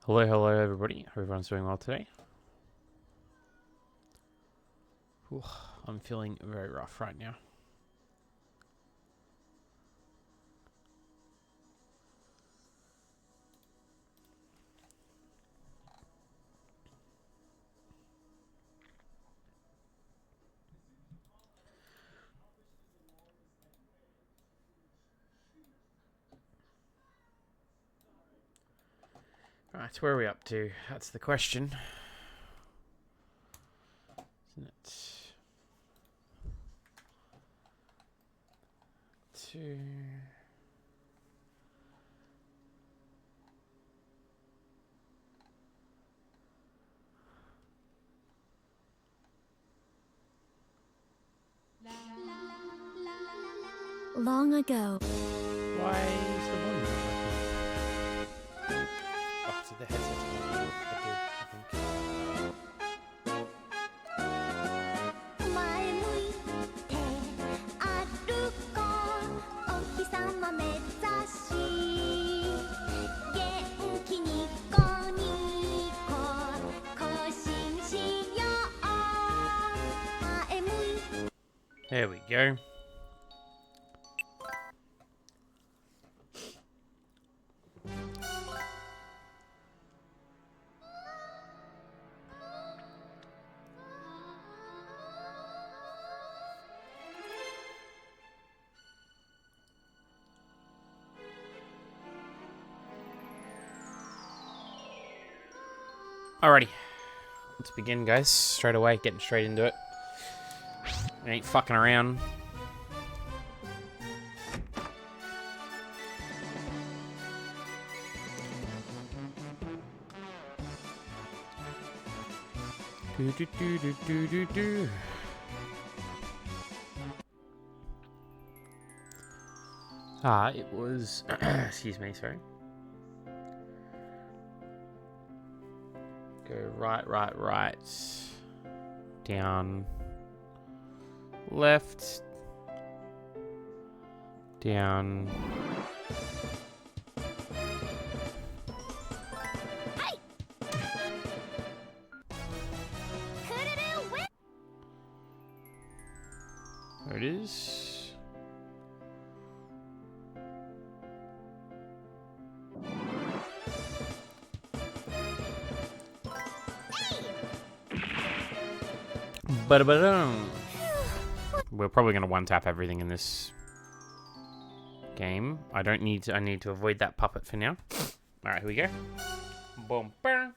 Hello everybody. Hope everyone's doing well today. Ooh, I'm feeling very rough right now. Right, where are we up to? That's the question. Isn't it? Two. Long ago. Why is the volume not working? Oh, so the headset's not working. It did, I think. 前向いて歩こうお日様目指し元気にこにこ更新しよう前向い There we go. Alrighty. Let's begin, guys. Straight away, getting straight into it. We ain't fucking around. Do do do do do do do. It was excuse me, sorry. Go right. Down. Left. Down. There it is. Ba-da-ba-dum. We're probably going to one-tap everything in this game. I need to avoid that puppet for now. Alright, here we go. Boom. Burn.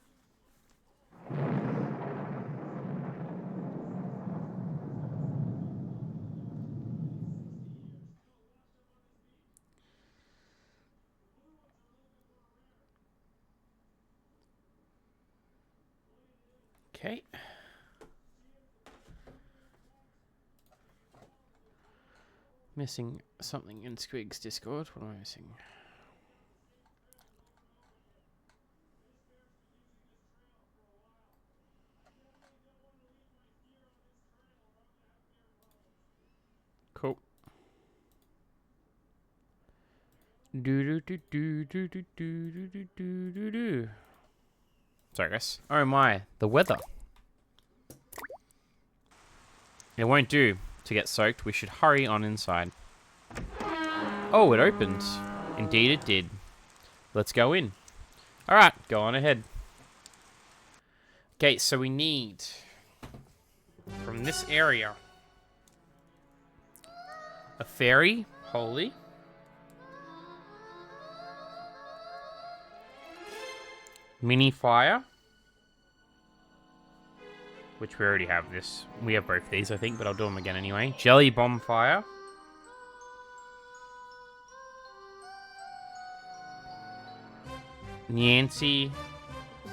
Okay. Missing something in Squig's Discord. What am I missing? Cool. Do. Sorry, guys. Oh my, the weather. It won't do to get soaked. We should hurry on inside. Oh, it opened. Indeed it did. Let's go in. Alright, go on ahead. Okay, so we need, from this area, a fairy, holy. Mini fire. Which we already have this. We have both these, I think, but I'll do them again anyway. Jelly bomb fire. Nancy.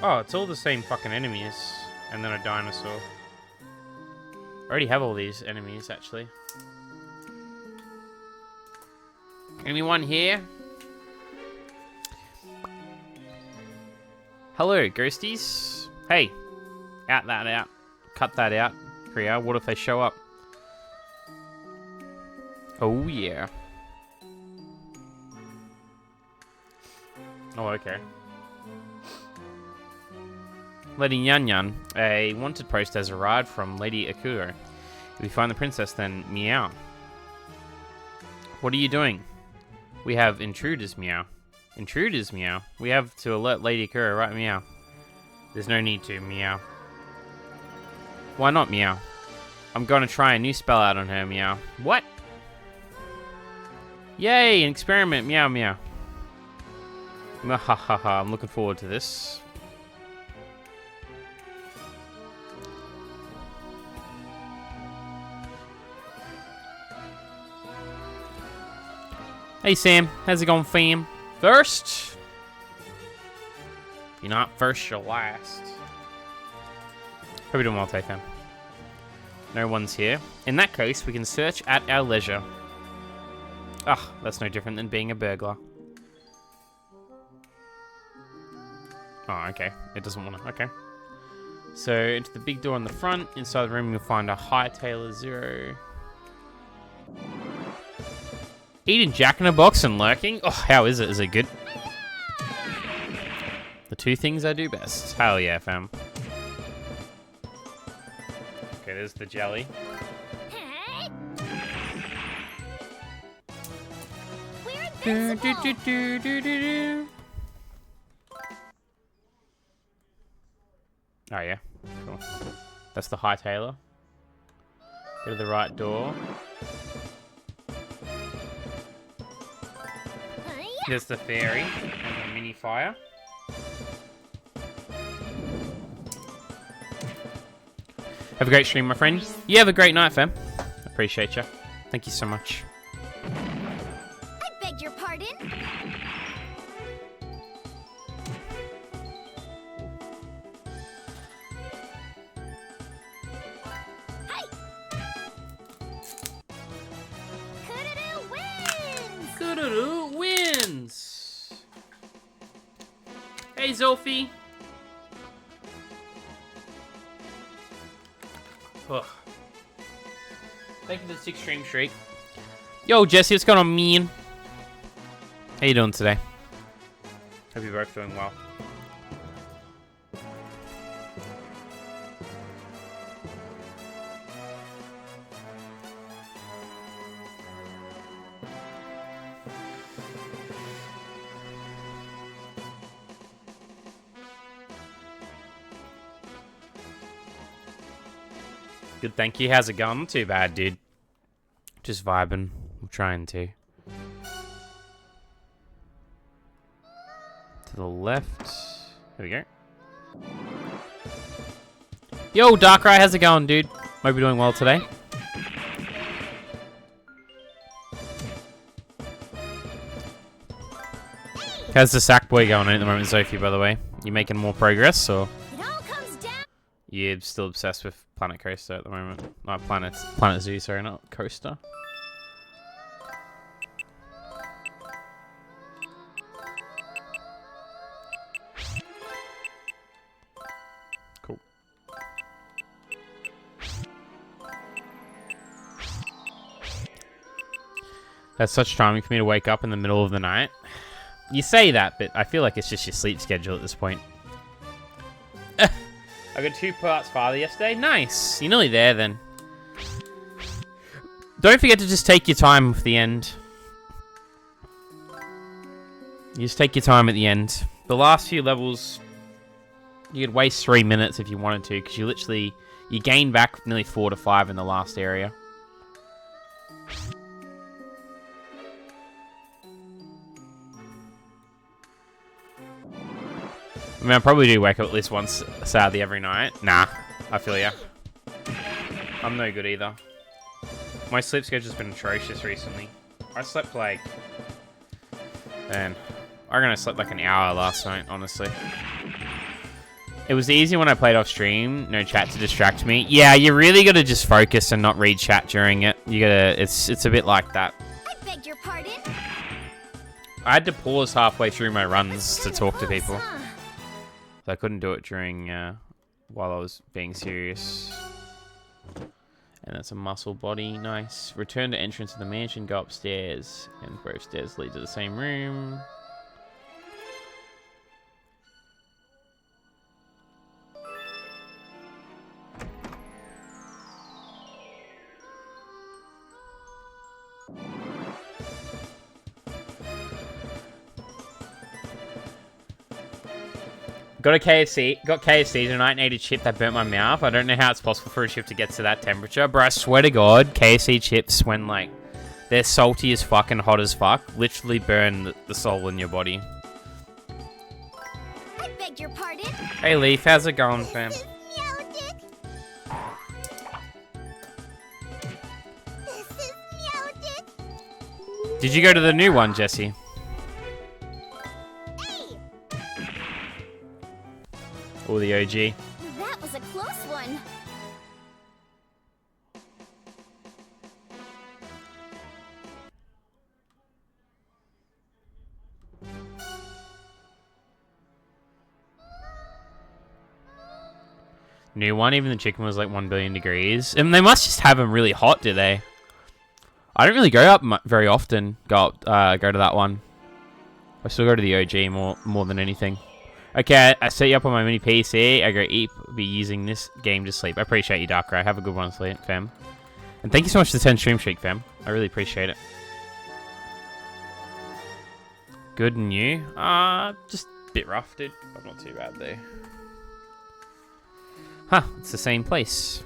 Oh, it's all the same fucking enemies. And then a dinosaur. I already have all these enemies, actually. Anyone here? Hello, ghosties. Hey. Out that out. Cut that out. Kriya, what if they show up? Oh, yeah. Oh, okay. Lady Nyan Nyan, a wanted post has arrived from Lady Akuro. If you find the princess, then meow. What are you doing? We have intruders, meow. Intruders, meow. We have to alert Lady Akuro, right, meow? There's no need to, meow. Why not, meow? I'm going to try a new spell out on her, meow. What? Yay, an experiment, meow, meow. Mwahaha, I'm looking forward to this. Hey Sam, how's it going, fam? First? You're not first, you're last. Hope you're doing well today, fam. No one's here. In that case, we can search at our leisure. Ah, that's no different than being a burglar. Oh, okay. It doesn't want to. Okay. So, into the big door on the front. Inside the room, you'll find a Hightailer 0. Eating Jack in a Box and lurking? Oh, how is it? Is it good? The two things I do best. Hell yeah, fam. Okay, there's the jelly. Hey, we're Do, invincible. do, do, do, do, do. Oh, yeah. Cool. That's the Hightailer. Go to the right door. There's the fairy and the mini fire. Have a great stream, my friend. You have a great night, fam. Appreciate you. Thank you so much. I beg your pardon. Hey! Kururu wins! Kururu wins! Hey, Zolfi. Ugh. Thank you for the 6 stream streak. Yo, Jesse, what's going on, man? How you doing today? Hope you're both doing well. Good, thank you. How's it going? Not too bad, dude. Just vibing. I'm trying to. To the left. There we go. Yo, Darkrai, how's it going, dude? Hope you're doing well today. How's the sack boy going at the moment, Sophie, by the way? You making more progress, or? It all comes down. You're still obsessed with Planet Coaster at the moment. Not Planet Zoo, sorry, not Coaster. Cool. That's such timing for me to wake up in the middle of the night. You say that, but I feel like it's just your sleep schedule at this point. I got 2 parts farther yesterday. Nice. You're nearly there then. Don't forget to just take your time with the end. You just take your time at the end. The last few levels, you could waste 3 minutes if you wanted to, because you gain back nearly 4 to 5 in the last area. I mean, I probably do wake up at least once, sadly, every night. Nah, I feel ya. I'm no good either. My sleep schedule's been atrocious recently. I slept like... Man, I reckon I slept like an hour last night, honestly. It was easy when I played off stream, no chat to distract me. Yeah, you really gotta just focus and not read chat during it. You gotta, it's a bit like that. I beg your pardon. I had to pause halfway through my runs to talk to Close, people. huh? I couldn't do it during, while I was being serious. And that's a muscle body, nice. Return to entrance of the mansion, go upstairs. And both stairs lead to the same room. Got a KFC. Got KFC tonight and ate a chip that burnt my mouth. I don't know how it's possible for a chip to get to that temperature, but I swear to God, KFC chips, when like they're salty as fuck and hot as fuck, literally burn the soul in your body. I beg your pardon. Hey Leaf, how's it going, fam? This is Meowdick. This is Meowdick. Did you go to the new one, Jesse? Hey, Or the OG? that was a close one. New one, even the chicken was like 1 billion degrees. And they must just have them really hot, do they? I don't really go up very often. Go to that one. I still go to the OG more than anything. Okay, I set you up on my mini PC. I go eat. Be using this game to sleep. I appreciate you, Darkrai. Have a good one, sleep, fam. And thank you so much for the 10 stream streak, fam. I really appreciate it. Good and new. Just a bit rough, dude. But not too bad, though. Huh, it's the same place.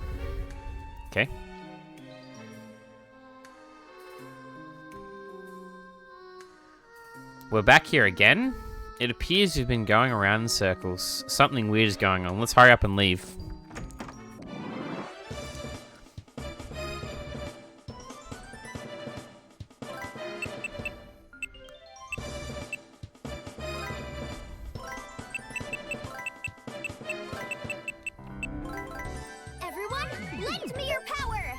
Okay. We're back here again. It appears we've been going around in circles. Something weird is going on. Let's hurry up and leave. Everyone, lend me your power.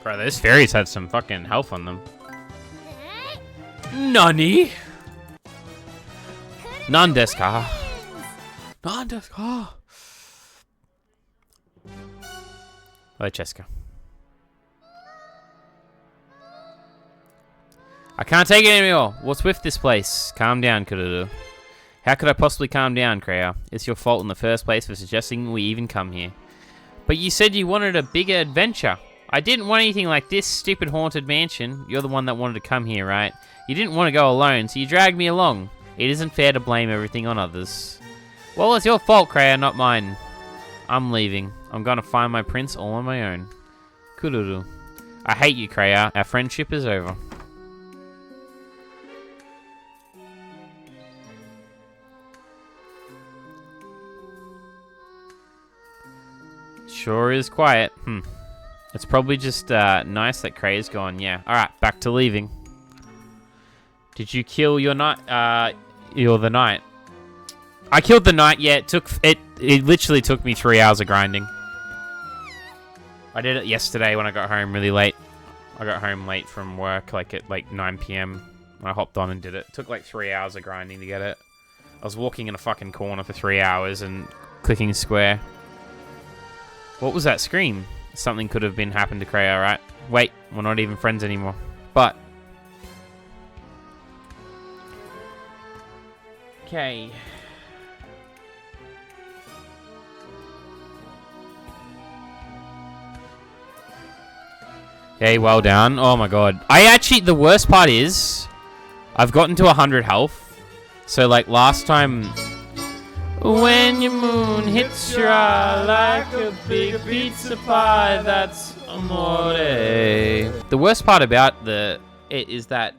Bro, those fairies had some fucking health on them. Nani? Nandeska. Nandeska. Hello, Cheska. I can't take it anymore. What's with this place? Calm down, Kururu. How could I possibly calm down, Kreia? It's your fault in the first place for suggesting we even come here. But you said you wanted a bigger adventure. I didn't want anything like this stupid haunted mansion. You're the one that wanted to come here, right? You didn't want to go alone, so you dragged me along. It isn't fair to blame everything on others. Well, it's your fault, Kreia, not mine. I'm leaving. I'm gonna find my prince all on my own. Kururu. I hate you, Kreia. Our friendship is over. Sure is quiet. It's probably just nice that Kreia's gone. Yeah. All right, back to leaving. Did you kill your knight? You're the knight. I killed the knight. Yeah, it literally took me 3 hours of grinding. I did it yesterday when I got home really late. I got home late from work, like at 9 p.m. I hopped on and did it. It took like 3 hours of grinding to get it. I was walking in a fucking corner for 3 hours and clicking square. What was that scream? Something could have been happened to Kreia, right? Wait, we're not even friends anymore. But okay. Okay, well done. Oh my god. The worst part is, I've gotten to 100 health. So like last time, when your moon hits your eye like a big pizza pie, that's amore. The worst part about it is that,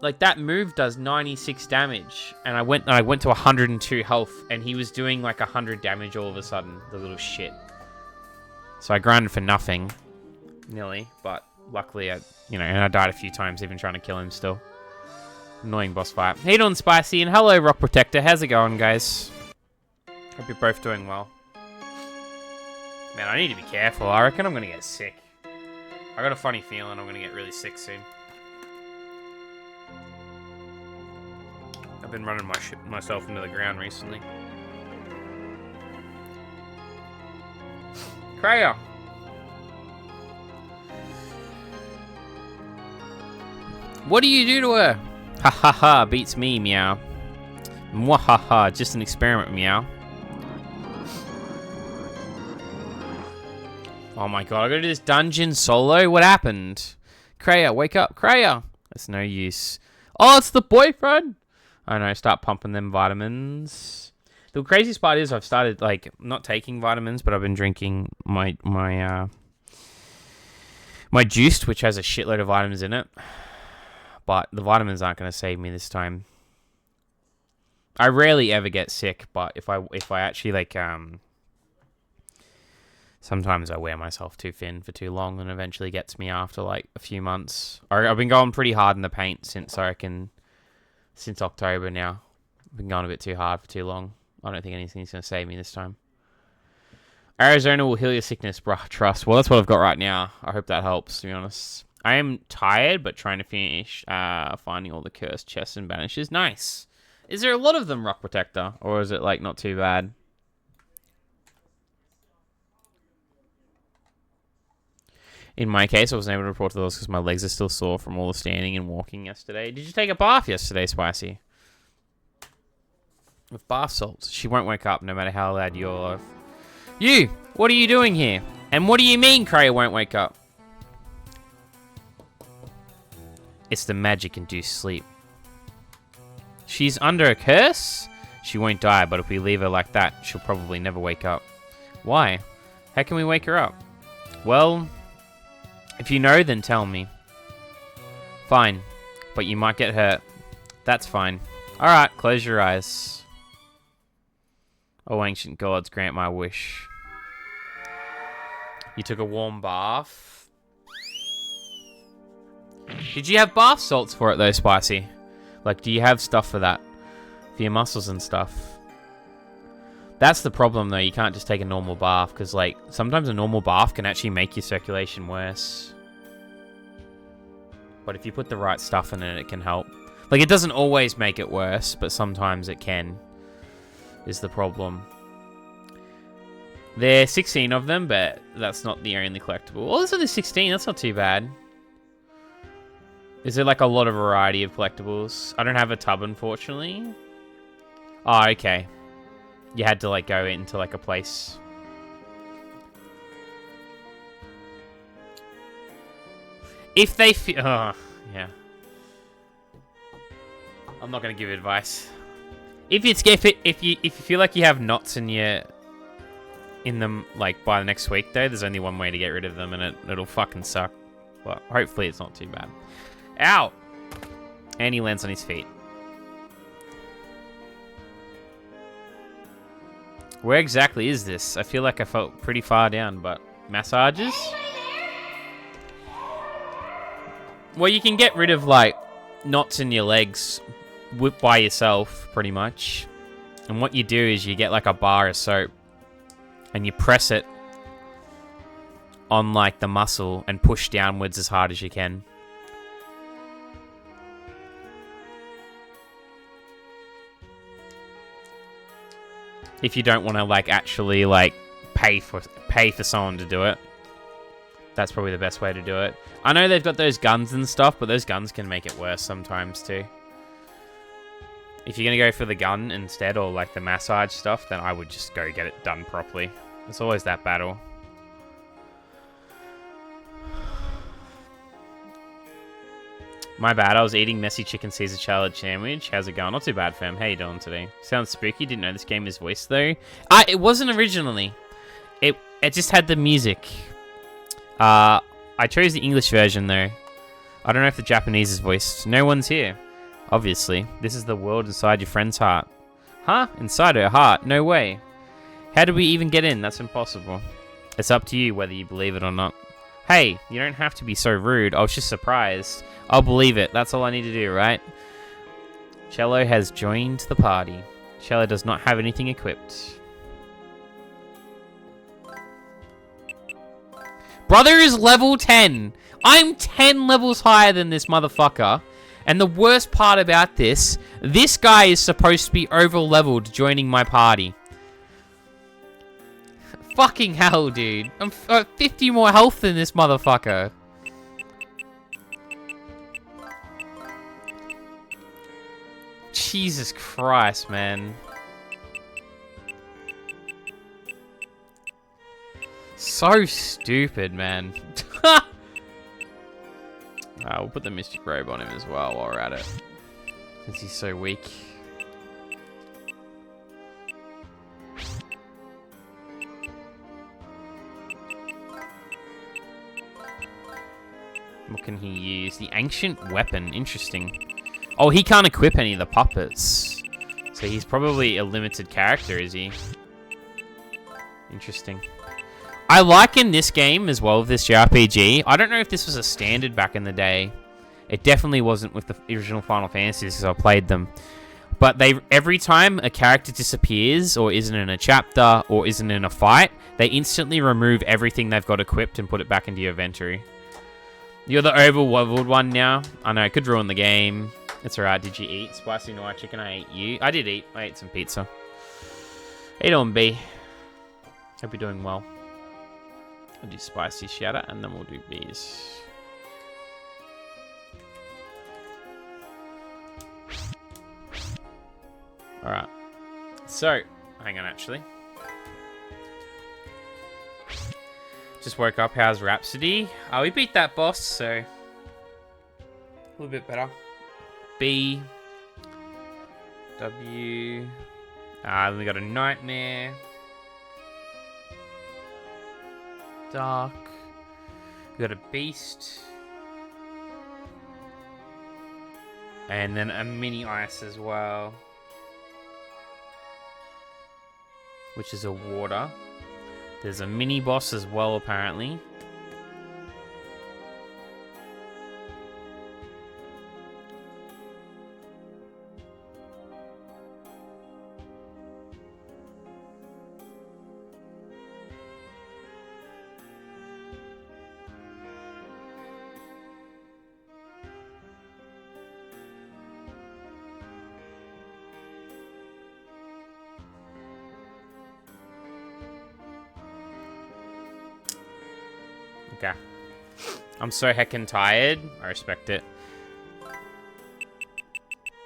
like, that move does 96 damage, and I went to 102 health, and he was doing like 100 damage all of a sudden, the little shit. So I grinded for nothing, nearly, but luckily and I died a few times even trying to kill him still. Annoying boss fight. How you doing, Spicy? And hello, Rock Protector. How's it going, guys? Hope you're both doing well. Man, I need to be careful. I reckon I'm going to get sick. I got a funny feeling I'm going to get really sick soon. A I've been running myself into the ground recently. Kreia! What do you do to her? Ha ha ha, beats me, meow. Mwahaha, just an experiment, meow. Oh my god, I gotta do this dungeon solo? What happened? Kreia, wake up, Kreia! It's no use. Oh, it's the boyfriend! I know, start pumping them vitamins. The craziest part is I've started, like, not taking vitamins, but I've been drinking my juice, which has a shitload of vitamins in it. But the vitamins aren't going to save me this time. I rarely ever get sick, but if I actually, like, sometimes I wear myself too thin for too long and eventually gets me after, like, a few months. I've been going pretty hard in the paint since October now. I've been going a bit too hard for too long. I don't think anything's going to save me this time. Arizona will heal your sickness, bruh. Trust. Well, that's what I've got right now. I hope that helps, to be honest. I am tired, but trying to finish finding all the cursed chests and banishes. Nice. Is there a lot of them, Rock Protector? Or is it, like, not too bad? In my case, I wasn't able to report to those because my legs are still sore from all the standing and walking yesterday. Did you take a bath yesterday, Spicy? With bath salts. She won't wake up no matter how loud you're alive. You! What are you doing here? And what do you mean Kreia won't wake up? It's the magic-induced sleep. She's under a curse? She won't die, but if we leave her like that, she'll probably never wake up. Why? How can we wake her up? Well, if you know, then tell me. Fine, but you might get hurt. That's fine. Alright, close your eyes. Oh, ancient gods, grant my wish. You took a warm bath. Did you have bath salts for it though, Spicy? Like, do you have stuff for that? For your muscles and stuff? That's the problem though, you can't just take a normal bath, because like, sometimes a normal bath can actually make your circulation worse. But if you put the right stuff in it, it can help. Like, it doesn't always make it worse, but sometimes it can, is the problem. There are 16 of them, but that's not the only collectible. Oh, there's only 16, that's not too bad. Is there like a lot of variety of collectibles? I don't have a tub, unfortunately. Oh, okay. You had to like go into like a place. If they feel... Oh, yeah. I'm not going to give advice. If you feel like you have knots in them like by the next week though, there's only one way to get rid of them and it'll fucking suck. But hopefully it's not too bad. Ow! And he lands on his feet. Where exactly is this? I feel like I felt pretty far down, but... Massages? Well, you can get rid of, like, knots in your legs by yourself, pretty much. And what you do is you get, like, a bar of soap. And you press it on, like, the muscle and push downwards as hard as you can. If you don't want to, like, actually, like, pay for someone to do it. That's probably the best way to do it. I know they've got those guns and stuff, but those guns can make it worse sometimes, too. If you're going to go for the gun instead, or, like, the massage stuff, then I would just go get it done properly. It's always that battle. My bad, I was eating messy chicken Caesar salad sandwich. How's it going? Not too bad, fam. How you doing today? Sounds spooky. Didn't know this game is voiced, though. It wasn't originally. It just had the music. I chose the English version, though. I don't know if the Japanese is voiced. No one's here. Obviously. This is the world inside your friend's heart. Huh? Inside her heart? No way. How did we even get in? That's impossible. It's up to you whether you believe it or not. Hey, you don't have to be so rude. I was just surprised. I'll believe it. That's all I need to do, right? Cello has joined the party. Cello does not have anything equipped. Brother is level 10. I'm 10 levels higher than this motherfucker. And the worst part about this guy is supposed to be over-leveled joining my party. Fucking hell, dude. I'm 50 more health than this motherfucker. Jesus Christ, man. So stupid, man. We'll put the Mystic Robe on him as well while we're at it. Since he's so weak. What can he use? The Ancient Weapon. Interesting. Oh, he can't equip any of the puppets. So he's probably a limited character, is he? Interesting. I like in this game as well, this JRPG. I don't know if this was a standard back in the day. It definitely wasn't with the original Final Fantasies because I played them. But every time a character disappears or isn't in a chapter or isn't in a fight, they instantly remove everything they've got equipped and put it back into your inventory. You're the over-leveled one now. I know, it could ruin the game. It's alright. Did you eat? Spicy Noir Chicken, I ate you. I did eat. I ate some pizza. How you doing, B? Hope you're doing well. I'll do Spicy Shatter, and then we'll do B's. Alright. So, hang on, actually. Just woke up. How's Rhapsody? We beat that boss, so... a little bit better. B. W. Then we got a Nightmare. Dark. We got a Beast. And then a Mini Ice as well. Which is a Water. There's a mini boss as well, apparently. Okay. I'm so heckin' tired. I respect it.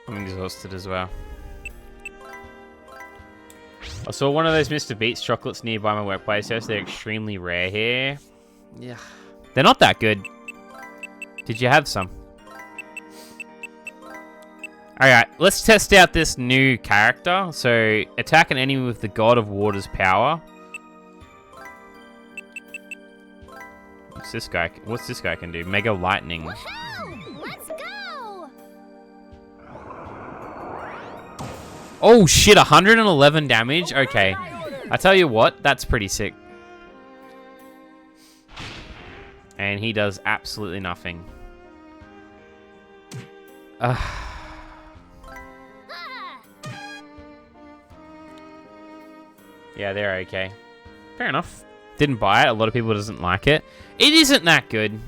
I'm exhausted as well. I saw one of those Mr. Beats chocolates nearby my workplace. They're extremely rare here. Yeah. They're not that good. Did you have some? Alright, let's test out this new character. So, attack an enemy with the God of Water's power. What's this guy can do? Mega Lightning. Woohoo! Let's go! Oh shit, 111 damage? Okay. I tell you what, that's pretty sick. And he does absolutely nothing. Yeah, they're okay. Fair enough. Didn't buy it. A lot of people doesn't like it. It isn't that good.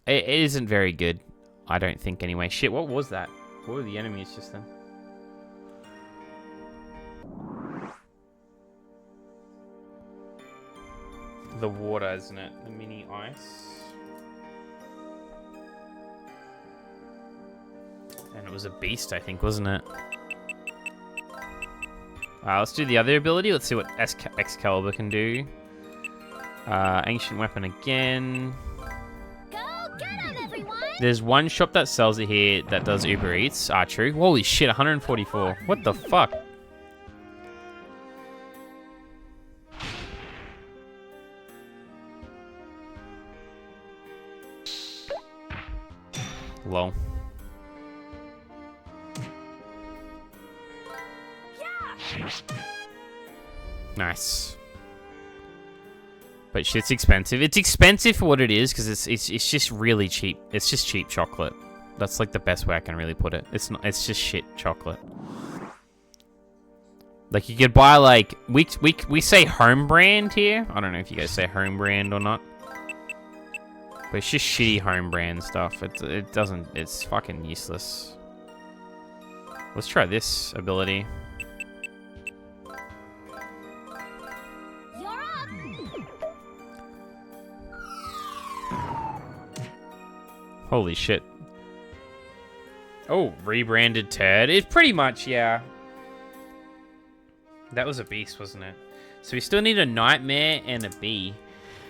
It isn't very good. I don't think anyway. Shit, what was that? What were the enemies just then? The water, isn't it? The mini ice. And it was a beast, I think, wasn't it? Let's do the other ability. Let's see what Excalibur can do. Ancient Weapon again. Go get 'em, everyone! There's one shop that sells it here that does Uber Eats. True. Holy shit, 144. What the fuck? Lol. Nice. But shit's expensive. It's expensive for what it is because it's just really cheap. It's just cheap chocolate. That's like the best way I can really put it. It's not. It's just shit chocolate. Like you could buy like we say home brand here. I don't know if you guys say home brand or not. But it's just shitty home brand stuff. It doesn't. It's fucking useless. Let's try this ability. You're up. Holy shit. Oh, rebranded turd. It's pretty much, yeah. That was a beast, wasn't it? So we still need a nightmare and a bee.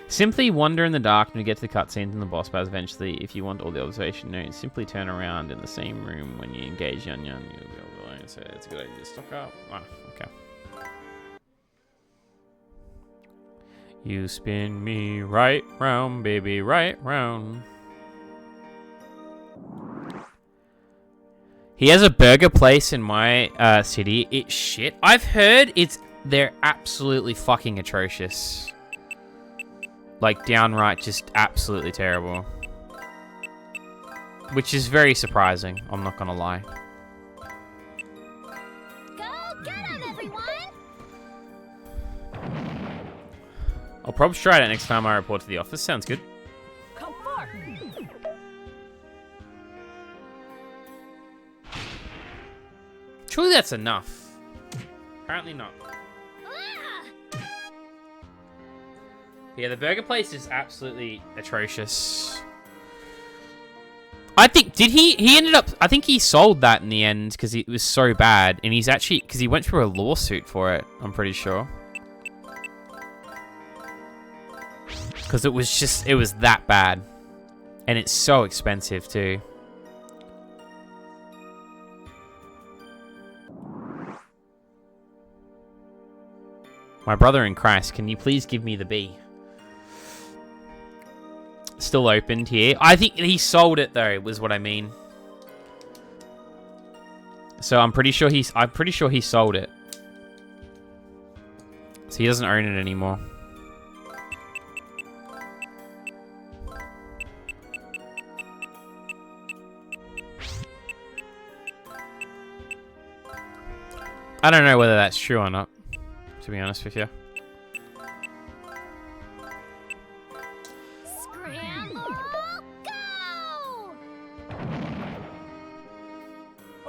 Simply wander in the dark and you get to the cutscenes and the boss battles eventually. If you want all the observation notes, simply turn around in the same room when you engage Yan Yan. You'll be able to learn. So it's a good idea to stock up. Oh, okay. You spin me right round, baby, right round. He has a burger place in my city. It's shit. I've heard they're absolutely fucking atrocious. Like, downright just absolutely terrible. Which is very surprising, I'm not gonna lie. Go get 'em, everyone. I'll probably try that next time I report to the office. Sounds good. Come forth. Surely that's enough. Apparently not. Yeah, the burger place is absolutely atrocious. I think, he ended up, I think he sold that in the end because it was so bad. And he's actually, because he went through a lawsuit for it, I'm pretty sure. Because it was that bad. And it's so expensive too. My brother in Christ, can you please give me the bee? Still opened here. I think he sold it though, was what I mean. So I'm pretty sure he sold it. So he doesn't own it anymore. I don't know whether that's true or not, to be honest with you.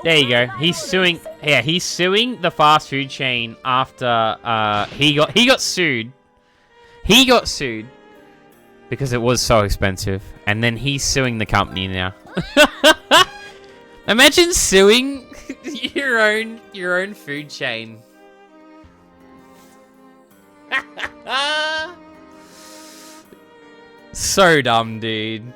There you go. He's suing. Yeah, he's suing the fast food chain after he got sued. He got sued because it was so expensive, and then he's suing the company now. Imagine suing your own food chain. So dumb, dude.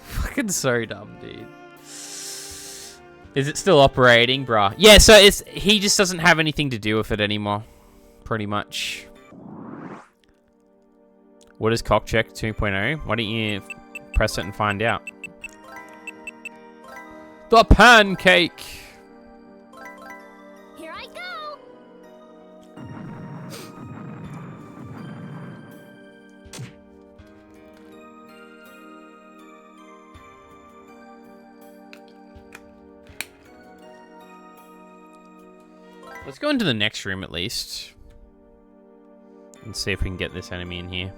Fucking so dumb, dude. Is it still operating, bruh? Yeah, so he just doesn't have anything to do with it anymore. Pretty much. What is CockCheck 2.0? Why don't you press it and find out? The pancake! Here I go. Let's go into the next room at least. And see if we can get this enemy in here.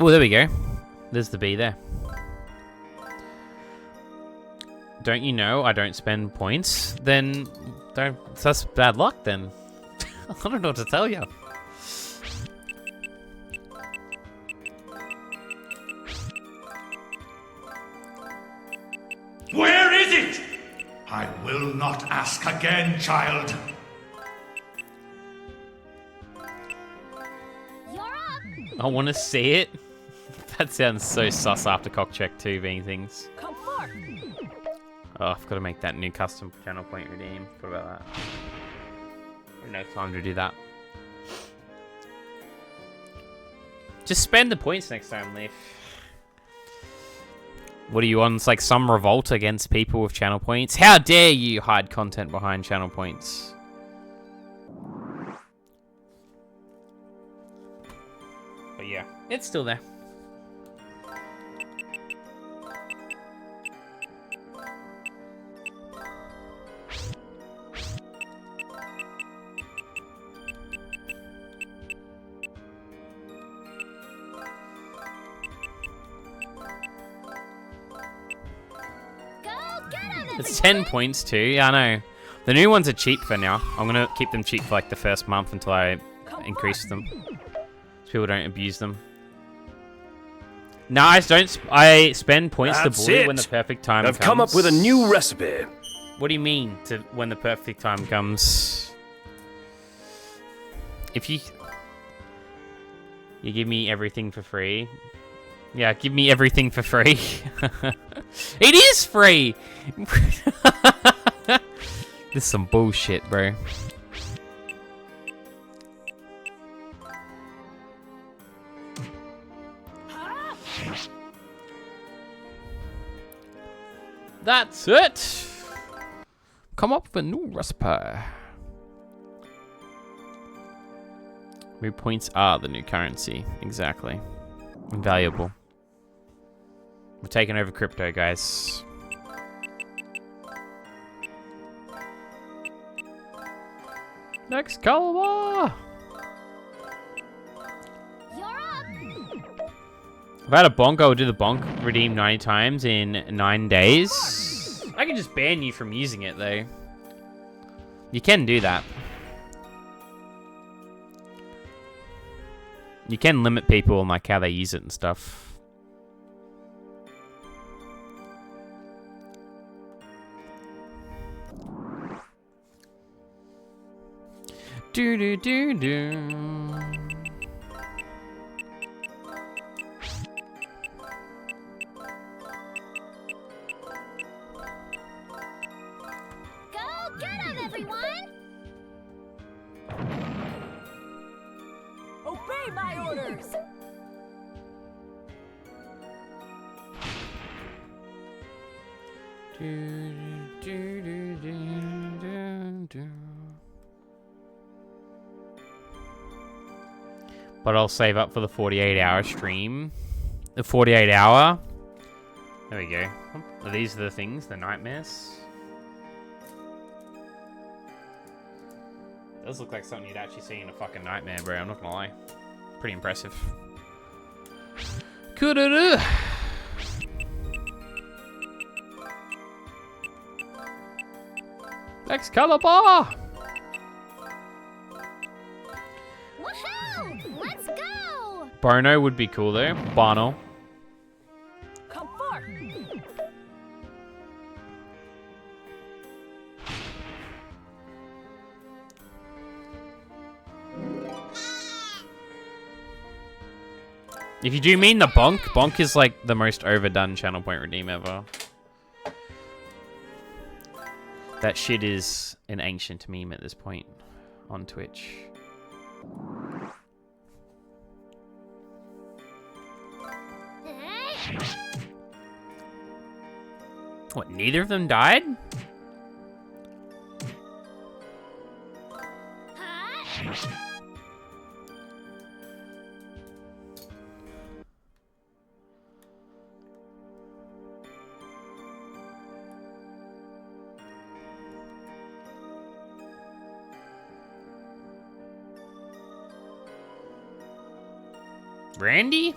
Oh, there we go. There's the bee there. Don't you know I don't spend points? Then that's bad luck then. I don't know what to tell you. Where is it? I will not ask again, child. You're up. I want to see it. That sounds so sus after CockCheck 2 being things. Come forth. Oh, I've got to make that new custom channel point redeem. What about that? No time to do that. Just spend the points next time, Leaf. What are you on? It's like some revolt against people with channel points? How dare you hide content behind channel points? But yeah, it's still there. It's 10 points too. Yeah, I know. The new ones are cheap for now. I'm gonna keep them cheap for like the first month until I increase them, so people don't abuse them. No, I don't. I spend points to bully when the perfect time comes. I've come up with a new recipe. What do you mean to when the perfect time comes? If you give me everything for free. Yeah, give me everything for free. It is free! This is some bullshit, bro. That's it! Come up with a new recipe. New points are the new currency. Exactly. Invaluable. We're taking over crypto, guys. Excalibur! You're up. If I had a bonk, I would do the bonk redeem 90 times in 9 days. I can just ban you from using it, though. You can do that. You can limit people on like how they use it and stuff. Do do do do. Go get him, everyone. Obey my orders! Do, do, do, do, do, do. But I'll save up for the 48-hour stream. The 48-hour. There we go. Are these the things? The nightmares? Does look like something you'd actually see in a fucking nightmare, bro. I'm not gonna lie. Pretty impressive. Could-a-do. Excalibur! Woohoo! Let's go. Bono would be cool though. Bono. Come forth! If you do mean the bonk, bonk is like the most overdone channel point redeem ever. That shit is an ancient meme at this point on Twitch. Hey. What, neither of them died? Huh? Randy?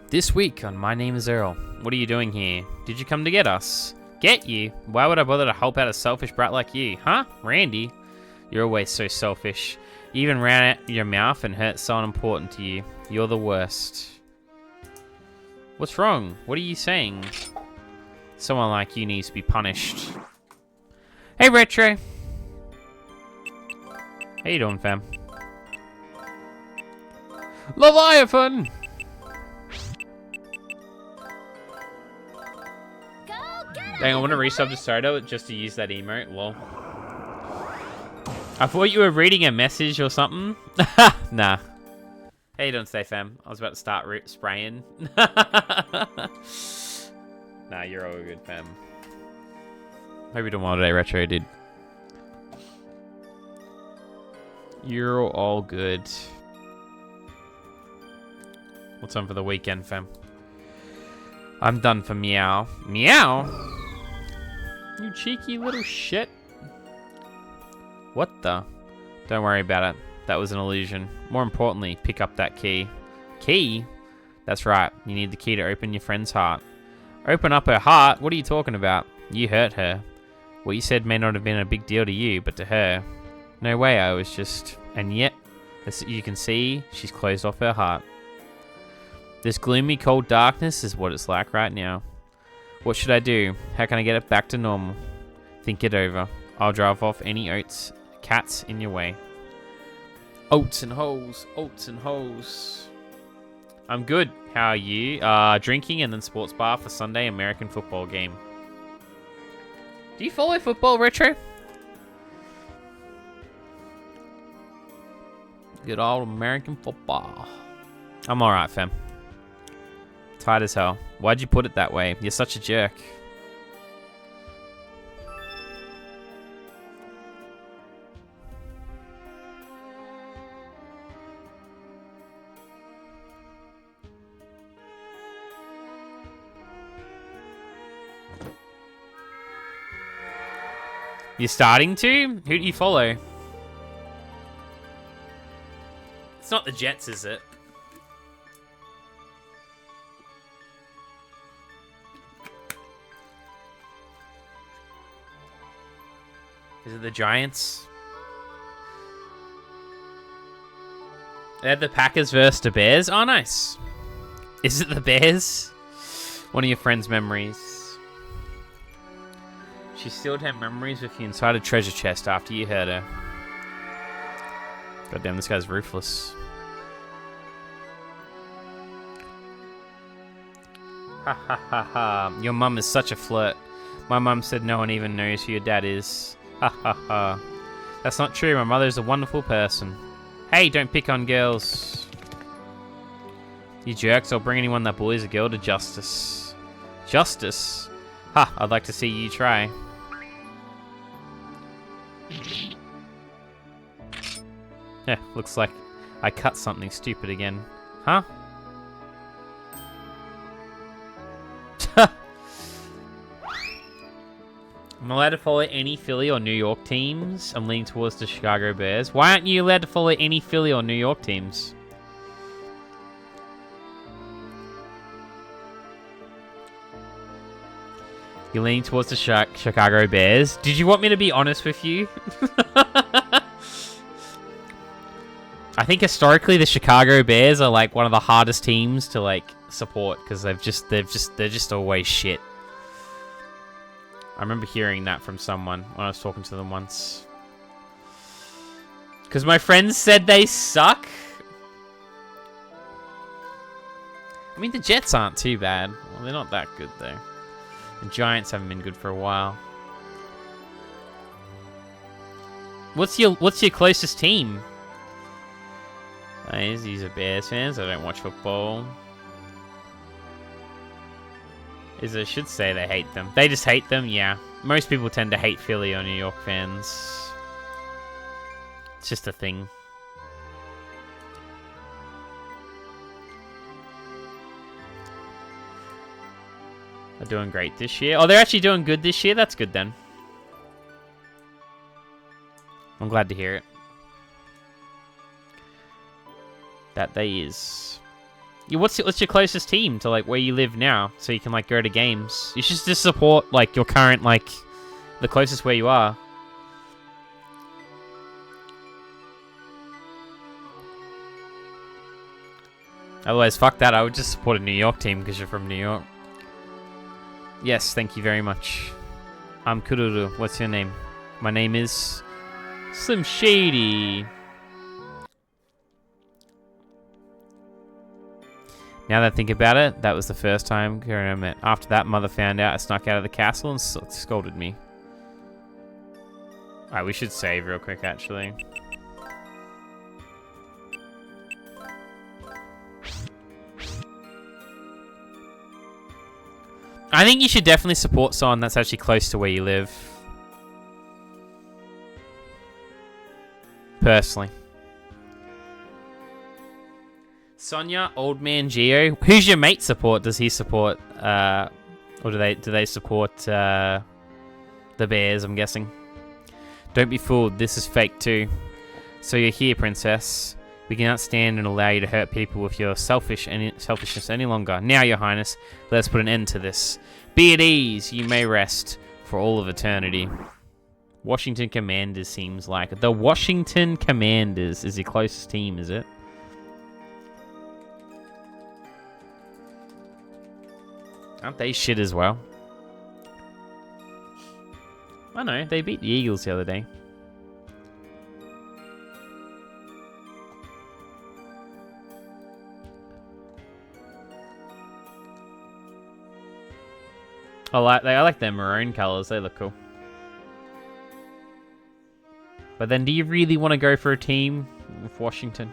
This week on My Name is Earl. What are you doing here? Did you come to get us? Get you? Why would I bother to help out a selfish brat like you? Huh? Randy? You're always so selfish. You even ran out your mouth and hurt someone important to you. You're the worst. What's wrong? What are you saying? Someone like you needs to be punished. Hey, Retro. How you doing, fam? Leviathan! Go get him. Dang, I want to resub to Soto just to use that emote. Lol. I thought you were reading a message or something. Nah. How you doing today, fam? I was about to start spraying. Nah, you're all good, fam. Hope you're doing well today, Retro, dude. You're all good. What's on for the weekend, fam? I'm done for meow. Meow? You cheeky little shit. What the? Don't worry about it. That was an illusion. More importantly, pick up that key. Key? That's right. You need the key to open your friend's heart. Open up her heart? What are you talking about? You hurt her. What you said may not have been a big deal to you, but to her... No way, I was just... And yet, as you can see, she's closed off her heart. This gloomy, cold darkness is what it's like right now. What should I do? How can I get it back to normal? Think it over. I'll drive off any cats in your way. Oats and hoes. Oats and hoes. I'm good. How are you? Drinking and then sports bar for Sunday American football game. Do you follow football, Retro? Good old American football. I'm alright, fam. Tired as hell. Why'd you put it that way? You're such a jerk. You're starting to? Who do you follow? It's not the Jets, is it? Is it the Giants? They had the Packers versus the Bears? Oh, nice. Is it the Bears? One of your friend's memories. She still had memories with you inside a treasure chest after you hurt her. God damn, this guy's ruthless. Ha ha ha ha. Your mum is such a flirt. My mum said no one even knows who your dad is. Ha ha ha. That's not true. My mother's a wonderful person. Hey, don't pick on girls. You jerks, I'll bring anyone that bullies a girl to justice. Justice? Ha, I'd like to see you try. Yeah, looks like I cut something stupid again. Huh? I'm allowed to follow any Philly or New York teams. I'm leaning towards the Chicago Bears. Why aren't you allowed to follow any Philly or New York teams? You're leaning towards the Chicago Bears. Did you want me to be honest with you? I think historically the Chicago Bears are like one of the hardest teams to like support because they're just always shit. I remember hearing that from someone when I was talking to them once. Because my friends said they suck. I mean, the Jets aren't too bad. Well, they're not that good though. The Giants haven't been good for a while. What's your closest team? These are Bears fans. I don't watch football. I should say they hate them. They just hate them, yeah. Most people tend to hate Philly or New York fans. It's just a thing. They're doing great this year. Oh, they're actually doing good this year? That's good then. I'm glad to hear it. That they is. Yeah, what's your closest team to like where you live now, so you can like go to games? You should just support like your current like the closest where you are. Otherwise, fuck that. I would just support a New York team because you're from New York. Yes, thank you very much. I'm Kururu. What's your name? My name is Slim Shady. Now that I think about it, that was the first time Kuruna met. After that, Mother found out I snuck out of the castle and scolded me. Alright, we should save real quick, actually. I think you should definitely support someone that's actually close to where you live. Personally. Sonia, Old Man Geo. Who's your mate support? Does he support, or do they support, the Bears, I'm guessing? Don't be fooled, this is fake too. So you're here, princess. We cannot stand and allow you to hurt people with your selfishness any longer. Now, Your Highness, let's put an end to this. Be at ease. You may rest for all of eternity. Washington Commanders seems like. The Washington Commanders is your closest team, is it? Aren't they shit as well? I know, they beat the Eagles the other day. I like their maroon colors. They look cool. But then, do you really want to go for a team with Washington?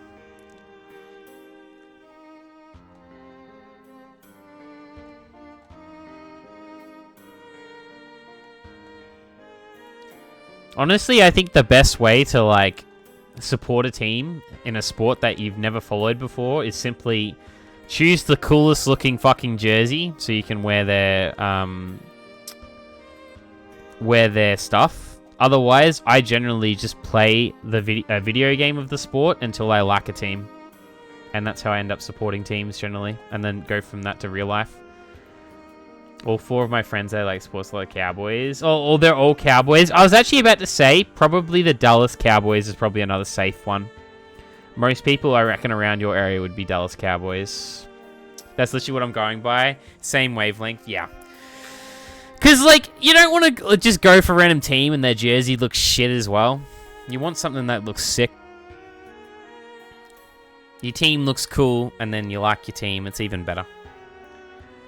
Honestly, I think the best way to like support a team in a sport that you've never followed before is simply choose the coolest looking fucking jersey so you can wear their stuff. Otherwise, I generally just play the video game of the sport until I like a team. And that's how I end up supporting teams generally. And then go from that to real life. All 4 of my friends, they like sports like Cowboys. Oh, they're all Cowboys. I was actually about to say, probably the Dallas Cowboys is probably another safe one. Most people, I reckon, around your area would be Dallas Cowboys. That's literally what I'm going by. Same wavelength, yeah. Because, like, you don't want to just go for a random team and their jersey looks shit as well. You want something that looks sick. Your team looks cool, and then you like your team. It's even better.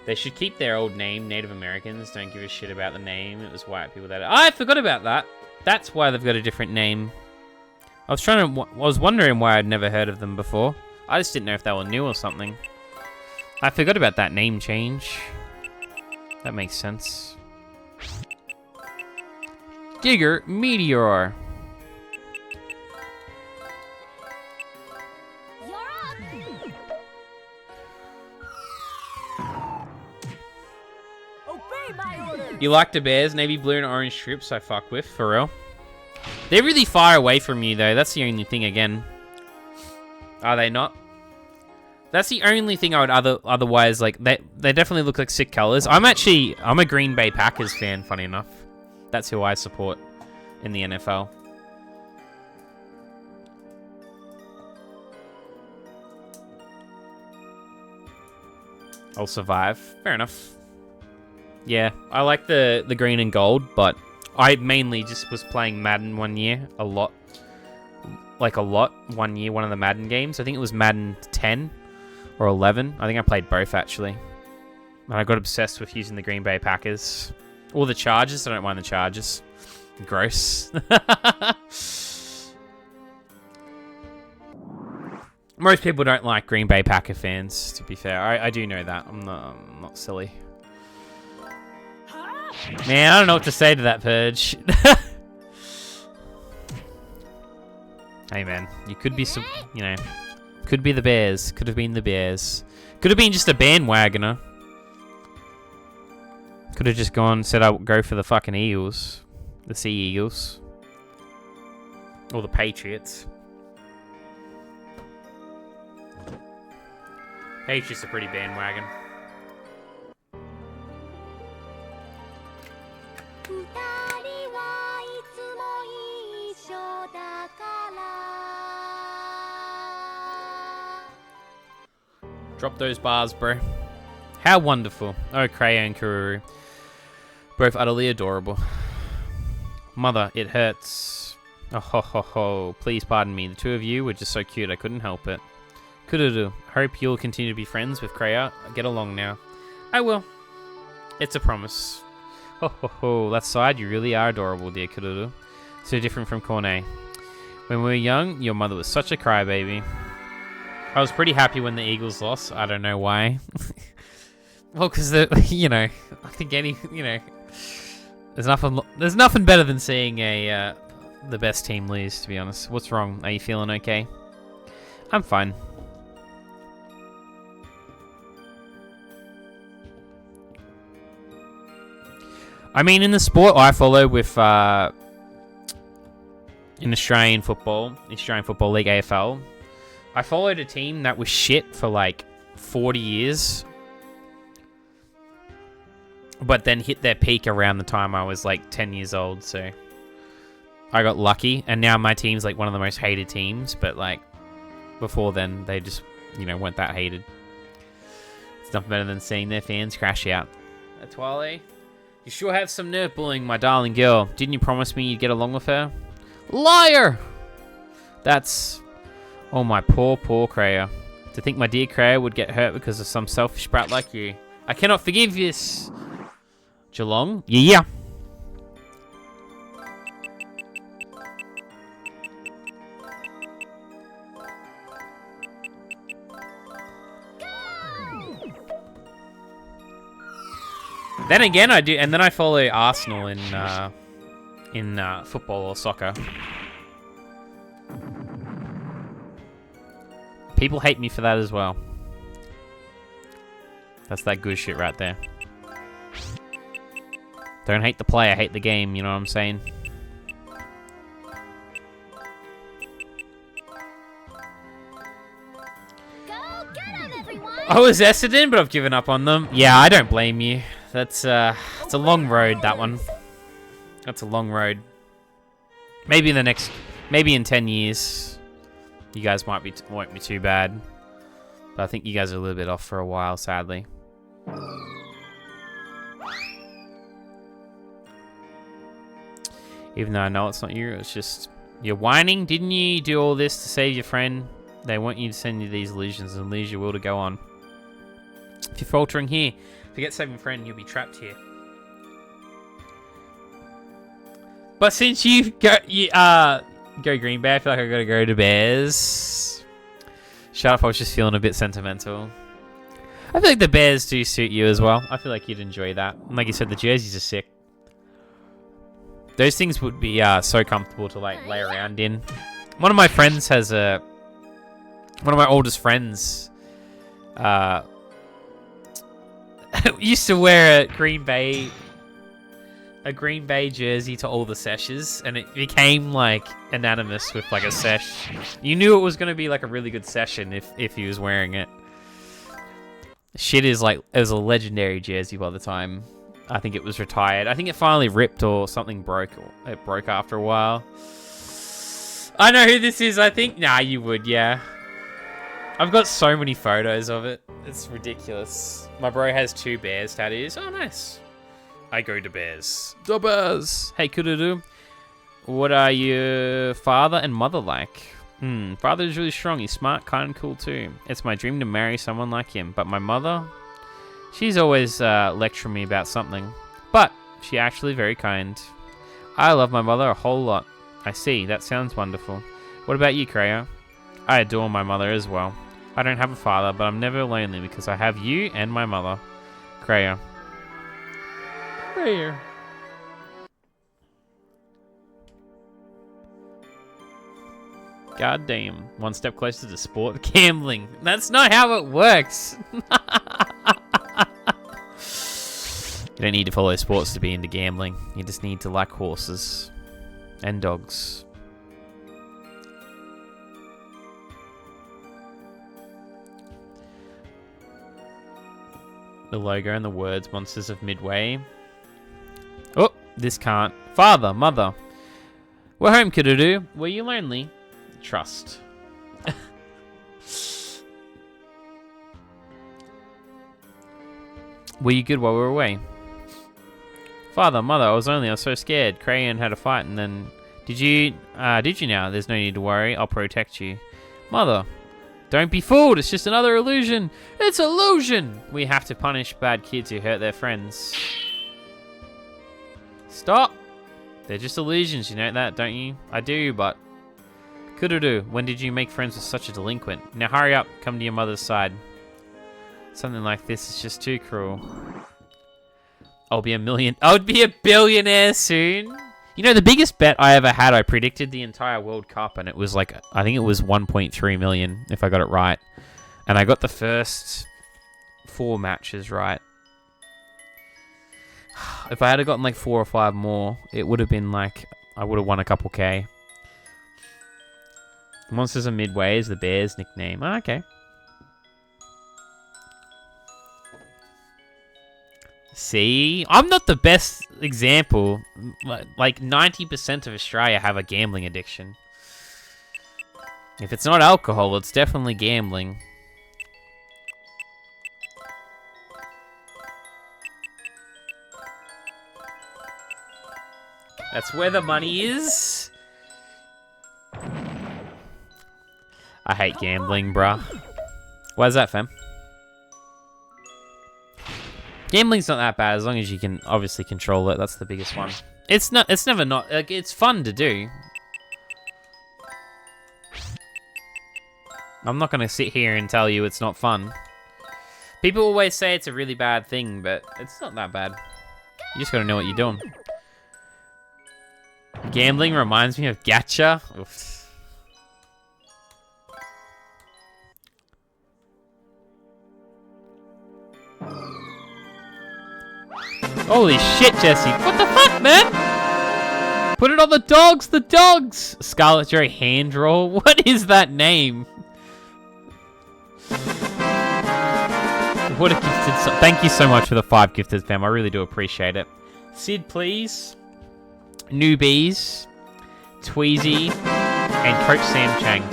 They should keep their old name. Native Americans don't give a shit about the name. It was white people that... I forgot about that. That's why they've got a different name. I was wondering why I'd never heard of them before. I just didn't know if they were new or something. I forgot about that name change. That makes sense. Giger Meteor. You're up. Obey my orders. You like the Bears? Navy blue and orange strips I fuck with, for real. They're really far away from you, though. That's the only thing, again. Are they not? That's the only thing I would otherwise, like, they definitely look like sick colors. I'm a Green Bay Packers fan, funny enough. That's who I support in the NFL. I'll survive. Fair enough. Yeah, I like the green and gold, but I mainly just was playing Madden one year, a lot. Like a lot, one year, one of the Madden games. I think it was Madden 10 or 11. I think I played both, actually. And I got obsessed with using the Green Bay Packers. Or the Chargers. I don't mind the Chargers. Gross. Most people don't like Green Bay Packer fans, to be fair. I do know that. I'm not silly. Man, I don't know what to say to that, Purge. Hey, man. You could be some, you know... Could be the Bears. Could have been the Bears. Could have been just a bandwagoner. Could have just said I would go for the fucking Eagles. The Sea Eagles. Or the Patriots. Patriots are pretty bandwagon. 二人はいつも一緒だから Drop those bars, bro. How wonderful. Oh, Kreia and Kururu. Both utterly adorable. Mother, it hurts. Oh, ho, ho, ho. Please pardon me. The two of you were just so cute, I couldn't help it. Kururu, hope you'll continue to be friends with Kreia. Get along now. I will. It's a promise. Ho, ho, ho. That side, you really are adorable, dear Kururu. So different from Cornet. When we were young, your mother was such a crybaby. I was pretty happy when the Eagles lost. I don't know why. Well, because, you know, I think there's nothing better than seeing the best team lose, to be honest. What's wrong? Are you feeling okay? I'm fine. I mean, in the sport I follow with in Australian Football League, AFL, I followed a team that was shit for like 40 years. But then hit their peak around the time I was like 10 years old, so I got lucky. And now my team's like one of the most hated teams, but like before then they just, you know, weren't that hated. It's nothing better than seeing their fans crash out. Etoile, you sure have some nerve bullying my darling girl. Didn't you promise me you'd get along with her? Liar! That's... Oh, my poor, poor Kreia. To think my dear Kreia would get hurt because of some selfish brat like you. I cannot forgive this. Geelong? Yeah. Then again, I do, and then I follow Arsenal in football or soccer. People hate me for that as well. That's that good shit right there. Don't hate the player, hate the game, you know what I'm saying? Go get 'em, everyone! I was Essendon, but I've given up on them. Yeah, I don't blame you. That's it's a long road, that one. That's a long road. Maybe in 10 years, you guys won't be too bad. But I think you guys are a little bit off for a while, sadly. Even though I know it's not you, it's just... You're whining? Didn't you do all this to save your friend? They want you to send you these illusions and lose your will to go on. If you're faltering here, forget saving your friend, you'll be trapped here. But since you go Green Bay, I feel like I gotta go to Bears. Shut up, I was just feeling a bit sentimental. I feel like the Bears do suit you as well. I feel like you'd enjoy that. And like you said, the jerseys are sick. Those things would be so comfortable to like lay around in. One of my friends has one of my oldest friends used to wear a Green Bay jersey to all the sessions, and it became like anonymous with like a sesh. You knew it was going to be like a really good session if he was wearing it. Shit is like, it was a legendary jersey by the time I think it was retired. I think it finally ripped or something broke. It broke after a while. I know who this is, I think. Nah, you would, yeah. I've got so many photos of it. It's ridiculous. My bro has 2 Bears tattoos. Oh, nice. I go to Bears. The Bears. Hey, Kududu. What are your father and mother like? Father is really strong. He's smart, kind, and cool too. It's my dream to marry someone like him. But my mother... She's always lecturing me about something, but she's actually very kind. I love my mother a whole lot. I see, that sounds wonderful. What about you, Kreia? I adore my mother as well. I don't have a father, but I'm never lonely because I have you and my mother. Kreia. Kreia. God damn. One step closer to sport gambling. That's not how it works. You don't need to follow sports to be into gambling. You just need to like horses and dogs. The logo and the words, Monsters of Midway. Oh, this can't. Father, mother. We're home, Kududu. Were you lonely? Trust. Were you good while we were away? Father, mother, I was so scared. Crayon had a fight and then... Did you now? There's no need to worry. I'll protect you. Mother, don't be fooled. It's just another illusion. It's illusion. We have to punish bad kids who hurt their friends. Stop. They're just illusions. You know that, don't you? I do, but... Kududu, when did you make friends with such a delinquent? Now hurry up. Come to your mother's side. Something like this is just too cruel. I would be a billionaire soon. You know, the biggest bet I ever had, I predicted the entire World Cup, and it was like, I think it was 1.3 million, if I got it right. And I got the first 4 matches right. If I had gotten like 4 or 5 more, it would have been like, I would have won a couple K. Monsters of Midway is the bear's nickname. Oh, okay. See? I'm not the best example. Like, 90% of Australia have a gambling addiction. If it's not alcohol, it's definitely gambling. That's where the money is. I hate gambling, bruh. Why's that, fam? Gambling's not that bad as long as you can obviously control it. That's the biggest one. It's never not, like, it's fun to do. I'm not gonna sit here and tell you it's not fun. People always say it's a really bad thing, but it's not that bad. You just gotta know what you're doing. Gambling reminds me of gacha. Oof. Holy shit, Jesse. What the fuck, man? Put it on the dogs, the dogs! Scarlet Jerry hand roll? What is that name? What a gifted... Thank you so much for the 5 gifted, fam. I really do appreciate it. Sid, please. Newbies. Tweezy. And Coach Sam Chang.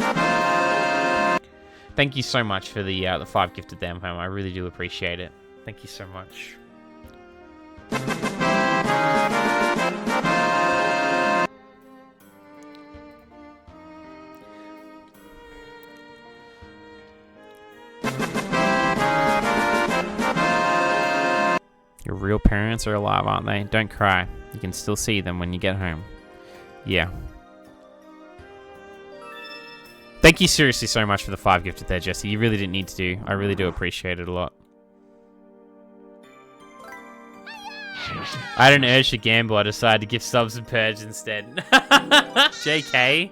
Thank you so much for the 5 gifted, fam. I really do appreciate it. Thank you so much. Your real parents are alive, aren't they? Don't cry. You can still see them when you get home. Yeah. Thank you seriously so much for the 5 gifted there, Jesse. You really didn't need to do. I really do appreciate it a lot. I had an urge to gamble. I decided to give subs and purge instead. JK.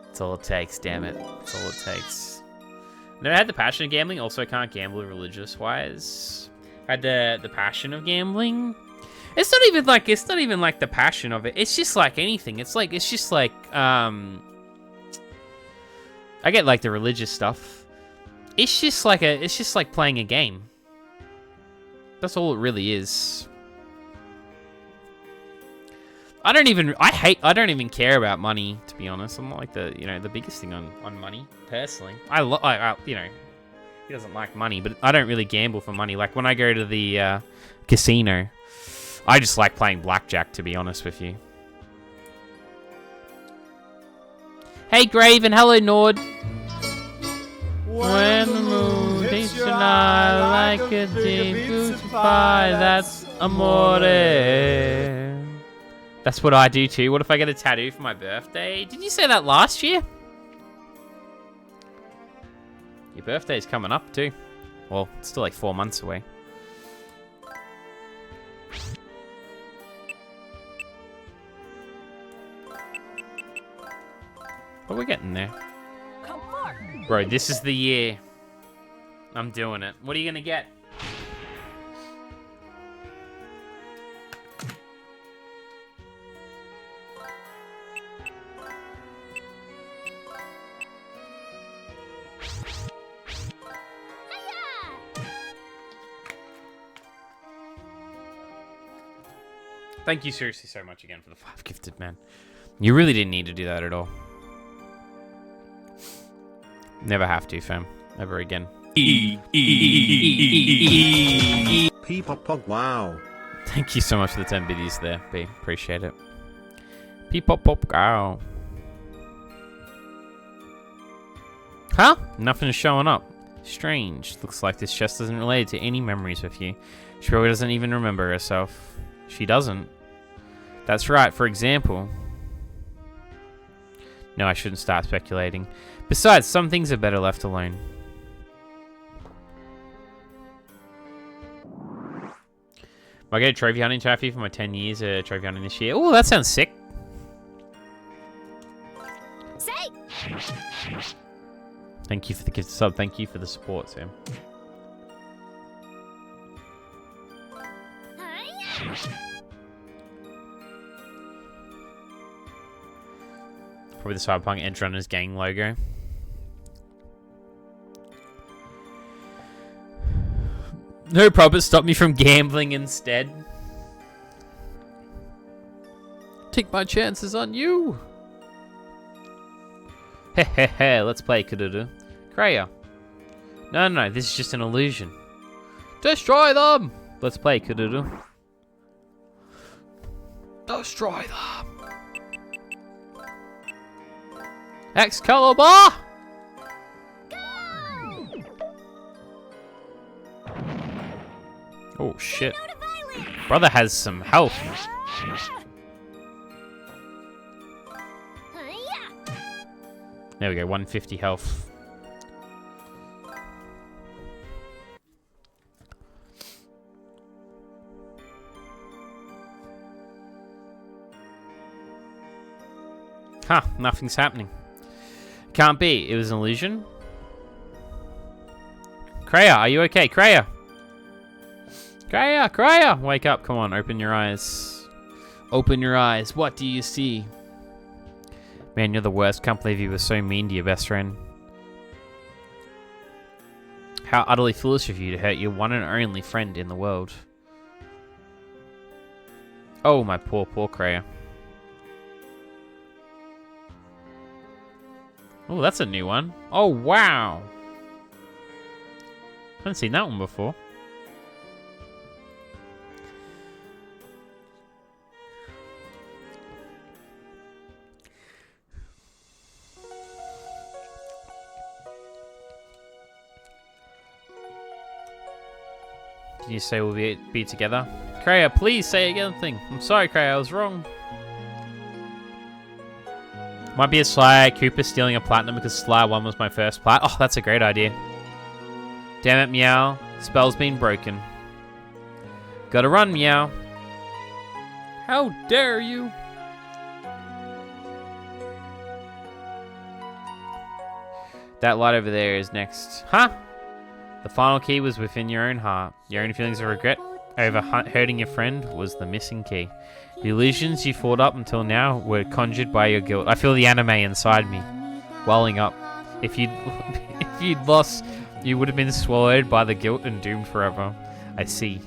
That's all it takes, damn it. That's all it takes. Never had the passion of gambling. Also, can't gamble religious-wise. Had the passion of gambling. It's not even like the passion of it. It's just like anything. It's just like I get like the religious stuff. It's just like playing a game. That's all it really is. I don't even care about money, to be honest. I'm not like the biggest thing on money, personally. He doesn't like money, but I don't really gamble for money. Like when I go to the casino, I just like playing blackjack, to be honest with you. Hey Grave and hello Nord. When the moon takes your eye like a deep goodbye, that's amore. That's what I do too. What if I get a tattoo for my birthday? Did you say that last year? Your birthday's coming up too. Well, it's still like 4 months away. What are we getting there? Bro, this is the year. I'm doing it. What are you gonna get? Thank you seriously so much again for the 5 gifted, man. You really didn't need to do that at all. Never have to, fam. Ever again. P-pop, wow. Thank you so much for the 10 biddies there, B. Appreciate it. P-pop, wow. Huh? Nothing is showing up. Strange. Looks like this chest isn't related to any memories with you. She probably doesn't even remember herself. She doesn't. That's right, for example. No, I shouldn't start speculating. Besides, some things are better left alone. I get a trophy hunting trophy for my 10 years of trophy hunting this year. Oh, that sounds sick. Say. Thank you for the gift sub. Thank you for the support, Sam. Probably the Cyberpunk Edge Runners gang logo. No problem, stop me from gambling instead. Take my chances on you. Hehehe, let's play Kururu. Kreia. No, this is just an illusion. Destroy them! Let's play Kururu. Destroy them! Excalibur! Oh shit. Brother has some health. There we go, 150 health. Huh, nothing's happening. Can't be, it was an illusion. Kreia, are you okay? Kreia! Kreia! Wake up, come on, open your eyes. Open your eyes, what do you see? Man, you're the worst. Can't believe you were so mean to your best friend. How utterly foolish of you to hurt your one and only friend in the world. Oh, my poor Kreia. Oh, that's a new one. Oh, wow. Haven't seen that one before. Did you say we'll be together? Kreia, please say again thing. I'm sorry, Kreia, I was wrong. Might be a Sly Cooper stealing a platinum because Sly 1 was my first plat. Oh, that's a great idea. Damn it, Meow. Spell's been broken. Gotta run, Meow. How dare you? That light over there is next. Huh? The final key was within your own heart. Your own feelings of regret over hurting your friend was the missing key. The illusions you fought up until now were conjured by your guilt. I feel the anime inside me, welling up. If you'd lost, you would have been swallowed by the guilt and doomed forever. I see.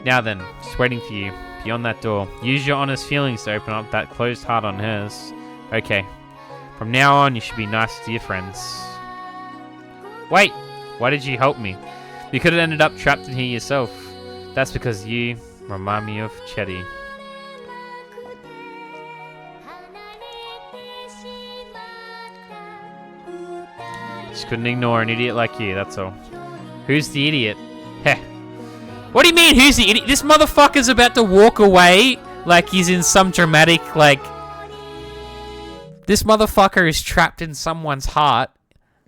Now then, just waiting for you, beyond that door. Use your honest feelings to open up that closed heart on hers. Okay. From now on, you should be nice to your friends. Wait! Why did you help me? You could have ended up trapped in here yourself. That's because you remind me of Chetty. Just couldn't ignore an idiot like you, that's all. Who's the idiot? Heh. What do you mean, who's the idiot? This motherfucker's about to walk away like he's in some dramatic, like... This motherfucker is trapped in someone's heart,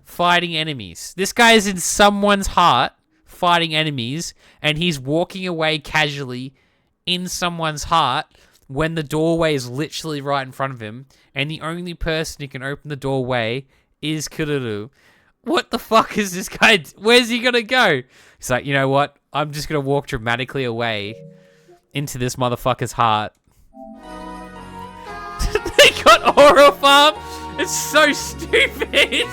fighting enemies. This guy is in someone's heart, fighting enemies, and he's walking away casually in someone's heart when the doorway is literally right in front of him, and the only person who can open the doorway is Kururu. What the fuck is this guy? Where's he gonna go? He's like, you know what? I'm just gonna walk dramatically away into this motherfucker's heart. They got Aura Farm? It's so stupid!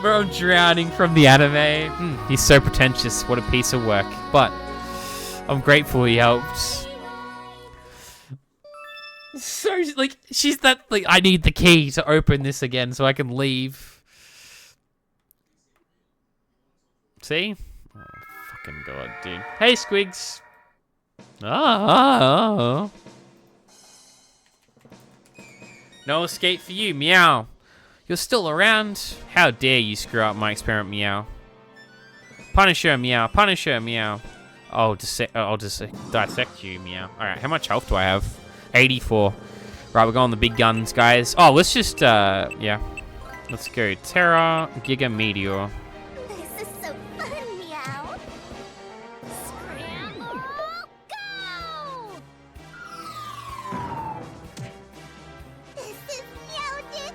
Bro, I'm drowning from the anime. He's so pretentious. What a piece of work. But I'm grateful he helped. So, like, she's that, like, I need the key to open this again so I can leave. See? Oh, fucking god, dude. Hey, Squigs. Oh. No escape for you, Meow. You're still around? How dare you screw up my experiment, Meow. Punisher, Meow. Punisher, Meow. I'll dissect you, Meow. Alright, how much health do I have? 84. Right, we're going the big guns, guys. Oh, let's just, yeah. Let's go. Terra, Giga Meteor. This is so fun, Meow. Scramble, go! This is Meowdic.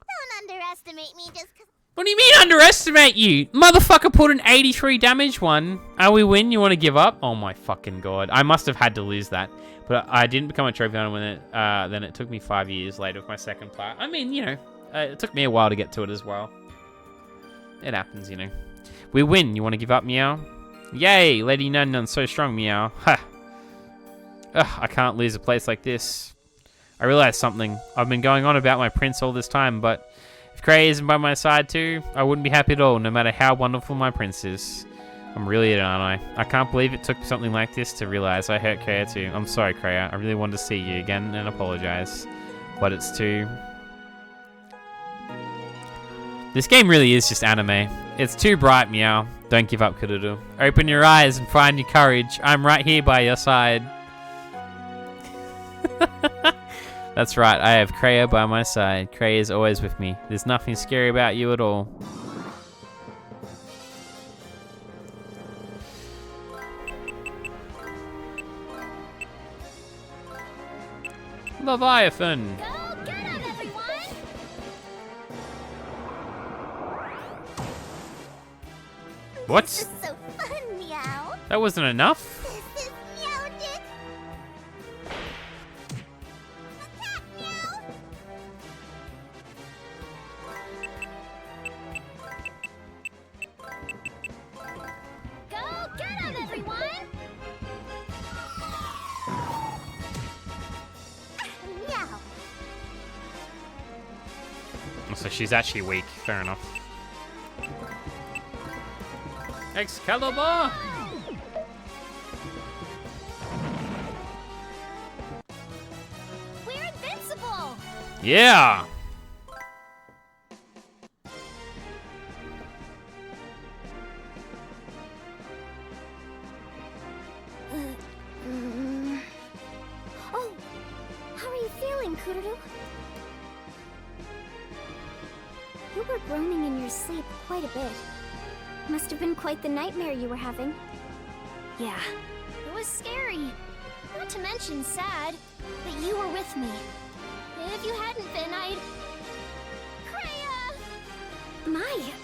Don't underestimate me just 'cause... What do you mean underestimate you? Motherfucker put an 83 damage one. We win? You want to give up? Oh my fucking god. I must have had to lose that. But I didn't become a trophy hunter when then it took me 5 years later with my second plat. I mean, you know, it took me a while to get to it as well. It happens, you know. We win. You want to give up, Meow? Yay, Lady Nun's so strong, Meow. Ha. Ugh, I can't lose a place like this. I realized something. I've been going on about my prince all this time, but if Kreia isn't by my side too, I wouldn't be happy at all, no matter how wonderful my prince is. I'm really it, aren't I? I can't believe it took something like this to realize I hurt Kreia too. I'm sorry, Kreia. I really wanted to see you again and apologize. But it's too... This game really is just anime. It's too bright, Meow. Don't give up, Kururu. Open your eyes and find your courage. I'm right here by your side. That's right, I have Kreia by my side. Kreia is always with me. There's nothing scary about you at all. Leviathan! Go get him, everyone! What? This is so fun, Meow. That wasn't enough? This is Meowdic. Attack, Meow. Go get him, everyone! Meow. So she's actually weak. Fair enough. Excalibur! We're invincible! Yeah! Oh, how are you feeling, Kururu? You were groaning in your sleep quite a bit. Must have been quite the nightmare you were having. Yeah, it was scary. Not to mention sad, but you were with me. If you hadn't been, I'd... Kreia!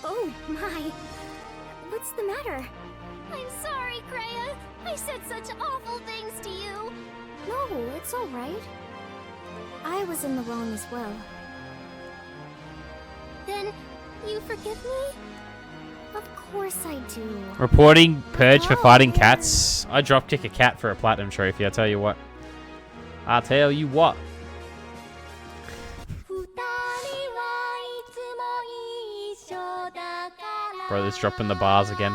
Oh my. What's the matter? I'm sorry, Kreia. I said such awful things to you. No, it's all right. I was in the wrong as well. Then, you forgive me? Of course I do. Reporting Purge for fighting cats. I dropkick a cat for a platinum trophy, I tell you what. I tell you what. Brother's dropping the bars again.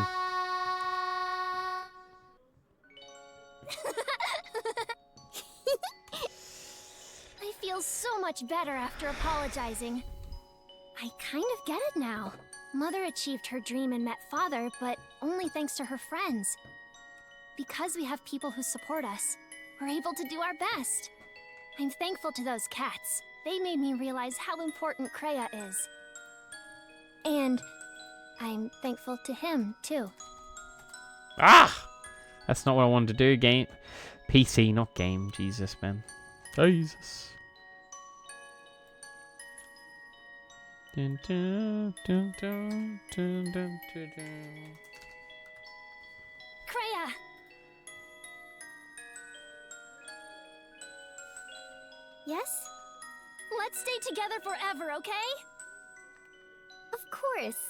I feel so much better after apologizing. I kind of get it now. Mother achieved her dream and met Father, but only thanks to her friends. Because we have people who support us, we're able to do our best. I'm thankful to those cats. They made me realize how important Kreia is. And I'm thankful to him, too. Ah! That's not what I wanted to do. Game. PC, not game. Jesus, man. Jesus. Dun, dun, dun, dun, dun, dun, dun, dun. Kreia! Yes? Let's stay together forever, okay? Of course.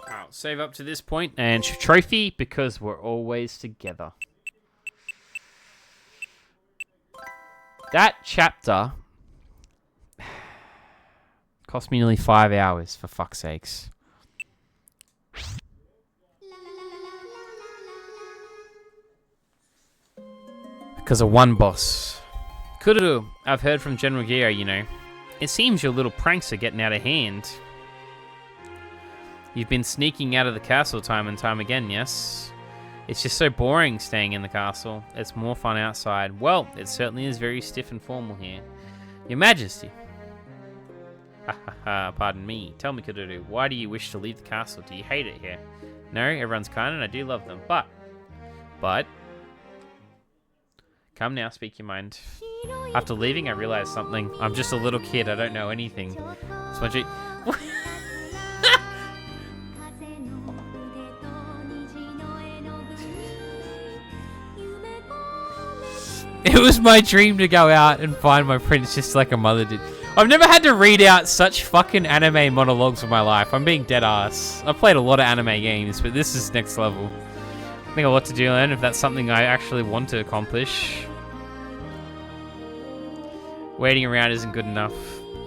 I'll save up to this point and trophy because we're always together. That chapter cost me nearly 5 hours, for fuck's sakes. Because of one boss. Kururu, I've heard from General Gira, you know. It seems your little pranks are getting out of hand. You've been sneaking out of the castle time and time again, yes? It's just so boring staying in the castle. It's more fun outside. Well, it certainly is very stiff and formal here. Your Majesty. Ha ha ha, pardon me. Tell me, Kururu, why do you wish to leave the castle? Do you hate it here? No, everyone's kind and I do love them. But... Come now, speak your mind. After leaving, I realized something. I'm just a little kid. I don't know anything. It's my dream. It was my dream to go out and find my prince just like a mother did. I've never had to read out such fucking anime monologues in my life. I'm being dead ass. I've played a lot of anime games, but this is next level. I think a lot to do learn if that's something I actually want to accomplish. Waiting around isn't good enough.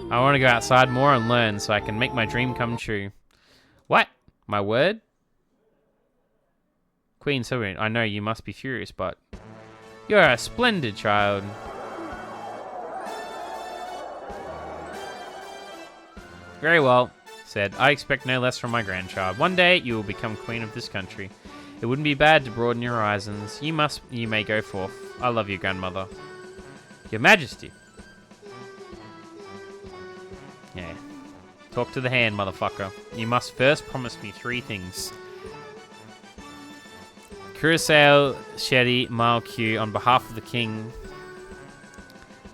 I want to go outside more and learn so I can make my dream come true. What? My word? Queen Sovereign, I know you must be furious, but you're a splendid child. Very well, said. I expect no less from my grandchild. One day you will become queen of this country. It wouldn't be bad to broaden your horizons. You may go forth. I love you, grandmother. Your Majesty. Yeah. Talk to the hand, motherfucker. You must first promise me 3 things. Kurosawa Shedi Maokyu, on behalf of the king,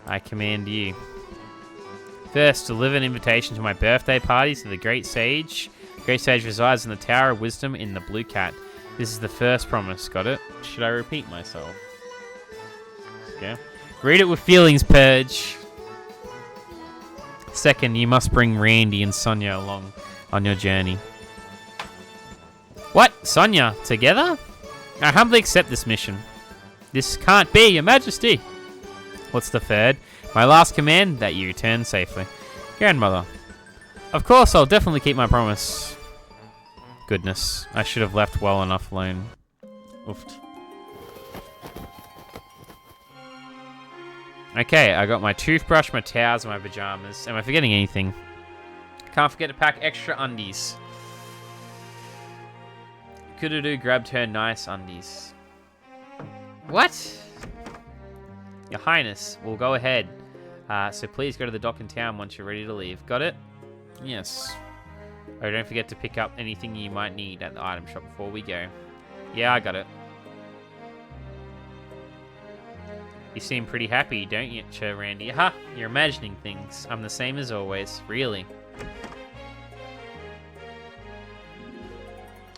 I command you. First, deliver an invitation to my birthday party to the Great Sage. The Great Sage resides in the Tower of Wisdom in the Blue Cat. This is the first promise. Got it? Should I repeat myself? Yeah. Read it with feelings, Purge. Second, you must bring Randy and Sonia along on your journey. What? Sonia? Together? I humbly accept this mission. This can't be, Your Majesty. What's the third? My last command, that you return safely. Grandmother. Of course, I'll definitely keep my promise. Goodness, I should have left well enough alone. Oofed. Okay, I got my toothbrush, my towels, and my pajamas. Am I forgetting anything? Can't forget to pack extra undies. Kururu grabbed her nice undies. What? Your Highness, we'll go ahead. So please go to the dock in town once you're ready to leave. Got it? Yes. Oh, don't forget to pick up anything you might need at the item shop before we go. Yeah, I got it. You seem pretty happy, don't you, Randy? Ha! You're imagining things. I'm the same as always. Really.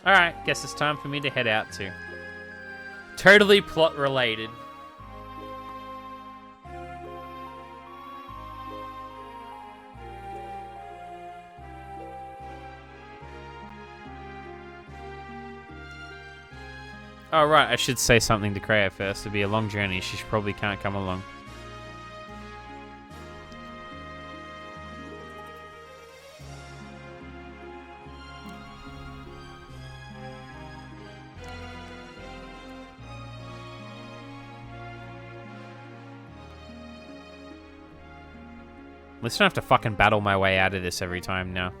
Alright, guess it's time for me to head out too. Totally plot related. Oh, right, I should say something to Kreia first. It'll be a long journey. She probably can't come along. At least I don't have to fucking battle my way out of this every time now.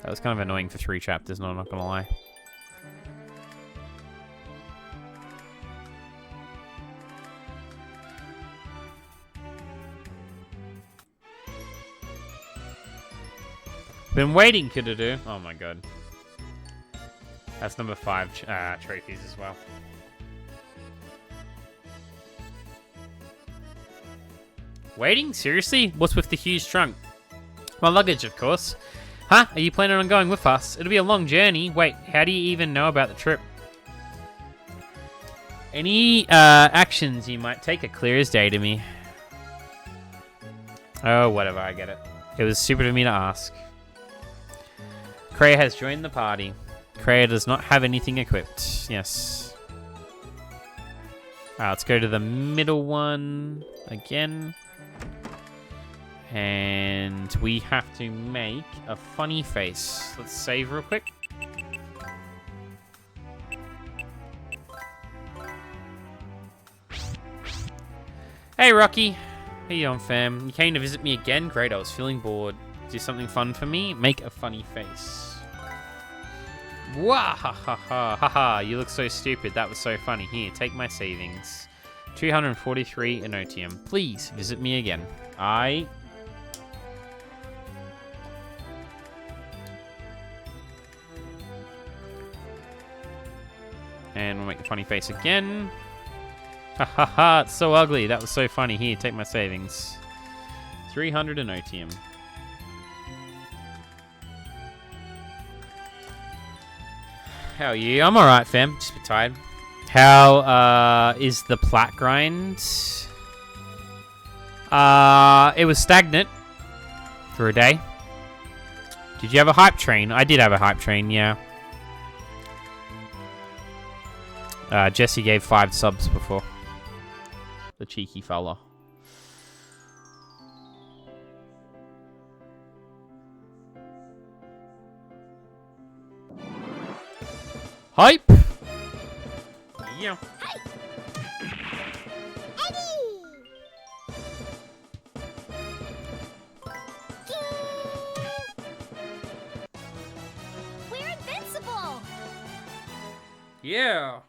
That was kind of annoying for 3 chapters, I'm not gonna lie. Been waiting, Kururu. Oh my god. That's number 5 trophies as well. Waiting? Seriously? What's with the huge trunk? My luggage, of course. Huh? Are you planning on going with us? It'll be a long journey. Wait, how do you even know about the trip? Any actions you might take are clear as day to me. Oh, whatever, I get it. It was stupid of me to ask. Kreia has joined the party. Kreia does not have anything equipped. Yes. Alright, let's go to the middle one again. And we have to make a funny face. Let's save real quick. Hey, Rocky. How you doing, fam? You came to visit me again? Great, I was feeling bored. Do something fun for me? Make a funny face. Wah ha ha ha ha ha. You look so stupid. That was so funny. Here, take my savings. 243 Enotium. Please visit me again. And we'll make the funny face again. Ha ha ha, it's so ugly. That was so funny. Here, take my savings. 300 in Otium. How are you? I'm alright, fam. Just a bit tired. How is the plat grind? It was stagnant for a day. Did you have a hype train? I did have a hype train, yeah. Jesse gave 5 subs before. The cheeky fella. Hype! Yeah. We're invincible! Yeah.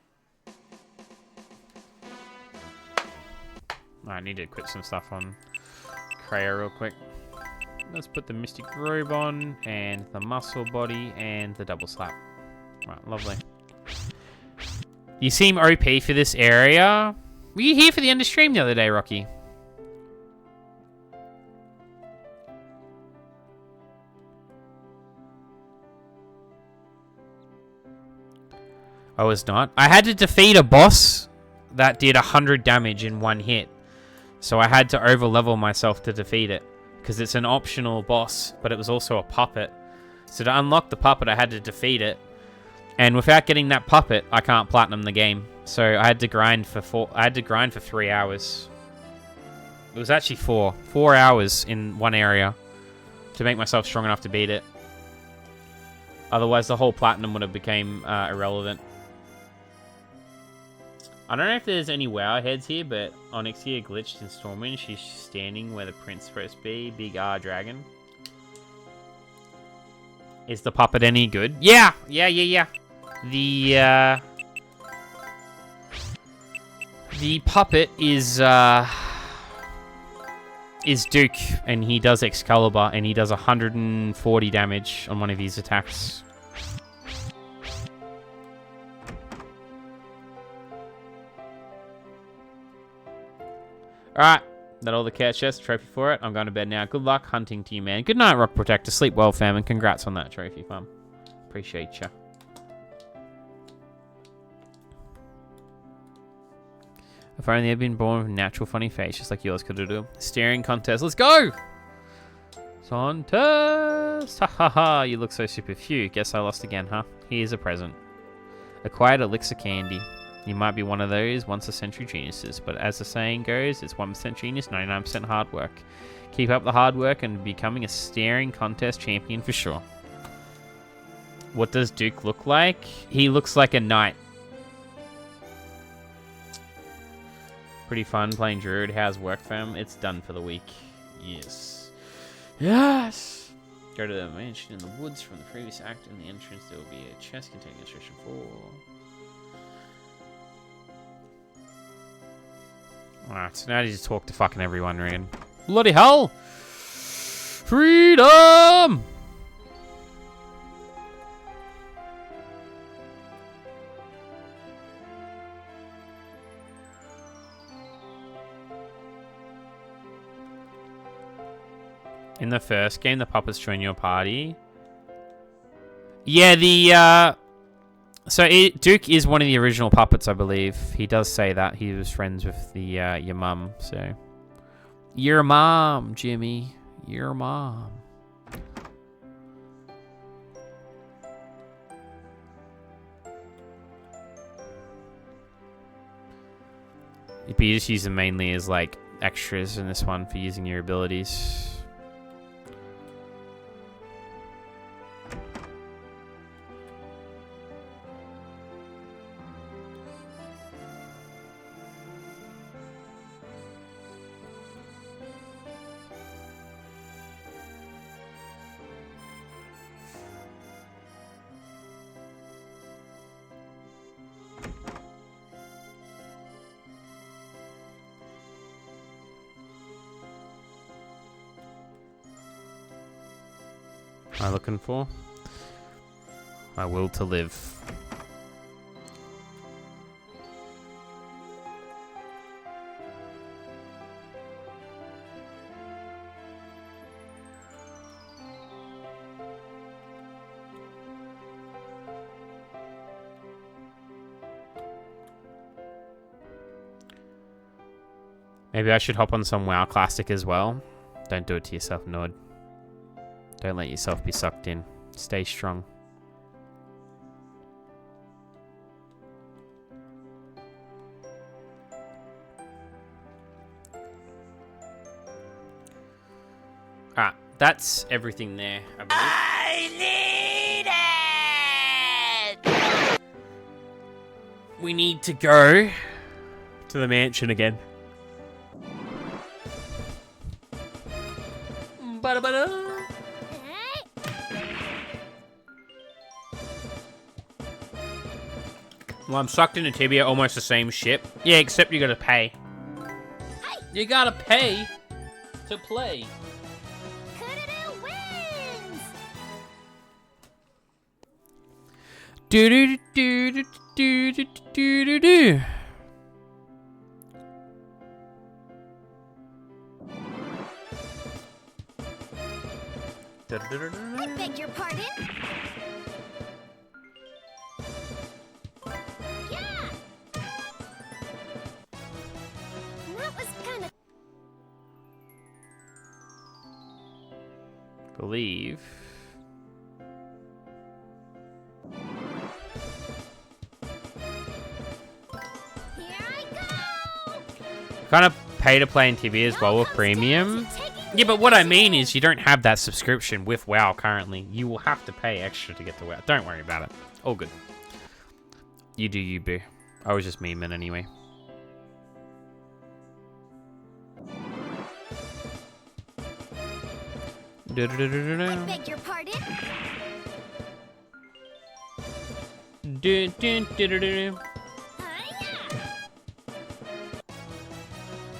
I need to quit some stuff on Kreia real quick. Let's put the Mystic Robe on, and the Muscle Body, and the Double Slap. Right, lovely. You seem OP for this area. Were you here for the end of stream the other day, Rocky? I was not. I had to defeat a boss that did 100 damage in one hit. So I had to over-level myself to defeat it. Because it's an optional boss, but it was also a puppet. So to unlock the puppet, I had to defeat it. And without getting that puppet, I can't platinum the game. So I had to grind for 3 hours. It was actually 4 hours in one area to make myself strong enough to beat it. Otherwise, the whole platinum would have became irrelevant. I don't know if there's any WoW heads here, but Onyxia glitched in Stormwind. She's standing where the prince supposed to be. Big R dragon. Is the puppet any good? Yeah! The puppet is Duke, and he does Excalibur, and he does 140 damage on one of his attacks. Alright, that all the cat chest trophy for it. I'm going to bed now. Good luck hunting to you, man. Good night, Rock Protector. Sleep well, fam, and congrats on that trophy, fam. Appreciate ya. If only I'd been born with a natural funny face, just like yours could do. Staring contest. Let's go! Contest! Ha ha ha, you look so super. Phew, guess I lost again, huh? Here's a present. Acquired elixir candy. You might be one of those once-a-century geniuses, but as the saying goes, it's 1% genius, 99% hard work. Keep up the hard work and becoming a staring contest champion for sure. What does Duke look like? He looks like a knight. Pretty fun playing Druid. How's work, fam? It's done for the week. Yes. Yes! Go to the mansion in the woods from the previous act. In the entrance, there will be a chest containing instruction 4. Alright, so now I need to talk to fucking everyone, Rian. Bloody hell! Freedom! In the first game, the puppets join your party. Yeah, Duke is one of the original puppets, I believe. He does say that. He was friends with the your mum, so... Your mom, Jimmy. Your mom. But you just use them mainly as, like, extras in this one for using your abilities. Am I looking for? My will to live. Maybe I should hop on some WoW Classic as well. Don't do it to yourself, Nord. Don't let yourself be sucked in. Stay strong. Alright, that's everything there, I believe. I need it! We need to go to the mansion again. Ba-da-ba-da. Well, I'm sucked into Tibia, almost the same ship. Yeah, except you gotta pay. You gotta pay to play. Kudadoo wins! Do do do do do do do do do. I beg your pardon? Yeah! That was kind of... Believe. Here I go! Kind of pay to play in Tibia as well with premium. Yeah, but what I mean is you don't have that subscription with WoW currently. You will have to pay extra to get the WoW. Don't worry about it. All good. You do you, boo. I was just memeing anyway. I beg your pardon? Hiya!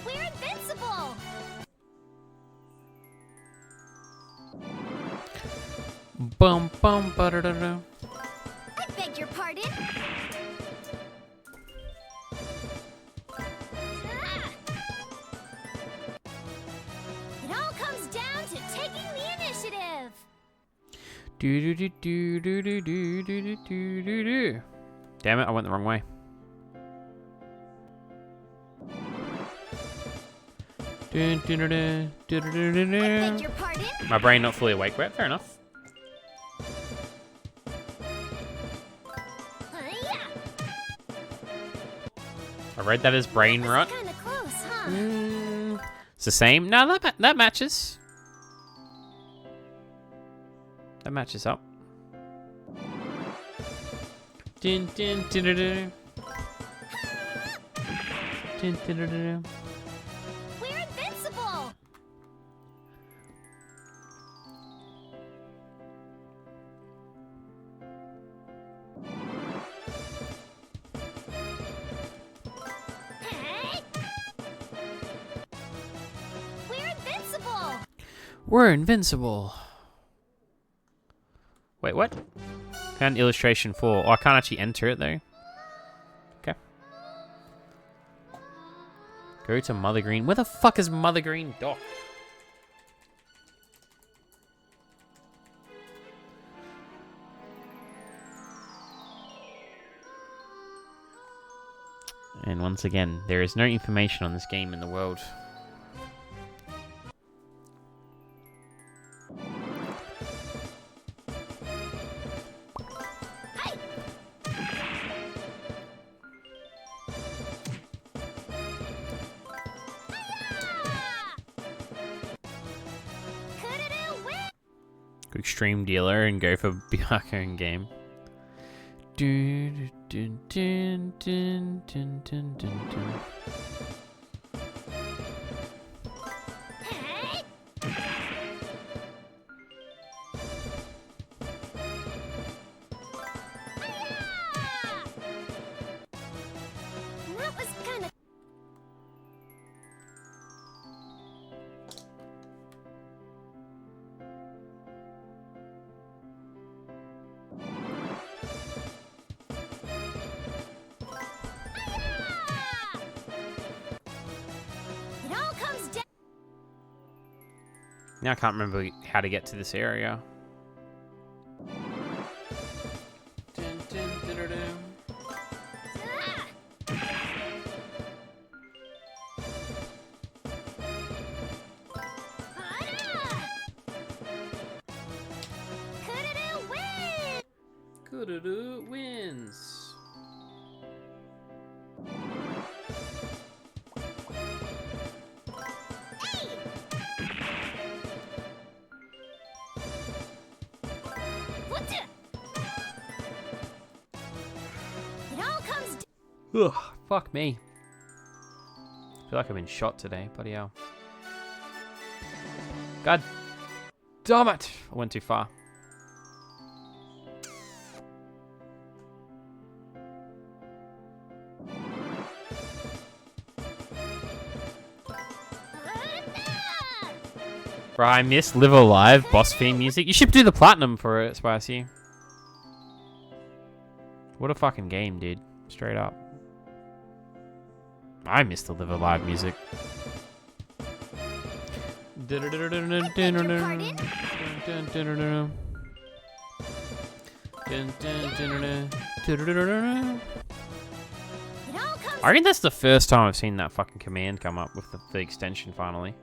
We're invincible! Bum bum ba da da da. I beg your pardon? Ah! It all comes down to taking the initiative! Do do do do do do do do do do do. Damn it! I went the wrong way. Do do do do do do do I beg do. your pardon? My brain not fully awake yet. Fair enough. Hiya! I read that as brain rot. Kind of close, huh? It's the same. No, that matches. That matches up. Din din din din din. Din din din din. We're invincible! Hey! We're invincible! We're invincible. Wait, what? Found illustration 4. Oh, I can't actually enter it though. Okay. Go to Mother Green. Where the fuck is Mother Green Dock? And once again, there is no information on this game in the world. Hey! Ah! Kudadoo win! Go Extreme Dealer and go for Byakuya in game. Dun, dun, dun, dun, dun, dun, dun, dun. Hey! Hiya! That was kind of... It all comes down... Now I can't remember how to get to this area. Dun, dun, dun, dun, dun. Ah! Wins. It all comes Ugh, fuck me. I feel like I've been shot today. Bloody hell. God damn it! I went too far. Bro, I miss Live Alive boss theme music. You should do the platinum for it, Spicy. What a fucking game, dude. Straight up. I miss the Live Alive music. I think that's the first time I've seen that fucking command come up with the extension finally.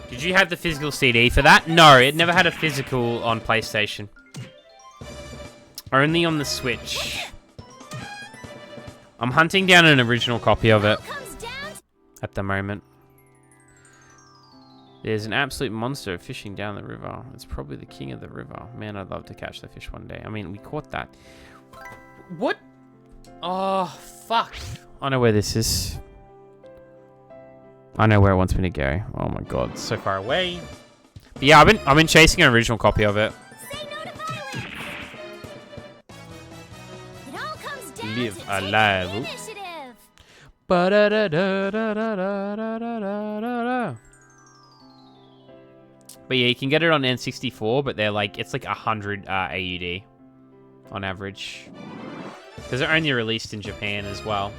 Did you have the physical CD for that? No, it never had a physical on PlayStation. Only on the Switch. I'm hunting down an original copy of it at the moment. There's an absolute monster fishing down the river. It's probably the king of the river. Man, I'd love to catch the fish one day. I mean, we caught that. What? Oh, fuck. I know where this is. I know where it wants me to go. Oh my god, it's so far away. But yeah, I've been chasing an original copy of it. Say no to violence. It all comes down Live to alive. taking the initiative. Ba-da-da-da-da-da-da-da-da-da. But yeah, you can get it on N64, but they're like, it's like 100 AUD on average. Because they're only released in Japan as well.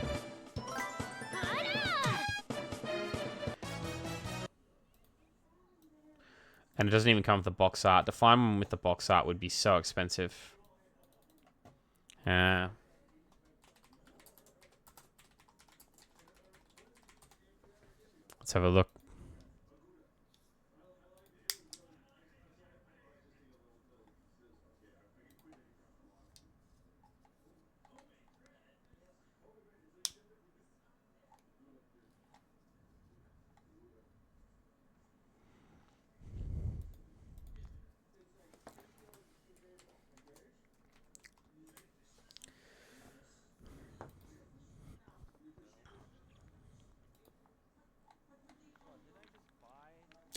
And it doesn't even come with the box art. To find one with the box art would be so expensive. Let's have a look.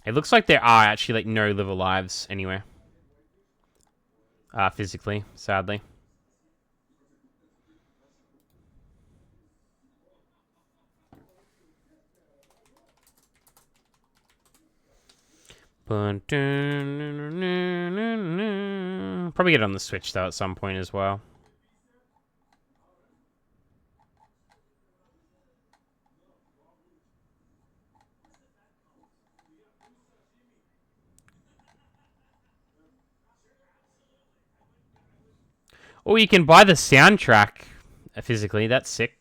It looks like there are actually like no Live Alives anywhere. Physically, sadly. Probably get it on the Switch though at some point as well. Or you can buy the soundtrack physically. That's sick.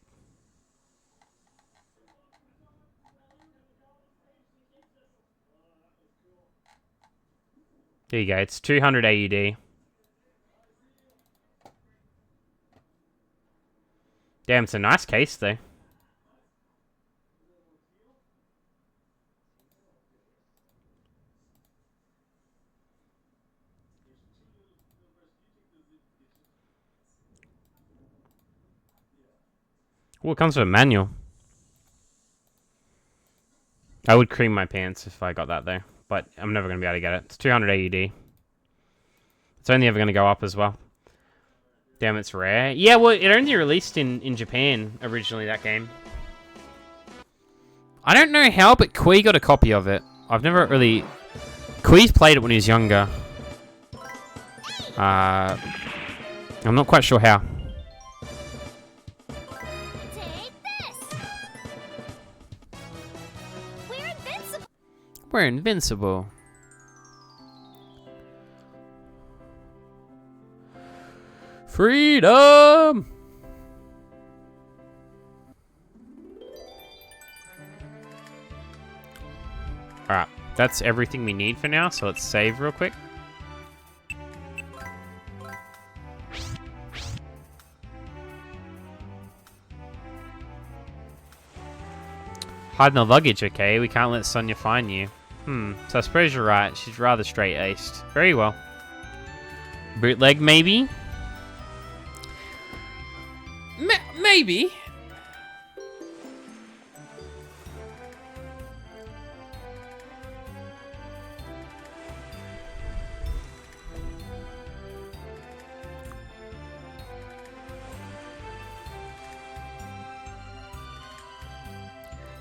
There you go. It's 200 AUD. Damn, it's a nice case though. Well, it comes with a manual. I would cream my pants if I got that though, but I'm never going to be able to get it. It's 200 AUD. It's only ever going to go up as well. Damn, it's rare. Yeah, well, it only released in Japan originally, that game. I don't know how, but Kui got a copy of it. I've never really... Kui's played it when he was younger. I'm not quite sure how. We're invincible. Freedom! Alright, that's everything we need for now, so let's save real quick. Hide in the luggage, okay? We can't let Sonia find you. So I suppose you're right. She's rather straight-aced. Very well. Bootleg, maybe? Maybe.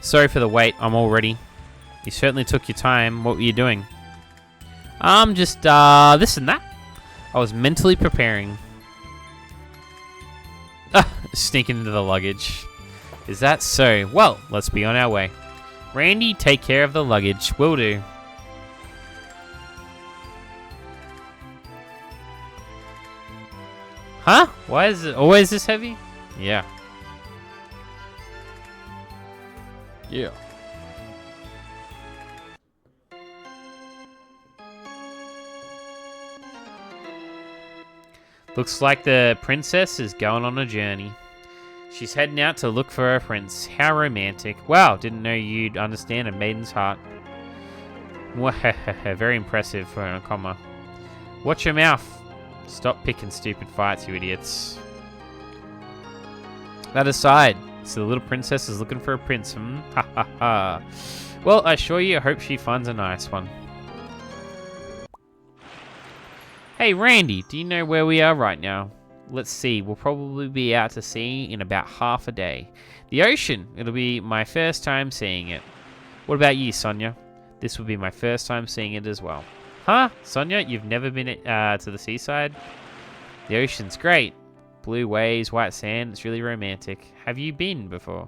Sorry for the wait. I'm all ready. You certainly took your time. What were you doing? Just, this and that. I was mentally preparing. Sneaking into the luggage. Is that so? Well, let's be on our way. Randy, take care of the luggage. Will do. Huh? Why is it always this heavy? Yeah. Yeah. Looks like the princess is going on a journey. She's heading out to look for her prince. How romantic. Wow, didn't know you'd understand a maiden's heart. Very impressive for a comma. Watch your mouth. Stop picking stupid fights, you idiots. That aside, so the little princess is looking for a prince, Ha ha ha. Well, I assure you, I hope she finds a nice one. Hey, Randy, do you know where we are right now? Let's see, we'll probably be out to sea in about half a day. The ocean, it'll be my first time seeing it. What about you, Sonia? This will be my first time seeing it as well. Huh? Sonia, you've never been to the seaside? The ocean's great. Blue waves, white sand, it's really romantic. Have you been before?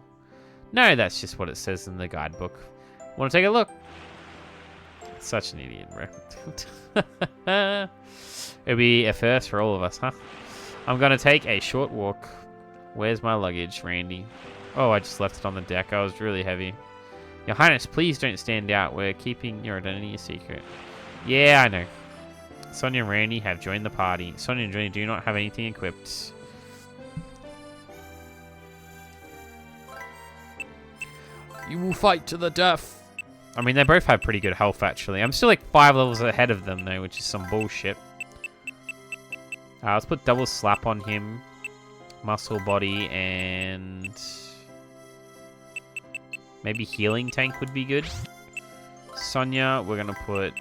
No, that's just what it says in the guidebook. Want to take a look? Such an idiot, bro. It'll be a first for all of us, huh? I'm gonna take a short walk. Where's my luggage, Randy? Oh, I just left it on the deck. I was really heavy. Your Highness, please don't stand out. We're keeping your identity a secret. Yeah, I know. Sonia and Randy have joined the party. Sonia and Randy do not have anything equipped. You will fight to the death. I mean, they both have pretty good health, actually. I'm still like 5 levels ahead of them, though, which is some bullshit. Let's put double slap on him. Muscle body and... maybe healing tank would be good. Sonia, we're going to put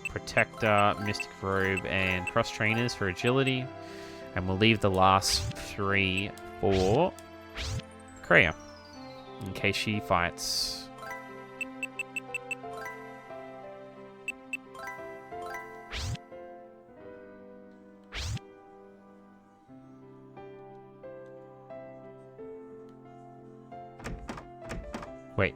Protector, Mystic Robe, and Cross Trainers for agility. And we'll leave the last 3 for Kreia, in case she fights. Wait.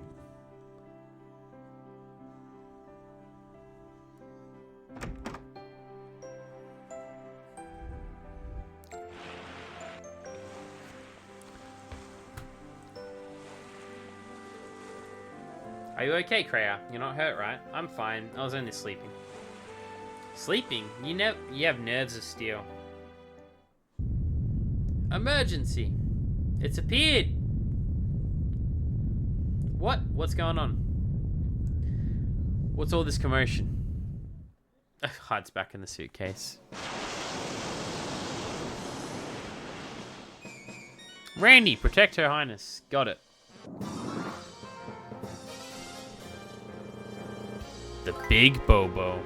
Are you okay, Kreia? You're not hurt, right? I'm fine. I was only sleeping. Sleeping? You have nerves of steel. Emergency! It's appeared! What? What's going on? What's all this commotion? Hides back in the suitcase. Randy, protect Her Highness. Got it. The Big Bobo.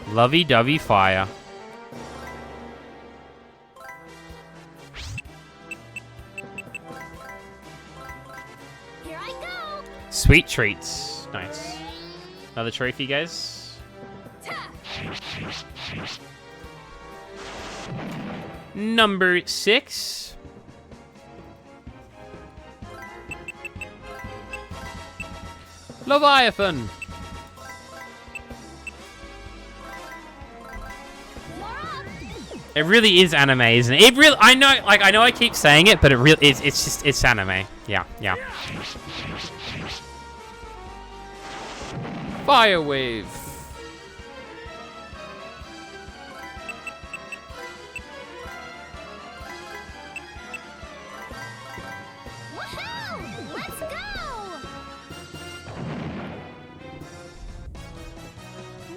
Lovey-dovey fire. Here I go. Sweet treats. Nice. Another trophy, guys. Number 6. Leviathan. You're up. It really is anime, isn't it? It really, I know, like, I know I keep saying it, but it really, it's just, it's anime. Yeah, yeah. Fire wave. Woohoo! Let's go!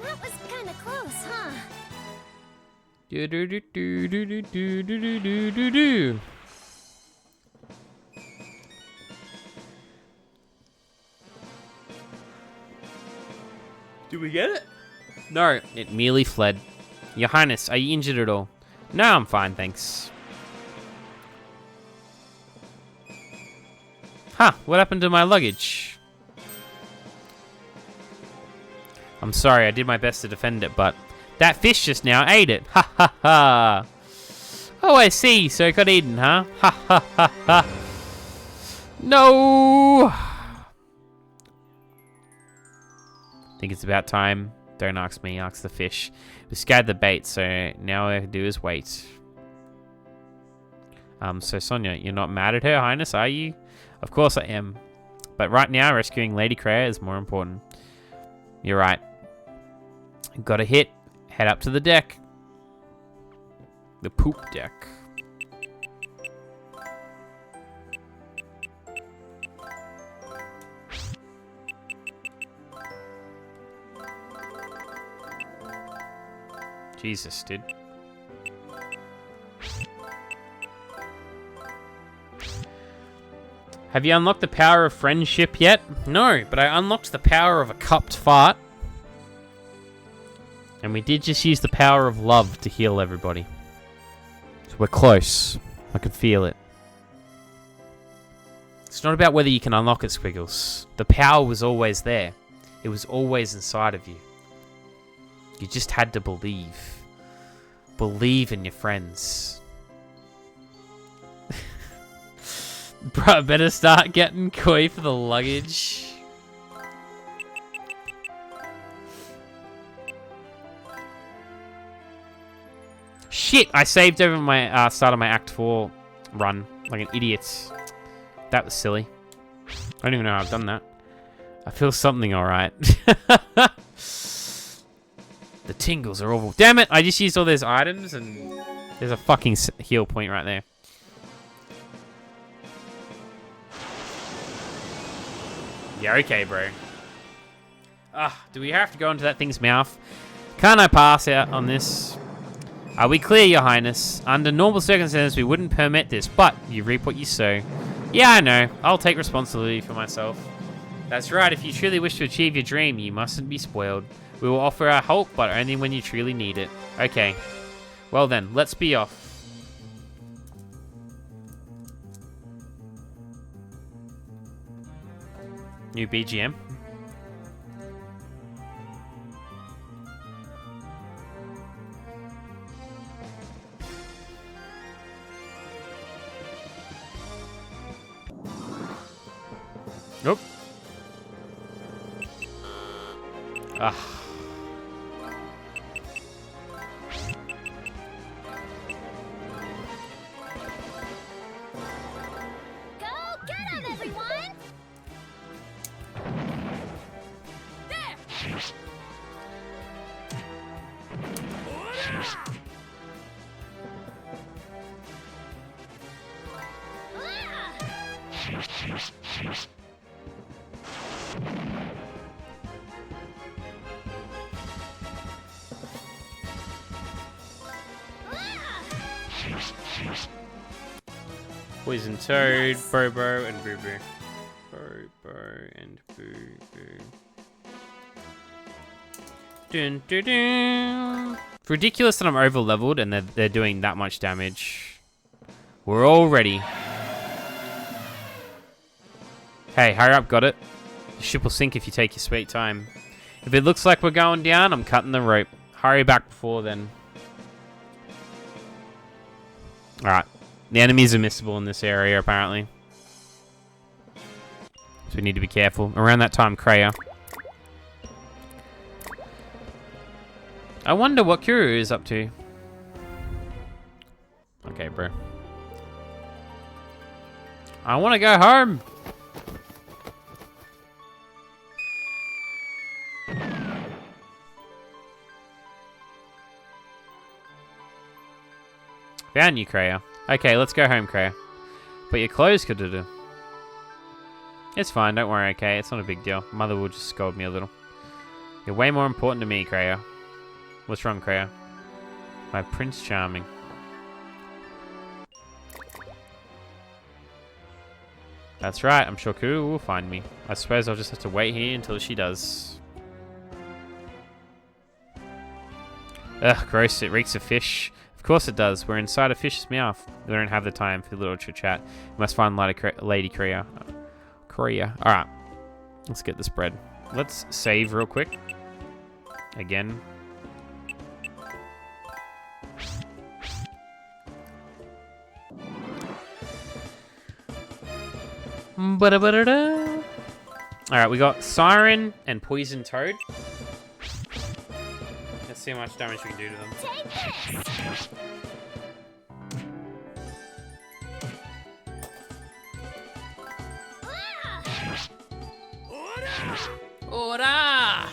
That was kind of close, huh? Do do do do do do do do do do do. Did we get it? No, it merely fled. Your Highness, are you injured at all? No, I'm fine, thanks. Huh, what happened to my luggage? I'm sorry, I did my best to defend it, but that fish just now ate it. Ha ha ha. Oh, I see, so it got eaten, huh? Ha ha ha ha. No! I think it's about time. Don't ask me, ask the fish. We scattered the bait, so now all I can do is wait. So Sonia, you're not mad at Her Highness, are you? Of course I am. But right now, rescuing Lady Kreia is more important. You're right. Got a hit. Head up to the deck. The poop deck. Jesus, dude. Have you unlocked the power of friendship yet? No, but I unlocked the power of a cupped fart. And we did just use the power of love to heal everybody. So we're close. I can feel it. It's not about whether you can unlock it, Squiggles. The power was always there. It was always inside of you. You just had to believe. Believe in your friends. Bro, better start getting koi for the luggage. Shit, I saved over my start of my Act 4 run like an idiot. That was silly. I don't even know how I've done that. I feel something alright. The tingles are awful. Damn it, I just used all those items and there's a fucking heal point right there. Yeah, okay, bro. Do we have to go into that thing's mouth? Can't I pass out on this? Are we clear, Your Highness? Under normal circumstances, we wouldn't permit this, but you reap what you sow. Yeah, I know. I'll take responsibility for myself. That's right, if you truly wish to achieve your dream, you mustn't be spoiled. We will offer our help, but only when you truly need it. Okay. Well then, let's be off. New BGM. Nope. Go get him, everyone! Poison Toad, Bobo, and Boo Boo. Bobo and Boo Boo. Dun, dun, dun. It's ridiculous that I'm over leveled and they're doing that much damage. We're all ready. Hey, hurry up, got it? The ship will sink if you take your sweet time. If it looks like we're going down, I'm cutting the rope. Hurry back before then. Alright. The enemies are missable in this area, apparently. So we need to be careful. Around that time, Kreia. I wonder what Kuru is up to. Okay, bro. I want to go home. Found you, Kreia. Okay, let's go home, Kreia. But your clothes could do. It's fine, don't worry, okay? It's not a big deal. Mother will just scold me a little. You're way more important to me, Kreia. What's wrong, Kreia? My Prince Charming. That's right, I'm sure Kuru will find me. I suppose I'll just have to wait here until she does. Ugh, gross, it reeks of fish. Of course it does. We're inside a fish's mouth. We don't have the time for a little chit-chat. We must find Lady Kreia. Alright. Let's get this bread. Let's save real quick. Again. Alright, we got Siren and Poison Toad. Let's see how much damage we can do to them. Take this! Ora!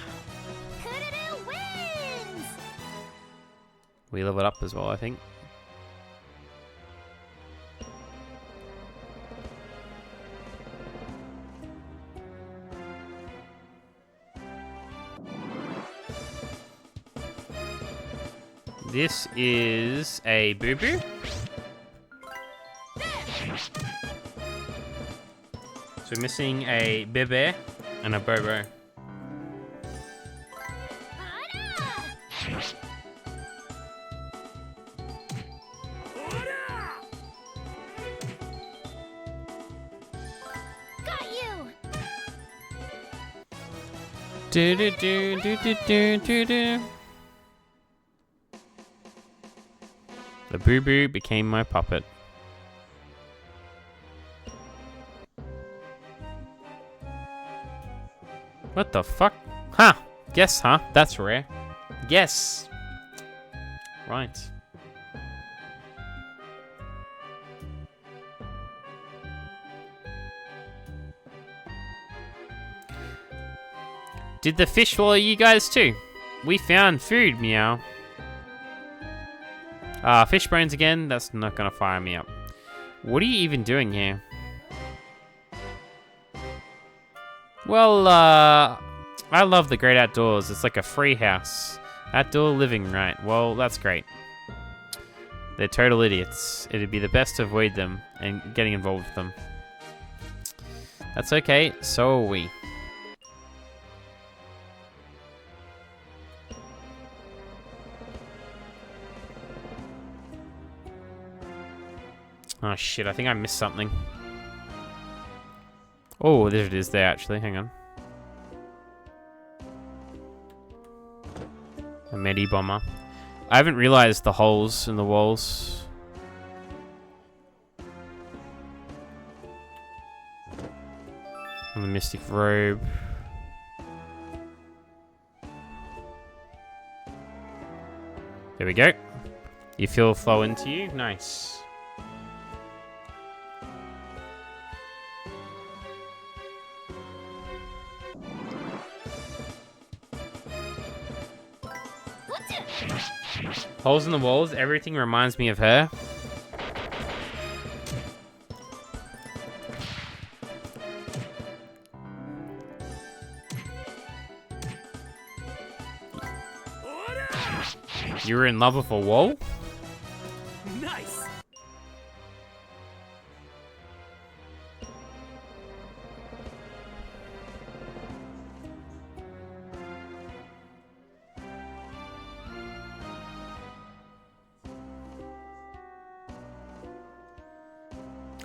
Kururu wins! We leveled up as well, I think. This is a Boo Boo. So we're missing a Bebe and a Bobo. Got you! Do do do do do do do do. The Boo Boo became my puppet. What the fuck? Huh. Guess, huh? That's rare. Yes. Right. Did the fish swallow you guys too? We found food, meow. Fish bones again. That's not gonna fire me up. What are you even doing here? Well, I love the great outdoors. It's like a free house. Outdoor living, right? Well, that's great. They're total idiots. It'd be the best to avoid them and getting involved with them. That's okay. So are we. Oh shit, I think I missed something. Oh, there it is there actually, hang on. A Medi Bomber. I haven't realized the holes in the walls. And the Mystic Robe. There we go. You feel flow into you? Nice. Holes in the walls, everything reminds me of her. You were in love with a wall? Nice.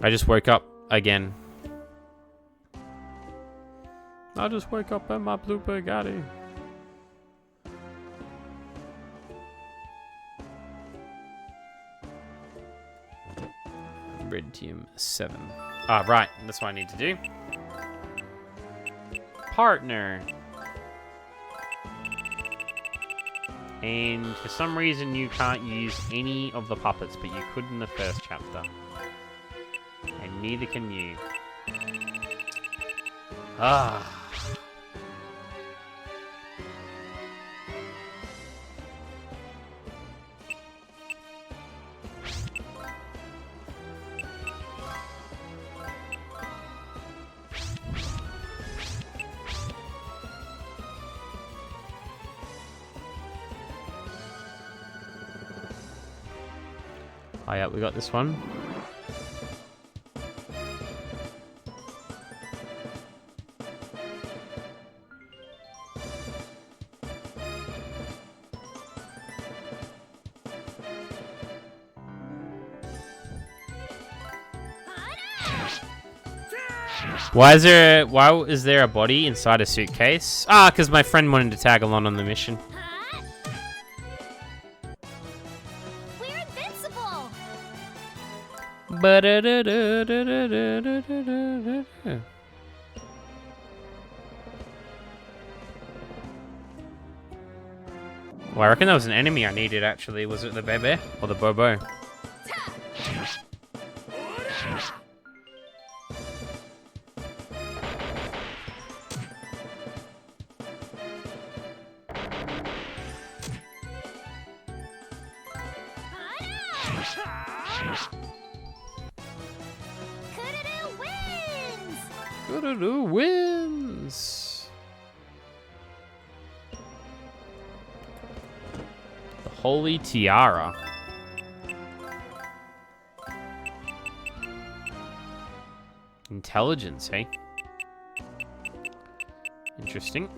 I just woke up again. I just woke up in my blue Bugatti. Red Team 7. Ah, right. That's what I need to do. Partner. And for some reason you can't use any of the puppets, but you could in the first chapter. And neither can you. Ah. Oh yeah, we got this one. Why is there a body inside a suitcase? Ah, because my friend wanted to tag along on the mission. Huh? We're invincible! Well, I reckon that was an enemy I needed, actually. Was it the Bebe or the Bobo? Kudu wins! Guru wins! The Holy Tiara. Intelligence, hey? Interesting.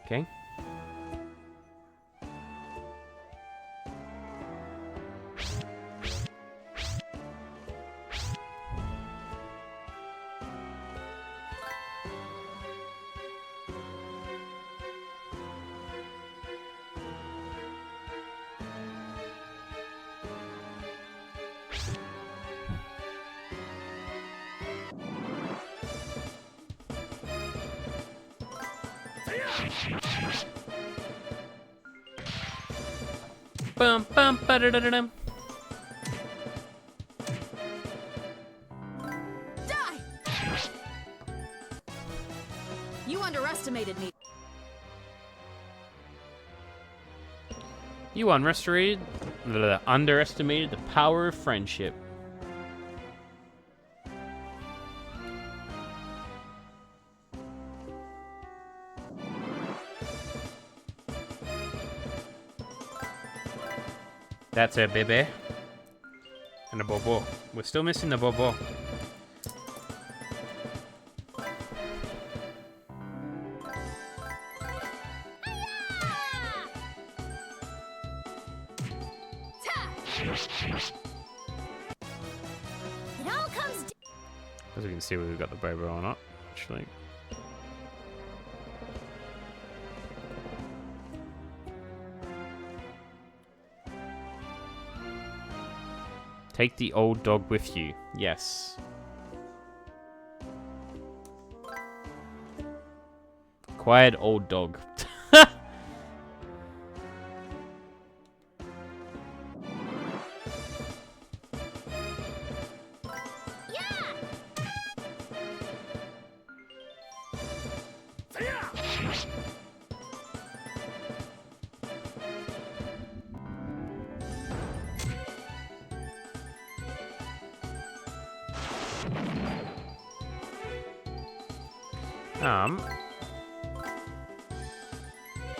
Okay. Bum bum ba da da da dum. Die! You underestimated me. You underestimated the power of friendship. That's a Bebe. And a Bobo. We're still missing the Bobo. It all comes As we can see, we've got the Bobo or not, actually. Take the old dog with you. Yes. Quiet old dog.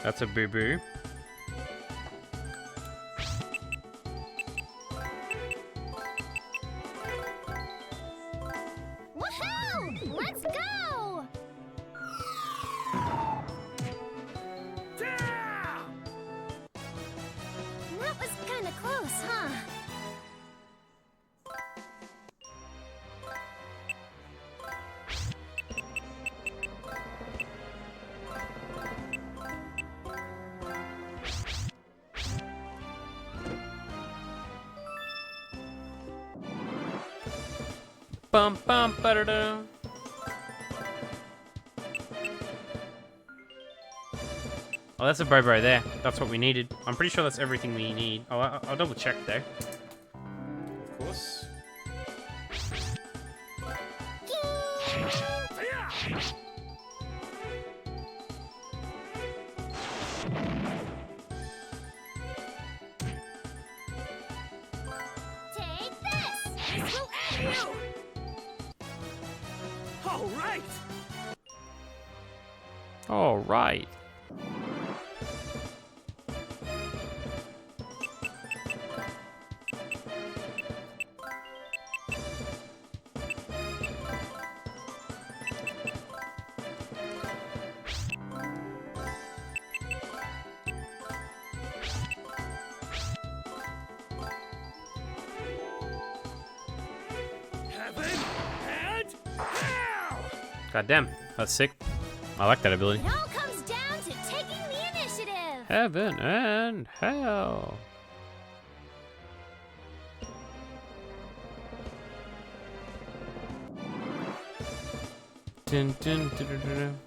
That's a boo-boo. Woohoo! Let's go! That was kind of close, huh? bum bum ba-da-da. Oh, that's a Bobo there. That's what we needed. I'm pretty sure that's everything we need. Oh, I'll double check though. Of course. Take this! This will end you! All right. All right. Heaven and hell. God damn, that's sick. I like that ability. It all comes down to taking the initiative! Heaven and hell. Dun, dun, dun, dun, dun, dun.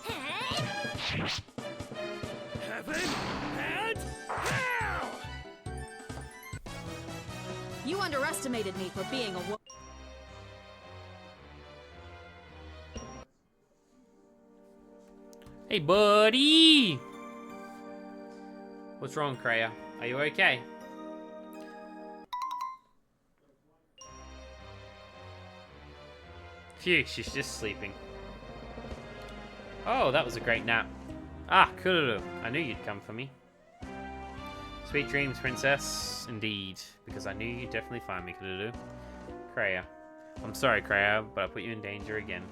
Hey! Heaven and hell. You underestimated me for being a wo- Hey, buddy! What's wrong, Kreia? Are you okay? Phew, she's just sleeping. Oh, that was a great nap. Ah, Kururu, I knew you'd come for me. Sweet dreams, princess. Indeed, because I knew you'd definitely find me, Kururu. Kreia. I'm sorry, Kreia, but I put you in danger again.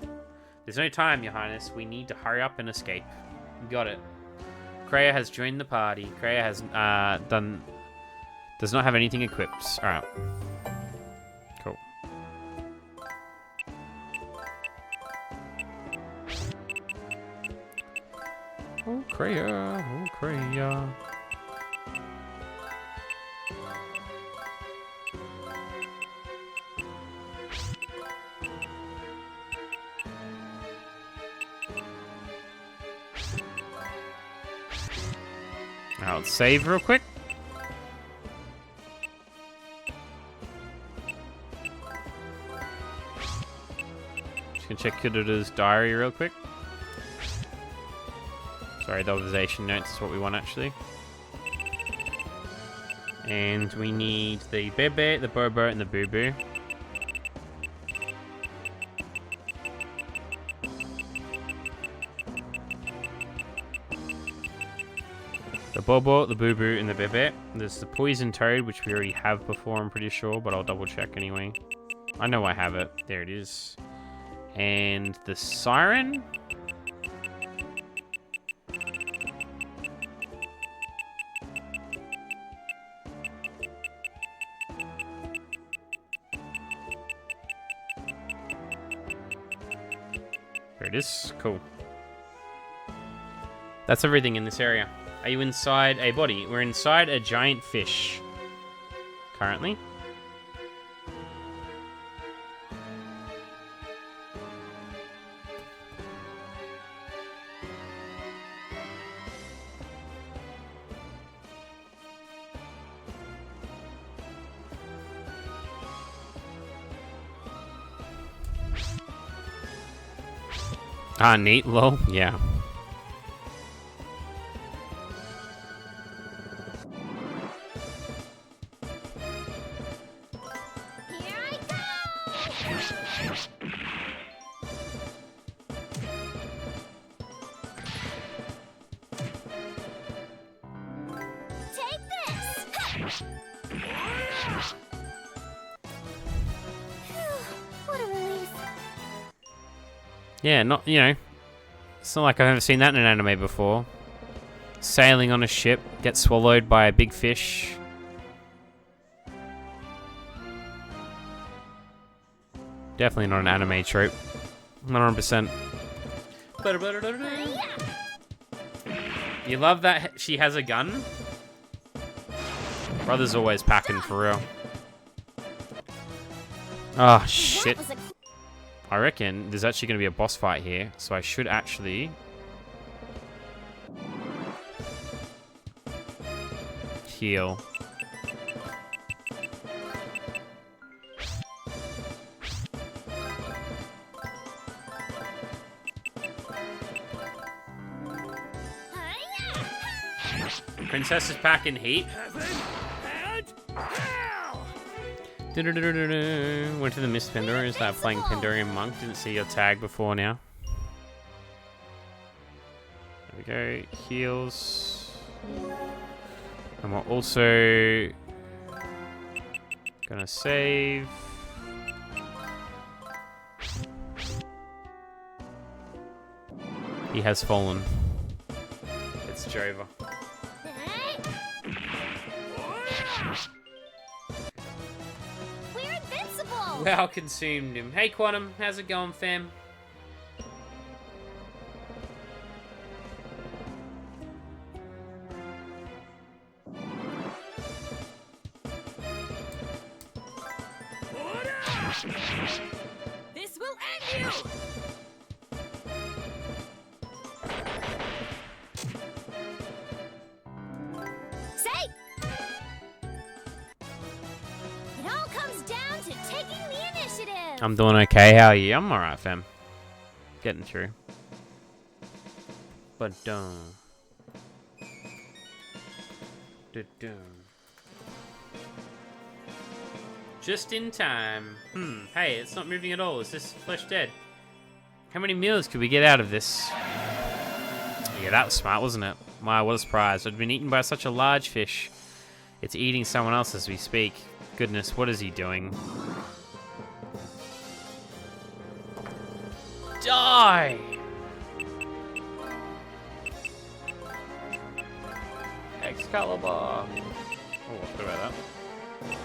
There's no time, Your Highness. We need to hurry up and escape. Got it. Kreia has joined the party. Kreia has does not have anything equipped. Alright. Cool. Oh, Kreia. Oh, Kreia. Now let's save real quick. Just gonna check Kururu's diary real quick. Sorry, the observation notes is what we want actually. And we need the Bebe, the Bobo, and the Boo Boo. The Bobo, the Boo Boo, and the Bebe. There's the Poison Toad, which we already have before, I'm pretty sure, but I'll double check anyway. I know I have it. There it is. And the Siren? There it is. Cool. That's everything in this area. Are you inside a body? We're inside a giant fish. Currently. Ah, neat, lol. Yeah. Here I go! Take this! Phew, what a relief. Yeah, not, you know, it's not like I've ever seen that in an anime before. Sailing on a ship, get swallowed by a big fish. Definitely not an anime trope. 100%. You love that she has a gun? Brother's always packing for real. Oh, shit. That was I reckon there's actually going to be a boss fight here, so I should actually heal. Princess is packing heat. Heaven and hell! Went to the Miss Pandora and started playing Pandorian Monk. Didn't see your tag before now. There we go. Heals. And we're also gonna save. He has fallen. It's Jova. We're invincible! Wow, consumed him. Hey, Quantum, how's it going, fam? This will end you! Say! It all comes down to taking the initiative! I'm doing okay. How are you? I'm alright, fam. Getting through. But just in time. Hey, it's not moving at all. Is this flesh dead? How many meals could we get out of this? Yeah, that was smart, wasn't it? My, what a surprise. I'd been eaten by such a large fish. It's eating someone else as we speak. Goodness, what is he doing? Die! Excalibur. Oh, I forgot about that.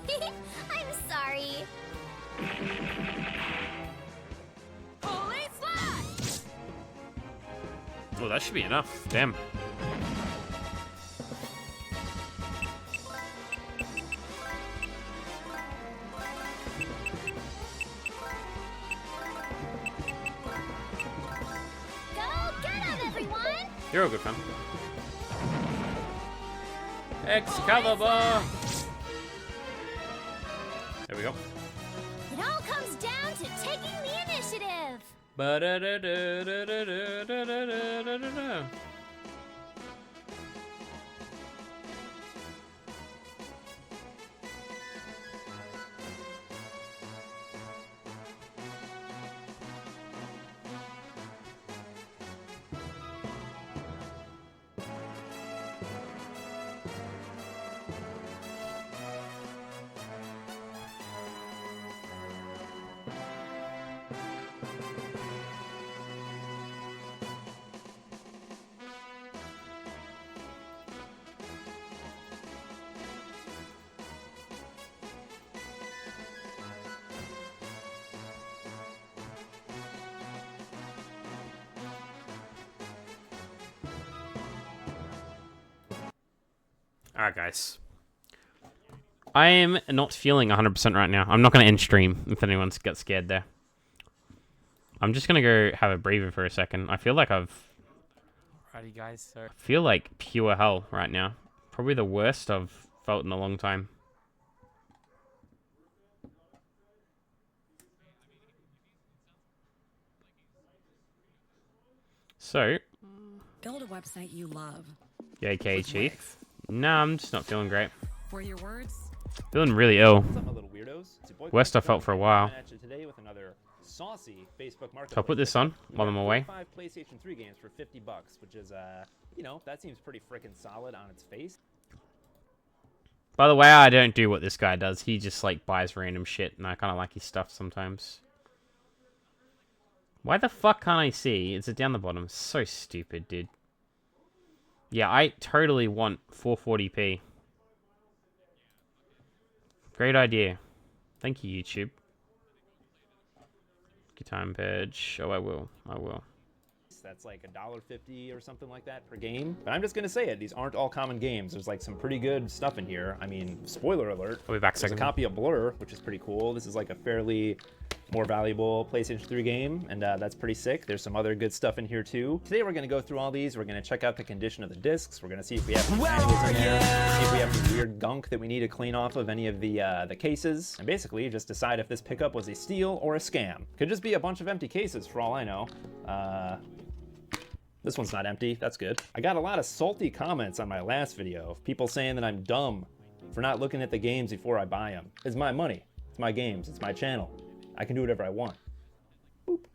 You're up! I'm sorry. Holy slash! Oh, that should be enough. Damn. Go get him, everyone! You're all good, fam. Excalibur! There we go. It all comes down to taking the initiative! Ba-da-da-da-da-da-da-da-da-da-da-da. Alright, guys. I am not feeling 100% right now. I'm not going to end stream if anyone's got scared there. I'm just going to go have a breather for a second. I feel like Alrighty, guys. So feel like pure hell right now. Probably the worst I've felt in a long time. So, Build a website you love. yeah, okay, Chief. Nah, I'm just not feeling great. For your words, Feeling really ill. What's up, my little weirdos? It's your boy Worst I felt for a while. coming at you today with another saucy Facebook market. So I'll put this on while I'm away. 5 PlayStation 3 games for $50, which is you know, that seems pretty freaking solid on its face. By the way, I don't do what this guy does. He just, like, buys random shit, and I kind of like his stuff sometimes. Why the fuck can't I see? Is it down the bottom? So stupid, dude. Yeah, I totally want 440p. Great idea. Thank you, YouTube. Guitar and Purge. Oh, I will. I will. That's like $1.50 or something like that per game. But I'm just gonna say it, these aren't all common games. There's like some pretty good stuff in here. I mean, spoiler alert. I'll be back There's a second. copy of Blur, which is pretty cool. This is like a fairly more valuable PlayStation 3 game, and that's pretty sick. There's some other good stuff in here too. Today we're gonna go through all these. We're gonna check out the condition of the discs. We're gonna see if we have any manuals in there, see if we have any weird gunk that we need to clean off of any of the cases, and basically just decide if this pickup was a steal or a scam. Could just be a bunch of empty cases for all I know. This one's not empty, that's good. I got a lot of salty comments on my last video of people saying that I'm dumb for not looking at the games before I buy them. It's my money, it's my games, it's my channel. I can do whatever I want. Boop.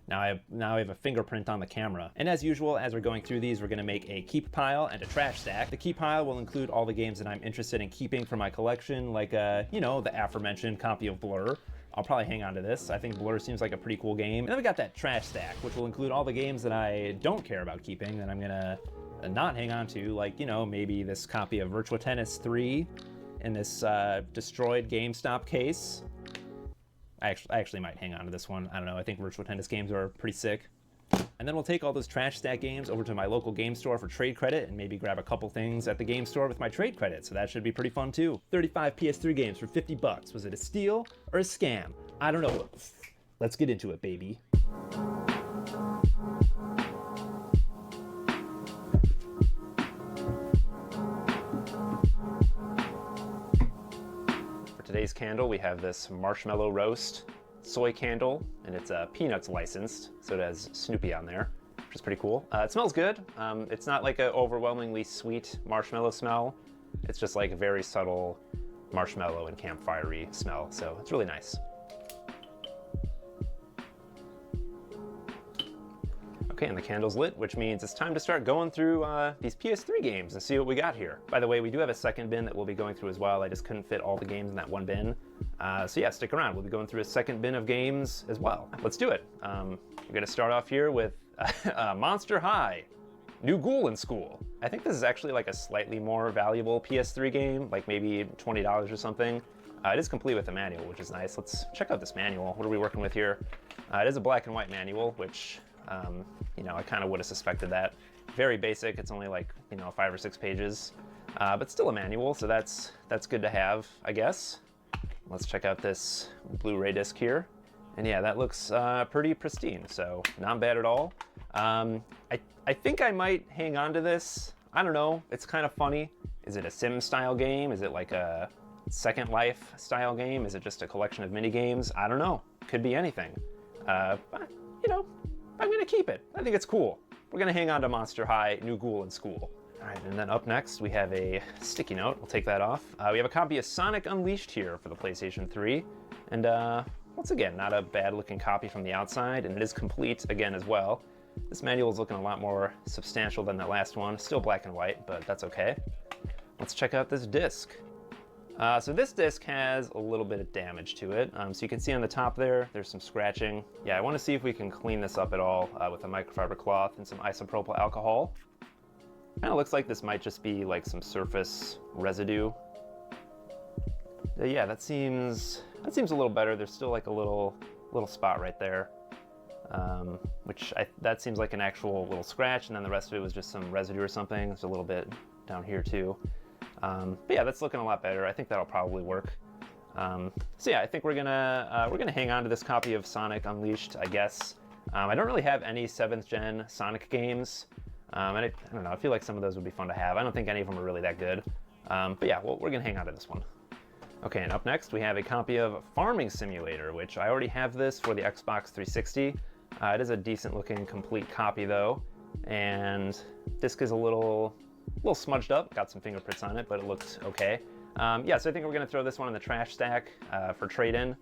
Now I have a fingerprint on the camera. And as usual, as we're going through these, we're gonna make a keep pile and a trash stack. The keep pile will include all the games that I'm interested in keeping for my collection, like, you know, the aforementioned copy of Blur. I'll probably hang on to this. I think Blur seems like a pretty cool game. And then we got that trash stack, which will include all the games that I don't care about keeping that I'm gonna not hang on to, like, you know, maybe this copy of Virtua Tennis 3 in this destroyed GameStop case. I actually might hang on to this one. I don't know, I think Virtua Tennis games are pretty sick. And then we'll take all those trash stack games over to my local game store for trade credit and maybe grab a couple things at the game store with my trade credit, so that should be pretty fun too. 35 PS3 games for 50 bucks. Was it a steal or a scam? I don't know. Let's get into it, baby. For today's candle, we have this Marshmallow Roast soy candle, and it's Peanuts licensed, so it has Snoopy on there, which is pretty cool. It smells good. It's not like an overwhelmingly sweet marshmallow smell. It's just like a very subtle marshmallow and campfire-y smell, so it's really nice. Okay, and the candle's lit, which means it's time to start going through these PS3 games and see what we got here. By the way, we do have a second bin that we'll be going through as well. I just couldn't fit all the games in that one bin. So yeah, stick around. We'll be going through a second bin of games as well. Let's do it. We're gonna start off here with Monster High, New Ghoul in School. I think this is actually like a slightly more valuable PS3 game, like maybe $20 or something. It is complete with a manual, which is nice. Let's check out this manual. What are we working with here? It is a black and white manual, which you know, I kind of would have suspected that. Very basic, it's only like, you know, 5 or 6 pages, but still a manual, so that's good to have, I guess. Let's check out this Blu-ray disc here. And yeah, that looks pretty pristine, so not bad at all. I think I might hang on to this. I don't know, it's kind of funny. Is it a sim style game? Is it like a Second Life style game? Is it just a collection of mini games? I don't know, could be anything. But, you know, I'm gonna keep it. I think it's cool. We're gonna hang on to Monster High, New Ghoul in School. All right, and then up next, we have a sticky note. We'll take that off. We have a copy of Sonic Unleashed here for the PlayStation 3. And once again, not a bad looking copy from the outside, and it is complete again as well. This manual is looking a lot more substantial than that last one. Still black and white, but that's okay. Let's check out this disc. So this disc has a little bit of damage to it. So you can see on the top there's some scratching. Yeah, I want to see if we can clean this up at all with a microfiber cloth and some isopropyl alcohol. Kind of looks like this might just be like some surface residue. Yeah, that seems a little better. There's still like a little spot right there, that seems like an actual little scratch, and then the rest of it was just some residue or something. There's a little bit down here too. But yeah, that's looking a lot better. I think that'll probably work. So yeah, I think we're gonna hang on to this copy of Sonic Unleashed, I guess. I don't really have any 7th gen Sonic games. And I don't know, I feel like some of those would be fun to have. I don't think any of them are really that good. But yeah, we're gonna hang on to this one. Okay, and up next we have a copy of Farming Simulator, which I already have this for the Xbox 360. It is a decent looking complete copy though, and disc is a little smudged up, got some fingerprints on it, but it looked okay. Yeah, so I think we're gonna throw this one in the trash stack for trade-in.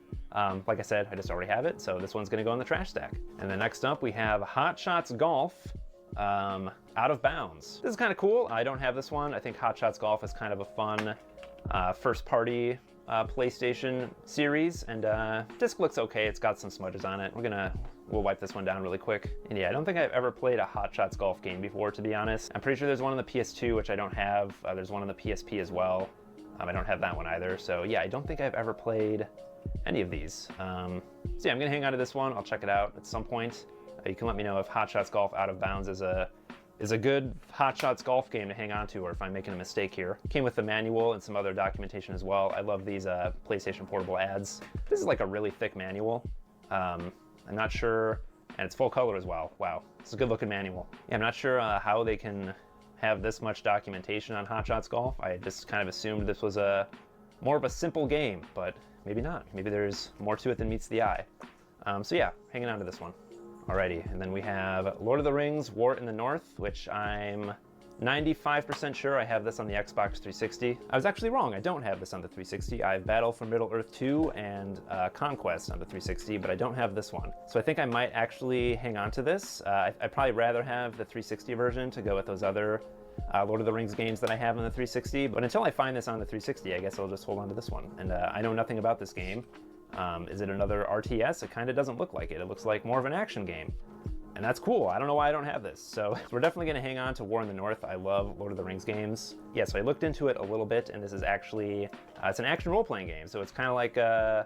Like I said, I just already have it, so this one's gonna go in the trash stack. And then next up we have Hot Shots Golf, Out of Bounds. This is kind of cool. I don't have this one. I think Hot Shots Golf is kind of a fun first-party PlayStation series, and disc looks okay. It's got some smudges on it. We'll wipe this one down really quick. And yeah, I don't think I've ever played a Hot Shots Golf game before, to be honest. I'm pretty sure there's one on the PS2, which I don't have. There's one on the PSP as well. I don't have that one either. So yeah, I don't think I've ever played any of these. So yeah, I'm gonna hang on to this one. I'll check it out at some point. You can let me know if Hot Shots Golf Out of Bounds is a good Hot Shots golf game to hang on to, or if I'm making a mistake here. Came with the manual and some other documentation as well. I love these PlayStation Portable ads. This is like a really thick manual. I'm not sure, and it's full color as well. Wow, it's a good looking manual. Yeah, I'm not sure how they can have this much documentation on Hot Shots Golf. I just kind of assumed this was more of a simple game, but maybe not. Maybe there's more to it than meets the eye. So yeah, hanging on to this one. Alrighty, and then we have Lord of the Rings, War in the North, which I'm 95% sure I have this on the Xbox 360. I was actually wrong, I don't have this on the 360. I have Battle for Middle-earth 2 and Conquest on the 360, but I don't have this one. So I think I might actually hang on to this. I'd probably rather have the 360 version to go with those other Lord of the Rings games that I have on the 360, but until I find this on the 360, I guess I'll just hold on to this one. And I know nothing about this game. Is it another RTS? It kind of doesn't look like it. It looks like more of an action game. And that's cool. I don't know why I don't have this. So we're definitely going to hang on to War in the North. I love Lord of the Rings games. Yeah, so I looked into it a little bit, and this is actually, it's an action role-playing game. So it's kind of like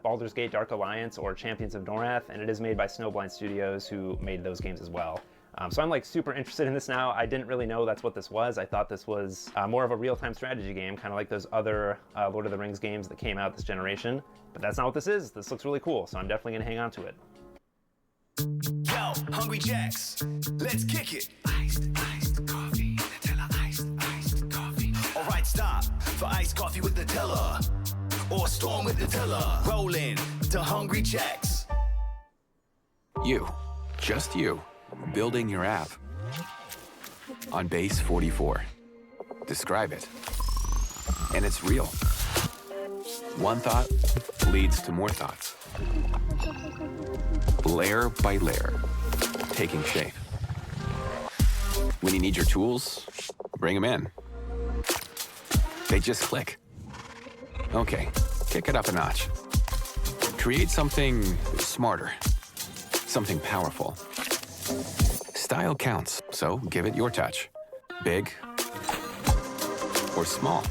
Baldur's Gate Dark Alliance or Champions of Norath, and it is made by Snowblind Studios, who made those games as well. So I'm like super interested in this now. I didn't really know that's what this was. I thought this was more of a real-time strategy game, kind of like those other Lord of the Rings games that came out this generation. But that's not what this is. This looks really cool, so I'm definitely going to hang on to it. Yo, Hungry Jacks, let's kick it. Iced coffee, Nutella, iced coffee. Alright, stop for iced coffee with Nutella, or storm with Nutella. Roll in to Hungry Jacks. You, just you, building your app on Base 44. Describe it, and it's real. One thought leads to more thoughts. Layer by layer, taking shape. When you need your tools, bring them in. They just click. Okay, kick it up a notch. Create something smarter, something powerful. Style counts, so give it your touch. Big or small.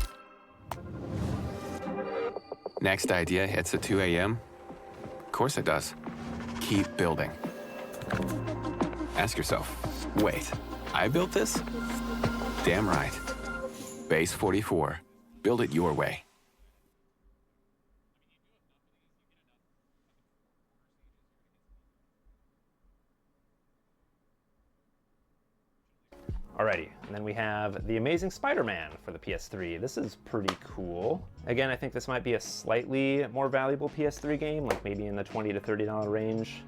Next idea hits at 2 a.m. Of course it does. Keep building. Ask yourself, wait, I built this? Damn right. Base 44. Build it your way. Alrighty, and then we have The Amazing Spider-Man for the PS3. This is pretty cool. Again, I think this might be a slightly more valuable PS3 game, like maybe in the $20 to $30 range.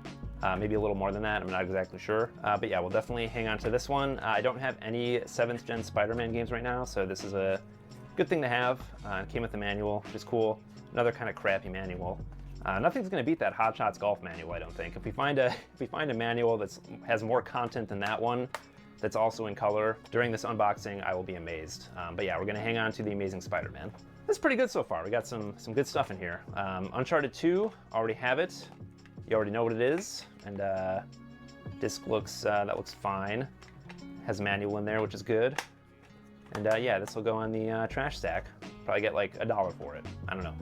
Maybe a little more than that, I'm not exactly sure. But yeah, we'll definitely hang on to this one. I don't have any 7th gen Spider-Man games right now, so this is a good thing to have. It came with the manual, which is cool. Another kind of crappy manual. Nothing's gonna beat that Hot Shots Golf manual, I don't think. If we find a manual that has more content than that one, that's also in color during this unboxing, I will be amazed. But yeah, we're gonna hang on to The Amazing Spider-Man. That's pretty good so far. We got some good stuff in here. Uncharted 2, already have it. You already know what it is. And disc looks, that looks fine. Has a manual in there, which is good. And yeah, this will go on the trash stack. Probably get like $1 for it. I don't know.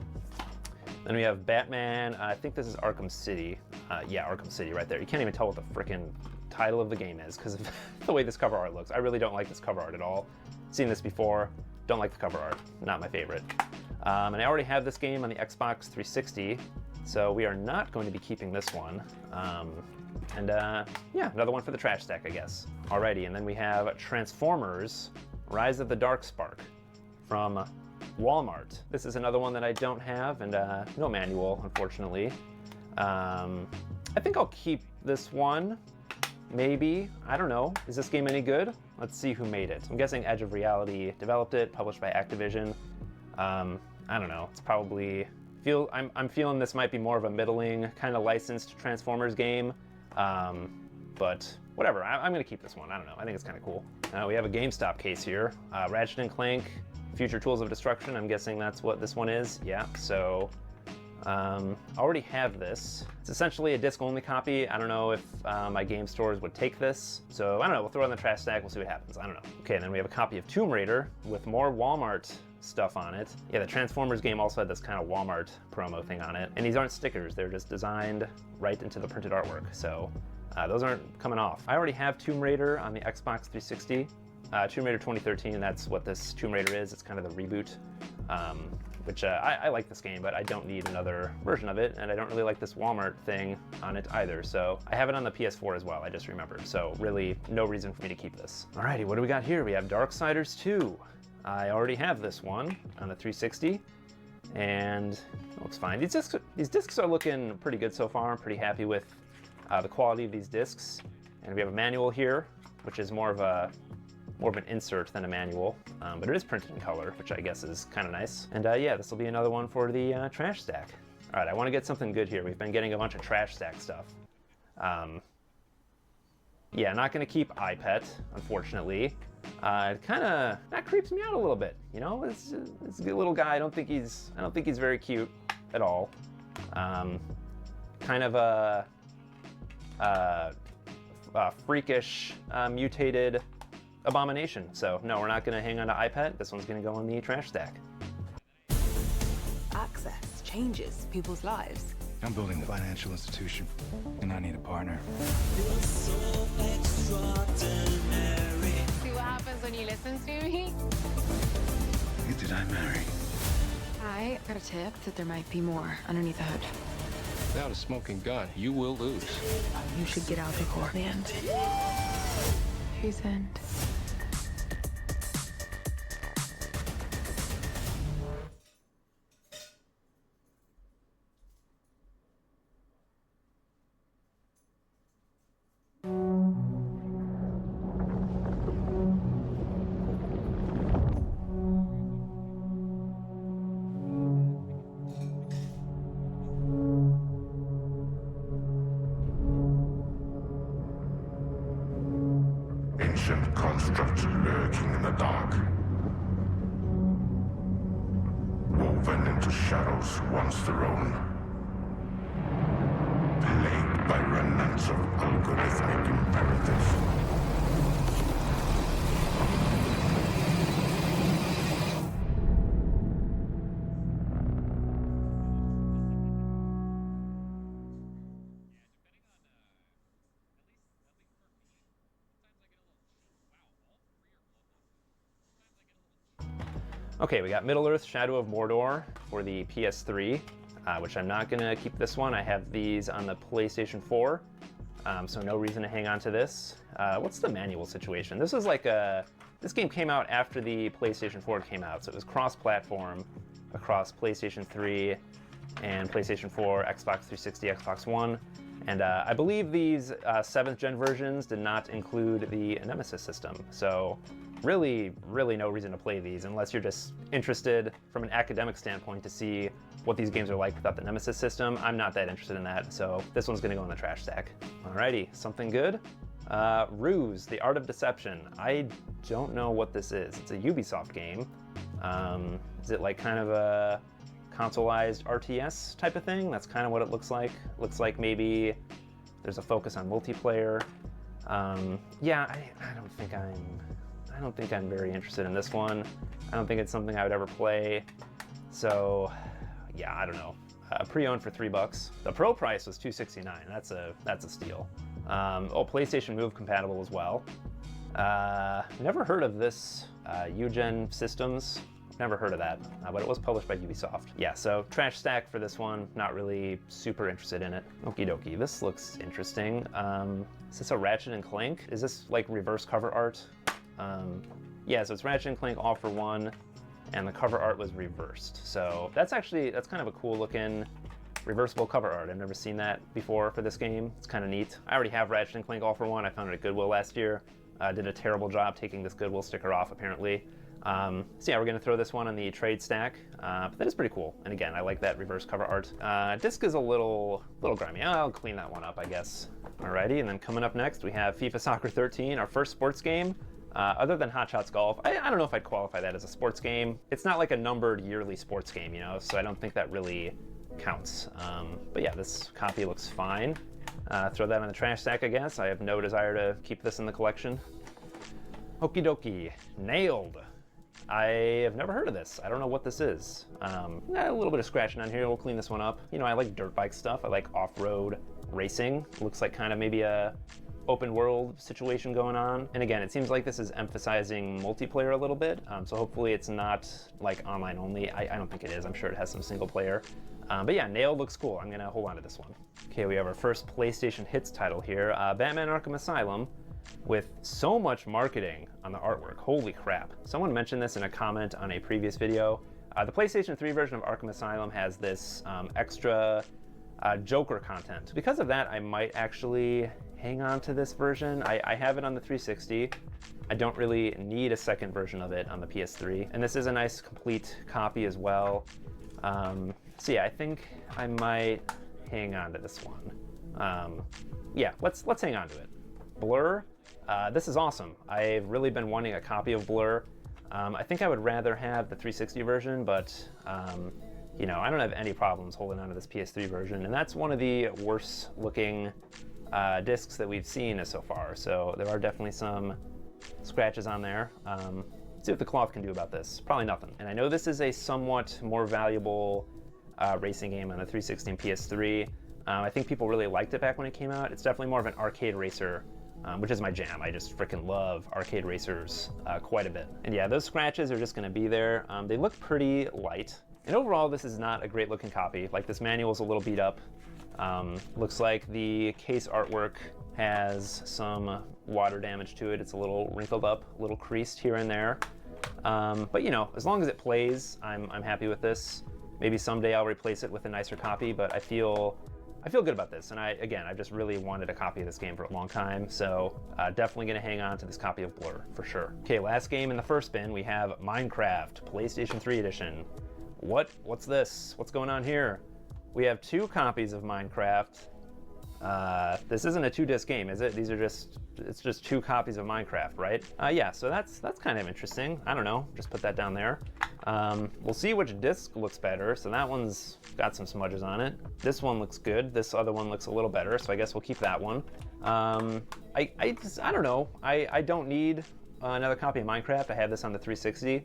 Then we have Batman. I think this is Arkham City. Yeah, Arkham City right there. You can't even tell what the frickin' title of the game is because of the way this cover art looks. I really don't like this cover art at all. Seen this before, don't like the cover art. Not my favorite. And I already have this game on the Xbox 360, so we are not going to be keeping this one. Yeah, another one for the trash stack, I guess. Alrighty, and then we have Transformers: Rise of the Darkspark from Walmart. This is another one that I don't have, and no manual, unfortunately. I think I'll keep this one. Maybe, I don't know. Is this game any good? Let's see who made it. I'm guessing Edge of Reality developed it, published by Activision. I don't know. It's probably I'm feeling this might be more of a middling kind of licensed Transformers game. But whatever. I'm gonna keep this one. I don't know. I think it's kind of cool. We have a GameStop case here. Ratchet & Clank: Future Tools of Destruction. I'm guessing that's what this one is. Yeah. So. I already have this. It's essentially a disc-only copy. I don't know if my game stores would take this. So I don't know, we'll throw it on the trash stack, we'll see what happens. I don't know. Okay, and then we have a copy of Tomb Raider with more Walmart stuff on it. Yeah, the Transformers game also had this kind of Walmart promo thing on it. And these aren't stickers, they're just designed right into the printed artwork. So those aren't coming off. I already have Tomb Raider on the Xbox 360. Tomb Raider 2013, that's what this Tomb Raider is. It's kind of the reboot, which I like this game, but I don't need another version of it, and I don't really like this Walmart thing on it either. So I have it on the PS4 as well, I just remembered. So really, no reason for me to keep this. Alrighty, what do we got here? We have Darksiders 2. I already have this one on the 360, and it looks fine. These discs are looking pretty good so far. I'm pretty happy with the quality of these discs. And we have a manual here, which is more of an insert than a manual, but it is printed in color, which I guess is kind of nice. And yeah, this will be another one for the trash stack. All right, I want to get something good here. We've been getting a bunch of trash stack stuff. Yeah, not going to keep iPet, unfortunately. It kind of that creeps me out a little bit. You know, it's a good little guy. I don't think he's very cute at all. Kind of a freakish mutated abomination. So no, we're not going to hang on to iPet. This one's going to go in the trash stack. Access changes people's lives. I'm building a financial institution, and I need a partner. See what happens when you listen to me? Who did I marry? I got a tip that there might be more underneath the hood. Without a smoking gun, you will lose. You should get out before the end. Whose end? Ancient constructs lurking in the dark, woven into shadows once their own, plagued by remnants of algorithmic imperatives. Okay, we got Middle-earth: Shadow of Mordor for the PS3, which I'm not gonna keep this one. I have these on the PlayStation 4, so no reason to hang on to this. What's the manual situation? This is like this game came out after the PlayStation 4 came out, so it was cross-platform across PlayStation 3 and PlayStation 4, Xbox 360, Xbox One. And I believe these 7th gen versions did not include the Nemesis system. So really no reason to play these unless you're just interested from an academic standpoint to see what these games are like without the Nemesis system. I'm not that interested in that, so this one's gonna go in the trash stack. Alrighty, something good. Ruse: The Art of Deception. I don't know what this is. It's a Ubisoft game. Is it like kind of a consoleized RTS type of thing? That's kind of what it looks like. Looks like maybe there's a focus on multiplayer. Yeah, I don't think I'm very interested in this one. I don't think it's something I would ever play. So yeah, I don't know. Pre-owned for $3. The Pro price was $269. That's a steal. Oh, PlayStation Move compatible as well. Never heard of this. Eugen Systems. Never heard of that, but it was published by Ubisoft. Yeah, so trash stack for this one. Not really super interested in it. Okie dokie, this looks interesting. Is this a Ratchet and Clank? Is this like reverse cover art? Yeah, so it's Ratchet and Clank All for One, and the cover art was reversed. So that's kind of a cool looking reversible cover art. I've never seen that before for this game. It's kind of neat. I already have Ratchet and Clank All for One. I found it at Goodwill last year. Did a terrible job taking this Goodwill sticker off, apparently. So yeah, we're gonna throw this one on the trade stack, but that is pretty cool. And again, I like that reverse cover art. Disc is a little grimy. I'll clean that one up, I guess. Alrighty, and then coming up next, we have FIFA Soccer 13, our first sports game. Other than Hot Shots Golf, I don't know if I'd qualify that as a sports game. It's not like a numbered yearly sports game, you know, so I don't think that really counts. But yeah, this copy looks fine. Throw that on the trash stack, I guess. I have no desire to keep this in the collection. Okie dokie, Nailed. I have never heard of this. I don't know what this is. A little bit of scratching on here. We'll clean this one up. You know, I like dirt bike stuff. I like off-road racing. Looks like kind of maybe a open world situation going on. And again, it seems like this is emphasizing multiplayer a little bit. So hopefully it's not like online only. I don't think it is. I'm sure it has some single player. But yeah, Nailed looks cool. I'm gonna hold on to this one. Okay, we have our first PlayStation Hits title here, Batman Arkham Asylum, with so much marketing on the artwork. Holy crap. Someone mentioned this in a comment on a previous video. The PlayStation 3 version of Arkham Asylum has this extra Joker content. Because of that, I might actually hang on to this version. I have it on the 360. I don't really need a second version of it on the PS3. And this is a nice complete copy as well. So yeah, I think I might hang on to this one. Yeah, let's hang on to it. Blur, this is awesome. I've really been wanting a copy of Blur. I think I would rather have the 360 version, but you know, I don't have any problems holding on to this PS3 version, and that's one of the worst looking discs that we've seen so far. So there are definitely some scratches on there. Let's see what the cloth can do about this. Probably nothing. And I know this is a somewhat more valuable racing game on the 360 and PS3. I think people really liked it back when it came out. It's definitely more of an arcade racer, which is my jam. I just freaking love arcade racers quite a bit. And yeah, those scratches are just gonna be there. They look pretty light. And overall, this is not a great looking copy. Like, this manual is a little beat up. Looks like the case artwork has some water damage to it. It's a little wrinkled up, a little creased here and there. But you know, as long as it plays, I'm happy with this. Maybe someday I'll replace it with a nicer copy, but I feel good about this. And I've just really wanted a copy of this game for a long time. So definitely gonna hang on to this copy of Blur for sure. Okay, last game in the first bin, we have Minecraft, PlayStation 3 edition. What's this? What's going on here? We have 2 copies of Minecraft. This isn't a 2-disc game, is it? It's just 2 copies of Minecraft, right? Yeah, so that's kind of interesting. I don't know, just put that down there. We'll see which disc looks better. So that one's got some smudges on it. This one looks good. This other one looks a little better, so I guess we'll keep that one. I don't know. I don't need another copy of Minecraft. I have this on the 360.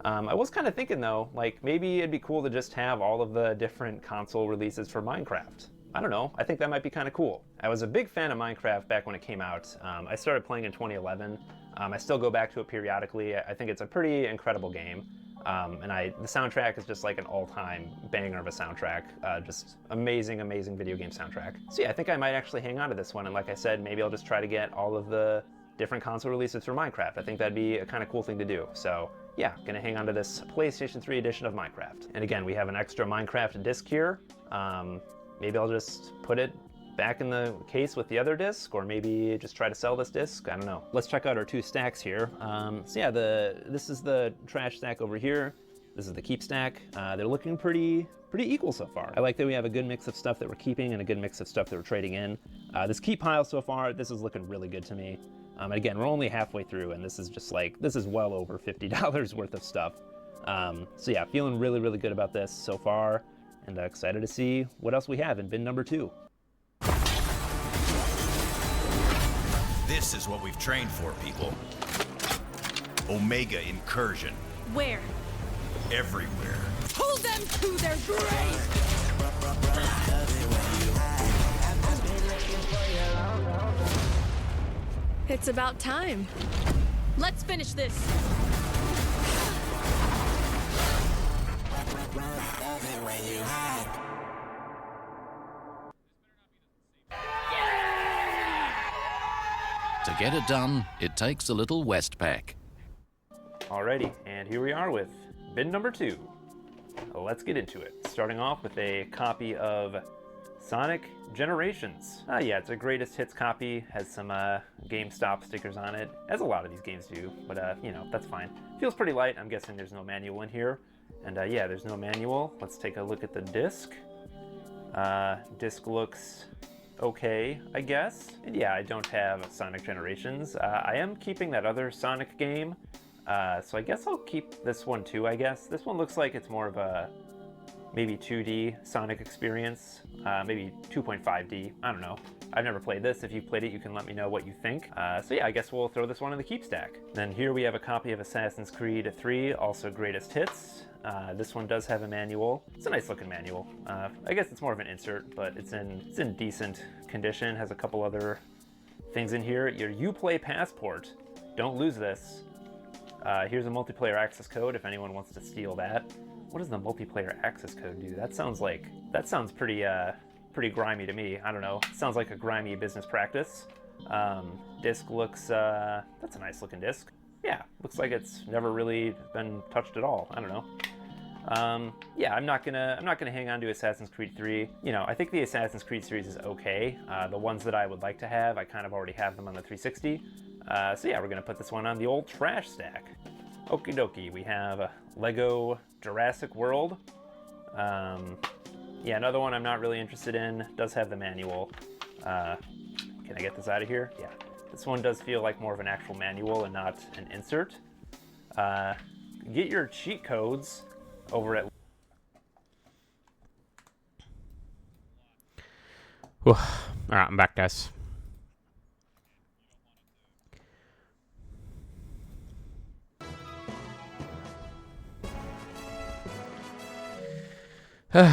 I was kind of thinking though, like maybe it'd be cool to just have all of the different console releases for Minecraft. I don't know, I think that might be kind of cool. I was a big fan of Minecraft back when it came out. I started playing in 2011. I still go back to it periodically. I think it's a pretty incredible game. And the soundtrack is just like an all-time banger of a soundtrack. Just amazing, amazing video game soundtrack. So yeah, I think I might actually hang on to this one. And like I said, maybe I'll just try to get all of the different console releases for Minecraft. I think that'd be a kind of cool thing to do. So yeah, gonna hang on to this PlayStation 3 edition of Minecraft. And again, we have an extra Minecraft disc here. Maybe I'll just put it back in the case with the other disc, or maybe just try to sell this disc. I don't know. Let's check out our 2 stacks here. So yeah, this is the trash stack over here. This is the keep stack. They're looking pretty equal so far. I like that we have a good mix of stuff that we're keeping and a good mix of stuff that we're trading in. This keep pile so far, this is looking really good to me. And again, we're only halfway through, and this is just like, this is well over $50 worth of stuff. So yeah, feeling really, really good about this so far, and excited to see what else we have in bin number 2. This is what we've trained for, people. Omega Incursion. Where? Everywhere. Hold them to their grave! It's about time. Let's finish this. To get it done, it takes a little Westpac. Alrighty, and here we are with bin number 2. Let's get into it. Starting off with a copy of Sonic Generations. Yeah, it's a greatest hits copy, has some GameStop stickers on it, as a lot of these games do, but you know, that's fine. Feels pretty light. I'm guessing there's no manual in here. And yeah, there's no manual. Let's take a look at the disc. Disc looks okay, I guess. And yeah, I don't have Sonic Generations. I am keeping that other Sonic game, so I guess I'll keep this one too, I guess. This one looks like it's more of a maybe 2D Sonic experience, maybe 2.5D, I don't know. I've never played this. If you've played it, you can let me know what you think. So yeah, I guess we'll throw this one in the keep stack. Then here we have a copy of Assassin's Creed 3, also Greatest Hits. This one does have a manual. It's a nice looking manual. I guess it's more of an insert, but it's in decent condition. Has a couple other things in here. Your Uplay passport. Don't lose this. Here's a multiplayer access code if anyone wants to steal that. What does the multiplayer access code do? That sounds pretty pretty grimy to me. I don't know. Sounds like a grimy business practice. Disc looks that's a nice looking disc. Yeah, looks like it's never really been touched at all. I don't know. Yeah, I'm not gonna hang on to Assassin's Creed 3. You know, I think the Assassin's Creed series is okay. The ones that I would like to have, I kind of already have them on the 360. So yeah, we're gonna put this one on the old trash stack. Okie dokie, we have Lego Jurassic World. Yeah, another one I'm not really interested in. Does have the manual. Can I get this out of here? Yeah. This one does feel like more of an actual manual and not an insert. Get your cheat codes over at... Alright, I'm back, guys. I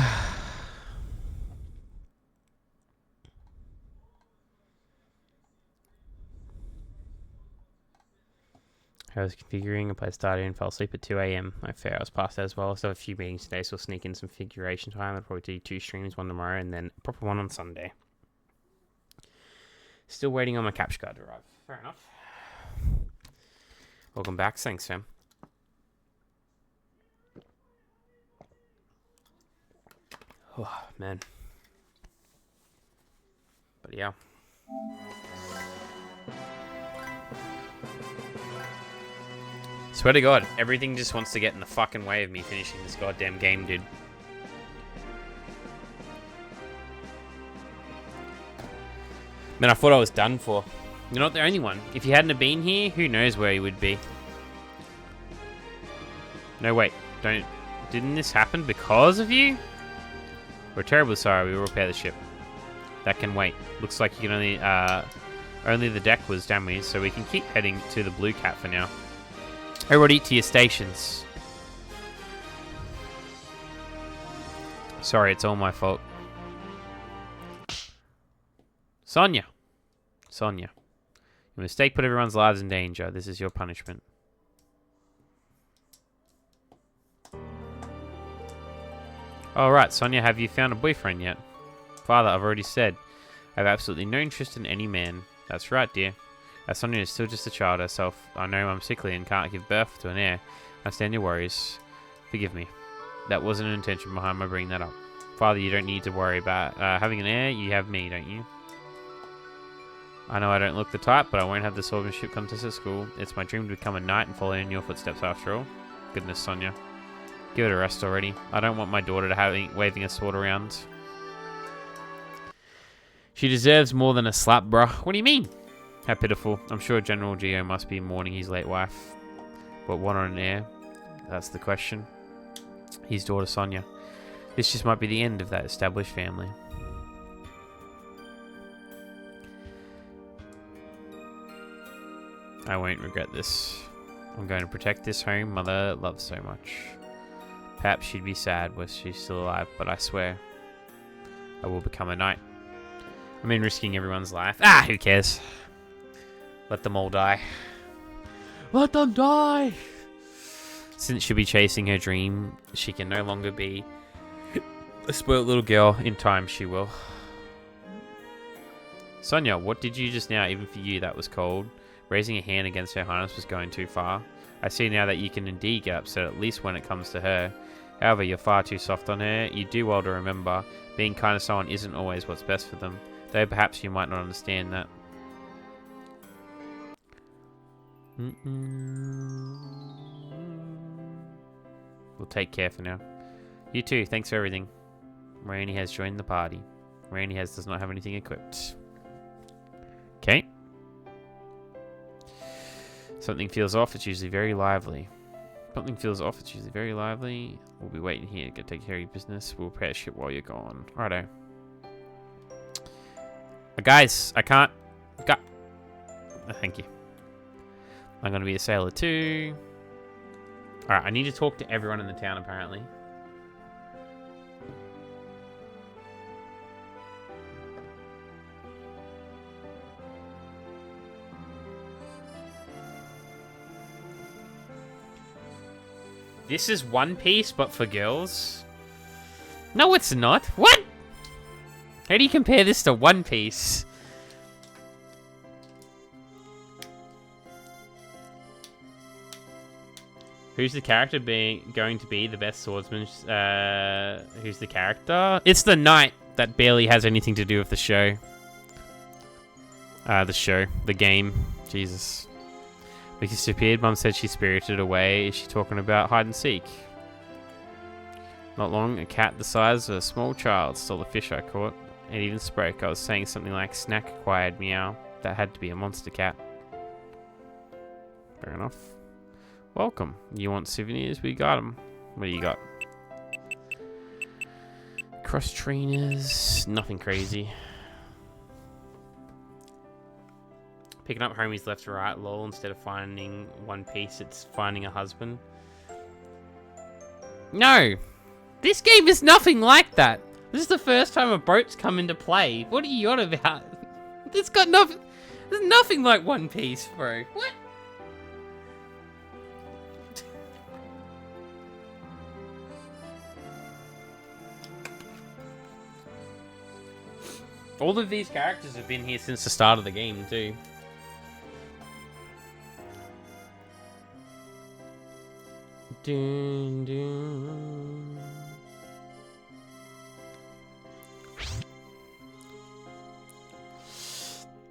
was configuring, a play started and fell asleep at 2 AM. I fear I was past that as well. So a few meetings today, so I'll sneak in some configuration time. I'll probably do 2 streams, one tomorrow, and then a proper one on Sunday. Still waiting on my capture card to arrive. Fair enough. Welcome back. Thanks, Sam. Oh, man. But yeah. Swear to God, everything just wants to get in the fucking way of me finishing this goddamn game, dude. Man, I thought I was done for. You're not the only one. If you hadn't have been here, who knows where you would be. No, wait. Didn't this happen because of you? We're terribly sorry. We will repair the ship. That can wait. Looks like you can only the deck was damaged, so we can keep heading to the Blue Cat for now. Everybody to your stations. Sorry, it's all my fault. Sonia. Your mistake put everyone's lives in danger. This is your punishment. Alright, Sonia, have you found a boyfriend yet? Father, I've already said. I have absolutely no interest in any man. That's right, dear. As Sonia is still just a child herself, I know I'm sickly and can't give birth to an heir. I understand your worries. Forgive me. That wasn't an intention behind my bringing that up. Father, you don't need to worry about having an heir. You have me, don't you? I know I don't look the type, but I won't have the swordsmanship contest at school. It's my dream to become a knight and follow in your footsteps after all. Goodness, Sonia. Give it a rest already. I don't want my daughter to waving a sword around. She deserves more than a slap, bruh. What do you mean? How pitiful. I'm sure General Geo must be mourning his late wife. But what on an heir? That's the question. His daughter Sonia. This just might be the end of that established family. I won't regret this. I'm going to protect this home Mother loves so much. Perhaps she'd be sad were she still alive, but I swear I will become a knight. I mean, risking everyone's life. Ah, who cares? Let them all die. Let them die! Since she'll be chasing her dream, she can no longer be a spoiled little girl. In time, she will. Sonia, what did you just now? Even for you, that was cold. Raising a hand against Her Highness was going too far. I see now that you can indeed get upset, at least when it comes to her. However, you're far too soft on her. You do well to remember, being kind to someone isn't always what's best for them. Though perhaps you might not understand that. We'll take care for now. You too, thanks for everything. Rainy has joined the party. Rainy does not have anything equipped. Okay. Something feels off, it's usually very lively. Something feels off. It's usually very lively. We'll be waiting here to take care of your business. We'll prepare ship while you're gone. Righto. Guys, I can't... thank you. I'm going to be a sailor too. Alright, I need to talk to everyone in the town apparently. This is One Piece, but for girls? No, it's not. What? How do you compare this to One Piece? Who's the character going to be the best swordsman? Who's the character? It's the knight that barely has anything to do with the show. The game. Jesus. Vicky disappeared. Mum said she spirited away. Is she talking about hide and seek? Not long, a cat the size of a small child stole the fish I caught. It even spoke. I was saying something like snack acquired meow. That had to be a monster cat. Fair enough. Welcome. You want souvenirs? We got them. What do you got? Cross trainers. Nothing crazy. Picking up homies left to right, lol. Instead of finding One Piece, it's finding a husband. No! This game is nothing like that! This is the first time a boat's come into play. What are you on about? It's got nothing... There's nothing like One Piece, bro. What? All of these characters have been here since the start of the game, too. Dun, dun.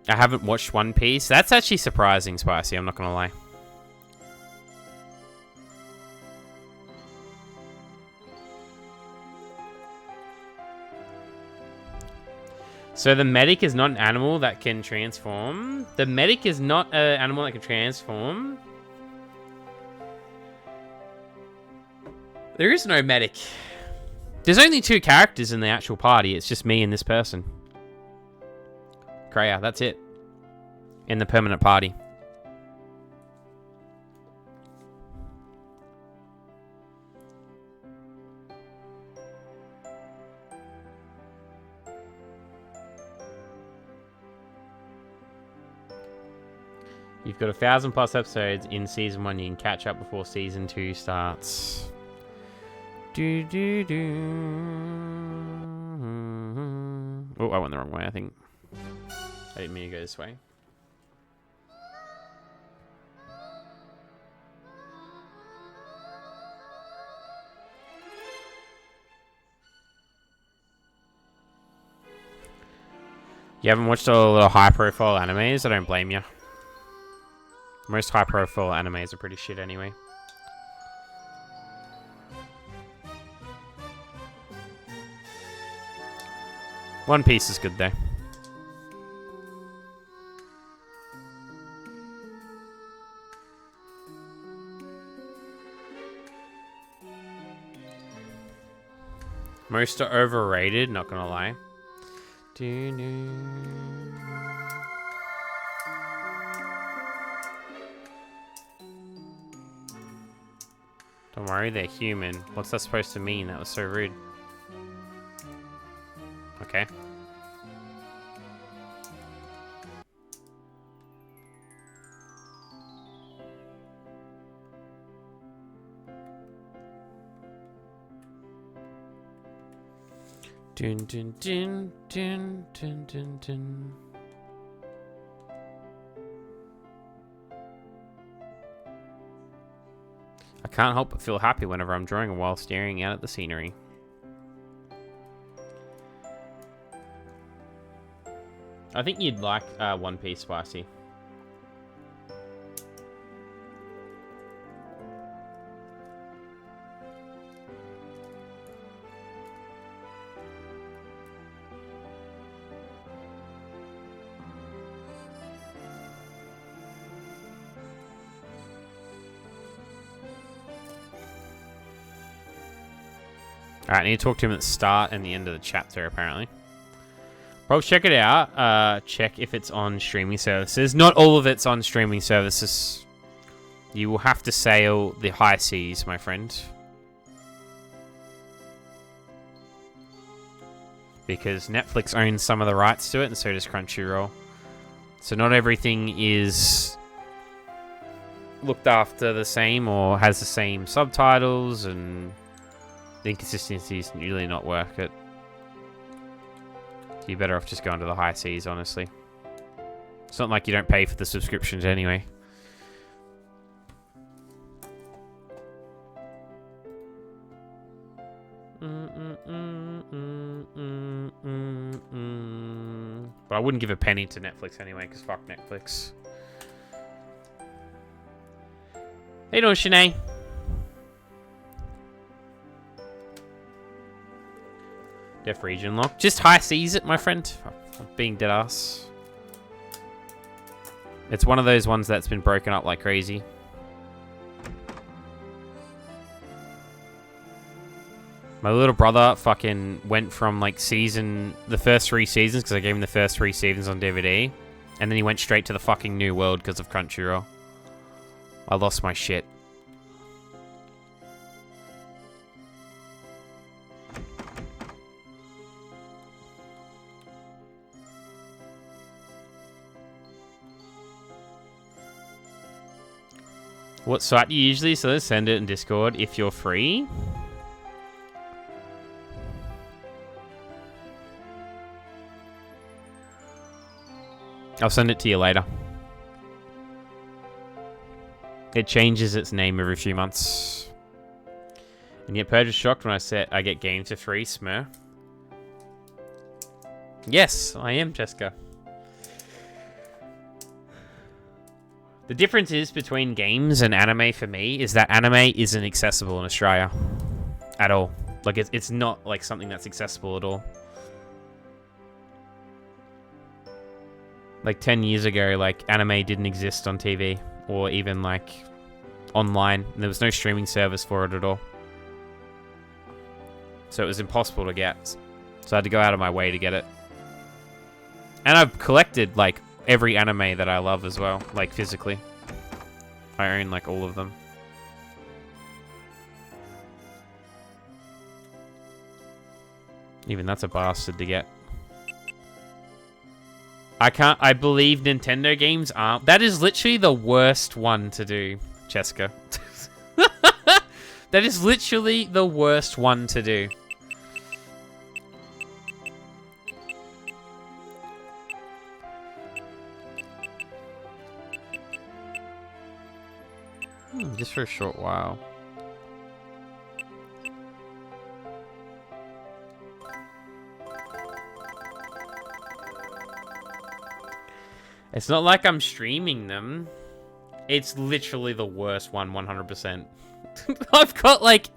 I haven't watched One Piece. That's actually surprising, Spicy, I'm not gonna lie. So the medic is not an animal that can transform. The medic is not an animal that can transform. There is no medic. There's only 2 characters in the actual party. It's just me and this person. Kreia, that's it. In the permanent party. You've got 1,000+ episodes in Season 1. You can catch up before Season 2 starts. Do, do, do. Oh, I went the wrong way, I think. I didn't mean to go this way. You haven't watched all the little high-profile animes? I don't blame you. Most high-profile animes are pretty shit anyway. One Piece is good though. Most are overrated, not gonna lie. Don't worry, they're human. What's that supposed to mean? That was so rude. Okay. Dun dun dun dun dun dun dun. I can't help but feel happy whenever I'm drawing while staring out at the scenery. I think you'd like One Piece, Spicy. Alright, I need to talk to him at the start and the end of the chapter, apparently. Probably check it out. Check if it's on streaming services. Not all of it's on streaming services. You will have to sail the high seas, my friend. Because Netflix owns some of the rights to it, and so does Crunchyroll. So not everything is looked after the same or has the same subtitles, and the inconsistencies really not worth it. You're better off just going to the high seas, honestly. It's not like you don't pay for the subscriptions anyway. But I wouldn't give a penny to Netflix anyway, because fuck Netflix. How you doing, Shanae? Def region lock. Just high seas it, my friend. I'm being dead ass. It's one of those ones that's been broken up like crazy. My little brother fucking went from like the first 3 seasons, because I gave him the first 3 seasons on DVD, and then he went straight to the fucking New World because of Crunchyroll. I lost my shit. What site do you usually send it in Discord if you're free? I'll send it to you later. It changes its name every few months. And yet Purge is shocked when I said I get games for free, Smurf. Yes, I am, Jessica. The difference is between games and anime for me is that anime isn't accessible in Australia at all. Like it's not like something that's accessible at all. Like 10 years ago, like anime didn't exist on TV or even like online. There was no streaming service for it at all. So it was impossible to get. So I had to go out of my way to get it. And I've collected like every anime that I love as well, like physically. I own like all of them. Even that's a bastard to get. I believe Nintendo games aren't. That is literally the worst one to do, Cheska. That is literally the worst one to do. Just for a short while. It's not like I'm streaming them. It's literally the worst one, 100%. I've got like...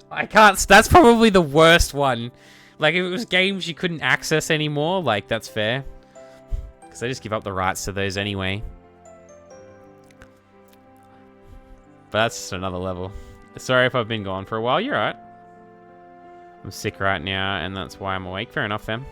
I can't... That's probably the worst one. Like, if it was games you couldn't access anymore, like, that's fair. Because they just give up the rights to those anyway. But that's just another level. Sorry if I've been gone for a while. You're right. I'm sick right now, and that's why I'm awake. Fair enough, fam.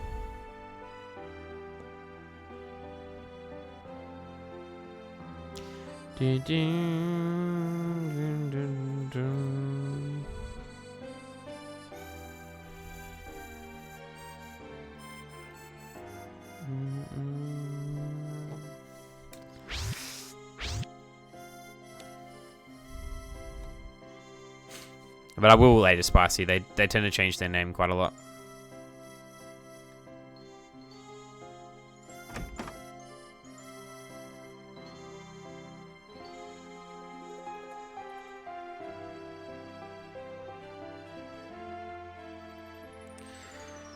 But I will later, Spicy. They tend to change their name quite a lot.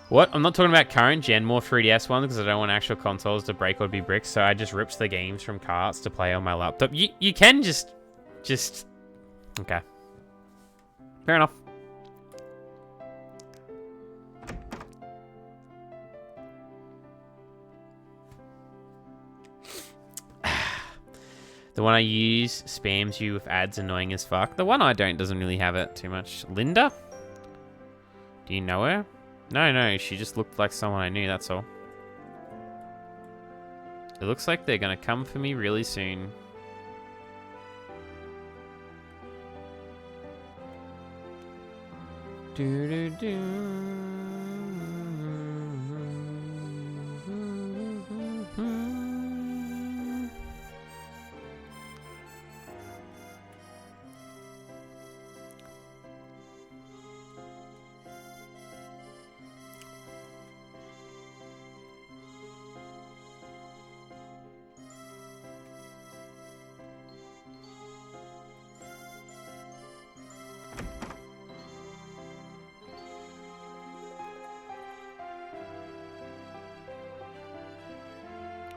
What? I'm not talking about current gen, more 3DS ones, because I don't want actual consoles to break or be bricks, so I just rips the games from carts to play on my laptop. You can just... Okay. Fair enough. The one I use spams you with ads annoying as fuck. The one I don't doesn't really have it too much. Linda? Do you know her? No, she just looked like someone I knew, that's all. It looks like they're gonna come for me really soon.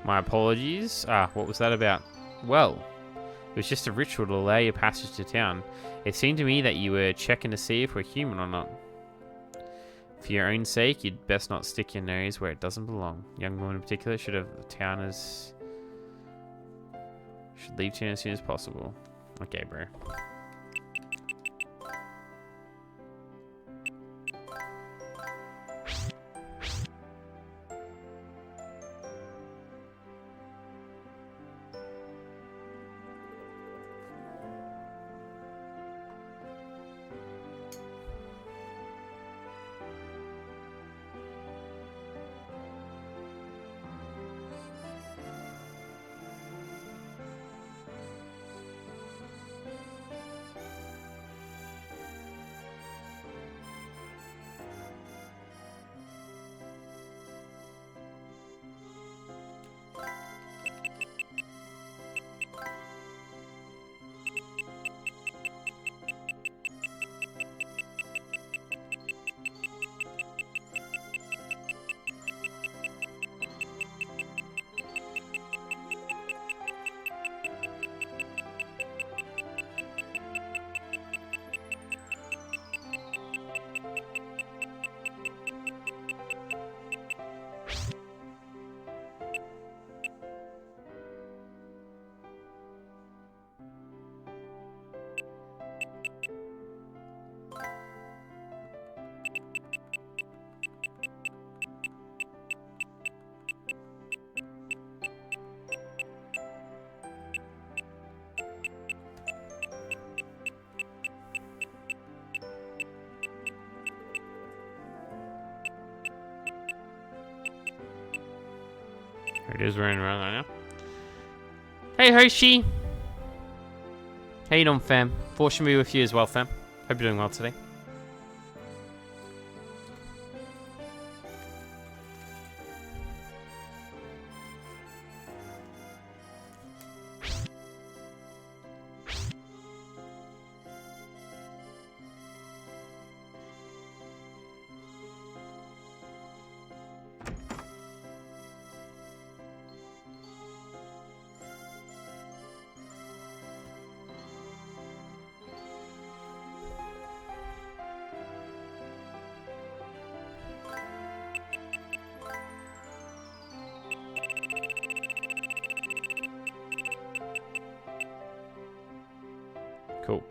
My apologies. What was that about? Well, it was just a ritual to allow your passage to town. It seemed to me that you were checking to see if we're human or not. For your own sake, you'd best not stick your nose where it doesn't belong. Young woman in particular should have the town as... should leave town as soon as possible. Okay, bro. It is running around right now. Hey, Hoshi! How you doing, fam? Fortune be with you as well, fam. Hope you're doing well today. Cool.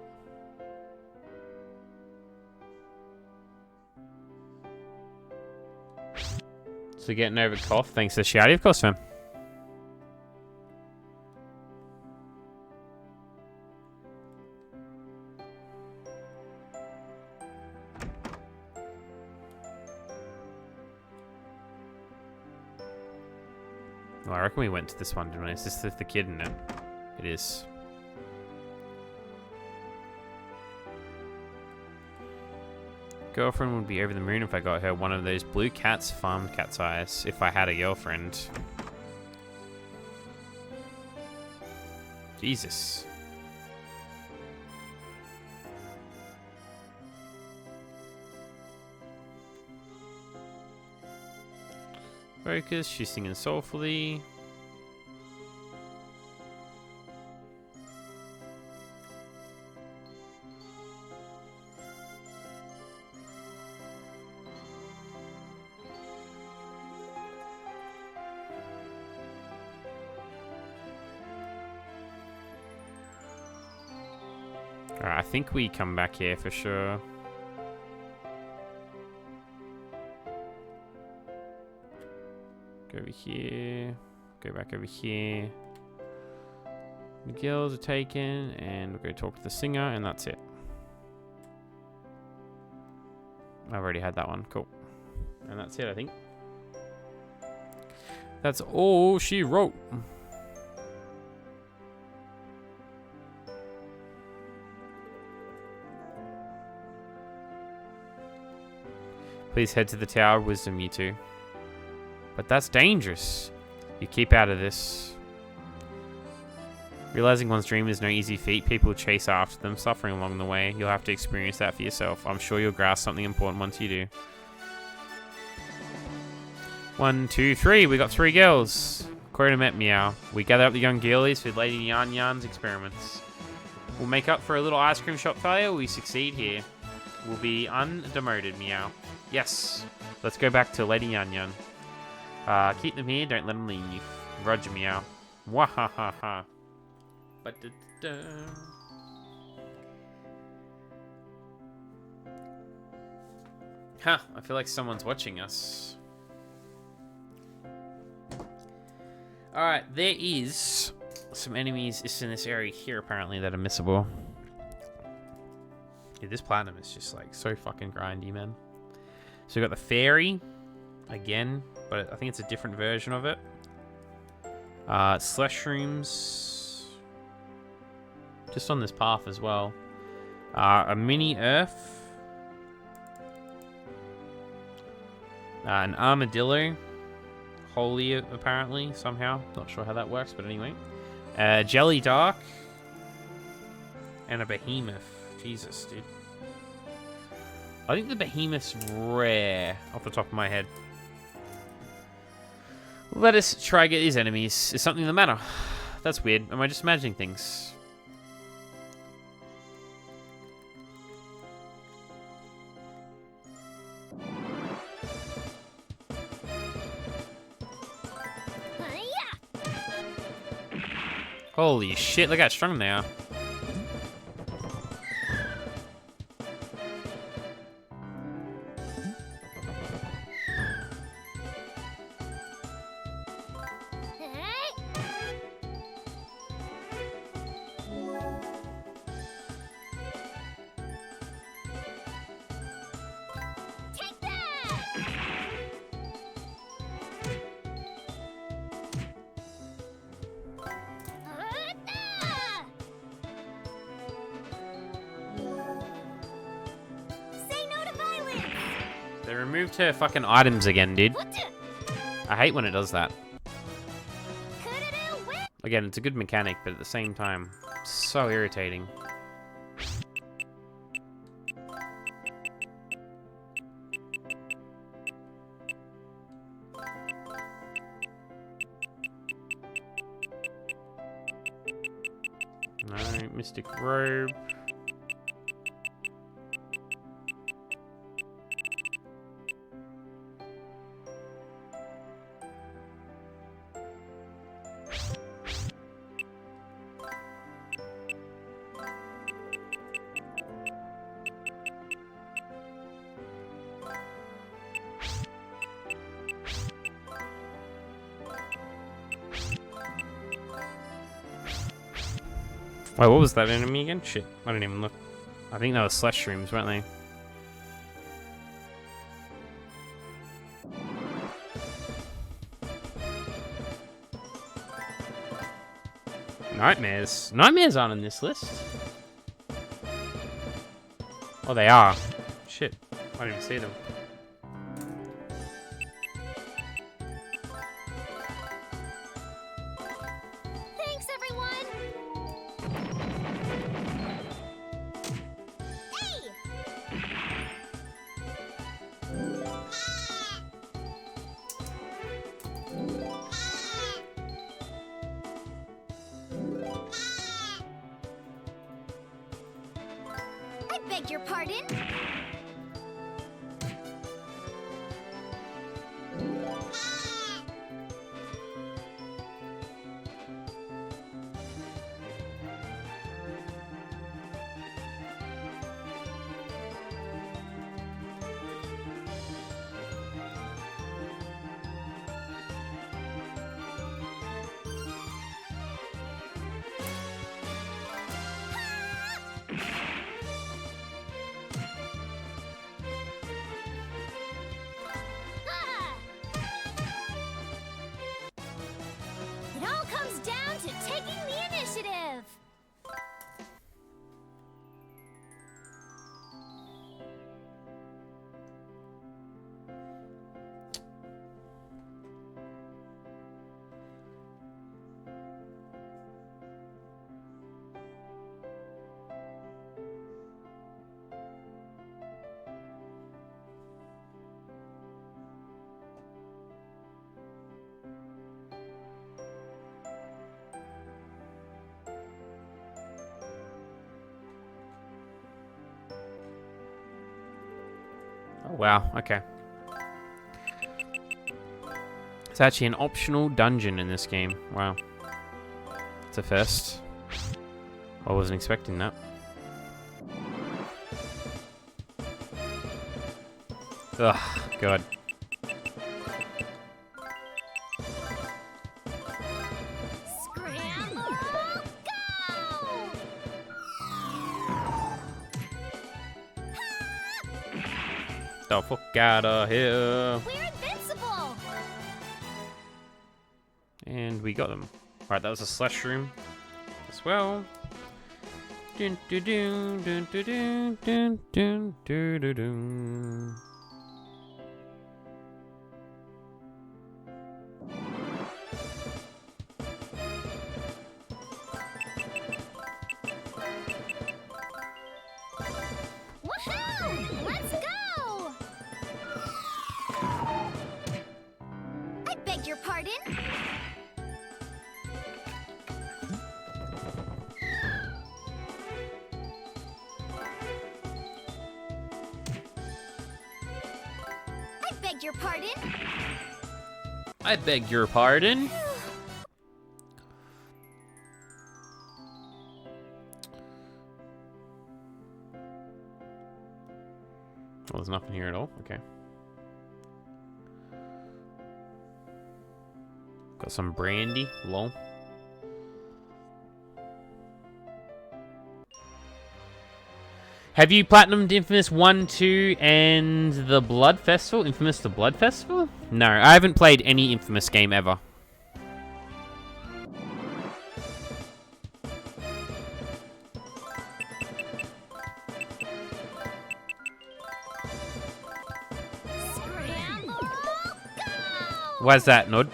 So getting over cough, thanks to Shouty, of course, fam. Well, I reckon we went to this one, didn't we? Is this the kid in it? It is. Girlfriend would be over the moon if I got her one of those blue cats farmed cat's eyes. If I had a girlfriend. Jesus. Focus, she's singing soulfully. Alright, I think we come back here for sure. Go over here. Go back over here. The girls are taken, and we'll go talk to the singer, and that's it. I've already had that one. Cool. And that's it, I think. That's all she wrote. Please head to the Tower of Wisdom, you two. But that's dangerous. You keep out of this. Realizing one's dream is no easy feat, people chase after them, suffering along the way. You'll have to experience that for yourself. I'm sure you'll grasp something important once you do. 1, 2, 3. We got 3 girls. Quota met Meow. We gather up the young girlies for Lady Yan Yan's experiments. We'll make up for a little ice cream shop failure. We succeed here. We'll be undemoted, Meow. Yes. Let's go back to Lady Yan Yan. Keep them here. Don't let them leave. Roger, Meow. Wahahaha. Huh, I feel like someone's watching us. Alright, there is some enemies just in this area here apparently that are missable. Yeah, this platinum is just like so fucking grindy, man. So we got the fairy again, but I think it's a different version of it. Slush rooms. Just on this path as well. A mini Earth. An armadillo. Holy, apparently, somehow. Not sure how that works, but anyway. Jelly Dark. And a behemoth. Jesus, dude. I think the behemoth's rare, off the top of my head. Let us try to get these enemies. Is something the matter? That's weird. Am I just imagining things? Holy shit, look how strong they are. They removed her fucking items again, dude. I hate when it does that. Again, it's a good mechanic, but at the same time, so irritating. No, Mystic Robe. Wait, what was that enemy again? Shit, I didn't even look. I think they were slush rooms, weren't they? Nightmares. Nightmares aren't on this list. Oh, they are. Shit, I didn't even see them. Beg your pardon? Oh, wow, okay. It's actually an optional dungeon in this game. Wow. It's a first. I wasn't expecting that. Ugh, God. The fuck out of here. We're invincible. And we got them. Alright, that was a slash room as well. Dun, dun, dun, dun, dun, dun, dun, dun, dun, dun, dun. Woohoo! Let's go! I beg your pardon? I beg your pardon? I beg your pardon. Well, there's nothing here at all. Okay. Got some brandy. Lol. Have you platinumed Infamous 1, 2, and the Blood Festival? Infamous the Blood Festival? No, I haven't played any Infamous game ever. Why's that, Nud?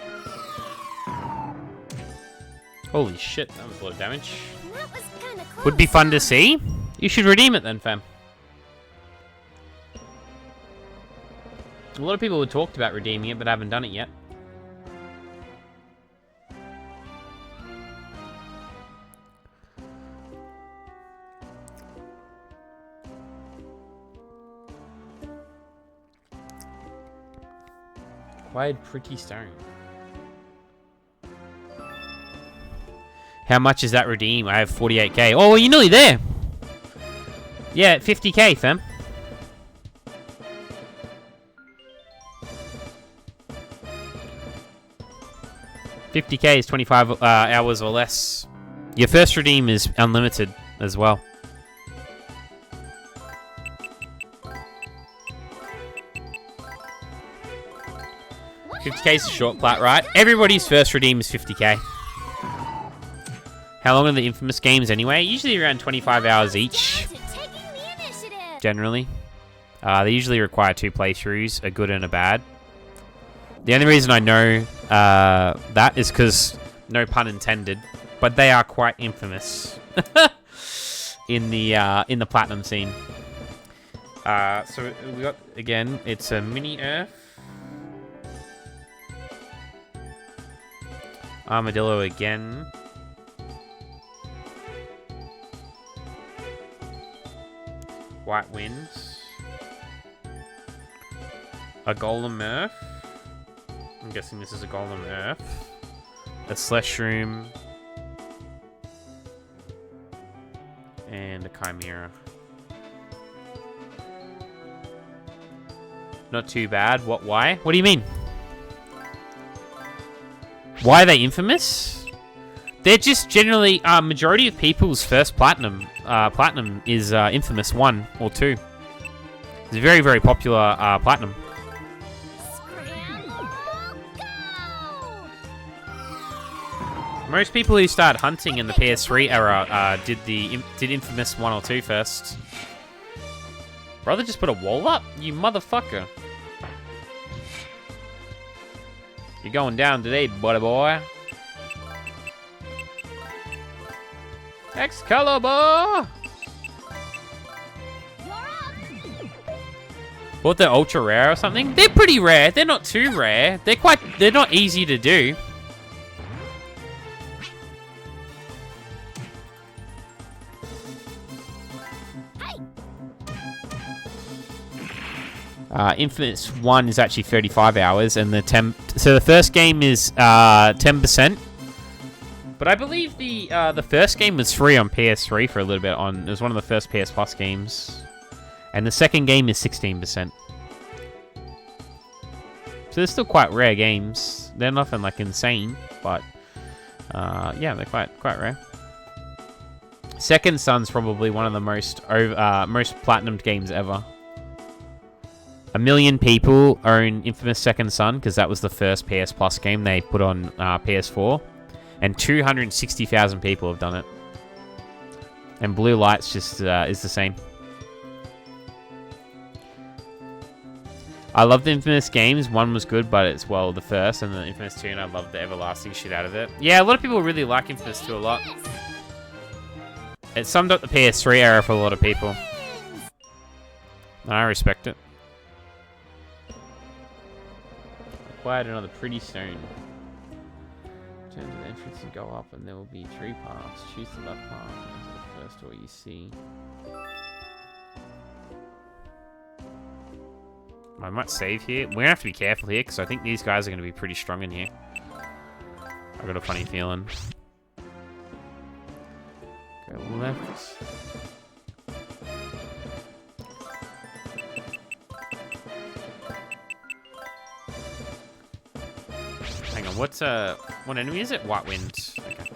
Holy shit, that was a lot of damage. That was kinda close. Would be fun to see. You should redeem it then, fam. A lot of people have talked about redeeming it, but haven't done it yet. Quiet pretty stone. How much is that redeem? I have 48k. Oh, well, you're nearly there. Yeah, 50k, fam. $50k is 25 hours or less. Your first redeem is unlimited as well. $50k is a short plat, right? Everybody's first redeem is 50k. How long are the Infamous games anyway? Usually around 25 hours each. Generally. They usually require 2 playthroughs, a good and a bad. The only reason I know that is because, no pun intended, but they are quite infamous in the platinum scene. So we got, again, it's a mini Earth. Armadillo again. White Winds. A Golem Earth. I'm guessing this is a Golem Earth. A Slash Room. And a Chimera. Not too bad. Why? What do you mean? Why are they infamous? They're just generally, majority of people's first platinum is Infamous 1 or 2. It's a very, very popular platinum. Most people who started hunting in the PS3 era did Infamous 1 or 2 first. Brother just put a wall up? You motherfucker. You're going down today, buddy boy. Excalibur! What, they're ultra rare or something? They're pretty rare. They're not too rare. They're not easy to do. Infamous 1 is actually 35 hours, and so the first game is 10%. But I believe the first game was free on PS3 for a little bit. It was one of the first PS Plus games, and the second game is 16%. So they're still quite rare games. They're nothing like insane, but yeah, they're quite rare. Second Son's probably one of the most platinumed games ever. 1 million people own Infamous Second Son because that was the first PS Plus game they put on PS4, and 260,000 people have done it. And Blue Lights just is the same. I love the Infamous games. 1 was good, but it's, well, the first, and the Infamous 2, and I love the everlasting shit out of it. Yeah, a lot of people really like Infamous 2 a lot. It summed up the PS3 era for a lot of people. I respect it. Acquired another pretty stone. Turn to the entrance and go up, and there will be 3 paths. Choose the left path into the first door you see. I might save here. We're gonna have to be careful here because I think these guys are gonna be pretty strong in here. I've got a funny feeling. Go left. Hang on, what enemy is it? White Wind. Okay.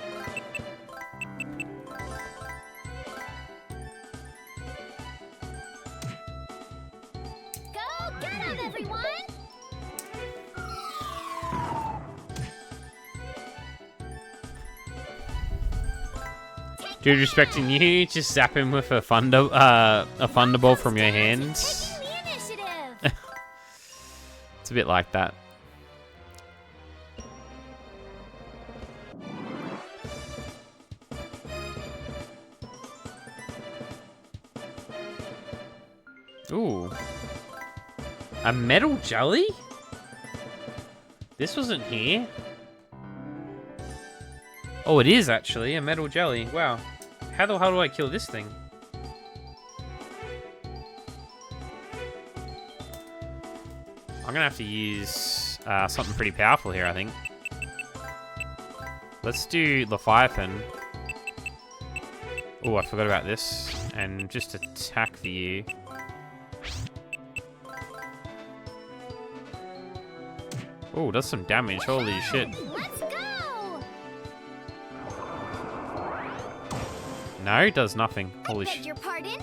Dude, respecting you, just zap him with a thunderbolt from your hands. It's a bit like that. Ooh. A metal jelly? This wasn't here. Oh, it is actually a metal jelly. Wow. How the hell do I kill this thing? I'm gonna have to use something pretty powerful here, I think. Let's do Leviathan. Oh, I forgot about this. And just attack for you. Oh, does some damage. Holy shit. Let's go! No, it does nothing. Holy shit. Your pardon?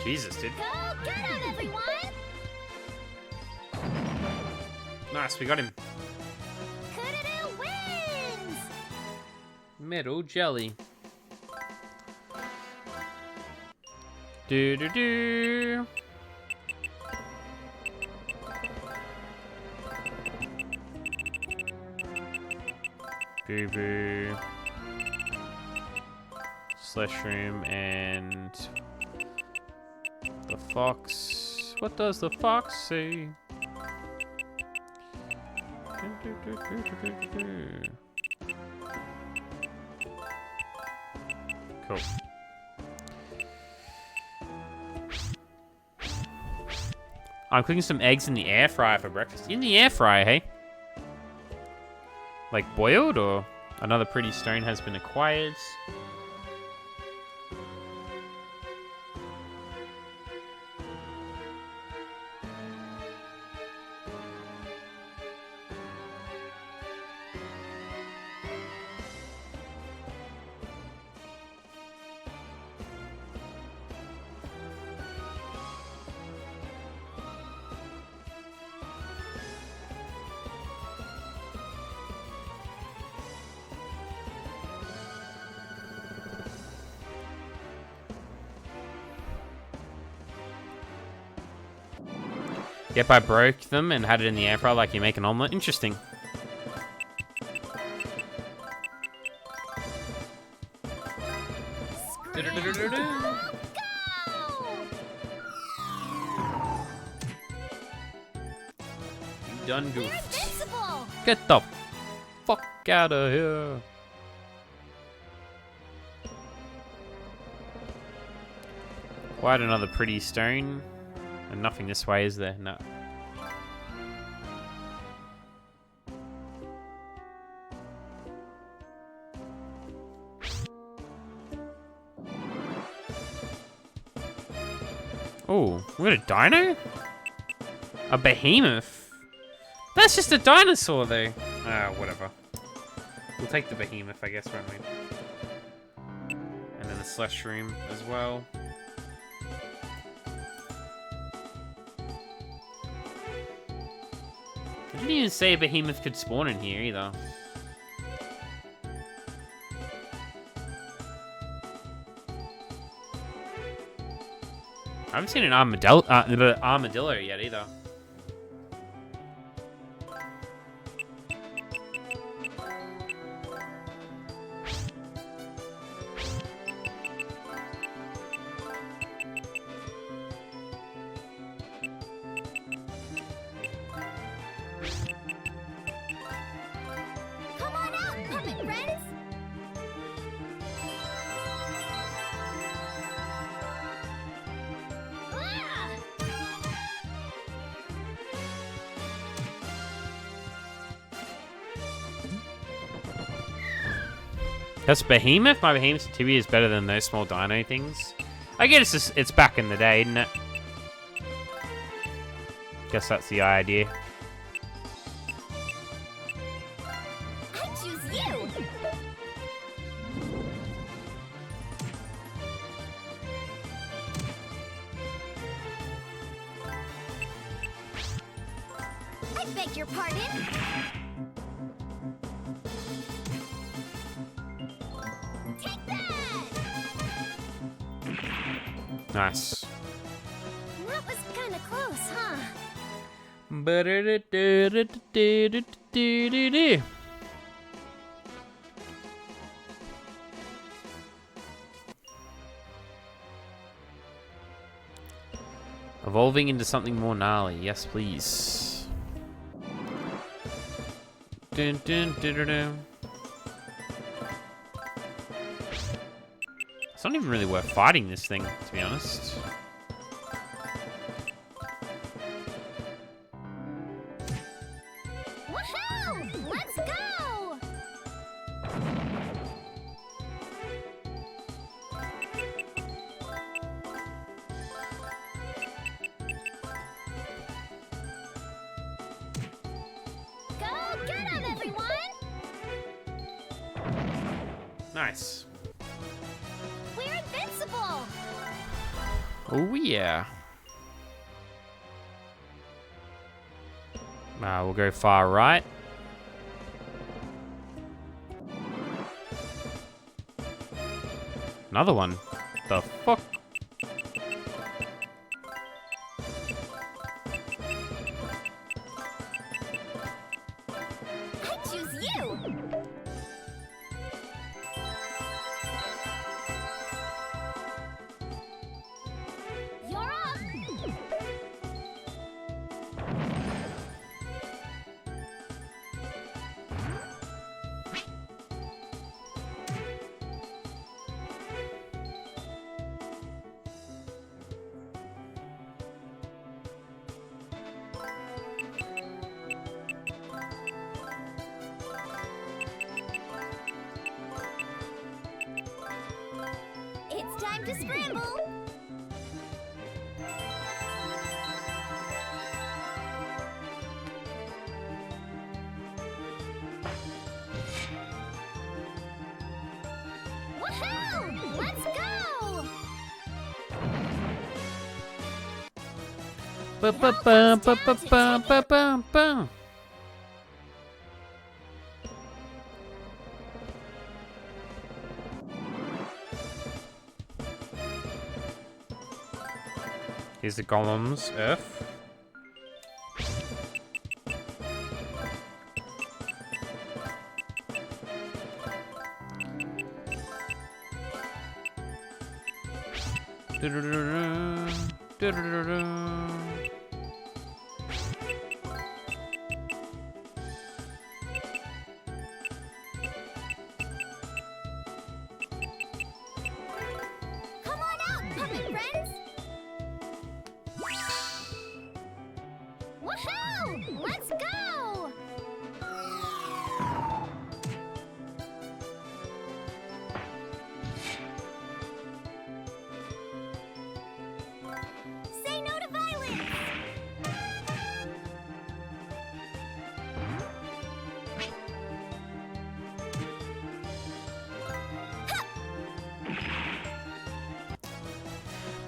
Jesus, dude. Go get him, everyone! Nice, we got him. Hoodoo wins! Metal jelly. Do do do. Boo boo. Slash room and the fox. What does the fox say? Cool. I'm cooking some eggs in the air fryer for breakfast. In the air fryer, hey? Like boiled, or another pretty stone has been acquired? Yep, I broke them and had it in the air fryer like you make an omelet. Interesting. done We're goofed. invincible! Get the fuck out of here. Quite another pretty stone. And nothing this way, is there? No. Oh, we got a dino? A behemoth? That's just a dinosaur, though. Ah, whatever. We'll take the behemoth, I guess, won't we? And then the slush room as well. I didn't even say a behemoth could spawn in here, either. I haven't seen an armadillo yet either. Come on out, puppet friends! Ah! That's behemoth? My behemoth tibia is better than those small dino things. I guess it's back in the day, isn't it? Guess that's the idea. I choose you! I beg your pardon? Take that! Nice. That was kinda close, huh? Ba-da-da-da-da-da-da-da-da. Evolving into something more gnarly. Yes, please. Dun, dun, dun, dun, dun. It's not even really worth fighting this thing, to be honest. Woohoo! Let's go! Go get him, everyone! Nice. We're invincible! Oh, yeah. We'll go far right. Another one. The fuck? I choose you! You're up! It's time to scramble! Woohoo! Let's go! Ba-ba-ba-ba-ba-ba-ba-ba. Here's the golems, Earth.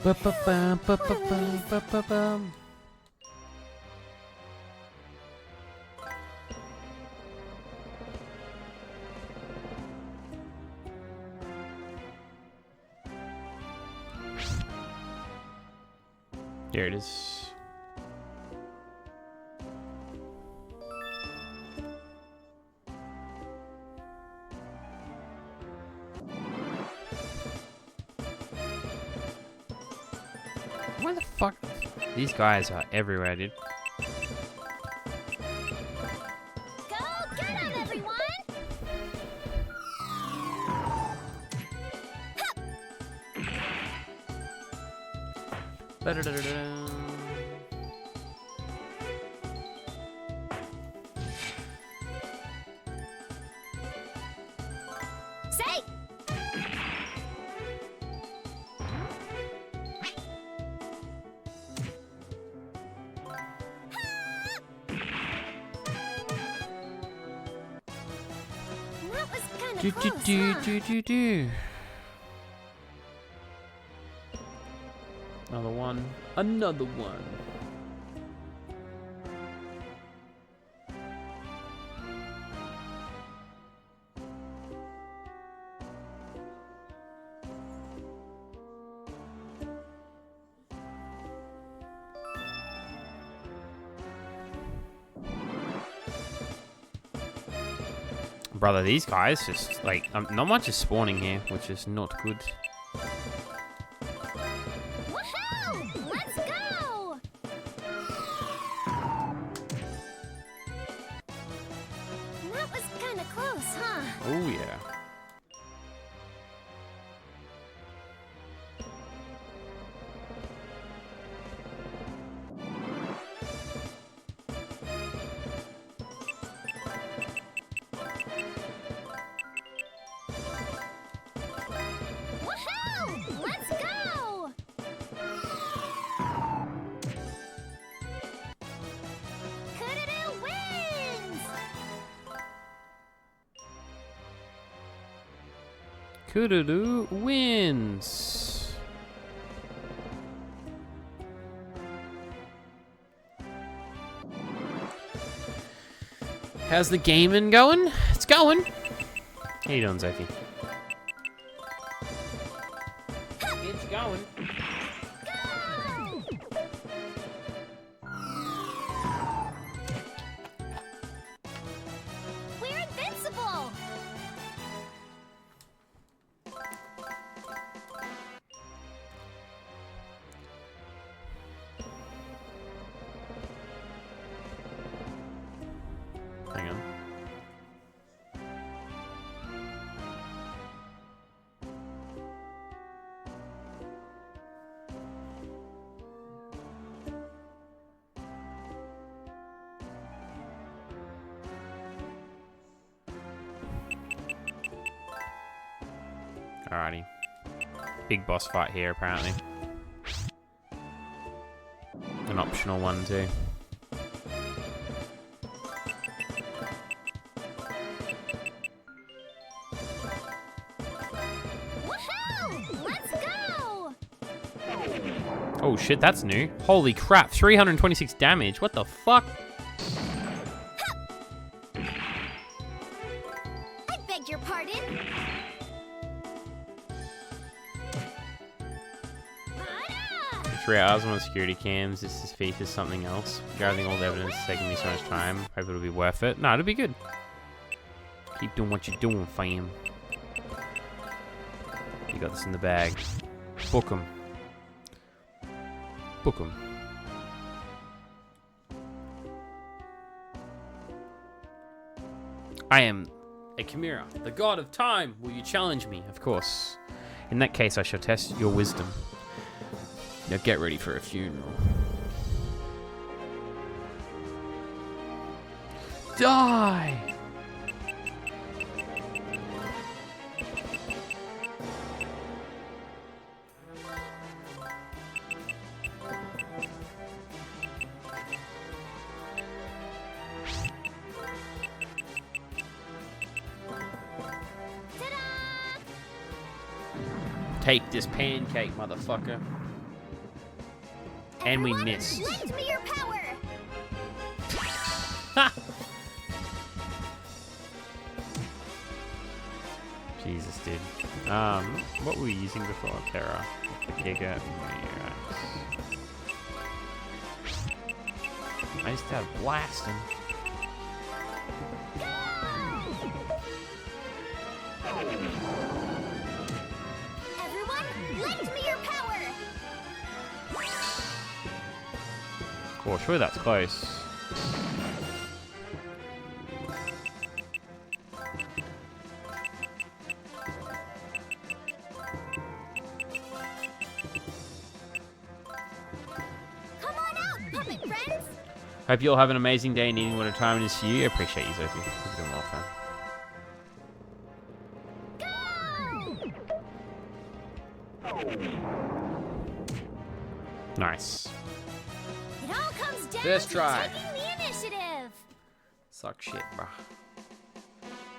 Ba-ba-bum. Here it is. Where the fuck? These guys are everywhere, dude. Go get him, everyone! Ba-da-da-da-da. Say! That was kind Do of do close, do huh? do do do. Another one. Another one. Brother, these guys just like not much is spawning here, which is not good. Woohoo! Let's go! That was kind of close, huh? Oh yeah. Woohoo! Let's go! Coodadoo wins! Coodadoo wins. How's the gaming going? It's going. How you doing, Zephy? It's going. We're invincible! Hang on. Alrighty. Big boss fight here, apparently. An optional one, too. Woohoo! Let's go! Oh shit, that's new. Holy crap, 326 damage. What the fuck? I beg your pardon? 3 hours on security cams. This thief is something else. Gathering all the evidence is taking me so much time. Hope it'll be worth it. No, it'll be good. Keep doing what you're doing, fam. You got this in the bag. Book 'em. Book 'em. I am a chimera, the god of time. Will you challenge me? Of course. In that case, I shall test your wisdom. Now get ready for a funeral. Die! Take this pancake, motherfucker. And we missed. Lend me your power. Jesus, dude. What were we using before? Terra. Giga. I just have blasting. Everyone, lend me your power. Cool, sure that's close. Come on out, puppet friends. Hope you all have an amazing day and eating what a time it is for you. I appreciate you, Sophie. You're doing well, fam. Nice. It all comes down First to try. taking the initiative. Suck shit, bruh.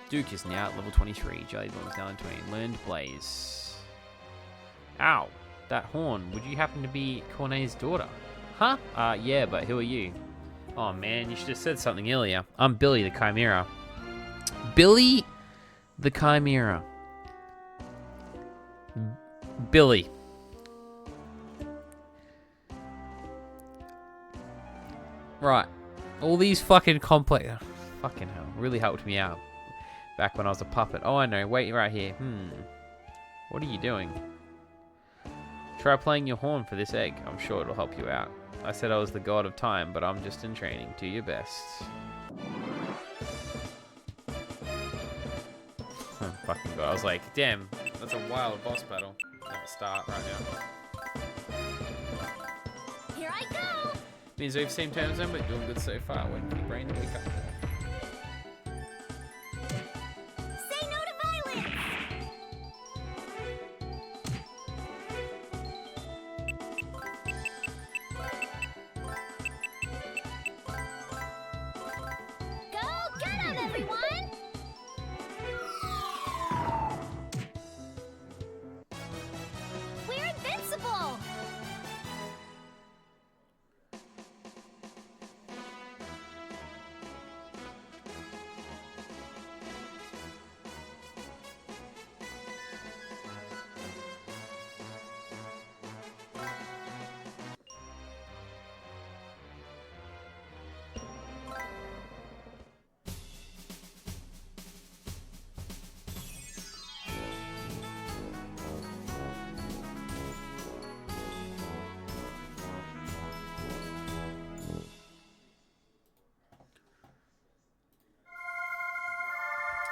Duke is now at level 23. Jellybomb is now at 20. Learned Blaze. Ow. That horn. Would you happen to be Cornet's daughter? Huh? Yeah, but who are you? Oh man, you should have said something earlier. I'm Billy the Chimera. Billy the Chimera. Billy. Right. All these fucking complex... Fucking hell. Really helped me out. Back when I was a puppet. Oh, I know. Wait right here. What are you doing? Try playing your horn for this egg. I'm sure it'll help you out. I said I was the god of time, but I'm just in training. Do your best. Oh, fucking god. I was like, damn, that's a wild boss battle. Not start right now. Here I go. Means we've seen time zone, but doing good so far. Waiting for your brain to wake up. Say no to violence. Go get him, everyone. We're invincible.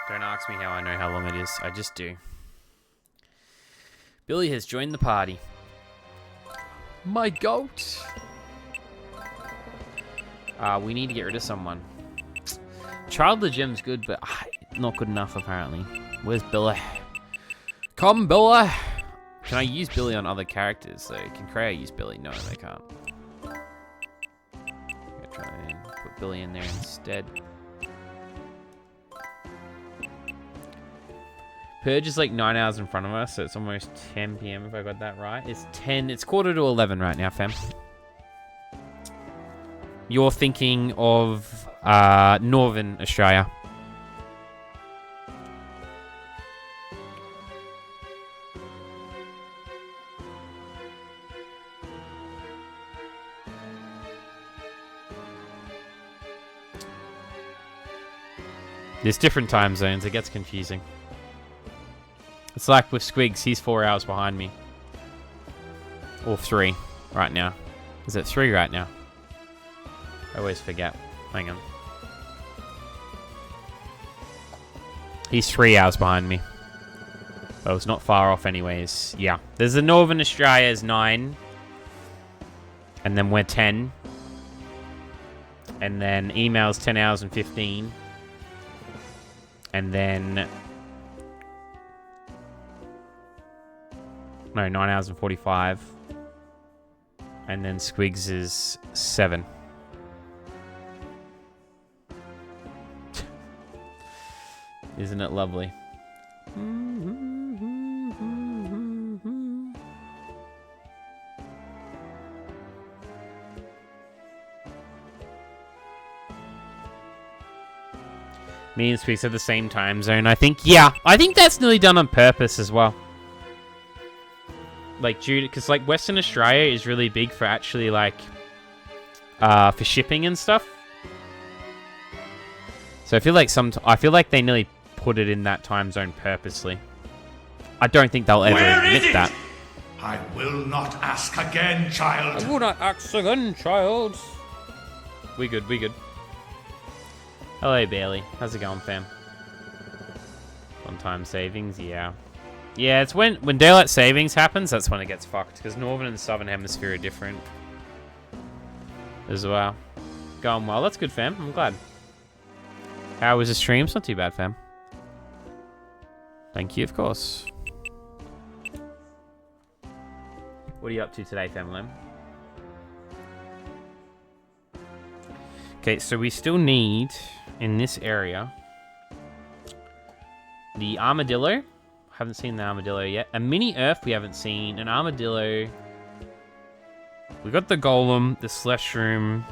Don't ask me how I know how long it is. I just do. Billy has joined the party. My goat. We need to get rid of someone. Child of the Gem's good, but not good enough apparently. Where's Billy? Come, Billy. Can I use Billy on other characters? So can Kreia use Billy? No, they can't. I'm gonna try and put Billy in there instead. Purge is like 9 hours in front of us, so it's almost 10 PM if I got that right. It's 10, it's quarter to 11 right now, fam. You're thinking of Northern Australia. There's different time zones, it gets confusing. It's like with Squigs, he's 4 hours behind me. Or 3 right now. Is it 3 right now? I always forget. Hang on. He's 3 hours behind me. Oh, it's not far off anyways. Yeah. There's the Northern Australia's 9. And then we're 10. And then email's 10 hours and 15. And then... No, 9 hours and 45. And then Squigs is 7. Isn't it lovely? Me and Speaks have the same time zone. I think that's nearly done on purpose as well. Like, because like Western Australia is really big for actually like, for shipping and stuff. So I feel like they nearly put it in that time zone purposely. I don't think they'll ever admit that. I will not ask again, child. I will not ask again, child. We good. Hello, Bailey. How's it going, fam? On time savings, yeah. Yeah, it's when daylight savings happens, that's when it gets fucked. Because northern and southern hemisphere are different. As well. Going well. That's good, fam. I'm glad. How was the stream? It's not too bad, fam. Thank you, of course. What are you up to today, family? Okay, so we still need, in this area, the armadillo. Haven't seen the armadillo yet. A mini Earth we haven't seen. An armadillo. We got the golem, the Sleshroom,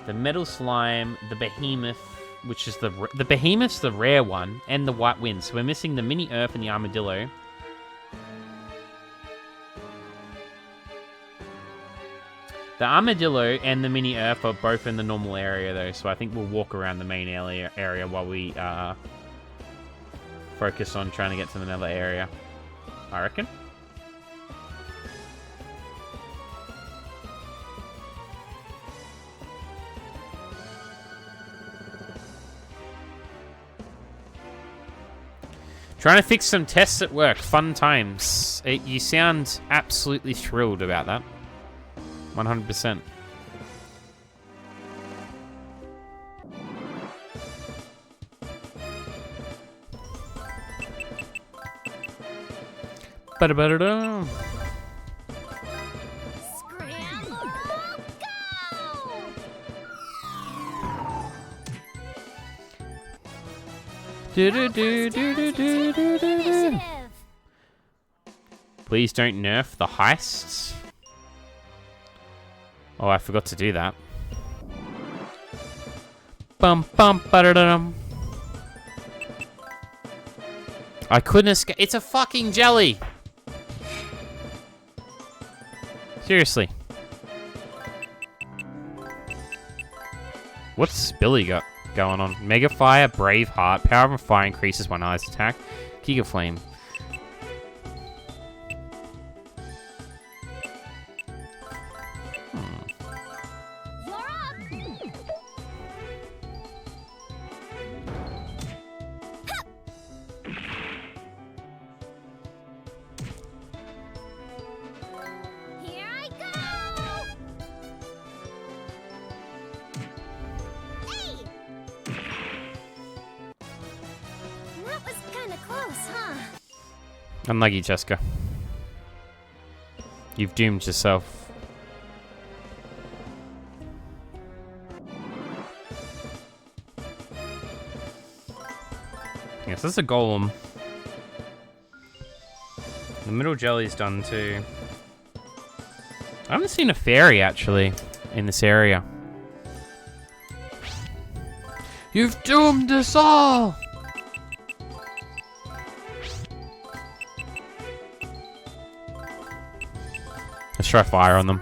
the metal slime, the behemoth, which is the behemoth's the rare one, and the white wind. So we're missing the mini Earth and the armadillo. The armadillo and the mini Earth are both in the normal area though, so I think we'll walk around the main area while we focus on trying to get to another area. I reckon. Trying to fix some tests at work. Fun times. You sound absolutely thrilled about that. 100%. Ba-da-ba-da-da. Scramble, go! Do-do-do-do-do-do-do-do-do. Please don't nerf the heists. Oh, I forgot to do that. Bum bum ba-da-da-dum. I couldn't escape. It's a fucking jelly. Seriously. What's Billy got going on? Mega Fire, Brave Heart, Power of Fire increases one ally's attack. Giga Flame. Unlucky, Jessica. You've doomed yourself. Yes, that's a golem. The middle jelly's done too. I haven't seen a fairy actually in this area. You've doomed us all! Let's try fire on them.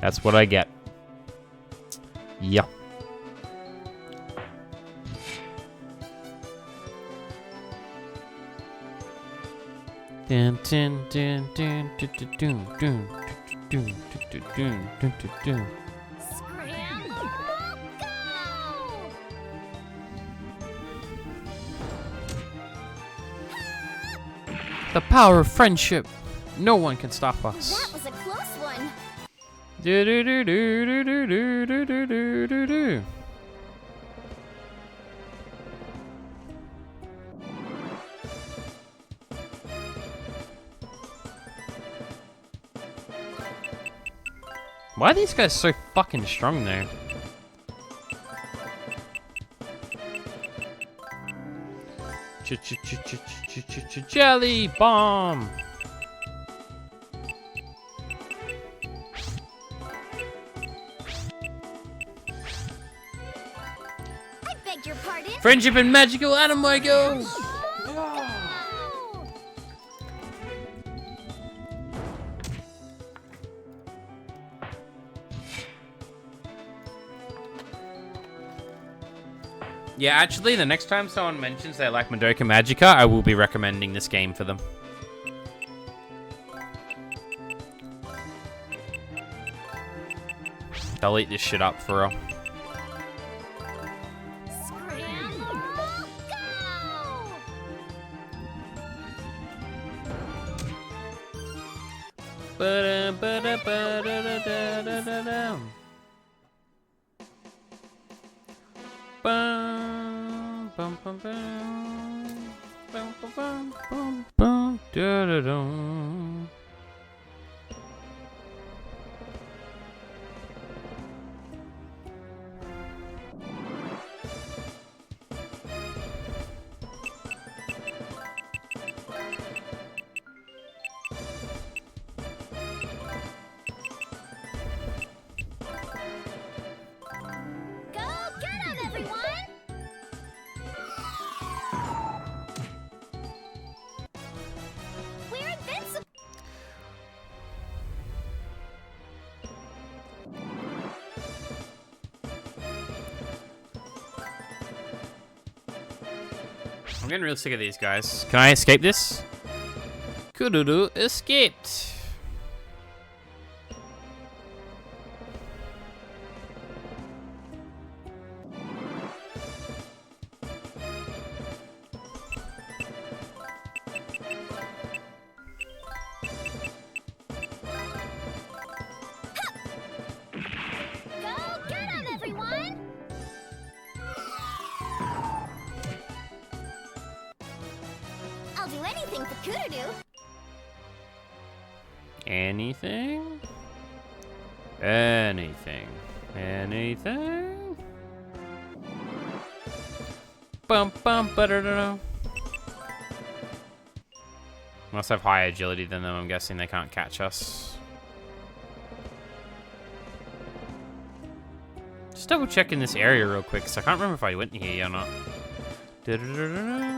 That's what I get. Yeah. Dun dun dun dun dun dun dun dun dun dun dun dun. The power of friendship. No one can stop us. That was a close one. Do do do do do do do do do do do. Why are these guys so fucking strong though? Jelly bomb. Friendship and magical anime go! Yeah, actually, the next time someone mentions they like Madoka Magica, I will be recommending this game for them. They'll eat this shit up for real. Bum, bum, bum, bum. Bum, bum, bum, bum, bum. Da-da-dum. I'm getting real sick of these guys. Can I escape this? Kururu escaped. Anything? Anything? Anything? Bum bum ba-da-da-da. Must have higher agility than them. I'm guessing they can't catch us. Just double checking this area real quick, because I can't remember if I went here or not. Da-da-da-da-da.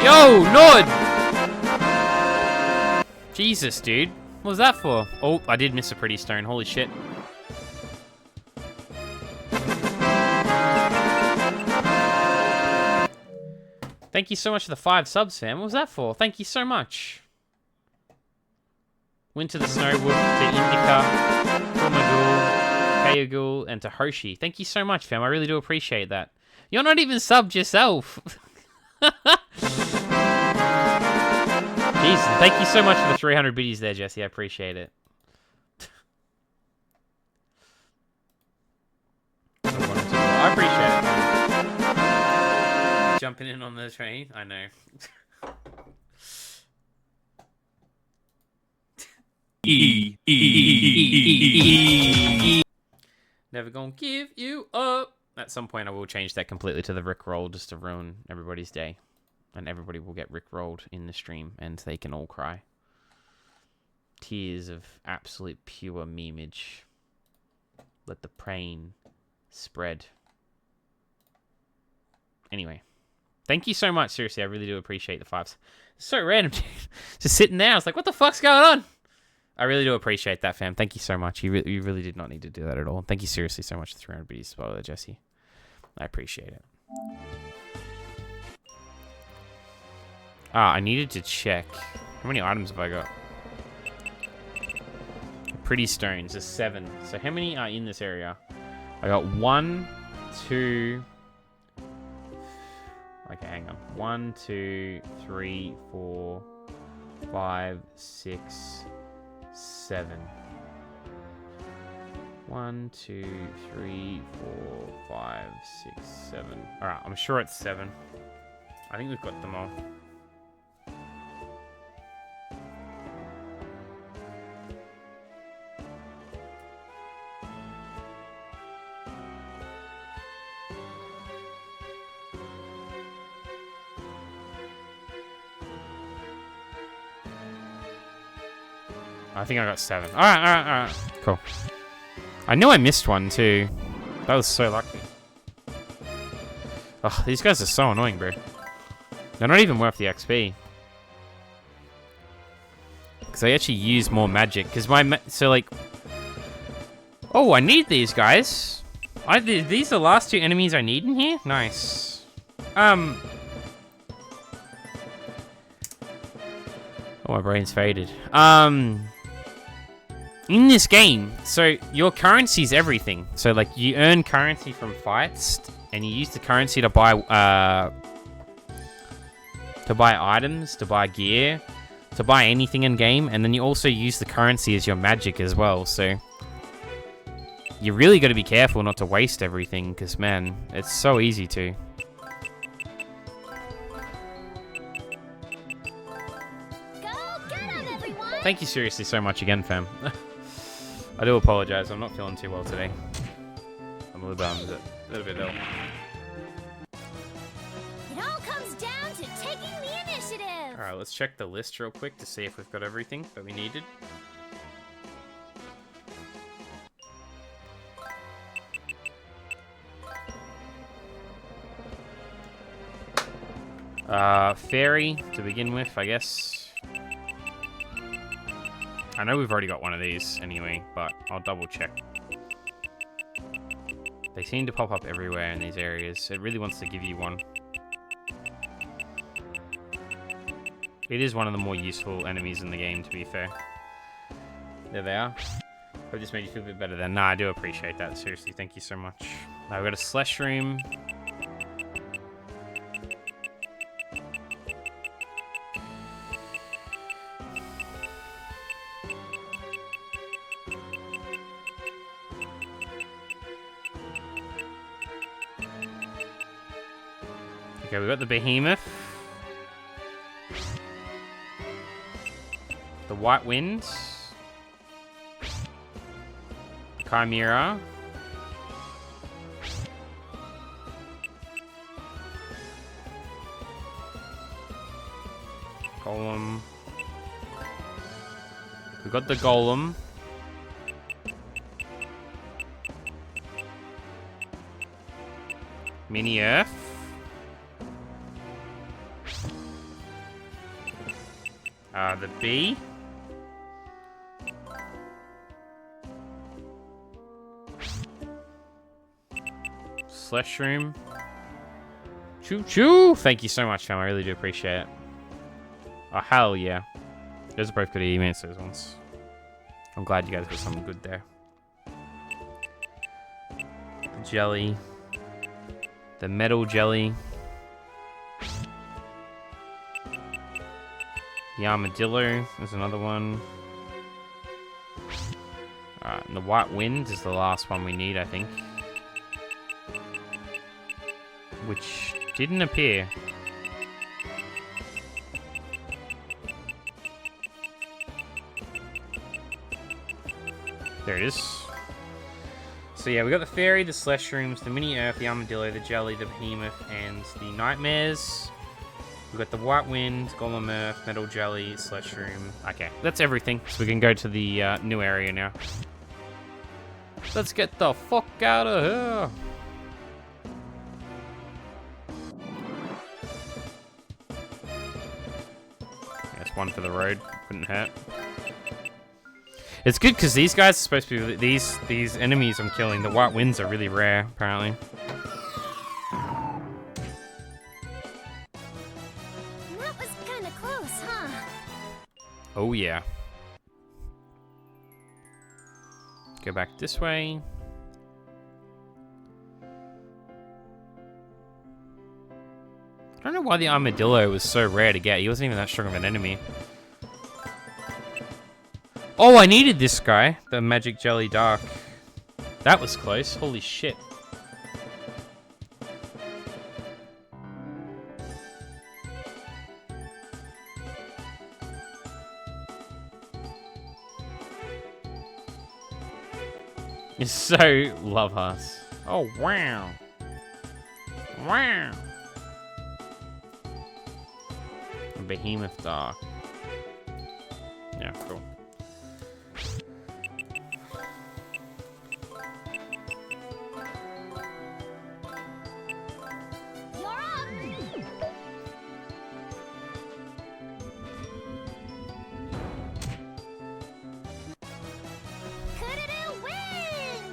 Yo, Nord! Jesus, dude. What was that for? Oh, I did miss a pretty stone. Holy shit. Thank you so much for the 5 subs, fam. What was that for? Thank you so much. Went to the Snow Wolf, to Indica, Kumagul, Kayagul, and to Hoshi. Thank you so much, fam. I really do appreciate that. You're not even subbed yourself. Jesus, thank you so much for the 300 biddies there, Jesse. I appreciate it. I appreciate it. Jumping in on the train. I know. Never gonna give you up. At some point, I will change that completely to the Rickroll just to ruin everybody's day. And everybody will get Rickrolled in the stream, and they can all cry. Tears of absolute pure memeage. Let the pain spread. Anyway. Thank you so much, seriously. I really do appreciate the 5s. It's so random, dude. Just sitting there, I was like, what the fuck's going on? I really do appreciate that, fam. Thank you so much. You really did not need to do that at all. Thank you seriously so much for 300 biddies as well, Jesse. I appreciate it. Ah, I needed to check. How many items have I got? Pretty stones. There's 7. So how many are in this area? I got 1, 2... Okay, hang on. 1, 2, 3, 4, 5, 6, 7. 1, 2, 3, 4, 5, 6, 7. Alright, I'm sure it's 7. I think we've got them all. I think I got 7. Alright. Cool. I knew I missed one too. That was so lucky. Oh, these guys are so annoying, bro. They're not even worth the XP. Because I actually use more magic. Because so like... Oh, I need these guys. These are the last 2 enemies I need in here? Nice. Oh, my brain's faded. In this game, so your currency is everything. So like you earn currency from fights, and you use the currency to buy items, to buy gear, to buy anything in game, and then you also use the currency as your magic as well. So you really got to be careful not to waste everything, because man, it's so easy to. Thank you seriously so much again, fam. I do apologize. I'm not feeling too well today. I'm a little bit ill. It all comes down to taking the initiative. All right, let's check the list real quick to see if we've got everything that we needed. Fairy to begin with, I guess. I know we've already got one of these anyway, but I'll double check. They seem to pop up everywhere in these areas. It really wants to give you one. It is one of the more useful enemies in the game, to be fair. There they are. Hope this made you feel a bit better then. Nah, I do appreciate that. Seriously, thank you so much. Now we've got a Slush Room. Okay, we've got the Behemoth. The White Wind. The Chimera. Golem. We've got the Golem. Mini Earth. The bee. Slush Room. Choo choo! Thank you so much, fam. I really do appreciate it. Oh, hell yeah. Those are both good emails, those ones. I'm glad you guys got something good there. The jelly. The metal jelly. The armadillo is another one. Alright, and the White Wind is the last one we need, I think. Which didn't appear. There it is. So yeah, we got the Fairy, the Slush Rooms, the Mini Earth, the Armadillo, the Jelly, the Behemoth, and the Nightmares. We've got the White Wind, Golem Earth, Metal Jelly, Slush Room. Okay, that's everything. So we can go to the new area now. Let's get the fuck out of here. That's one for the road. Couldn't hurt. It's good because these guys are supposed to be these enemies I'm killing. The White Winds are really rare, apparently. Oh yeah. Go back this way. I don't know why the Armadillo was so rare to get. He wasn't even that strong of an enemy. Oh, I needed this guy. The Magic Jelly Dark. That was close. Holy shit. It's so love us. Oh, wow. Wow. A Behemoth Dark. Yeah, cool.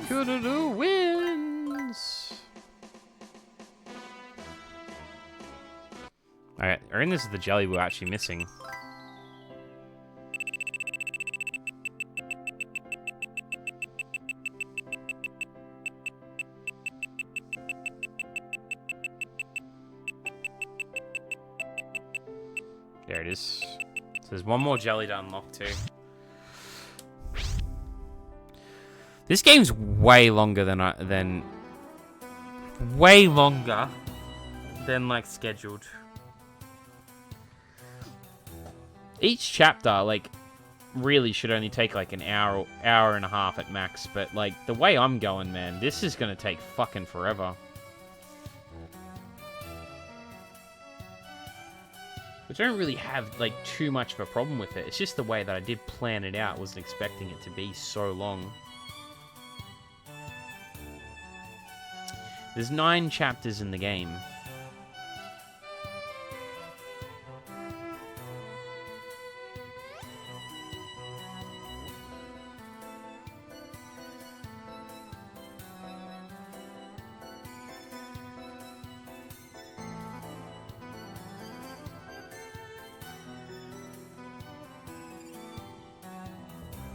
Kururu wins. Alright, I think this is the jelly we're actually missing. There it is. So there's one more jelly to unlock too. This game's way longer than like scheduled. Each chapter like really should only take like an hour and a half at max, but like the way I'm going, man, this is gonna take fucking forever. Which I don't really have like too much of a problem with it. It's just the way that I did plan it out. Wasn't expecting it to be so long. There's 9 chapters in the game.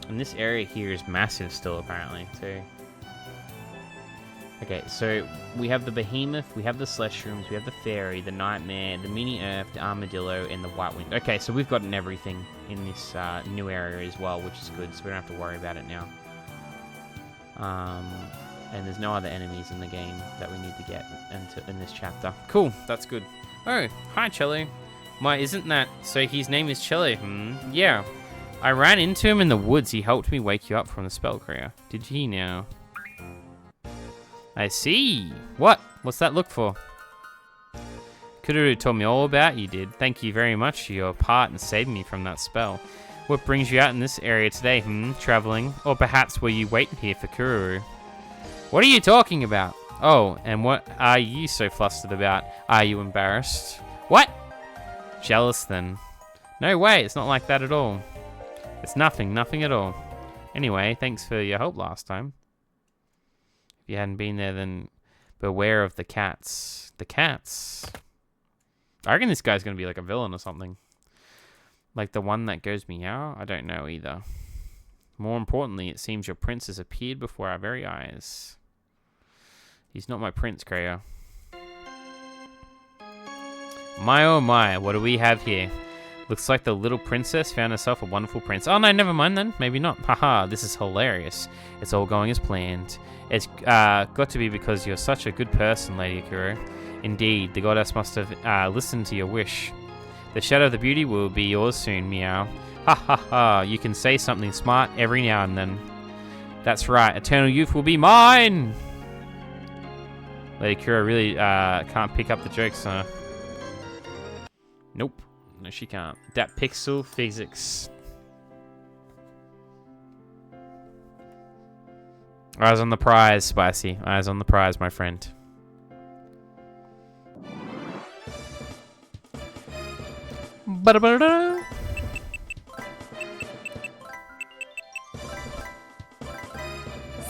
And this area here is massive still, apparently, too. Okay, so we have the Behemoth, we have the Celestials, we have the Fairy, the Nightmare, the Mini-Earth, the Armadillo, and the White Wind. Okay, so we've gotten everything in this new area as well, which is good, so we don't have to worry about it now. And there's no other enemies in the game that we need to get in this chapter. Cool, that's good. Oh, hi, Cello. Isn't that... So his name is Cello, Yeah. I ran into him in the woods. He helped me wake you up from the spell career. Did he now? I see. What? What's that look for? Kururu told me all about you, did. Thank you very much for your part in saving me from that spell. What brings you out in this area today? Traveling? Or perhaps were you waiting here for Kururu? What are you talking about? Oh, and what are you so flustered about? Are you embarrassed? What? Jealous then? No way, it's not like that at all. It's nothing at all. Anyway, thanks for your help last time. If you hadn't been there, then beware of the cats. The cats? I reckon this guy's going to be like a villain or something. Like the one that goes meow? I don't know either. More importantly, it seems your prince has appeared before our very eyes. He's not my prince, Kreia. My oh my, what do we have here? Looks like the little princess found herself a wonderful prince. Oh no, never mind then. Maybe not. Haha, this is hilarious. It's all going as planned. It's got to be because you're such a good person, Lady Akuro. Indeed, the goddess must have listened to your wish. The Shadow of the Beauty will be yours soon, meow. Ha ha ha, you can say something smart every now and then. That's right, eternal youth will be mine! Lady Akuro really can't pick up the jokes, huh? Nope. No, she can't. That pixel physics. Eyes on the prize, Spicy. Eyes on the prize, my friend. Ba-da-ba-da-da.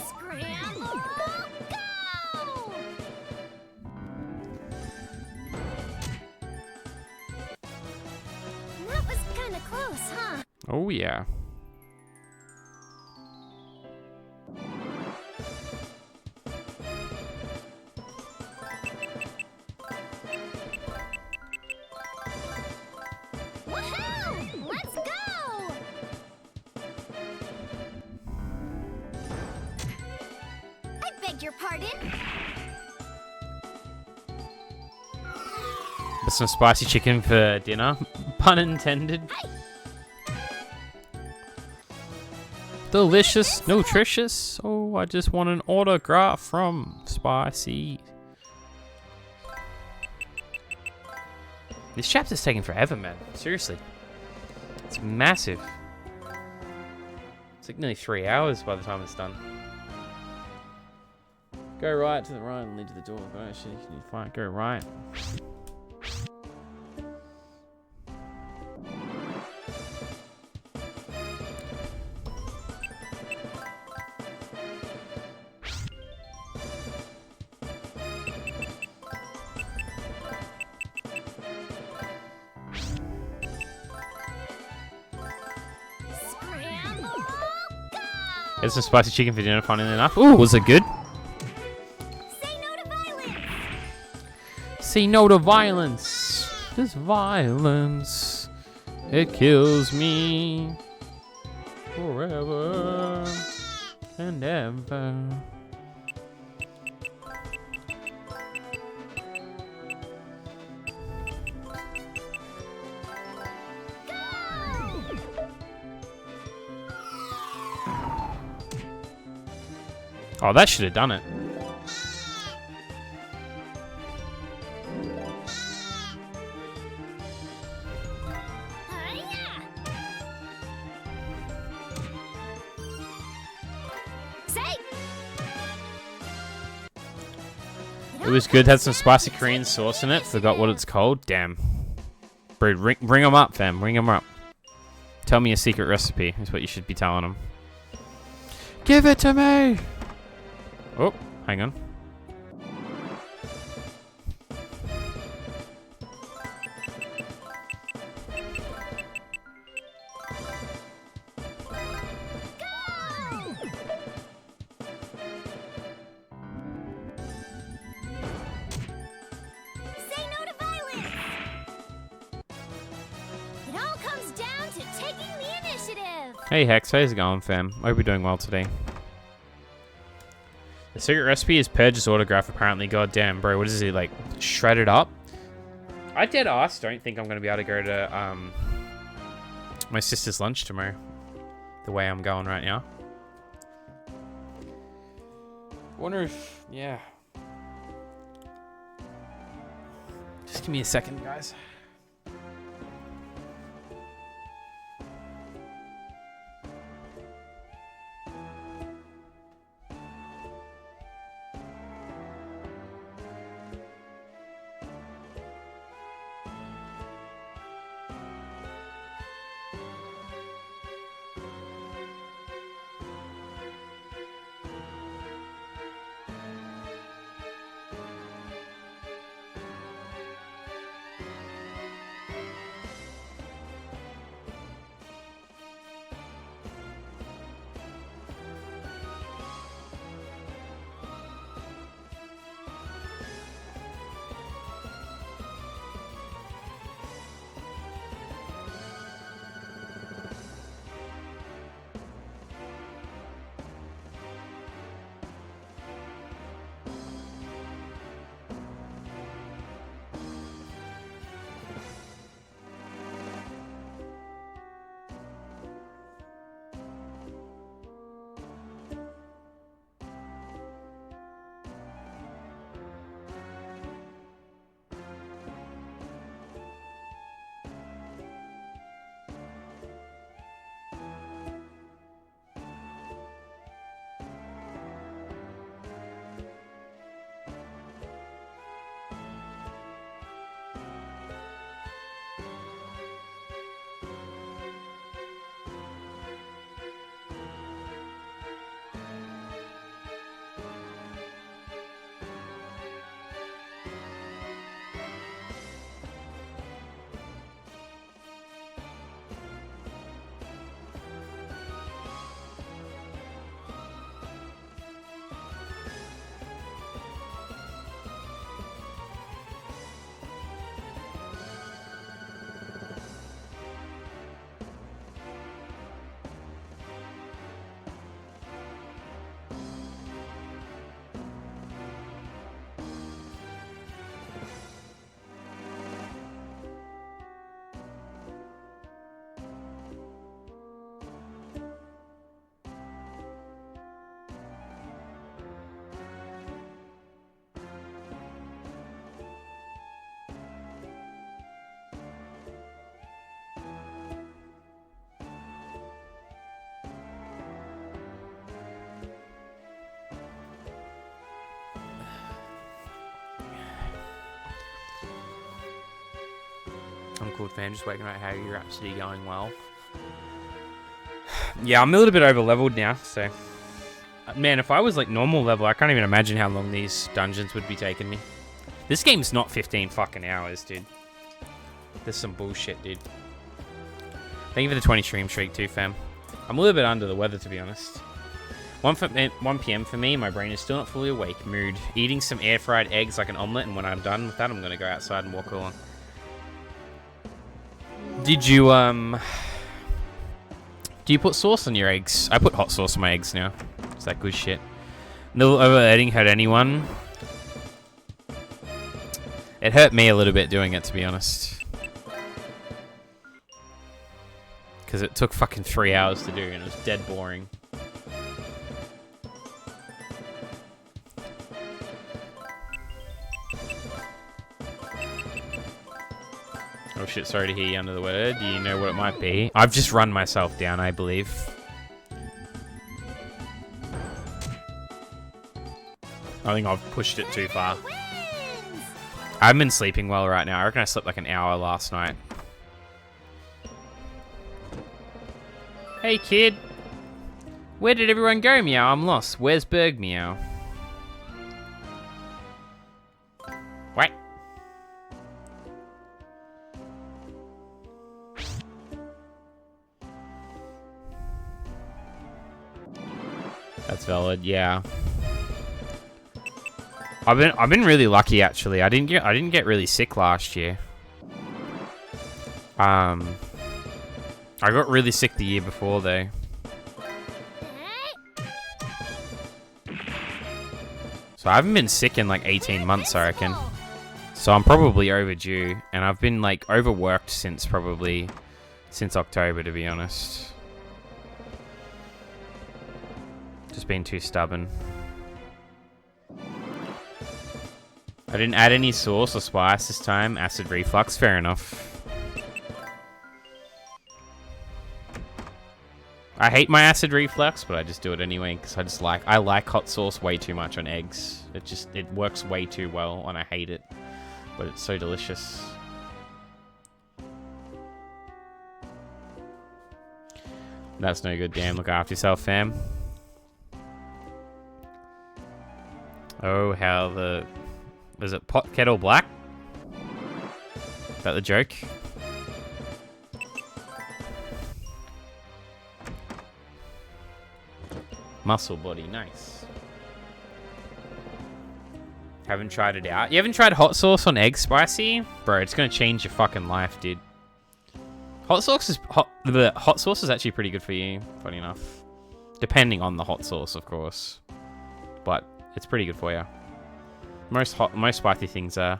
Scramble, go! That was kind of close, huh? Oh, yeah. Woohoo! Let's go! I beg your pardon? Some spicy chicken for dinner. Pun intended. Delicious, nutritious. Oh, I just want an autograph from Spicy. This chapter's taking forever, man. Seriously. It's massive. It's like nearly 3 hours by the time it's done. Go right to the right and lead to the door. Go, actually, can you find? Go right. Get some spicy chicken for dinner, funnily enough. Ooh, was it good? Say no to violence. This violence, it kills me forever and ever. Oh, that should have done it. It was good. Had some spicy Korean sauce in it. Forgot what it's called. Damn. Bro, ring them up, fam. Ring them up. Tell me a secret recipe is what you should be telling them. Give it to me! Oh, hang on. Hey Hex, how's it going, fam? Hope you're doing well today. The secret recipe is Purge's autograph, apparently. God damn, bro, what is he, like, shredded up? I dead ass don't think I'm going to be able to go to, my sister's lunch tomorrow. The way I'm going right now. Wonder if, yeah. Just give me a second, guys. I'm cool, fam. Just waking up. How are you? Absolutely going well. Yeah, I'm a little bit over leveled now, so. Man, if I was like normal level, I can't even imagine how long these dungeons would be taking me. This game's not 15 fucking hours, dude. There's some bullshit, dude. Thank you for the 20 stream streak too, fam. I'm a little bit under the weather, to be honest. 1 p.m. for me. My brain is still not fully awake. Mood. Eating some air-fried eggs like an omelet, and when I'm done with that, I'm gonna go outside and walk along. Did you do you put sauce on your eggs? I put hot sauce on my eggs now. Is that good shit? No overeating hurt anyone. It hurt me a little bit doing it, to be honest. Because it took fucking 3 hours to do, and it was dead boring. Oh shit, sorry to hear you under the weather. Do you know what it might be? I've just run myself down, I believe. I think I've pushed it too far. I haven't been sleeping well right now. I reckon I slept like an hour last night. Hey kid! Where did everyone go, Meow? I'm lost. Where's Berg, Meow? What? That's valid, yeah. I've been really lucky actually. I didn't get really sick last year. I got really sick the year before though. So I haven't been sick in like 18 months, I reckon. So I'm probably overdue, and I've been like overworked since October, to be honest. Just being too stubborn. I didn't add any sauce or spice this time. Acid reflux, fair enough. I hate my acid reflux, but I just do it anyway because I like hot sauce way too much on eggs. It works way too well, and I hate it, but it's so delicious. That's no good. Damn, look after yourself, fam. Oh, how is it pot kettle black? Is that the joke? Muscle body, nice. Haven't tried it out. You haven't tried hot sauce on egg spicy? Bro, it's gonna change your fucking life, dude. Hot sauce is actually pretty good for you, funny enough. Depending on the hot sauce, of course. But it's pretty good for you. Most spicy things are.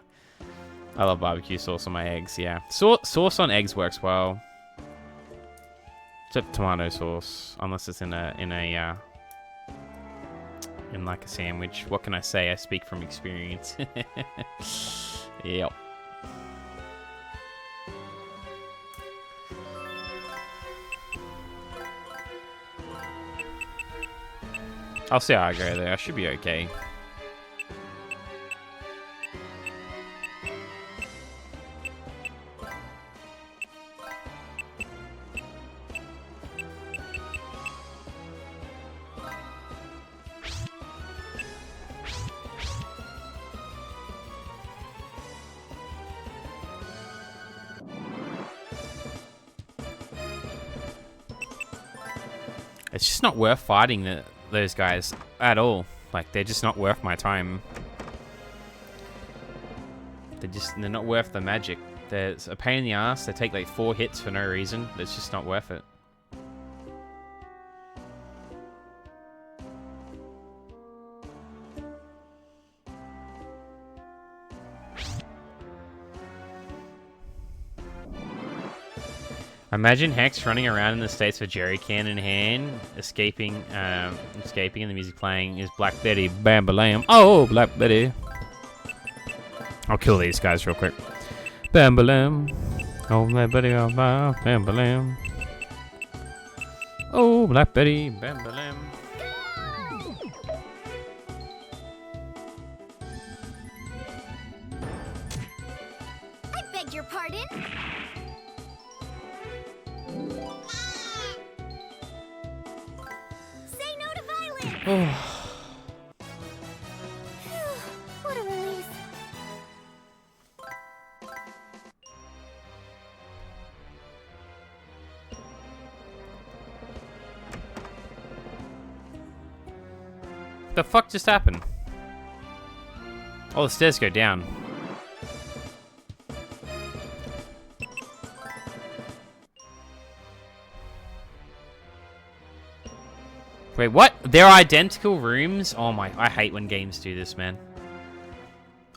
I love barbecue sauce on my eggs, yeah. Sauce on eggs works well. Except tomato sauce, unless it's in like a sandwich. What can I say? I speak from experience. Yep. I'll see how I go there. I should be okay. It's just not worth fighting those guys at all. Like, they're just not worth my time. They're not worth the magic. They're a pain in the ass. They take like 4 hits for no reason. It's just not worth it. Imagine Hex running around in the States with jerry can in hand, escaping, and the music playing is Black Betty, Bam Balam. Oh, Black Betty. I'll kill these guys real quick. Bam Balam. Oh, Black Betty, oh, Bam Balam. Oh, Black Betty, Bam Balam. I beg your pardon? Oh. What a relief. the fuck just happened? Oh, the stairs go down. Wait, what? They're identical rooms? Oh my, I hate when games do this, man.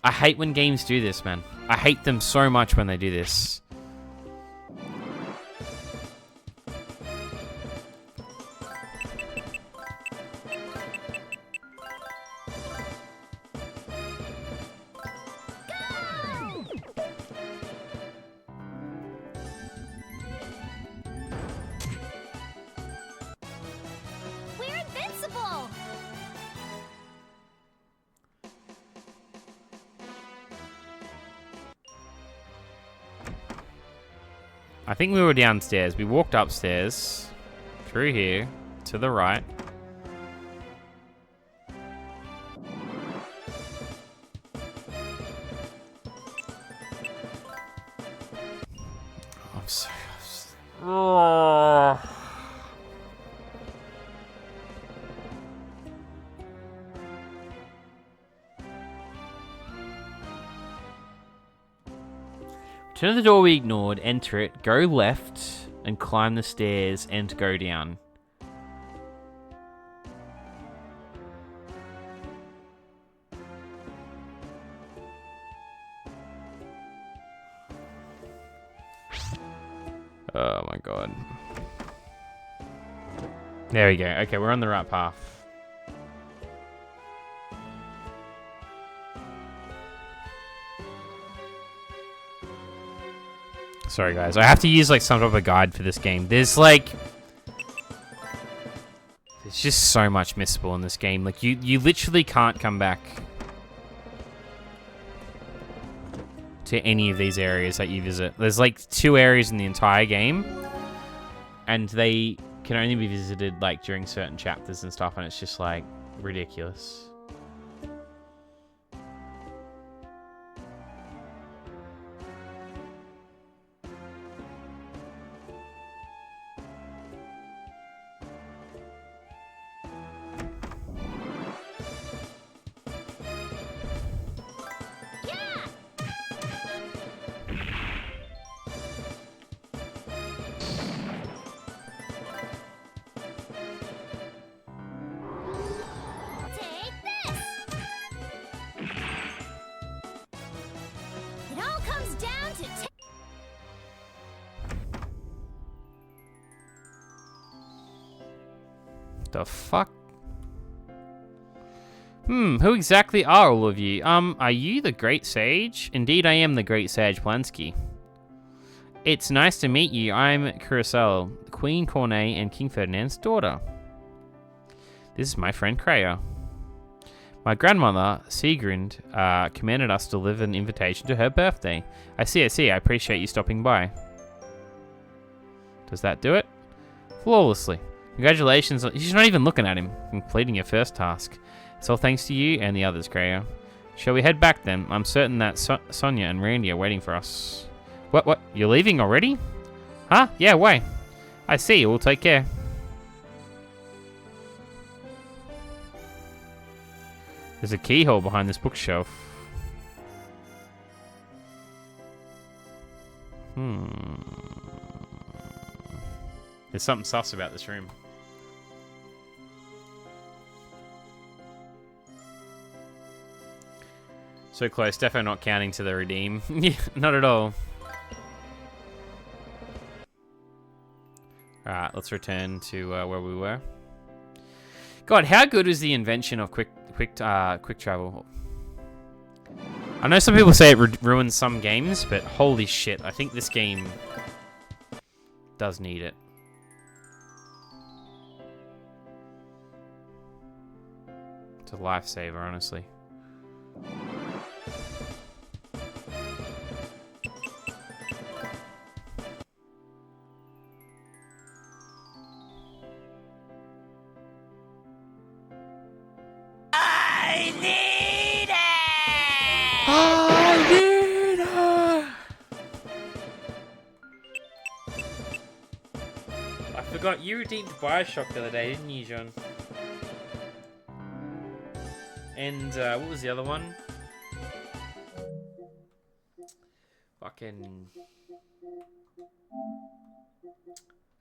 I hate when games do this, man. I hate them so much when they do this. We're invincible! I think we were downstairs. We walked upstairs, through here, to the right. I'm sorry. Oh. Turn the door we ignored, enter it, go left, and climb the stairs and go down. Oh my god. There we go. Okay, we're on the right path. Sorry guys, I have to use like some type of guide for this game. There's just so much missable in this game. Like you literally can't come back to any of these areas that you visit. There's like 2 areas in the entire game, and they can only be visited like during certain chapters and stuff, and it's just like ridiculous. It all comes down to The fuck? Who exactly are all of you? Are you the Great Sage? Indeed, I am the Great Sage Plansky. It's nice to meet you. I'm Curacao, Queen Cornet and King Ferdinand's daughter. This is my friend Kreia. My grandmother, Sigrind, commanded us to deliver an invitation to her birthday. I see. I appreciate you stopping by. Does that do it? Flawlessly. Congratulations. She's not even looking at him. Completing your first task. It's all thanks to you and the others, Kreia. Shall we head back then? I'm certain that Sonia and Randy are waiting for us. What? You're leaving already? Huh? Yeah, why? I see. We'll take care. There's a keyhole behind this bookshelf. There's something sus about this room. So close. Defo not counting to the redeem. Yeah, not at all. Alright, let's return to where we were. God, how good is the invention of quick travel? I know some people say it ruins some games, but holy shit, I think this game does need it. It's a lifesaver, honestly. I forgot you redeemed Bioshock the other day, didn't you, John? And what was the other one? Fucking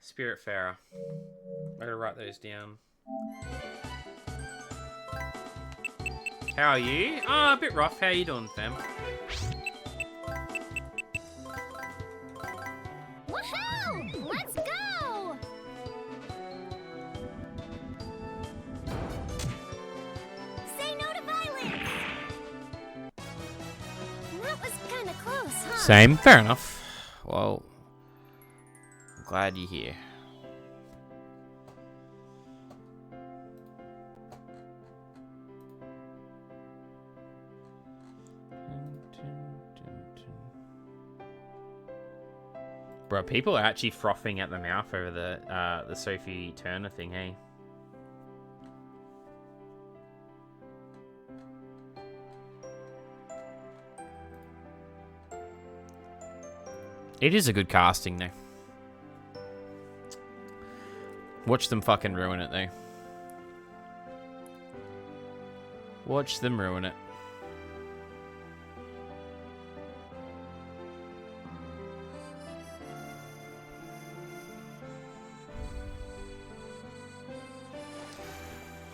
Spiritfarer. I gotta write those down. How are you? Ah, a bit rough. How you doing, fam? Woohoo! Let's go! Say no to violence! That was kinda close, huh? Same. Fair enough. Well, I'm glad you're here. Bro, people are actually frothing at the mouth over the Sophie Turner thing, hey? It is a good casting, though. Watch them fucking ruin it, though. Watch them ruin it.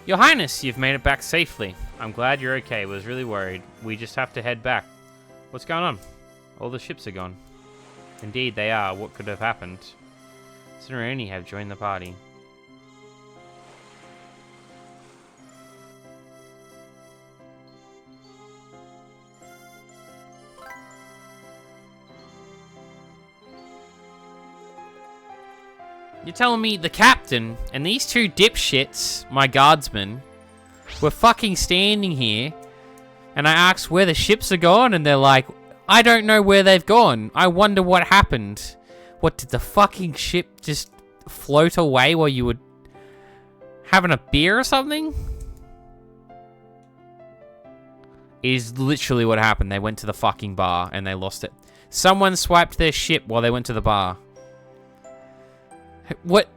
Your Highness, you've made it back safely. I'm glad you're okay. Was really worried. We just have to head back. What's going on? All the ships are gone. Indeed, they are. What could have happened? Cinerone have joined the party. You're telling me the captain and these two dipshits, my guardsmen, were fucking standing here, and I asked where the ships are gone, and they're like, I don't know where they've gone. I wonder what happened. What, did the fucking ship just float away while you were having a beer or something? It is literally what happened. They went to the fucking bar and they lost it. Someone swiped their ship while they went to the bar. What?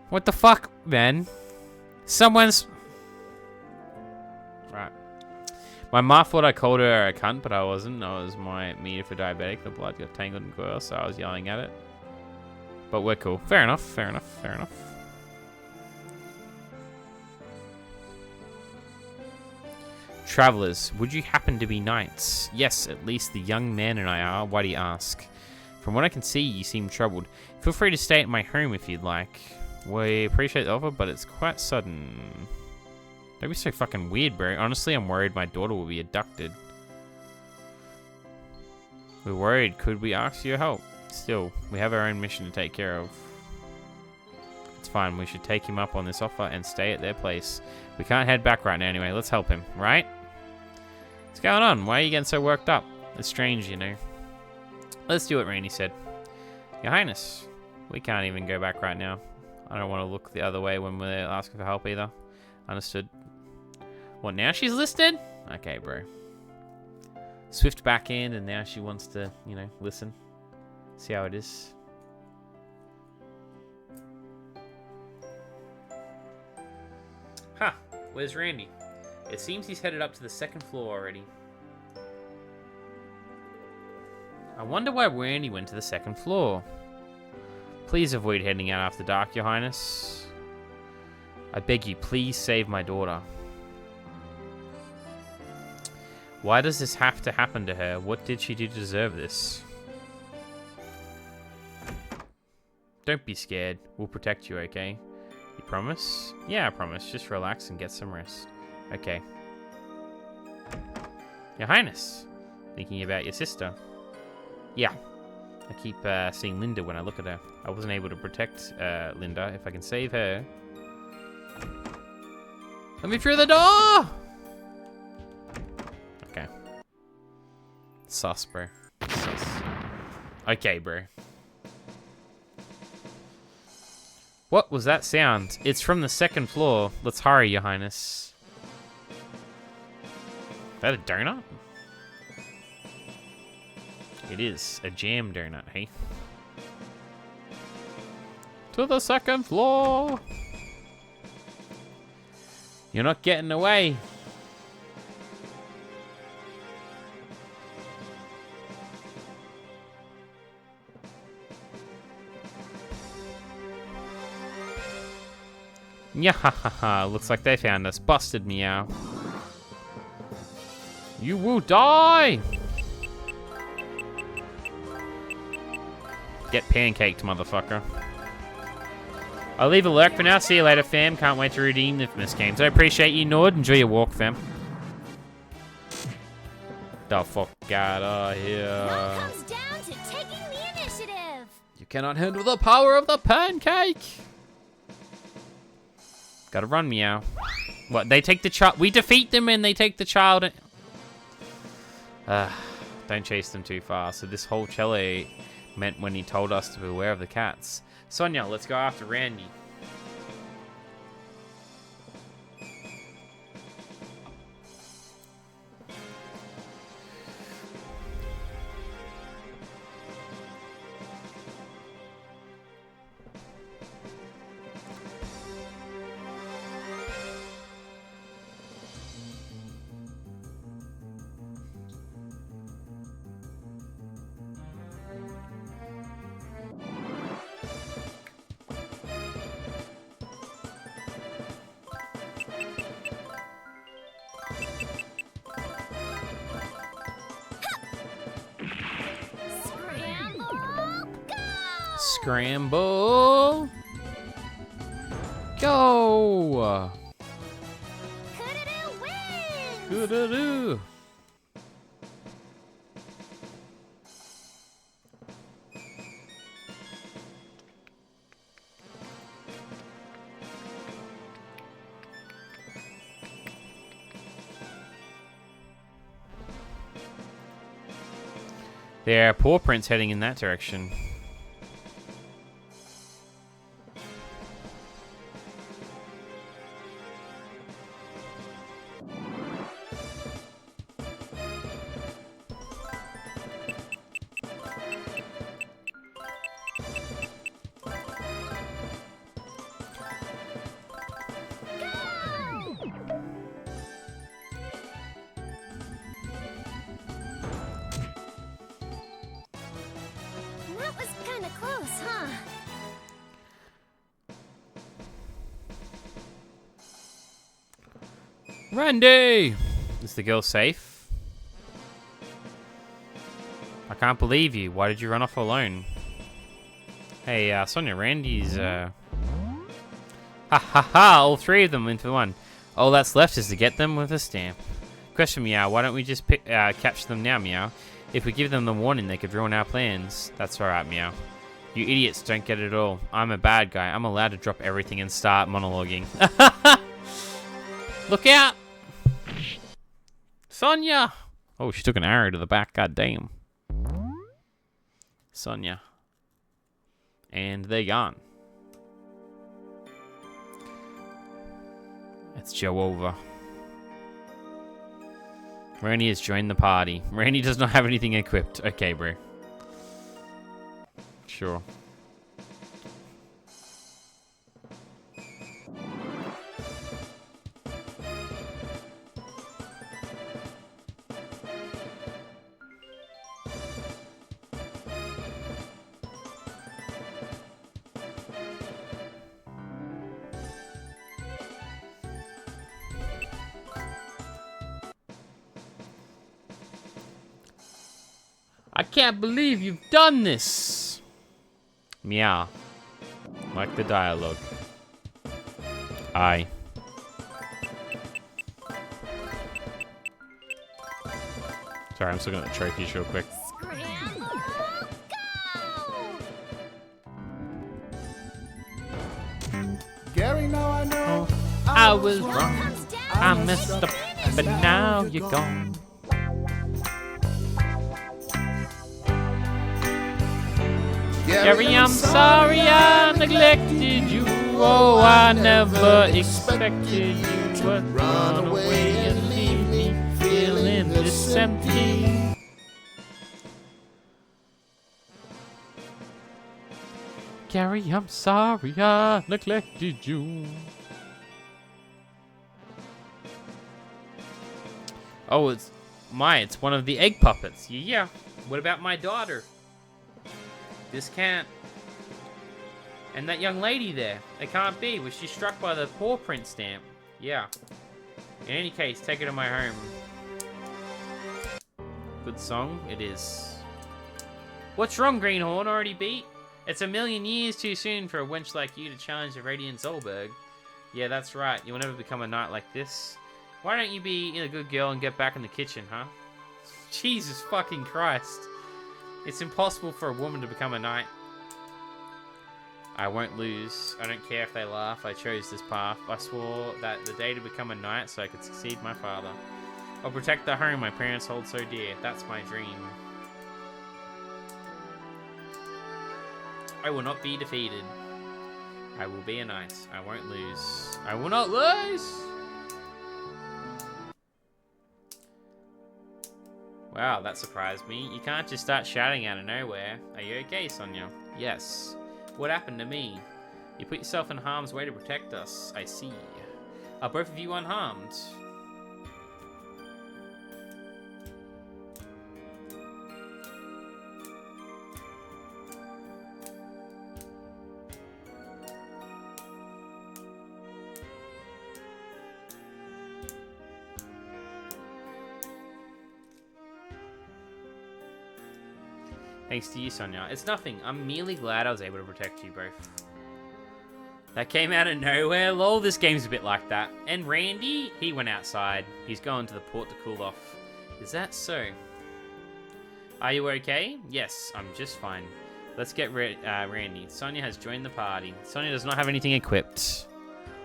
What the fuck, man? Someone's... Right. My ma thought I called her a cunt, but I wasn't. I was my meter for diabetic. The blood got tangled in coil, so I was yelling at it. But we're cool. Fair enough, fair enough, fair enough. Travelers, would you happen to be knights? Yes, at least the young man and I are. Why do you ask? From what I can see, you seem troubled. Feel free to stay at my home if you'd like. We appreciate the offer, but it's quite sudden. Don't be so fucking weird, bro. Honestly, I'm worried my daughter will be abducted. We're worried. Could we ask your help? Still, we have our own mission to take care of. It's fine. We should take him up on this offer and stay at their place. We can't head back right now anyway. Let's help him, right? What's going on? Why are you getting so worked up? It's strange, you know. Let's do what Randy said. Your Highness, we can't even go back right now. I don't want to look the other way when we're asking for help either. Understood. What, now she's listed? Okay, bro. Swift backhand, and now she wants to, you know, listen. See how it is. Huh, where's Randy? It seems he's headed up to the second floor already. I wonder why Randy went to the second floor. Please avoid heading out after dark, Your Highness. I beg you, please save my daughter. Why does this have to happen to her? What did she do to deserve this? Don't be scared. We'll protect you, okay? You promise? Yeah, I promise. Just relax and get some rest. Okay. Your Highness. Thinking about your sister. Yeah. I keep seeing Linda when I look at her. I wasn't able to protect Linda. If I can save her... Let me through the door! Okay. Sus, bro. Sus. Okay, bro. What was that sound? It's from the second floor. Let's hurry, Your Highness. Is that a donut? It is a jam donut, hey? To the second floor! You're not getting away. Nyahahaha, looks like they found us. Busted, Meow. You will die! Get pancaked, motherfucker. I'll leave a lurk for now. See you later, fam. Can't wait to redeem the infamous games. I appreciate you, Nord. Enjoy your walk, fam. The fuck out of here. Now it comes down to taking the initiative. You cannot handle the power of the pancake. Gotta run, Meow. What? They take the child. We defeat them and they take the child. Don't chase them too far. So this whole cello meant when he told us to beware of the cats. Sonia, let's go after Randy. Scramble. Go. Coodadoo wins. Coodadoo. There are paw prints heading in that direction. That was kind of close, huh? Randy! Is the girl safe? I can't believe you. Why did you run off alone? Hey, Sonia, Randy's, Ha ha ha! All three of them into one. All that's left is to get them with a stamp. Question, Meow. Why don't we just catch them now, Meow? If we give them the warning, they could ruin our plans. That's alright, Meow. You idiots don't get it at all. I'm a bad guy. I'm allowed to drop everything and start monologuing. Look out! Sonia! Oh, she took an arrow to the back. God damn. Sonia. And they're gone. It's Joe over. Randy has joined the party. Randy does not have anything equipped. Okay, bro. Sure. I can't believe you've done this! Meow. Like the dialogue. Aye. Sorry, I'm still looking at the trophies real quick. Gary, now I know I was wrong. I messed up, but now you're gone. Gary, I'm sorry I neglected you. Oh, I never expected you to run away and leave me feeling this empty. Gary, I'm sorry I neglected you. Oh, it's one of the egg puppets. Yeah. What about my daughter? This can't. And that young lady there. It can't be. Was she struck by the paw print stamp? Yeah. In any case, take her to my home. Good song, it is. What's wrong, Greenhorn? Already beat? It's a million years too soon for a wench like you to challenge the Radiant Zolberg. Yeah, that's right. You'll never become a knight like this. Why don't you be a good girl and get back in the kitchen, huh? Jesus fucking Christ. It's impossible for a woman to become a knight. I won't lose. I don't care if they laugh. I chose this path. I swore that the day to become a knight so I could succeed my father. I'll protect the home my parents hold so dear. That's my dream. I will not be defeated. I will be a knight. I won't lose. I will not lose! Wow, that surprised me. You can't just start shouting out of nowhere. Are you okay, Sonia? Yes. What happened to me? You put yourself in harm's way to protect us. I see. Are both of you unharmed? Thanks to you, Sonia. It's nothing. I'm merely glad I was able to protect you both. That came out of nowhere. Lol, this game's a bit like that. And Randy, he went outside. He's going to the port to cool off. Is that so? Are you okay? Yes, I'm just fine. Let's get Randy. Sonia has joined the party. Sonia does not have anything equipped.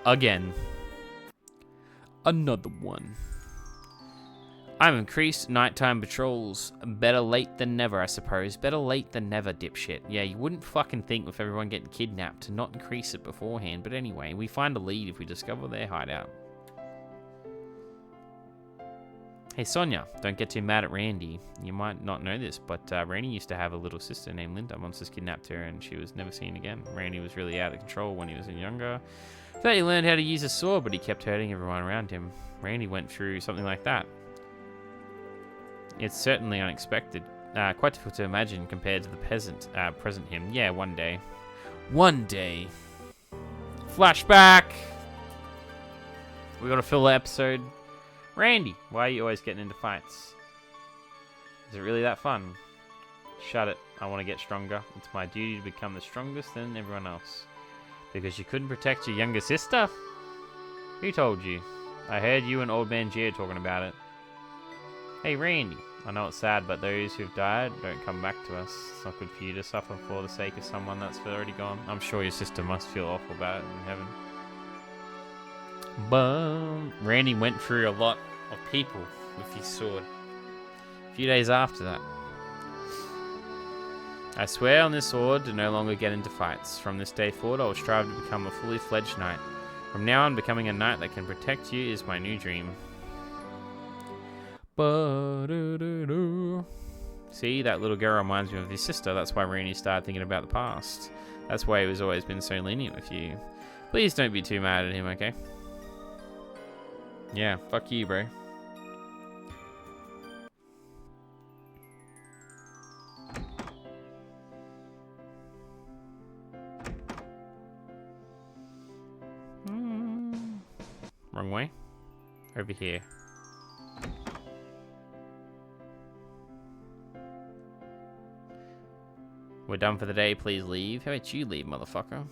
Again. Another one. I'm increased nighttime patrols. Better late than never, I suppose. Better late than never, dipshit. Yeah, you wouldn't fucking think with everyone getting kidnapped to not increase it beforehand. But anyway, we find a lead if we discover their hideout. Hey, Sonia, don't get too mad at Randy. You might not know this, but Randy used to have a little sister named Linda. Monsters kidnapped her and she was never seen again. Randy was really out of control when he was younger. Thought he learned how to use a sword, but he kept hurting everyone around him. Randy went through something like that. It's certainly unexpected. Quite difficult to imagine compared to the present him. Yeah, one day. One day. Flashback! We gotta fill the episode. Randy, why are you always getting into fights? Is it really that fun? Shut it. I want to get stronger. It's my duty to become the strongest than everyone else. Because you couldn't protect your younger sister? Who told you? I heard you and Old Man Geo talking about it. Hey, Randy. I know it's sad, but those who've died don't come back to us. It's not good for you to suffer for the sake of someone that's already gone. I'm sure your sister must feel awful about it in heaven. But Randy went through a lot of people with his sword. A few days after that. I swear on this sword to no longer get into fights. From this day forward, I will strive to become a fully fledged knight. From now on, becoming a knight that can protect you is my new dream. See, that little girl reminds me of his sister. That's why Randy started thinking about the past. That's why he was always been so lenient with you. Please don't be too mad at him, okay? Yeah, fuck you, bro. Wrong way. Over here. We're done for the day, please leave. How about you leave, motherfucker?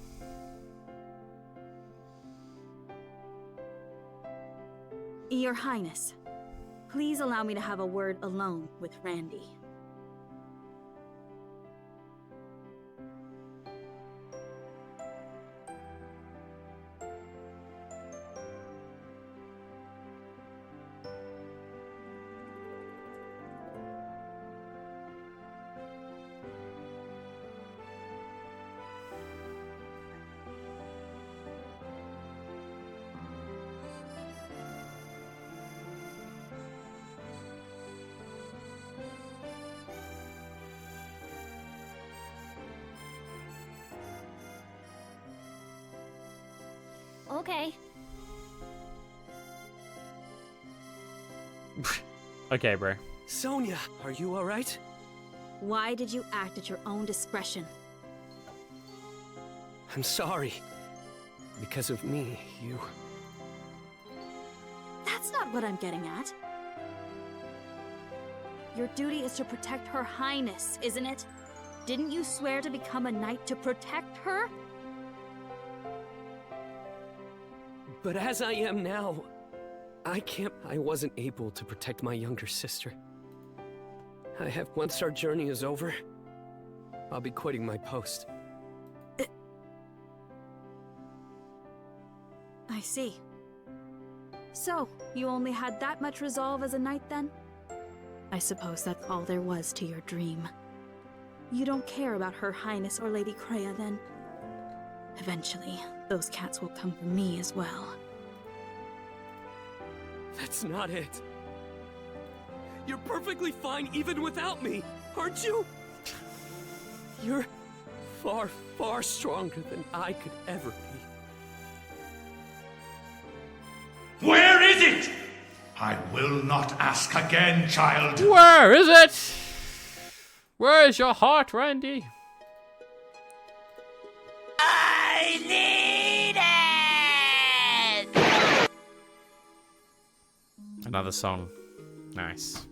Your Highness, please allow me to have a word alone with Randy. Okay. Okay, bro. Sonia, are you alright? Why did you act at your own discretion? I'm sorry. Because of me, you... That's not what I'm getting at. Your duty is to protect Her Highness, isn't it? Didn't you swear to become a knight to protect her? But as I am now, I wasn't able to protect my younger sister. Once our journey is over, I'll be quitting my post. I see. So, you only had that much resolve as a knight then? I suppose that's all there was to your dream. You don't care about Her Highness or Lady Kreia then? Eventually, those cats will come for me as well. That's not it. You're perfectly fine even without me, aren't you? You're far, far stronger than I could ever be. Where is it? I will not ask again, child. Where is it? Where is your heart, Randy? I need it! Another song. Nice.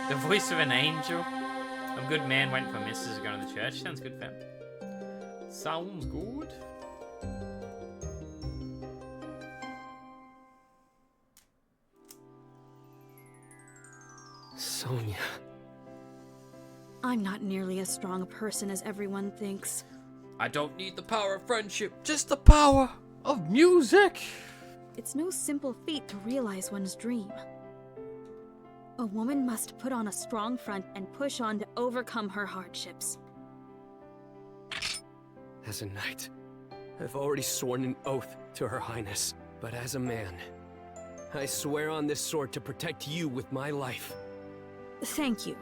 The voice of an angel. A good man went for missus going to the church. Sounds good, fam. Sounds good. Sonia. I'm not nearly as strong a person as everyone thinks. I don't need the power of friendship, just the power of music. It's no simple feat to realize one's dream. A woman must put on a strong front and push on to overcome her hardships. As a knight, I've already sworn an oath to Her Highness. But as a man, I swear on this sword to protect you with my life. Thank you,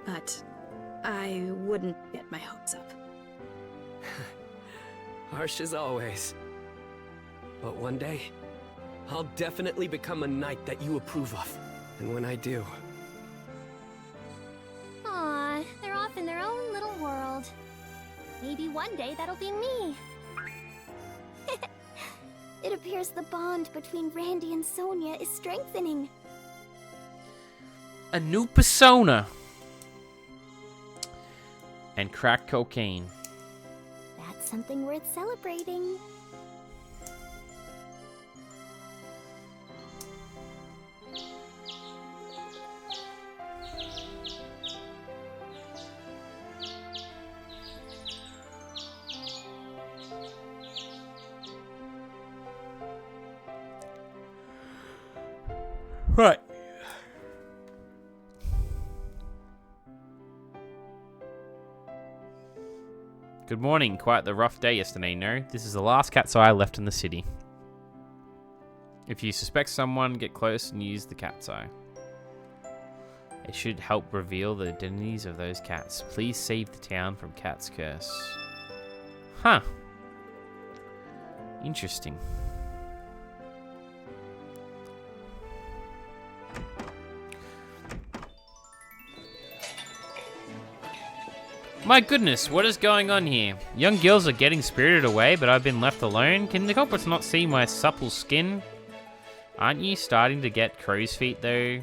but I wouldn't get my hopes up. Harsh as always. But one day, I'll definitely become a knight that you approve of. And when I do... Aw, they're off in their own little world. Maybe one day that'll be me. It appears the bond between Randy and Sonia is strengthening. A new persona. And crack cocaine. That's something worth celebrating. Right. Good morning. Quite the rough day yesterday, no? This is the last cat's eye left in the city. If you suspect someone, get close and use the cat's eye. It should help reveal the identities of those cats. Please save the town from Cat's curse. Huh. Interesting. My goodness, what is going on here? Young girls are getting spirited away, but I've been left alone. Can the culprits not see my supple skin? Aren't you starting to get crow's feet, though?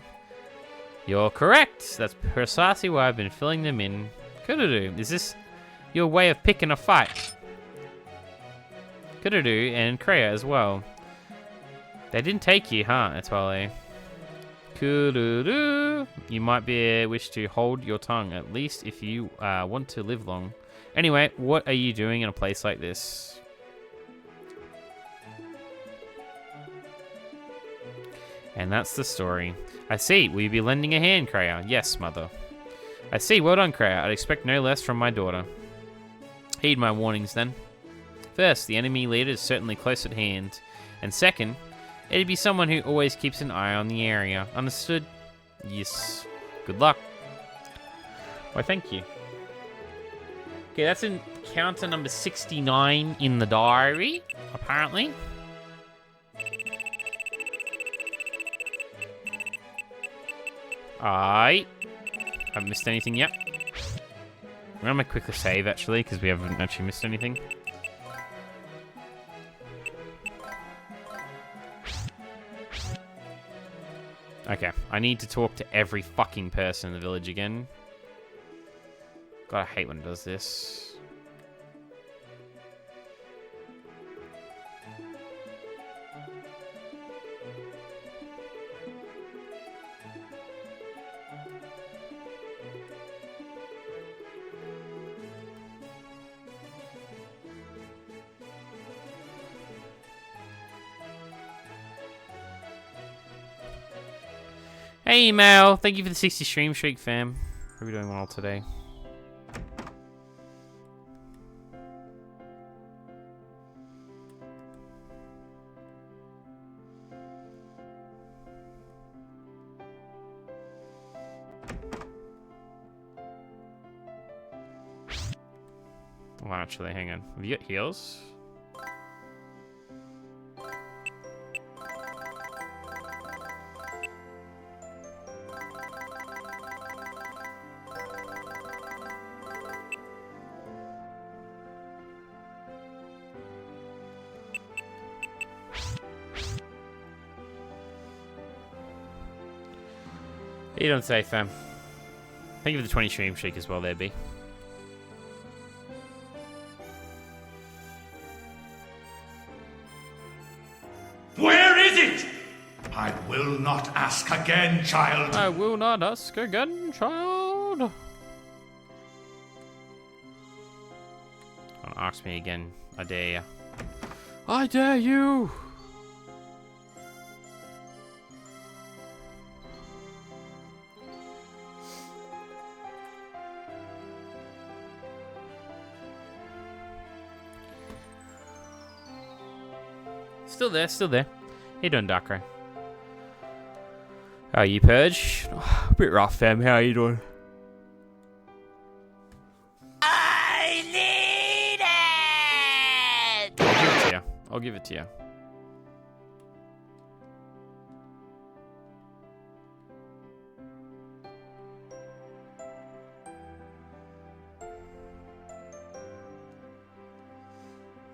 You're correct. That's precisely why I've been filling them in. Kururu, is this your way of picking a fight? Kururu and Kreia as well. They didn't take you, huh, Etoile? Kururu, you might wish to hold your tongue, at least if you want to live long. Anyway, what are you doing in a place like this? And that's the story. I see. Will you be lending a hand, Kreia? Yes, mother. I see. Well done, Kreia. I'd expect no less from my daughter. Heed my warnings, then. First, the enemy leader is certainly close at hand. And second, it'd be someone who always keeps an eye on the area. Understood? Yes. Good luck. Why, thank you. Okay, that's encounter number 69 in the diary, apparently. I haven't missed anything yet. I'm gonna quickly save, actually, because we haven't actually missed anything. Okay, I need to talk to every fucking person in the village again. God, I hate when it does this. Hey, Mel. Thank you for the 60 stream streak, fam. Hope you're doing well today. Well, actually, hang on. Have you got heals? You don't say, fam. Thank you for the 20 stream streak as well there, B. Where is it? I will not ask again, child. I will not ask again, child. Don't ask me again. I dare you. I dare you. Still there, still there. How you doing, Darkrai? How are you, Purge? Oh, a bit rough, fam. How are you doing? I need it! I'll give it to you. I'll give it to you.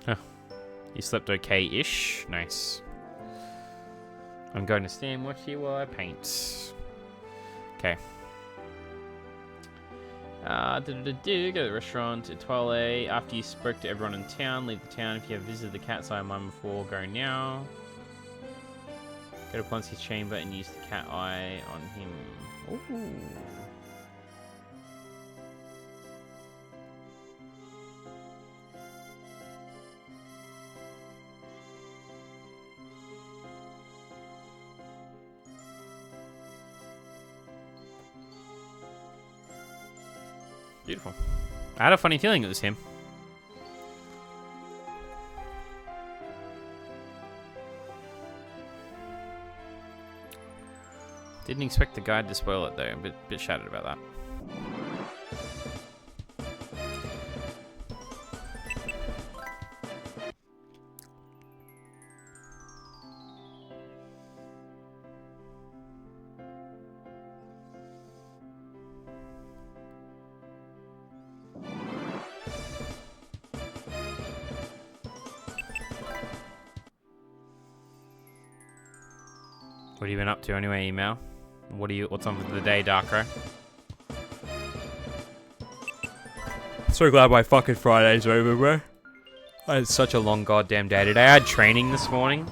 Huh. You slept okay-ish. Nice. I'm going to stand watch you while I paint. Okay. Go to the restaurant at Toile. After you spoke to everyone in town, leave the town. If you have visited the cat's eye mine before, go now. Go to Ponzi's chamber and use the cat eye on him. Ooh. Beautiful. I had a funny feeling it was him. Didn't expect the guide to spoil it though. I'm a bit shattered about that. What have you been up to anyway, email? What's on for the day, Darkro? So glad my fucking Friday's over, bro. I had such a long goddamn day today. I had training this morning.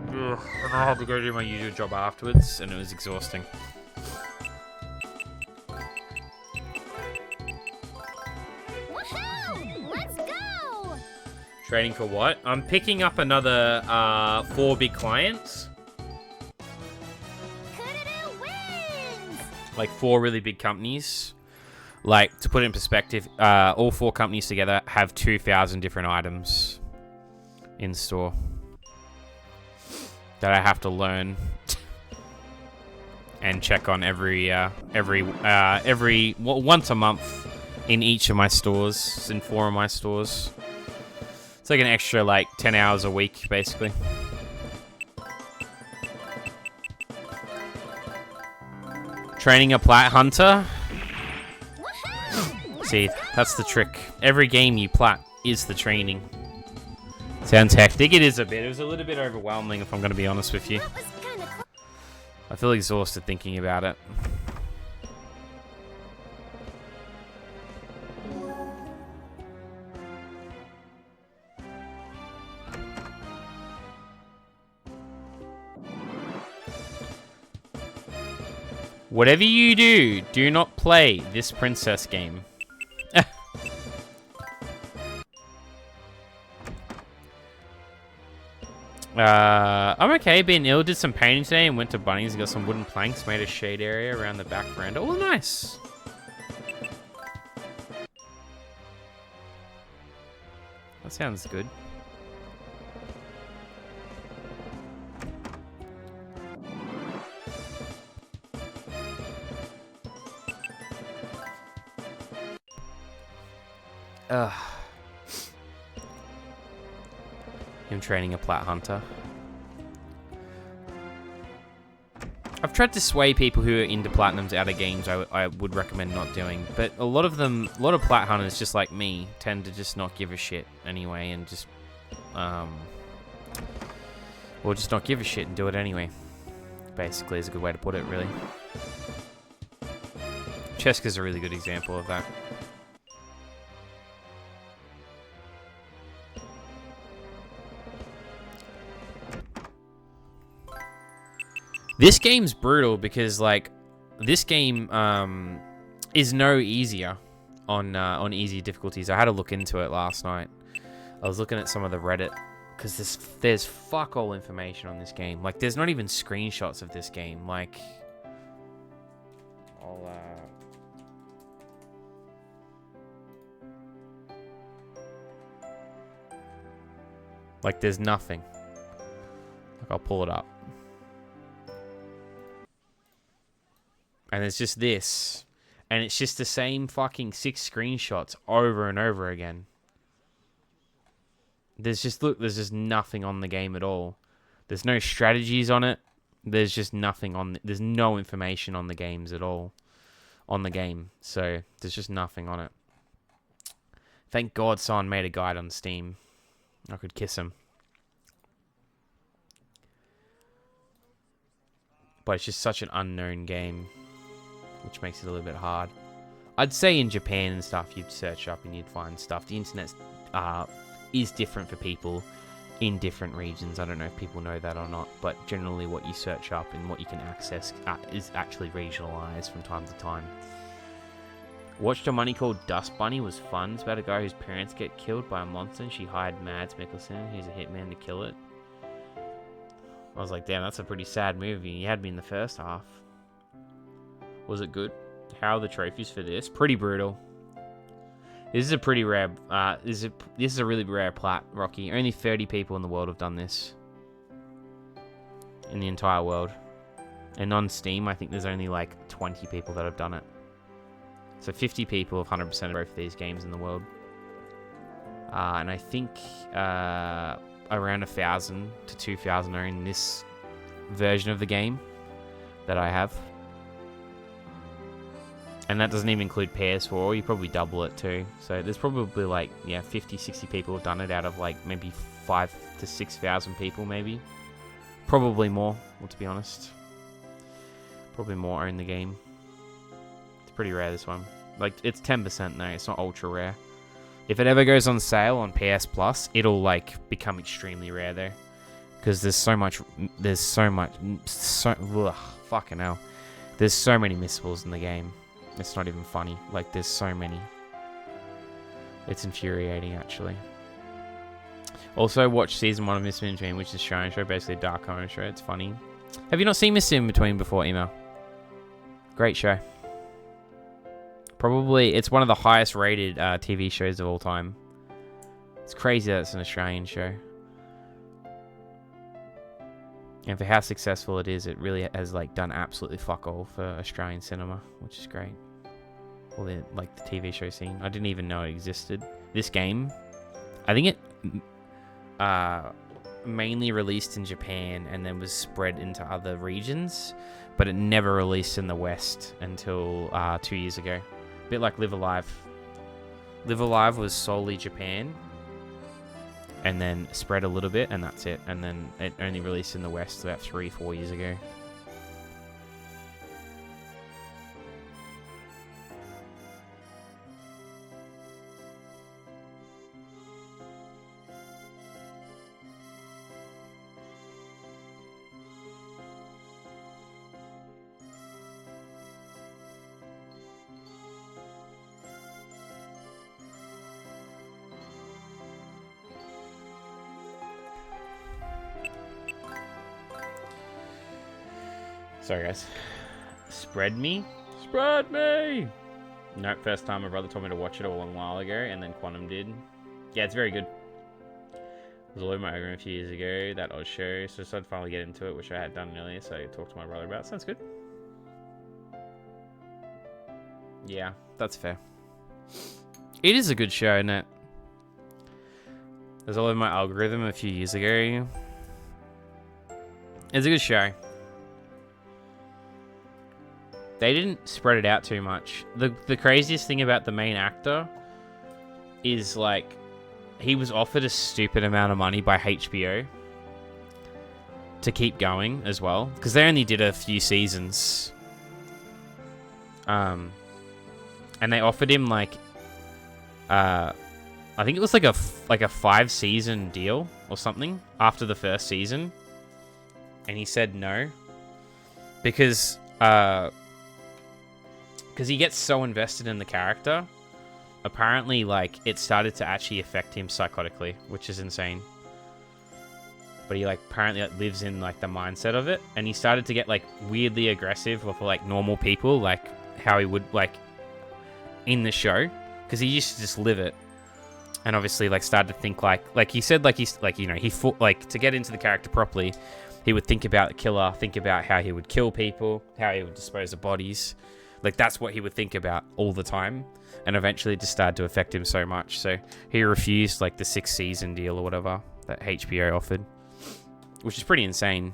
Ugh, and I had to go do my usual job afterwards, and it was exhausting. Trading for what? I'm picking up another 4 big clients. Like 4 really big companies. Like, to put it in perspective, all 4 companies together have 2,000 different items in store that I have to learn and check on once a month in each of my stores, in 4 of my stores. It's like an extra, like, 10 hours a week, basically. Training a plat hunter. See, that's the trick. Every game you plat is the training. Sounds hectic. It is a bit. It was a little bit overwhelming, if I'm going to be honest with you. I feel exhausted thinking about it. Whatever you do, do not play this princess game. I'm okay, being ill. Did some painting today and went to Bunnings and got some wooden planks, made a shade area around the back veranda. Oh, nice. That sounds good. I'm training a plat hunter. I've tried to sway people who are into platinums out of games I would recommend not doing, but a lot of plat hunters, just like me, tend to just not give a shit anyway, and just, or just not give a shit and do it anyway. Basically, is a good way to put it, really. Cheska's a really good example of that. This game's brutal because, like, this game is no easier on easy difficulties. I had to look into it last night. I was looking at some of the Reddit because there's fuck all information on this game. Like, there's not even screenshots of this game. Like, there's nothing. Like, I'll pull it up. And it's just this. And it's just the same fucking 6 screenshots over and over again. There's just nothing on the game at all. There's no strategies on it. There's just nothing on there's no information on the games at all. On the game. So, there's just nothing on it. Thank God someone made a guide on Steam. I could kiss him. But it's just such an unknown game, which makes it a little bit hard. I'd say in Japan and stuff, you'd search up and you'd find stuff. The internet is different for people in different regions. I don't know if people know that or not, but generally what you search up and what you can access is actually regionalized from time to time. Watched a money called Dust Bunny was fun. It's about a guy whose parents get killed by a monster and she hired Mads Mikkelsen, who's a hitman, to kill it. I was like, damn, that's a pretty sad movie. You had me in the first half. Was it good? How are the trophies for this? Pretty brutal. This is a pretty rare, this is a really rare plat, Rocky. Only 30 people in the world have done this. in the entire world. And on Steam, I think there's only like 20 people that have done it. So 50 people have 100% of both of these games in the world. And I think around 1,000 to 2,000 are in this version of the game that I have. And that doesn't even include PS4. You probably double it too. So there's probably like, yeah, 50, 60 people have done it out of like maybe 5,000 to 6,000 people maybe. Probably more, well, to be honest. Probably more own the game. It's pretty rare, this one. Like, it's 10% though. It's not ultra rare. If it ever goes on sale on PS Plus, it'll like become extremely rare though. Because there's so much, fucking hell. There's so many missables in the game. It's not even funny. Like, there's so many. It's infuriating, actually. Also, watch season 1 of Miss In Between, which is Shrine Show, basically a Dark Horror show. It's funny. Have you not seen Miss In Between before, Emo? Great show. Probably, it's one of the highest rated TV shows of all time. It's crazy that it's an Australian show. And for how successful it is, it really has like done absolutely fuck all for Australian cinema, which is great. Or the TV show scene. I didn't even know it existed. This game, I think it mainly released in Japan and then was spread into other regions, but it never released in the West until 2 years ago. A bit like Live Alive. Live Alive was solely Japan, and then spread a little bit, and that's it. And then it only released in the West about 3-4 years ago. Sorry, guys. Spread me? Spread me! Nope, first time my brother told me to watch it a long while ago, and then Quantum did. Yeah, it's very good. It was all over my program a few years ago, that Oz show, so I decided to finally get into it, which I had done earlier, so I talked to my brother about it. Sounds good. Yeah, that's fair. It is a good show, isn't it? It was all over my algorithm a few years ago. It's a good show. They didn't spread it out too much. The craziest thing about the main actor is, like, he was offered a stupid amount of money by HBO to keep going as well, because they only did a few seasons. And they offered him like, I think it was like a 5-season deal or something after the first season, and he said no because he gets so invested in the character. Apparently, like, it started to actually affect him psychotically, which is insane. But he, like, apparently lives in, like, the mindset of it. And he started to get, like, weirdly aggressive with, like, normal people, like, how he would, like, in the show. Because he used to just live it. And obviously, like, started to think, like, he said, like, he's, like, you know, he fought, like, to get into the character properly, he would think about the killer, think about how he would kill people, how he would dispose of bodies. Like, that's what he would think about all the time. And eventually it just started to affect him so much. So he refused, like, the 6-season deal or whatever that HBO offered. Which is pretty insane.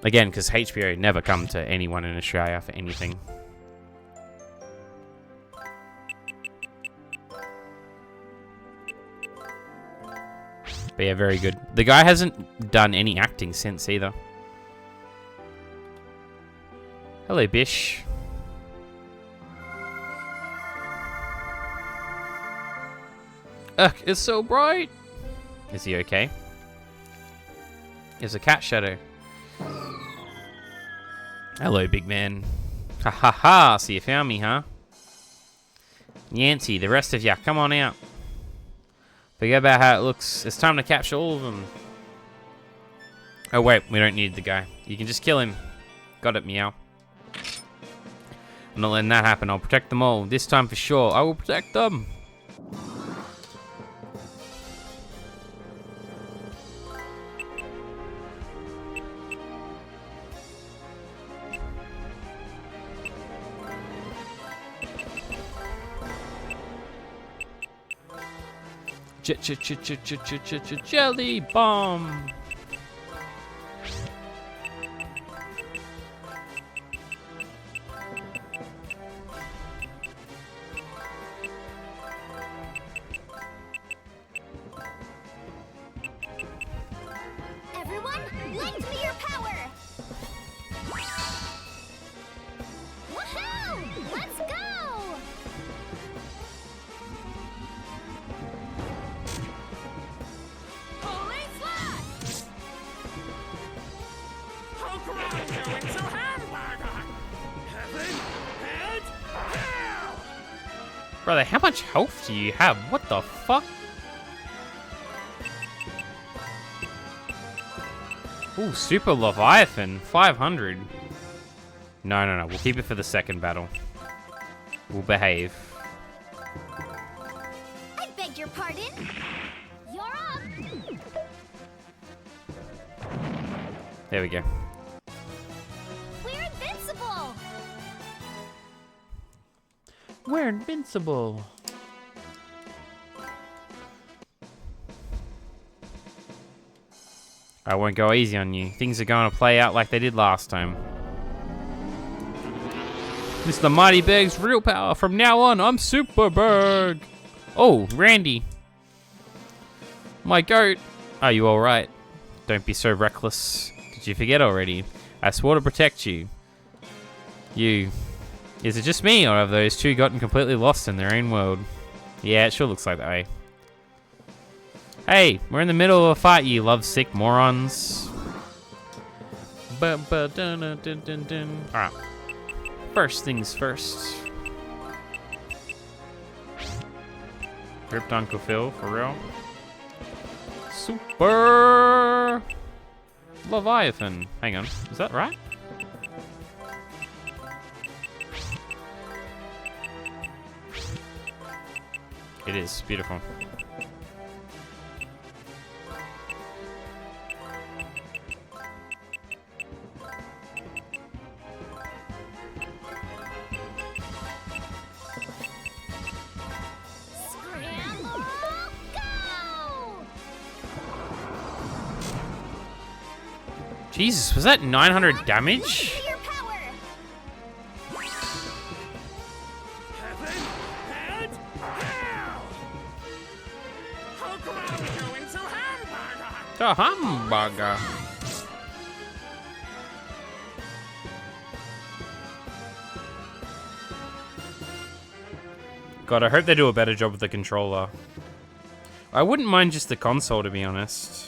Again, because HBO never come to anyone in Australia for anything. But yeah, very good. The guy hasn't done any acting since either. Hello, Bish. Ugh, it's so bright. Is he okay? There's a cat shadow. Hello, big man. Ha ha ha, so you found me, huh? Yancy, the rest of ya, come on out. Forget about how it looks. It's time to capture all of them. Oh wait, we don't need the guy. You can just kill him. Got it, meow. I'm not letting that happen. I'll protect them all. This time for sure. I will protect them. Jelly bomb. Everyone, lend me your power! Woohoo! Let's go! Holy slash! Poke around you into hamburger! Heaven and hell! Brother, how much health do you have? What the fuck? Ooh, Super Leviathan, 500. No. We'll keep it for the second battle. We'll behave. I beg your pardon. You're up. There we go. We're invincible. We're invincible. I won't go easy on you. Things are going to play out like they did last time. Mr. Mighty Berg's real power. From now on, I'm Super Berg. Oh, Randy. My goat. Are you alright? Don't be so reckless. Did you forget already? I swore to protect you. You. Is it just me, or have those two gotten completely lost in their own world? Yeah, it sure looks like that way. Hey, we're in the middle of a fight, you lovesick morons. Alright. First things first. Ripped Uncle Phil, for real. Super Leviathan. Hang on, is that right? It is beautiful. Jesus, was that 900 damage? The hamburger. God, I hope they do a better job with the controller. I wouldn't mind just the console, to be honest.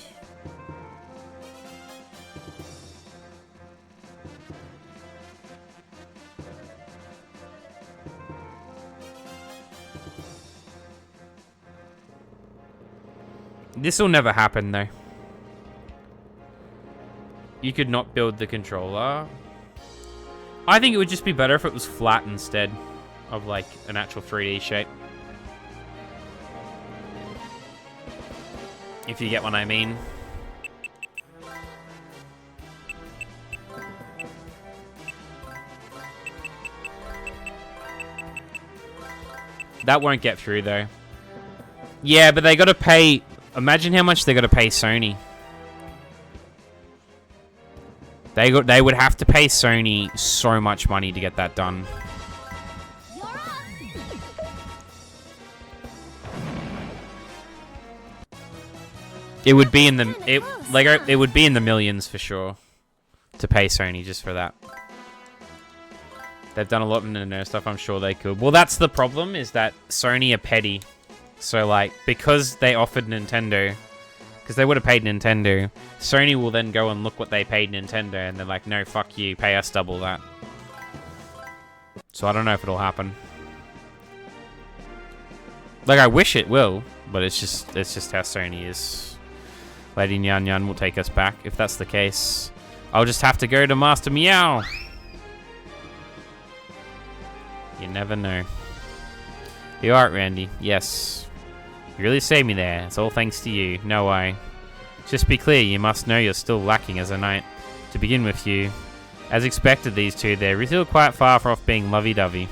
This will never happen, though. You could not build the controller. I think it would just be better if it was flat instead of, like, an actual 3D shape. If you get what I mean. That won't get through, though. Yeah, but they gotta pay... Imagine how much they gotta pay Sony. They would have to pay Sony so much money to get that done. It would be in the it would be in the millions for sure to pay Sony just for that. They've done a lot of Nintendo stuff. I'm sure they could. Well, that's the problem, is that Sony are petty. So, like, because they offered Nintendo, because they would have paid Nintendo, Sony will then go and look what they paid Nintendo, and they're like, no, fuck you, pay us double that. So I don't know if it'll happen. Like, I wish it will, but it's just how Sony is. Lady Nyan Nyan will take us back. If that's the case, I'll just have to go to Master Meow. You never know. You alright, Randy? Yes. You really saved me there. It's all thanks to you. No way. Just be clear, you must know you're still lacking as a knight. To begin with, you. As expected, these two, they're still quite far off being lovey-dovey.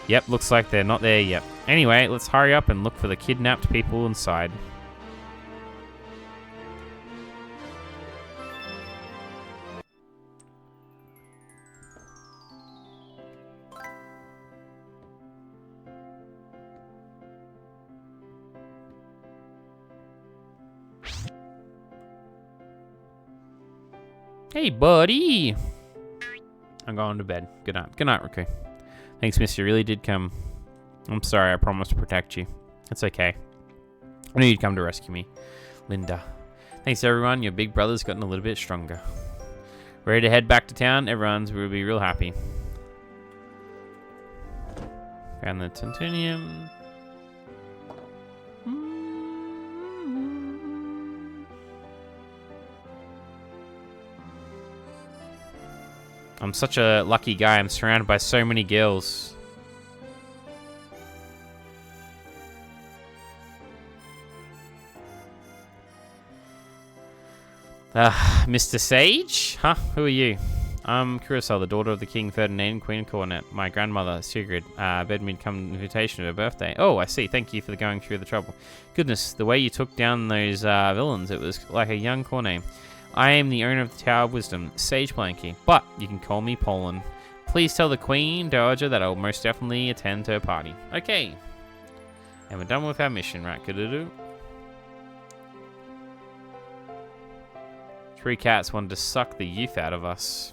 Yep, looks like they're not there yet. Anyway, let's hurry up and look for the kidnapped people inside. Hey, buddy. I'm going to bed. Good night. Good night, Riku. Thanks, miss. You really did come. I'm sorry. I promised to protect you. It's okay. I knew you'd come to rescue me. Linda. Thanks, everyone. Your big brother's gotten a little bit stronger. Ready to head back to town? Everyone's will be real happy. Found the titanium. I'm such a lucky guy. I'm surrounded by so many girls. Mr. Sage? Huh? Who are you? I'm Kurosawa, the daughter of the King Ferdinand, Queen Cornet. My grandmother, Sigrid, begged me to come on invitation to her birthday. Oh, I see. Thank you for going through the trouble. Goodness, the way you took down those villains, it was like a young Cornet. I am the owner of the Tower of Wisdom, Sage Blanky, but you can call me Poland. Please tell the Queen Dowager that I will most definitely attend her party. Okay. And we're done with our mission, right? Good-do-do. 3 cats wanted to suck the youth out of us.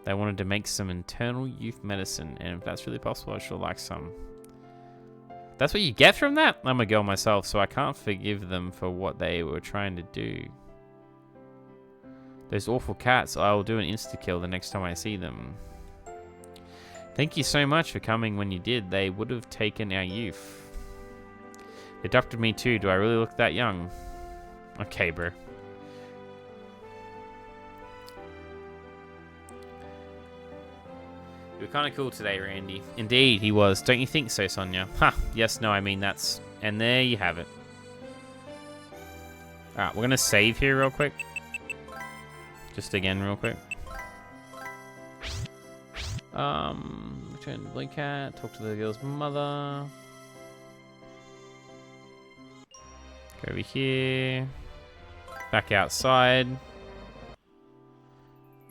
They wanted to make some internal youth medicine, and if that's really possible, I sure like some. That's what you get from that? I'm a girl myself, so I can't forgive them for what they were trying to do. Those awful cats, I will do an insta-kill the next time I see them. Thank you so much for coming when you did. They would have taken our youth. They adopted me too. Do I really look that young? Okay, bro. You were kind of cool today, Randy. Indeed, he was. Don't you think so, Sonia? Ha! Yes, no, I mean that's... And there you have it. Alright, we're going to save here real quick. Just again real quick. Return to Blink Cat. Talk to the girl's mother. Go over here. Back outside.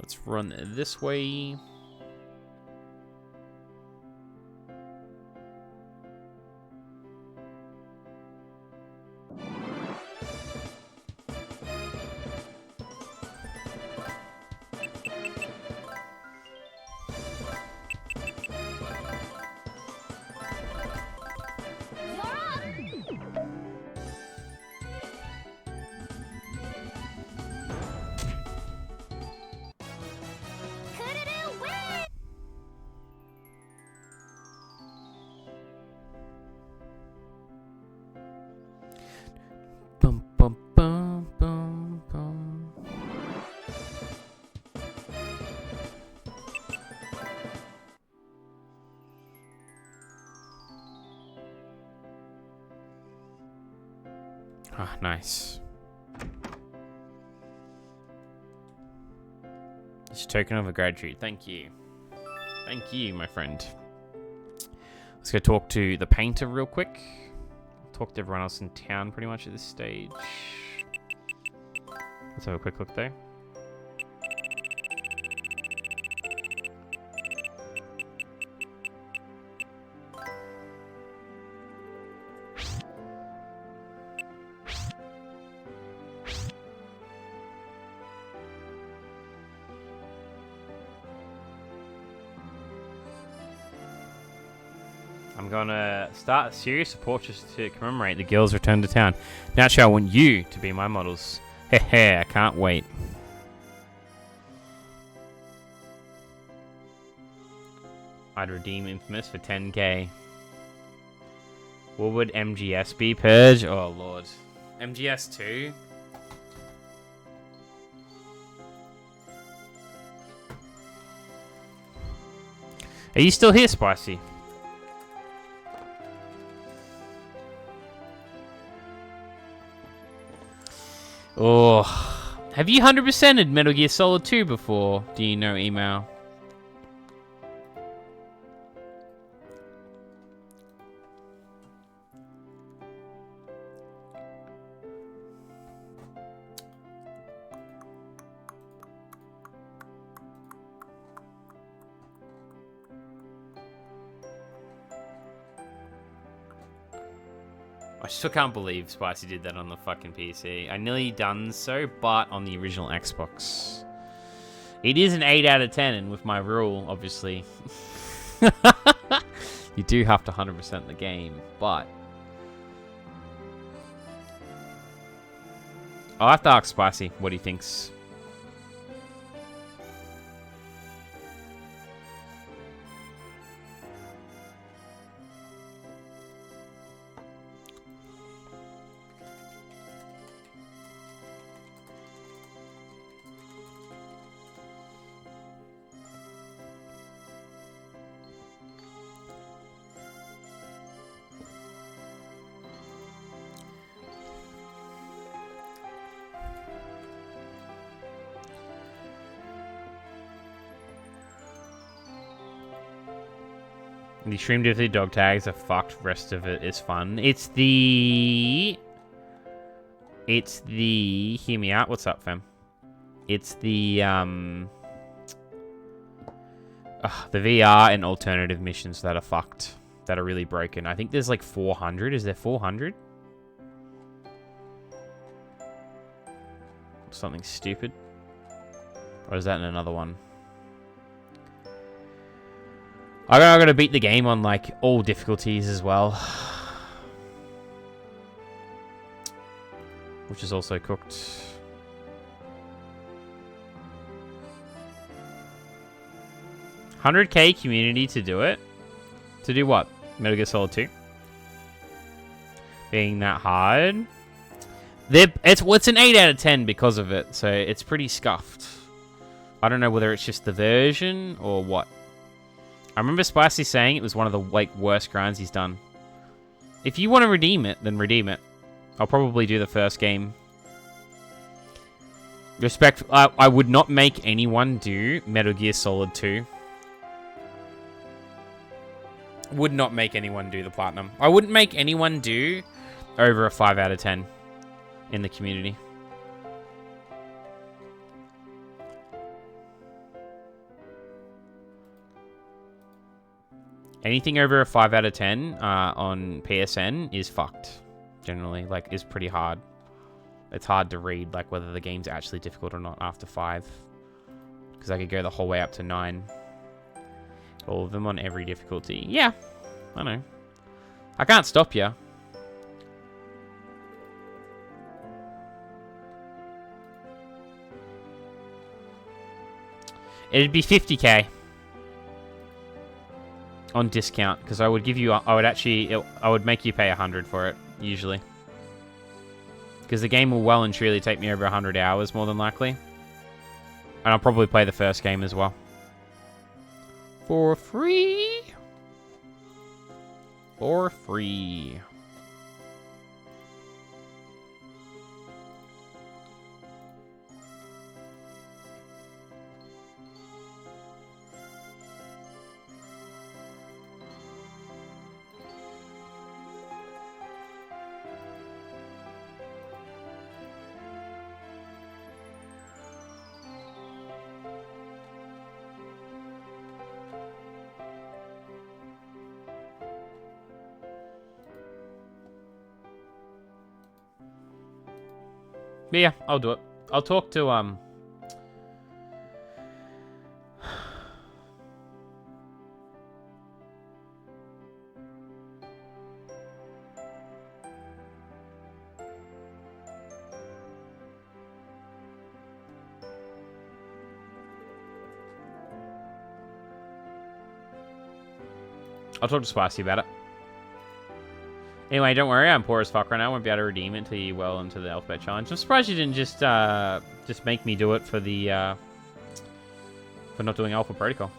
Let's run this way. Ah, nice. It's a token of a gratitude. Thank you. Thank you, my friend. Let's go talk to the painter real quick. Talk to everyone else in town pretty much at this stage. Let's have a quick look there. I'm gonna start a series of portraits to commemorate the girls' return to town. Naturally, I want you to be my models. Hehe, I can't wait. I'd redeem Infamous for 10k. What would MGS be, Purge? Oh lord. MGS 2? Are you still here, Spicy? Oh, have you 100%ed Metal Gear Solid 2 before? Do you know email? still can't believe Spicy did that on the fucking PC. I nearly done so, but on the original Xbox. It is an 8 out of 10, and with my rule, obviously, you do have to 100% the game, but I'll have to ask Spicy what he thinks. The stream difficulty dog tags are fucked. Rest of it is fun. It's the... Hear me out. What's up, fam? It's the VR and alternative missions that are fucked. That are really broken. I think there's like 400. Is there 400? Something stupid. Or is that in another one? I gotta beat the game on, like, all difficulties as well. Which is also cooked. $100K community to do it? To do what? Metal Gear Solid 2? Being that hard? It's an 8 out of 10 because of it, so it's pretty scuffed. I don't know whether it's just the version or what. I remember Spicy saying it was one of the worst grinds he's done. If you want to redeem it, then redeem it. I'll probably do the first game. I would not make anyone do Metal Gear Solid 2. Would not make anyone do the platinum. I wouldn't make anyone do over a 5 out of 10 in the community. Anything over a 5 out of 10 on PSN is fucked. Generally, like, is pretty hard. It's hard to read, like, whether the game's actually difficult or not after 5. Because I could go the whole way up to 9. All of them on every difficulty. Yeah, I know. I can't stop you. It'd be 50K. On discount, because I would give you, I would make you pay 100 for it, usually. Because the game will well and truly take me over 100 hours, more than likely. And I'll probably play the first game as well. For free! For free. But yeah, I'll do it. I'll talk to, I'll talk to Spicy about it. Anyway, don't worry, I'm poor as fuck right now. I won't be able to redeem it until you well into the alphabet challenge. I'm surprised you didn't just make me do it for the, for not doing Alpha Protocol.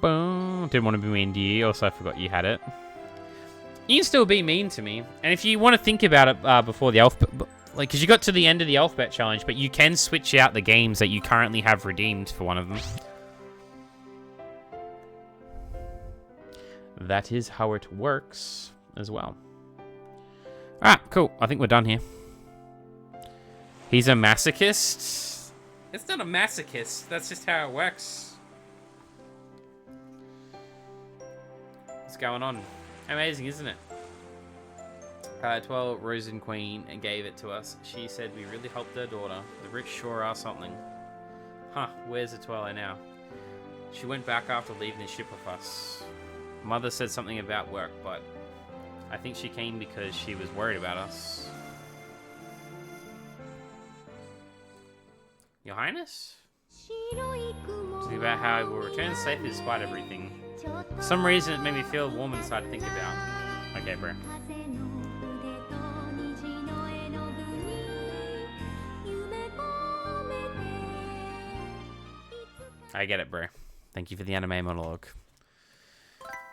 Boom. Didn't want to be mean to you. Also, I forgot you had it. You can still be mean to me. And if you want to think about it before the alphabet... Like, because you got to the end of the alphabet challenge, but you can switch out the games that you currently have redeemed for one of them. That is how it works as well. Alright, cool. I think we're done here. He's a masochist? It's not a masochist. That's just how it works. What's going on? Amazing, isn't it? 12 Rosen Queen gave it to us. She said we really helped her daughter. The rich sure are something. Huh, where's the Twilight now? She went back after leaving the ship with us. Mother said something about work, but I think she came because she was worried about us. Your Highness? Something about how I will return safely despite everything. For some reason, it made me feel warm inside to think about. Okay, bro. I get it, bro. Thank you for the anime monologue.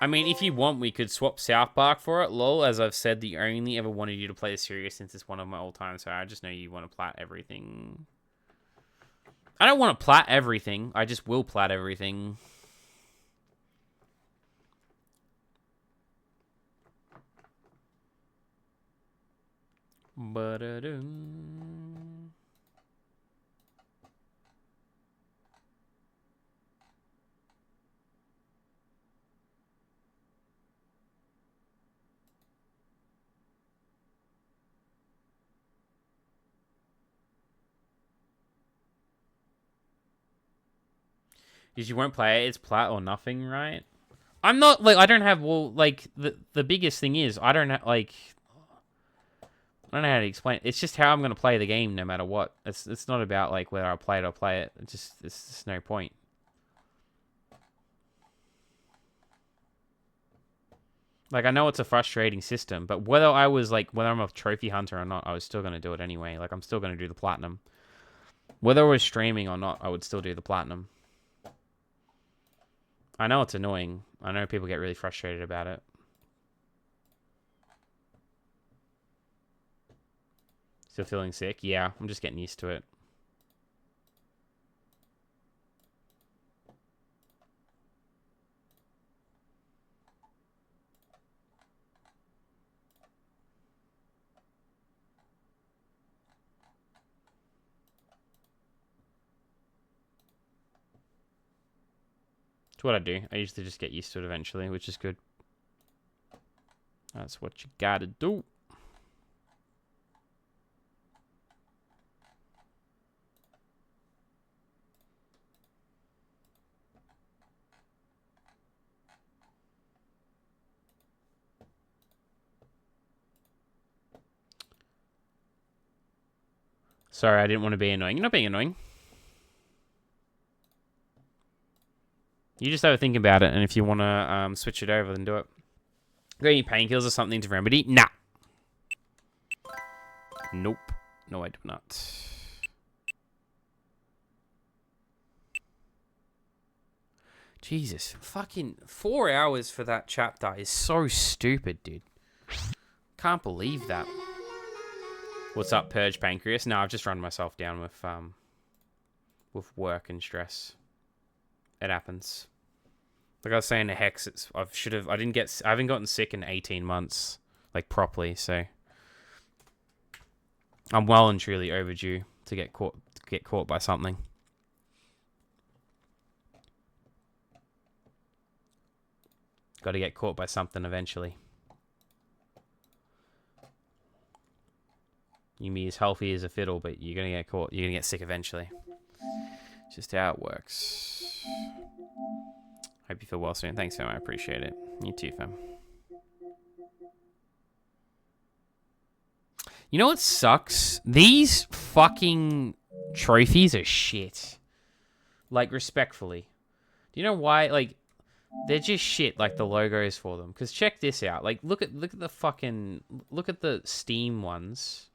I mean, if you want, we could swap South Park for it. Lol, as I've said, the only ever wanted you to play the series since it's one of my all-time, so I just know you want to plat everything. I don't want to plat everything. I just will plat everything. Ba-da-dum. Because you won't play it, it's plat or nothing, right? I'm not, like, I don't have, well, like, the biggest thing is, I don't have, like, I don't know how to explain it. It's just how I'm going to play the game no matter what. It's not about, like, whether I play it or play it. It's just no point. Like, I know it's a frustrating system, but whether I'm a trophy hunter or not, I was still going to do it anyway. Like, I'm still going to do the platinum. Whether we're streaming or not, I would still do the platinum. I know it's annoying. I know people get really frustrated about it. Still feeling sick? Yeah, I'm just getting used to it. It's what I do. I usually just get used to it eventually, which is good. That's what you gotta do. Sorry, I didn't want to be annoying. You're not being annoying. You just have to think about it, and if you want to switch it over, then do it. Got any painkillers or something to remedy? Nah. Nope. No, I do not. Jesus. Fucking 4 hours for that chapter is so stupid, dude. Can't believe that. What's up, Purge Pancreas? No, I've just run myself down with work and stress. It happens. Like I was saying to Hex, I haven't gotten sick in 18 months, like properly. So I'm well and truly overdue to get caught by something. Got to get caught by something eventually. You can be as healthy as a fiddle, but you're gonna get caught. You're gonna get sick eventually. It's just how it works. Hope you feel well soon. Thanks, fam. I appreciate it. You too, fam. You know what sucks? These fucking trophies are shit. Like, respectfully. Do you know why? Like, they're just shit, like the logos for them. Because check this out. Like, look at the Steam ones.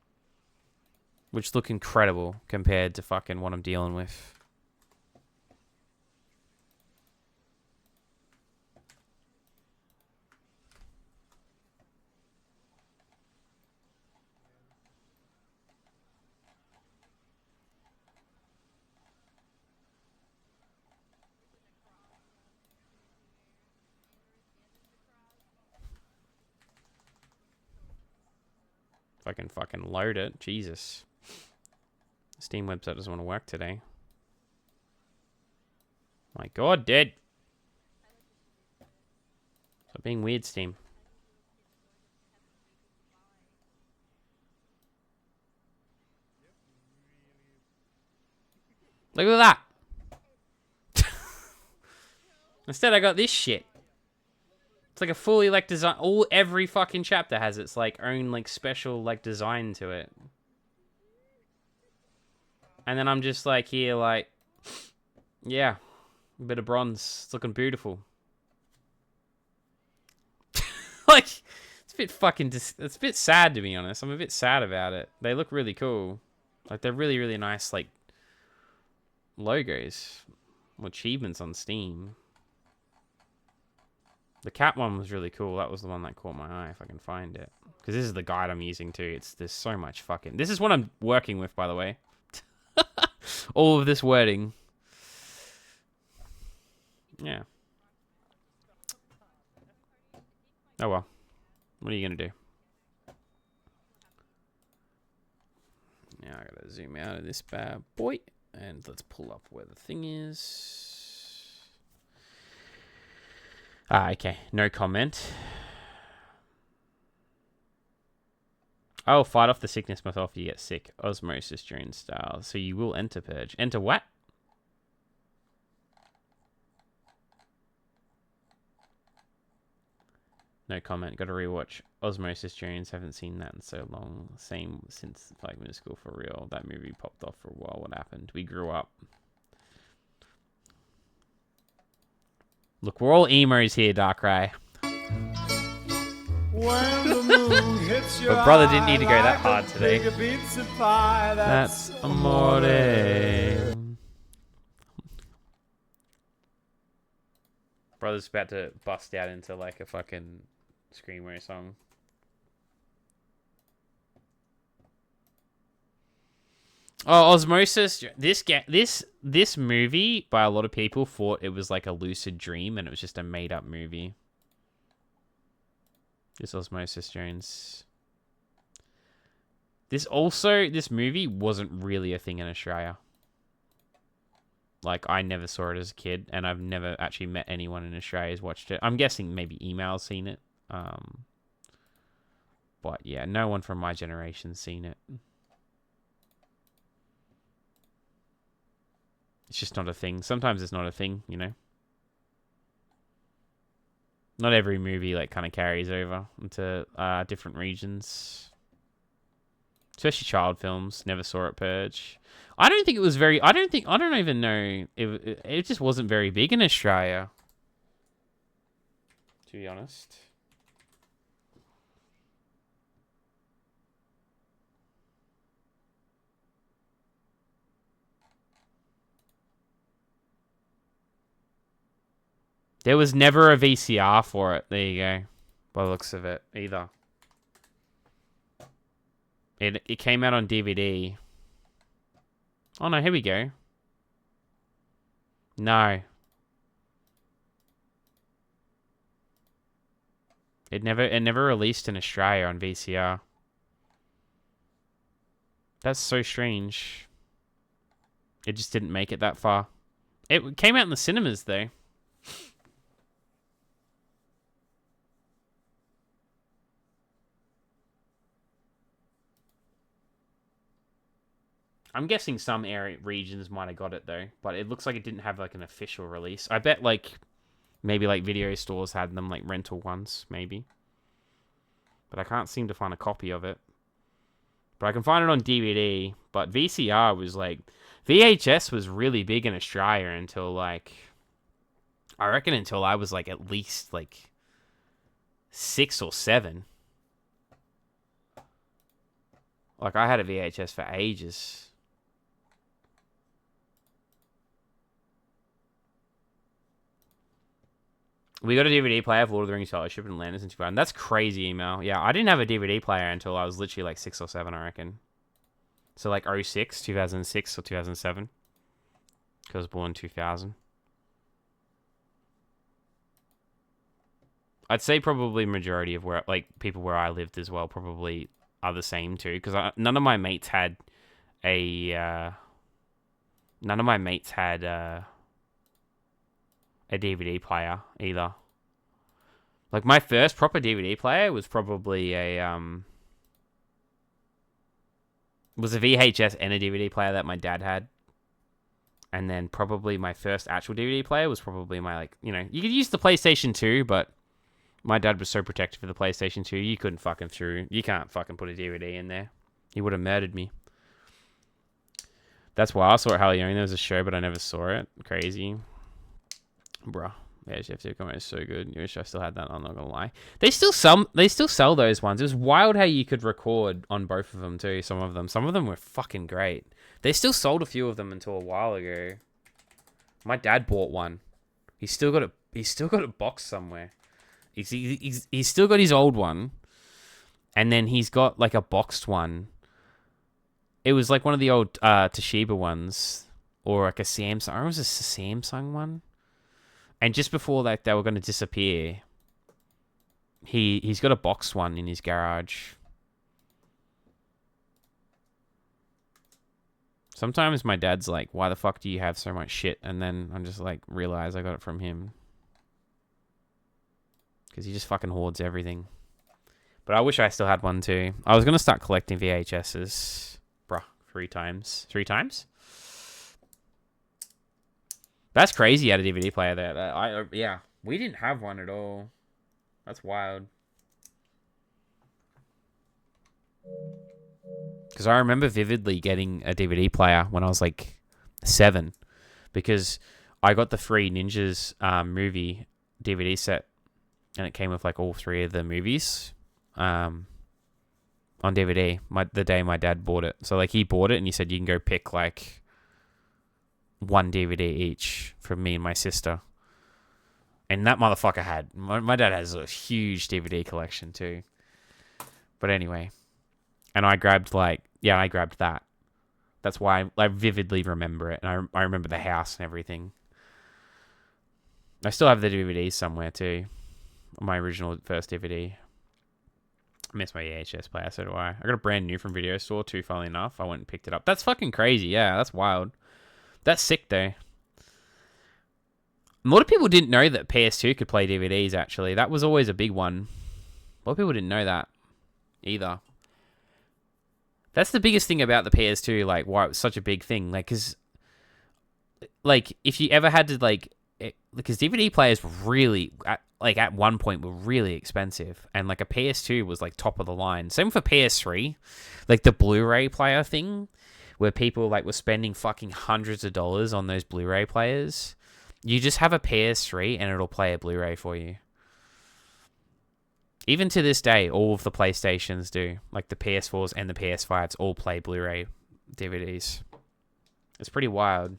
Which look incredible compared to fucking what I'm dealing with. If I can fucking load it. Jesus. Steam website doesn't want to work today. My god, dead. Stop being weird, Steam. Look at that. Instead, I got this shit. It's like a fully like design. Every fucking chapter has its like own like special like design to it. And then I'm just like here like, yeah, a bit of bronze. It's looking beautiful. Like, it's a bit fucking. It's a bit sad to be honest. I'm a bit sad about it. They look really cool. Like they're really really nice like logos or achievements on Steam. The cat one was really cool. That was the one that caught my eye, if I can find it. Because this is the guide I'm using too. There's so much fucking... This is what I'm working with, by the way. All of this wording. Yeah. Oh well. What are you going to do? Now I gotta zoom out of this bad boy. And let's pull up where the thing is. Ah, okay. No comment. Oh, fight off the sickness myself if you get sick. Osmosis during style. So you will enter purge. Enter what? No comment. Got to rewatch Osmosis Jones. Haven't seen that in so long. Same since like middle school for real. That movie popped off for a while. What happened? We grew up. Look, we're all emos here, Darkrai. When the moon hits your But brother didn't need to go that eye hard like a today. big pizza pie, That's amore. Brother's about to bust out into like a fucking Screamo song. Oh, Osmosis. This movie by a lot of people thought it was like a lucid dream and it was just a made up movie. This Osmosis Jones. This movie wasn't really a thing in Australia. Like, I never saw it as a kid, and I've never actually met anyone in Australia who's watched it. I'm guessing maybe email's seen it. But yeah, no one from my generation's seen it. It's just not a thing. Sometimes it's not a thing, you know? Not every movie, like, kind of carries over into different regions. Especially child films. Never saw it purge. I don't think it was very... I don't even know... It just wasn't very big in Australia. To be honest. There was never a VCR for it. There you go. By the looks of it, either. It came out on DVD. Oh no, here we go. No. It never released in Australia on VCR. That's so strange. It just didn't make it that far. It came out in the cinemas though. I'm guessing some regions might have got it though, but it looks like it didn't have like an official release. I bet like maybe like video stores had them like rental ones, maybe. But I can't seem to find a copy of it. But I can find it on DVD. But VCR was like VHS was really big in Australia until like I reckon until I was like at least like 6 or 7. Like I had a VHS for ages. We got a DVD player for Lord of the Rings Fellowship and Atlantis in 2000. That's crazy, email. Yeah, I didn't have a DVD player until I was literally like 6 or 7, I reckon. So like 06, 2006 or 2007. Because I was born in 2000. I'd say probably majority of where, like, people where I lived as well, probably are the same too, because none of my mates had a DVD player either. Like my first proper DVD player was probably was a VHS and a DVD player that my dad had. And then probably my first actual DVD player was probably my, like, you know, you could use the PlayStation 2, but my dad was so protective of the PlayStation 2, you can't fucking put a DVD in there. He would have murdered me. That's why I saw it Hell Young. There was a show, but I never saw it. Crazy. Bruh. Yeah, GF2 Comment is so good. I wish I still had that, I'm not gonna lie. They still sell those ones. It was wild how you could record on both of them too, some of them were fucking great. They still sold a few of them until a while ago. My dad bought one. He's still got it boxed somewhere. He's still got his old one. And then he's got like a boxed one. It was like one of the old Toshiba ones. Or like a Samsung. I remember it was a Samsung one. And just before that they were going to disappear, he's got a boxed one in his garage. Sometimes my dad's like, why the fuck do you have so much shit? And then I'm just like, realize I got it from him. Because he just fucking hoards everything. But I wish I still had one too. I was going to start collecting VHSs. Bruh, 3 times. 3 times? That's crazy, you had a DVD player there. Yeah, we didn't have one at all. That's wild. Because I remember vividly getting a DVD player when I was like 7. Because I got the Free Ninjas movie DVD set. And it came with like all 3 of the movies on DVD. The day my dad bought it. So like he bought it and he said you can go pick like 1 DVD each from me and my sister. And that motherfucker had... My dad has a huge DVD collection too. But anyway... And I grabbed I grabbed that. That's why I vividly remember it. And I remember the house and everything. I still have the DVDs somewhere too. My original first DVD. I miss my VHS player, so do I. I got a brand new from Video Store too, funnily enough. I went and picked it up. That's fucking crazy. Yeah, that's wild. That's sick though. A lot of people didn't know that PS2 could play DVDs actually. That was always a big one. A lot of people didn't know that either. That's the biggest thing about the PS2, like, why it was such a big thing. Like, because, like, if you ever had to, like, because DVD players were really, at one point, were really expensive. And, like, a PS2 was, like, top of the line. Same for PS3. Like, the Blu-ray player thing, where people, like, were spending fucking hundreds of dollars on those Blu-ray players. You just have a PS3, and it'll play a Blu-ray for you. Even to this day, all of the PlayStations do. Like the PS4s and the PS5s all play Blu-ray DVDs. It's pretty wild.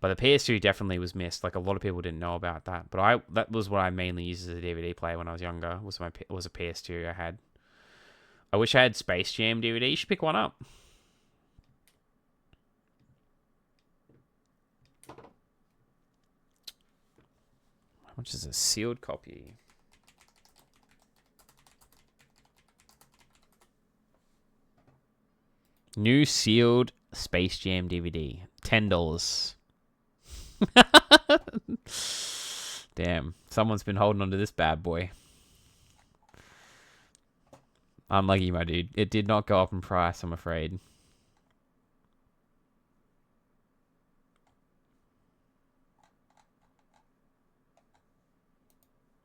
But the PS2 definitely was missed. Like a lot of people didn't know about that. But that was what I mainly used as a DVD player when I was younger. Was a PS2 I had. I wish I had Space Jam DVD. You should pick one up. How much is a sealed copy? New sealed Space Jam DVD. $10. Damn. Someone's been holding on to this bad boy. Unlucky, my dude. It did not go up in price, I'm afraid.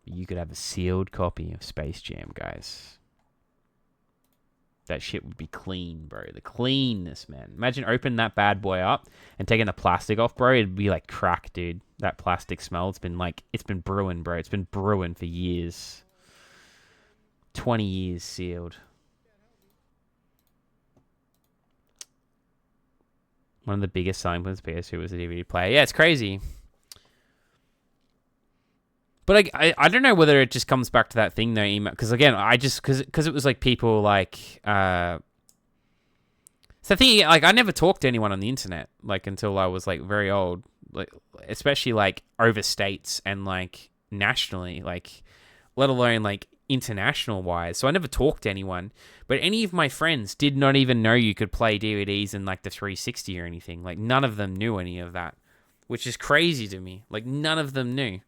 You could have a sealed copy of Space Jam, guys. That shit would be clean, bro. The cleanness, man. Imagine opening that bad boy up and taking the plastic off, bro. It'd be like crack, dude. That plastic smell. It's been brewing, bro. It's been brewing for years. 20 years sealed. One of the biggest selling points of PS2 was the DVD player. Yeah, it's crazy. But I don't know whether it just comes back to that thing though, email. Because again, because it was like people like so the thing, like I never talked to anyone on the internet like until I was like very old, like especially like over states and like nationally, like let alone like international wise, so I never talked to anyone. But any of my friends did not even know you could play DVDs in like the 360 or anything. Like none of them knew any of that, which is crazy to me. Like none of them knew.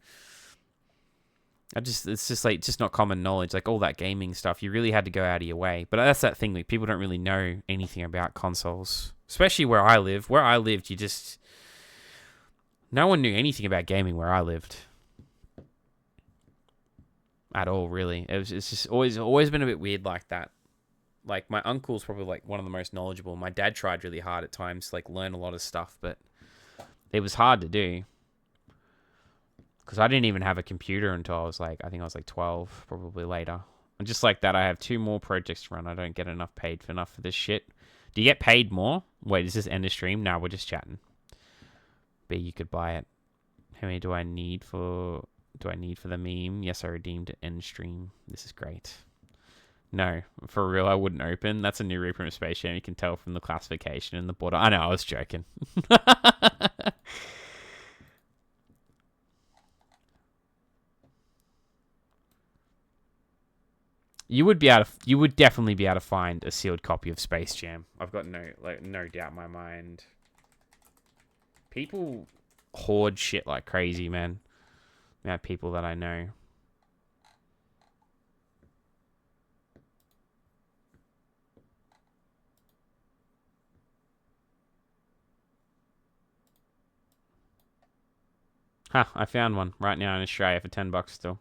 It's just like just not common knowledge. Like all that gaming stuff, you really had to go out of your way. But that's that thing. Like people don't really know anything about consoles, especially where I live. Where I lived, no one knew anything about gaming where I lived. At all, really. It's just always been a bit weird like that. Like my uncle's probably like one of the most knowledgeable. My dad tried really hard at times to like learn a lot of stuff, but it was hard to do. Because I didn't even have a computer until I was like 12, probably later. And just like that, I have 2 more projects to run. I don't get paid for this shit. Do you get paid more? Wait, is this end of stream? No, we're just chatting. B, you could buy it. How many do I need for the meme? Yes, I redeemed end stream. This is great. No, for real, I wouldn't open. That's a new reprint of Space Jam. You can tell from the classification and the border. I know, I was joking. You would definitely be able to find a sealed copy of Space Jam. I've got no doubt in my mind. People hoard shit like crazy, man. The amount of people that I know. I found one right now in Australia for $10 still.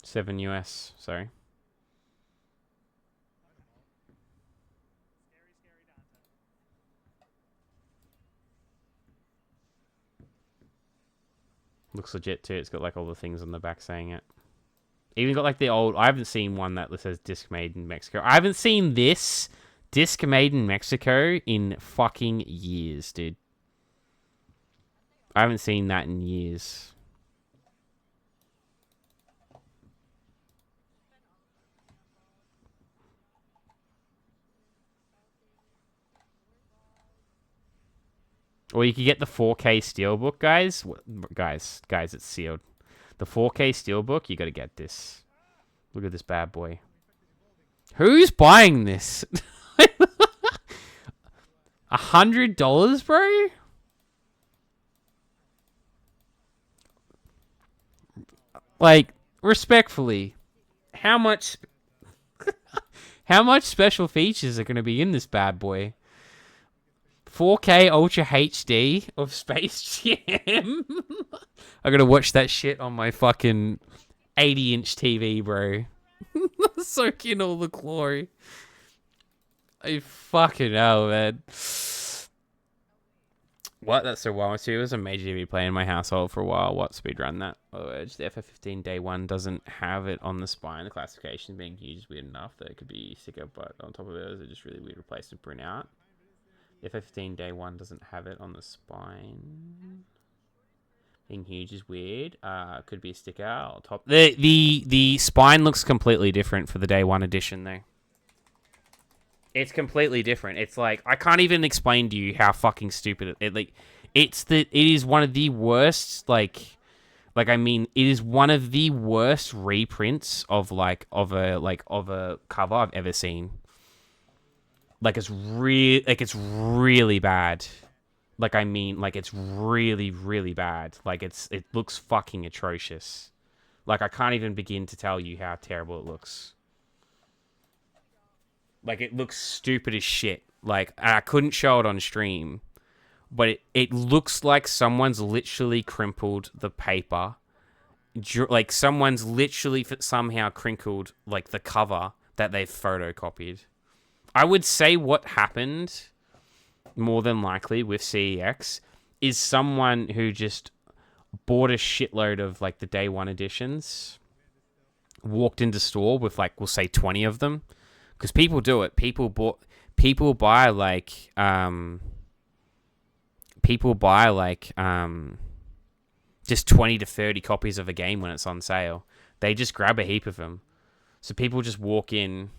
$7 US, sorry. Looks legit too. It's got like all the things on the back saying it. Even got like the old... I haven't seen one that says disc made in Mexico. I haven't seen this disc made in Mexico in fucking years, dude. I haven't seen that in years. Or you could get the 4K Steelbook, guys. Guys, it's sealed. The 4K Steelbook, you gotta get this. Look at this bad boy. Who's buying this? $100, bro? Like, respectfully, how much special features are gonna be in this bad boy? 4K Ultra HD of Space Jam. I gotta watch that shit on my fucking 80-inch TV, bro. Soak in all the glory. I fucking hell, man. What? That's so wild too. It was a major TV play in my household for a while. What speedrun that? Oh, Edge. The FF15 Day 1 doesn't have it on the spine. The classification being huge is weird enough that it could be sicker, but on top of it, it's just really weird to replace and print out. F15 Day 1 doesn't have it on the spine. Being huge is weird. Could be a sticker on top. The spine looks completely different for the Day 1 edition, though. It's completely different. It's like, I can't even explain to you how fucking stupid it is one of the worst, it is one of the worst reprints of a cover I've ever seen. It's really bad. It's really, really bad. It looks fucking atrocious. I can't even begin to tell you how terrible it looks. It looks stupid as shit. I couldn't show it on stream, but it looks like someone's literally crinkled the paper. Someone's literally somehow crinkled, the cover that they've photocopied. I would say what happened, more than likely, with CEX, is someone who just bought a shitload of, the Day 1 editions, walked into store with, we'll say 20 of them, because people do it. People buy, just 20 to 30 copies of a game when it's on sale. They just grab a heap of them. So people just walk in...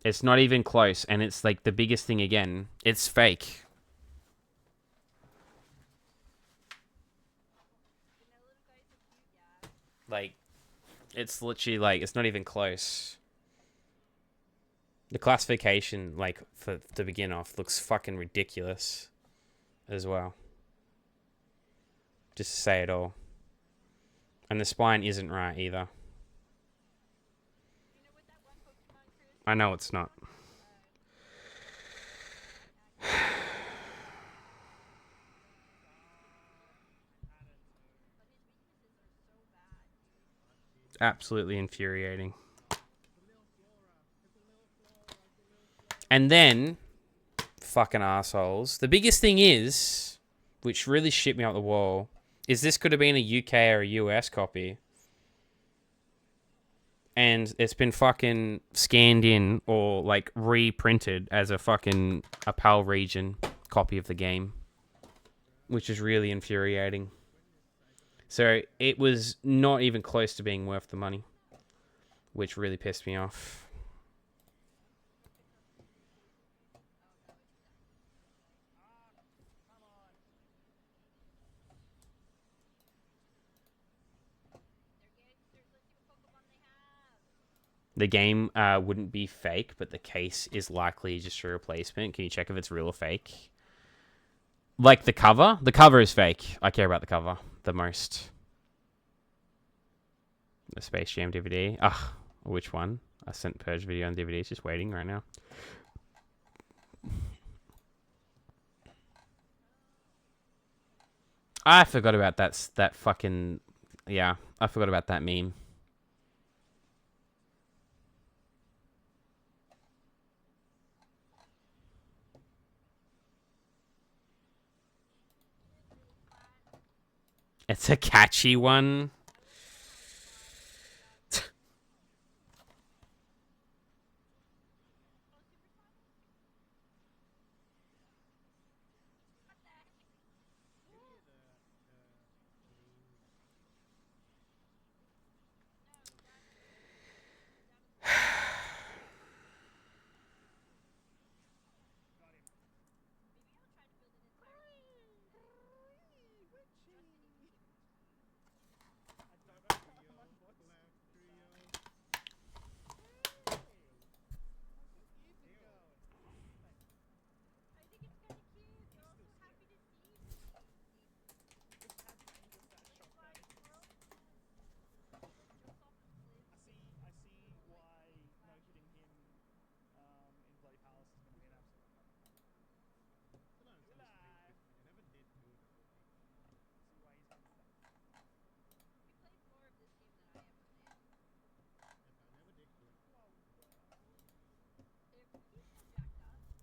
It's not even close, and it's like the biggest thing again. It's fake. Like, it's literally like, it's not even close. The classification, like, to begin off, looks fucking ridiculous as well. Just to say it all. And the spine isn't right either. I know it's not. Absolutely infuriating. And then, fucking assholes. The biggest thing is, which really shit me up the wall, is this could have been a UK or a US copy. And it's been fucking scanned in or like reprinted as a fucking a PAL region copy of the game. Which is really infuriating. So it was not even close to being worth the money. Which really pissed me off. The game wouldn't be fake, but the case is likely just a replacement. Can you check if it's real or fake? Like the cover? The cover is fake. I care about the cover the most. The Space Jam DVD. Ugh, which one? I sent Purge video on DVD. It's just waiting right now. I forgot about that fucking... Yeah, I forgot about that meme. It's a catchy one.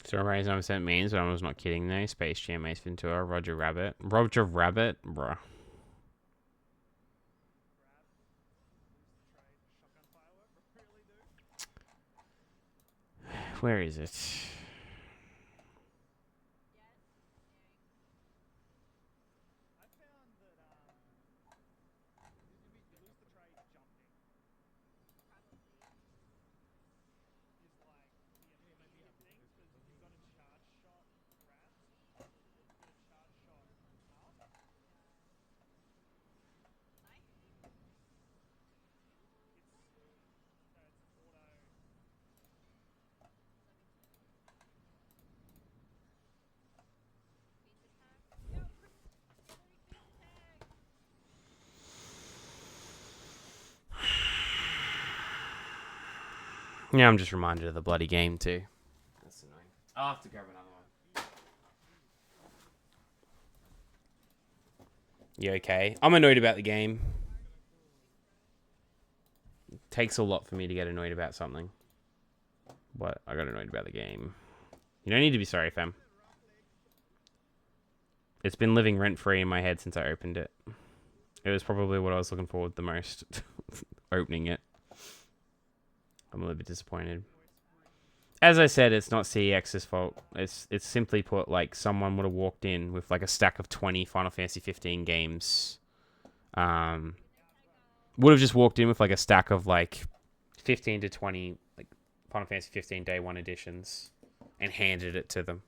So everybody's 100% means, but I was not kidding though. Space Jam, Ace Ventura, Roger Rabbit. Roger Rabbit? Bruh. Where is it? Yeah, I'm just reminded of the bloody game too. That's annoying. I'll have to grab another one. You okay? I'm annoyed about the game. It takes a lot for me to get annoyed about something. But I got annoyed about the game. You don't need to be sorry, fam. It's been living rent-free in my head since I opened it. It was probably what I was looking forward the most. Opening it. I'm a little bit disappointed. As I said, it's not CEX's fault. It's simply put, like, someone would have walked in with, like, a stack of 20 Final Fantasy 15 games. Would have just walked in with, like, a stack of, like, 15 to 20, like, Final Fantasy 15 Day 1 editions and handed it to them.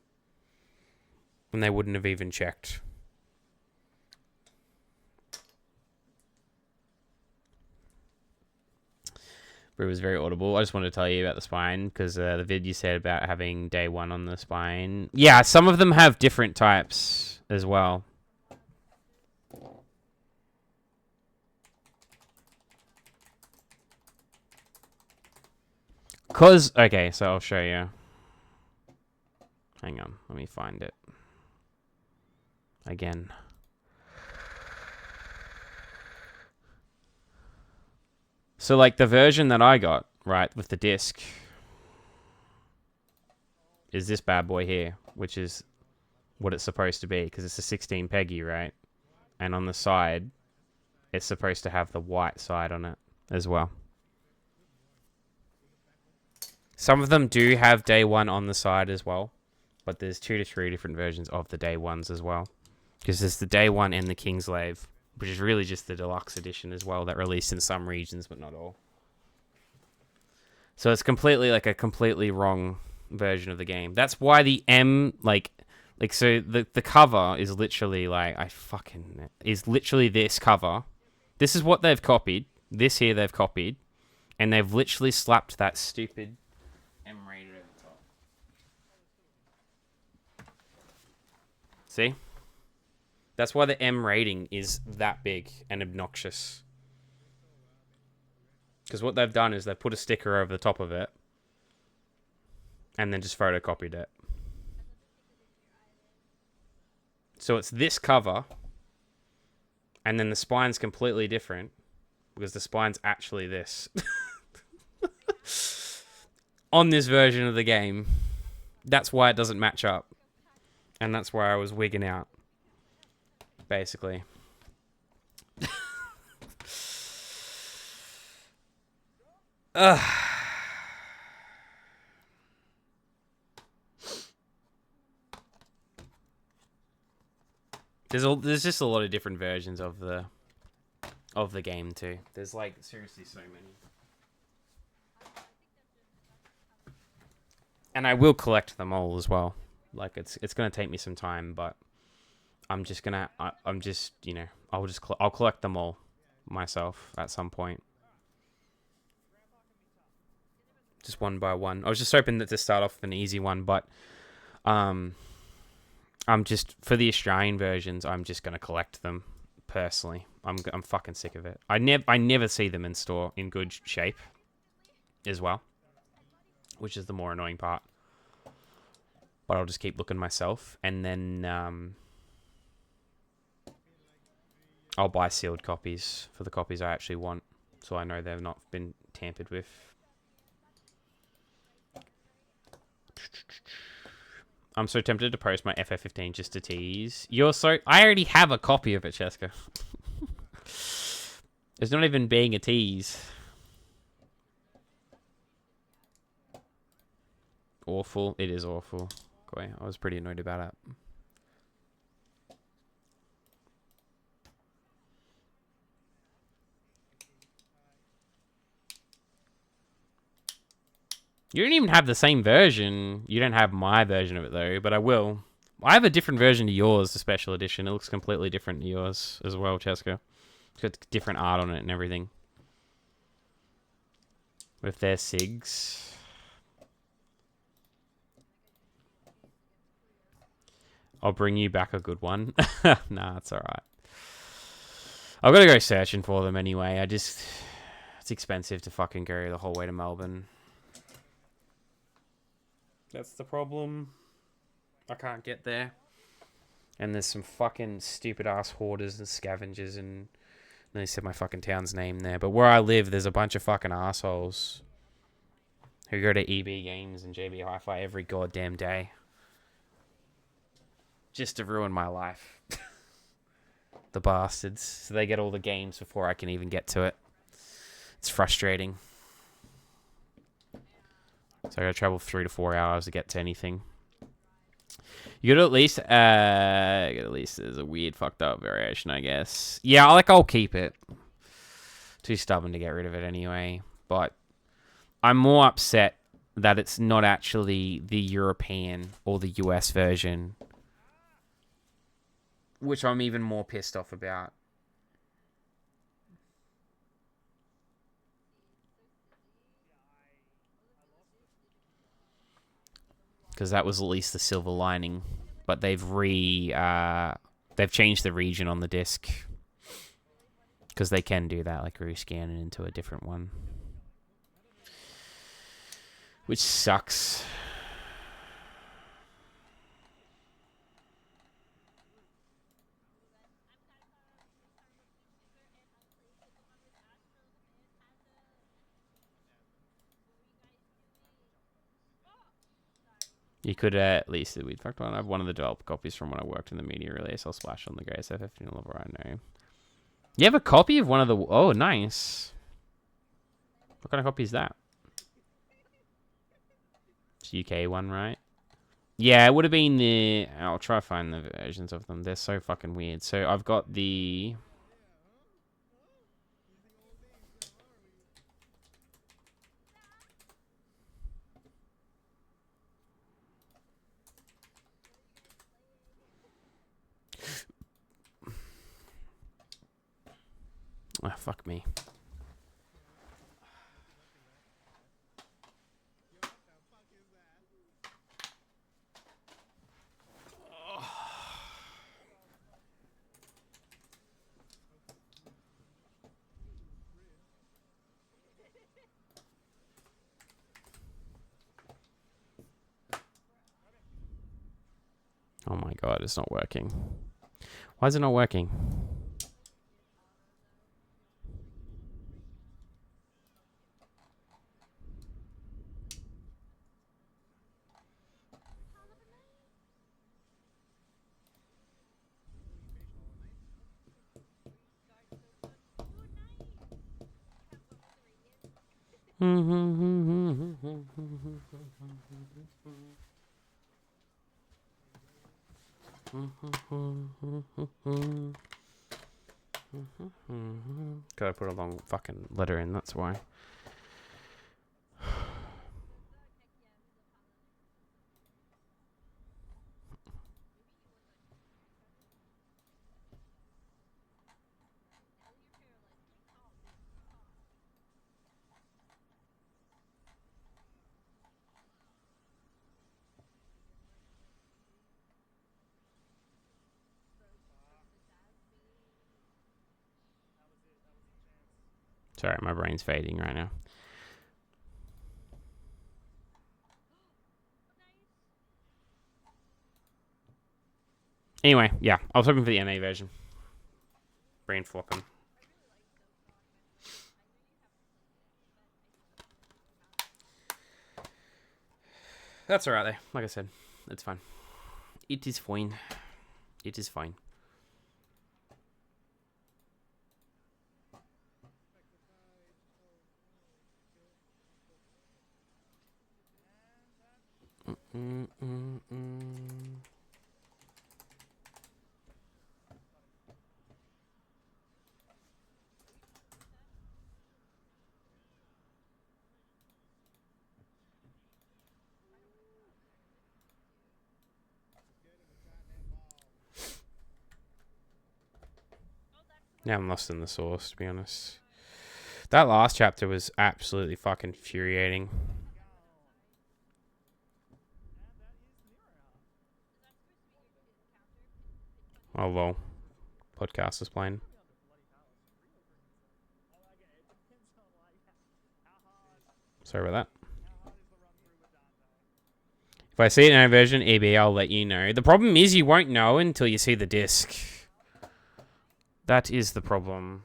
And they wouldn't have even checked. But it was very audible. I just wanted to tell you about the spine, because the vid you said about having Day 1 on the spine. Yeah, some of them have different types as well. Okay, so I'll show you. Hang on, let me find it. Again. So, like, the version that I got, right, with the disc, is this bad boy here, which is what it's supposed to be, because it's a 16 Peggy, right? And on the side, it's supposed to have the white side on it as well. Some of them do have Day 1 on the side as well, but there's 2 to 3 different versions of the Day 1s as well. Because there's the Day 1 and the Kingslave, which is really just the deluxe edition as well, that released in some regions, but not all. So it's completely, like, a completely wrong version of the game. That's why the M, so the cover is literally, like, is literally this cover. This is what they've copied. This here they've copied. And they've literally slapped that stupid M rated over the top. See? That's why the M rating is that big and obnoxious. Because what they've done is they've put a sticker over the top of it and then just photocopied it. So it's this cover, and then the spine's completely different because the spine's actually this. On this version of the game. That's why it doesn't match up. And that's why I was wigging out. Basically. There's just a lot of different versions of the game too. There's like seriously so many. And I will collect them all as well. Like it's gonna take me some time, but I'll collect them all myself at some point. Just one by one. I was just hoping that to start off with an easy one, but I'm just, for the Australian versions, I'm just gonna collect them personally. I'm fucking sick of it. I never see them in store in good shape as well, which is the more annoying part. But I'll just keep looking myself, and then I'll buy sealed copies for the copies I actually want, so I know they've not been tampered with. I'm so tempted to post my FF15 just to tease. I already have a copy of it, Cheska. It's not even being a tease. Awful. It is awful. Okay, I was pretty annoyed about it. You don't even have the same version. You don't have my version of it, though, but I will. I have a different version to yours, the special edition. It looks completely different to yours as well, Cheska. It's got different art on it and everything. With their SIGs. I'll bring you back a good one. Nah, it's alright. I've got to go searching for them anyway. It's expensive to fucking go the whole way to Melbourne. That's the problem. I can't get there. And there's some fucking stupid ass hoarders and scavengers, and they said my fucking town's name there. But where I live, there's a bunch of fucking assholes who go to EB Games and JB Hi-Fi every goddamn day. Just to ruin my life. The bastards. So they get all the games before I can even get to it. It's frustrating. So I gotta travel 3 to 4 hours to get to anything. You gotta at least, there's a weird fucked up variation, I guess. Yeah, I'll keep it. Too stubborn to get rid of it anyway. But I'm more upset that it's not actually the European or the US version, which I'm even more pissed off about. Because that was at least the silver lining, but they've changed the region on the disc, because they can do that, like rescan it into a different one, which sucks. You could at least, we'd fucked one. I have one of the developed copies from when I worked in the media release. I'll splash on the greatest FF15 level right now. You have a copy of one of the... Oh, nice. What kind of copy is that? It's UK one, right? Yeah, it would have been the... I'll try to find the versions of them. They're so fucking weird. So I've got the... Oh, fuck me. Oh my god, it's not working. Why is it not working? Gotta put a long fucking letter in, that's why. Sorry, my brain's fading right now. Anyway, yeah, I was hoping for the NA version. Brain flopping. That's alright though. Like I said, it's fine. It is fine. It is fine. Now I'm lost in the source, to be honest. That last chapter was absolutely fucking infuriating. Oh, lol. Podcast is playing. Sorry about that. If I see it in a version, EB, I'll let you know. The problem is you won't know until you see the disc. That is the problem.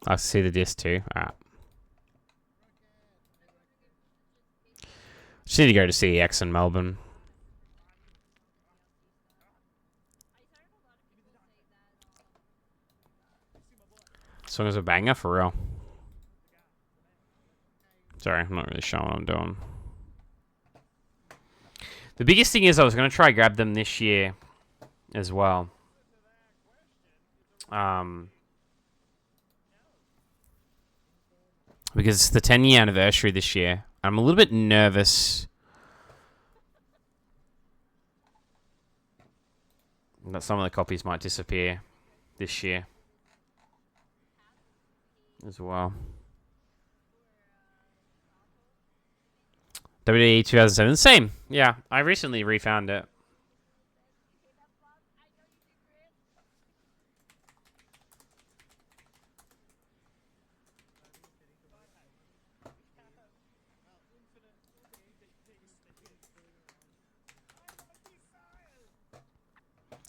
I see the disc too. Alright. Just need to go to CEX in Melbourne. Song is a banger for real. Sorry, I'm not really sure what I'm doing. The biggest thing is I was going to try grab them this year as well. Because it's the 10-year anniversary this year. I'm a little bit nervous that some of the copies might disappear this year as well. WWE 2007, same. Yeah, I recently refound it.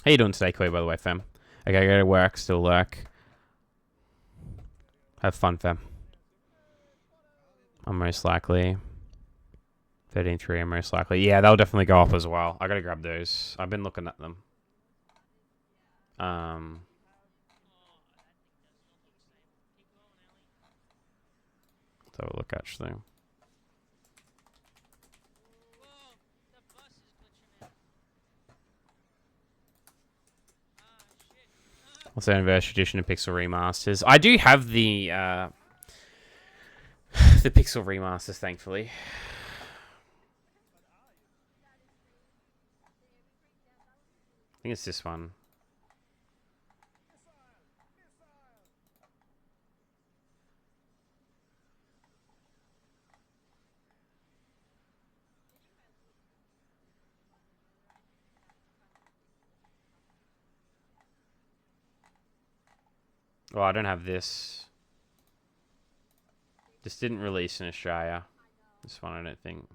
How you doing today, Chloe, by the way, fam? Okay, I gotta work, still lurk. Have fun, fam. I'm most likely. 13.3, I'm most likely. Yeah, they'll definitely go up as well. I gotta grab those. I've been looking at them. Let's have a look, actually. What's the anniversary edition of Pixel Remasters? I do have the Pixel Remasters, thankfully. I think it's this one. Well, I don't have this. This didn't release in Australia. This one, I don't think.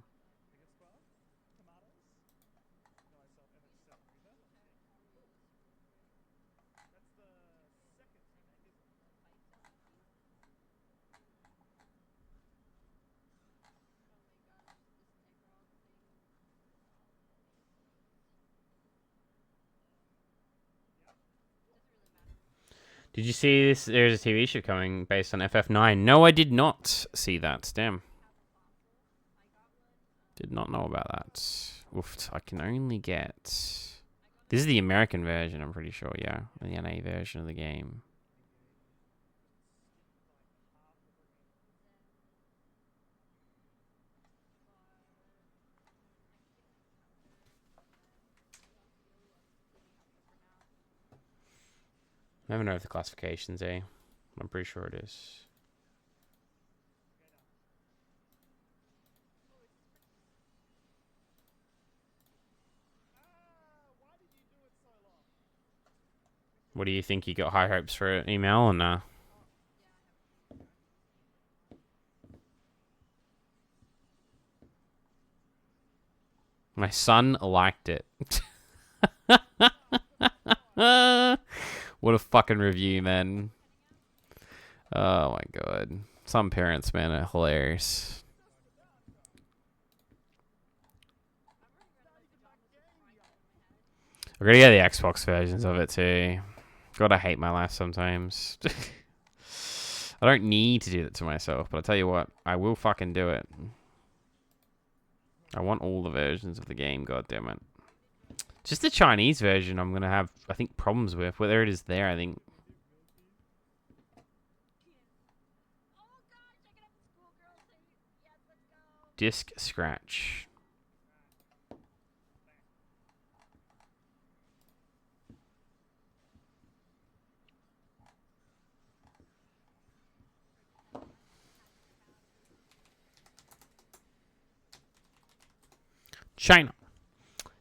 Did you see this? There's a TV show coming based on FF9. No, I did not see that. Damn. Did not know about that. Oof, I can only get... This is the American version, I'm pretty sure, yeah. The NA version of the game. I don't know if the classification's A. I'm pretty sure it is. What do you think? You got high hopes for email or nah? My son liked it. What a fucking review, man. Oh my god. Some parents, man, are hilarious. We're gonna get the Xbox versions of it too. God, I hate my life sometimes. I don't need to do that to myself, but I'll tell you what, I will fucking do it. I want all the versions of the game, god damn it. Just the Chinese version I'm going to have, I think, problems with. Whether it is there, I think. Disc scratch. China.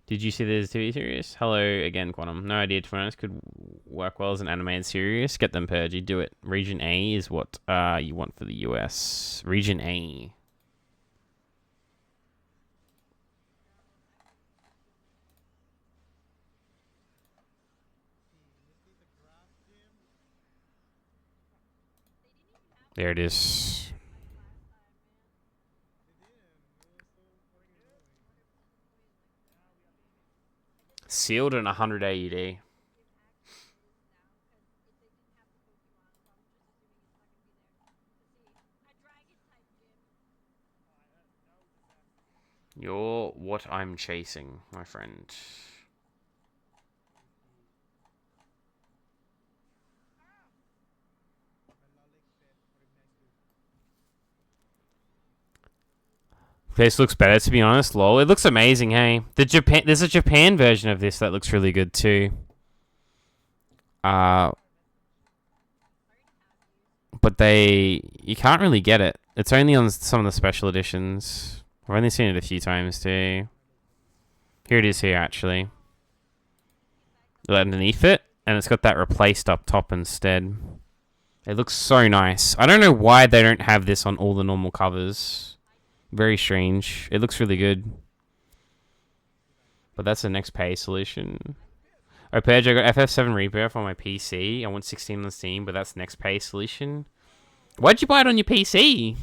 Did you see there's a TV series? Hello again, Quantum. No idea, to be honest. Could work well as an animated series. Get them, Purgy. Do it. Region A is what you want for the US. Region A. There it is. Sealed in 100 AUD. You're what I'm chasing, my friend. This looks better, to be honest. Lol, it looks amazing. Hey, there's a Japan version of this that looks really good too. But you can't really get it. It's only on some of the special editions. I've only seen it a few times too. Here it is here, actually. Underneath it, and it's got that replaced up top instead. It looks so nice. I don't know why they don't have this on all the normal covers. Very strange. It looks really good. But that's the next pay solution. Oh, Purge, I got FF7 Rebirth on my PC. I want 16 on Steam, but that's the next pay solution. Why'd you buy it on your PC?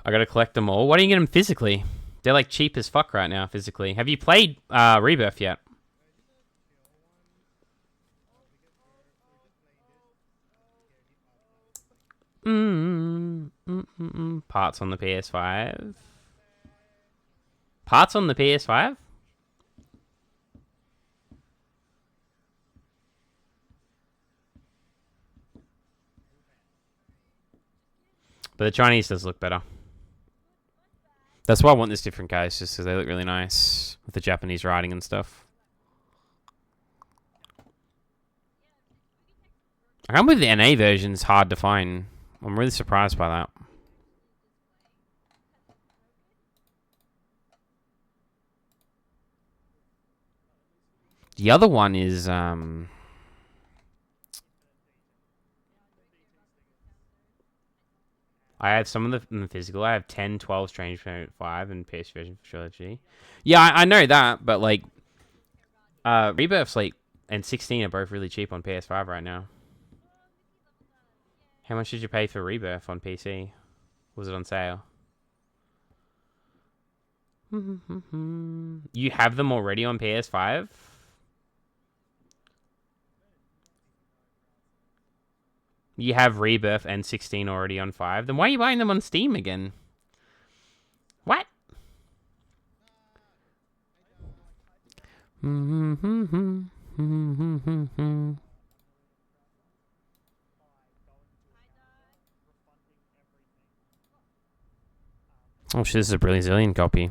I gotta collect them all. Why don't you get them physically? They're like cheap as fuck right now, physically. Have you played Rebirth yet? Parts on the PS5. Parts on the PS5? But the Chinese does look better. That's why I want this different case, just because they look really nice with the Japanese writing and stuff. I can't believe the NA version's hard to find. I'm really surprised by that. The other one is I have some of the physical. I have 10, 12 Strange Planet 5 and PS version for Trilogy. Yeah, I know that, but like Rebirth's like and 16 are both really cheap on PS5 right now. How much did you pay for Rebirth on PC? Was it on sale? You have them already on PS5? You have Rebirth and 16 already on 5? Then why are you buying them on Steam again? What? Oh shit, this is a Brazilian copy.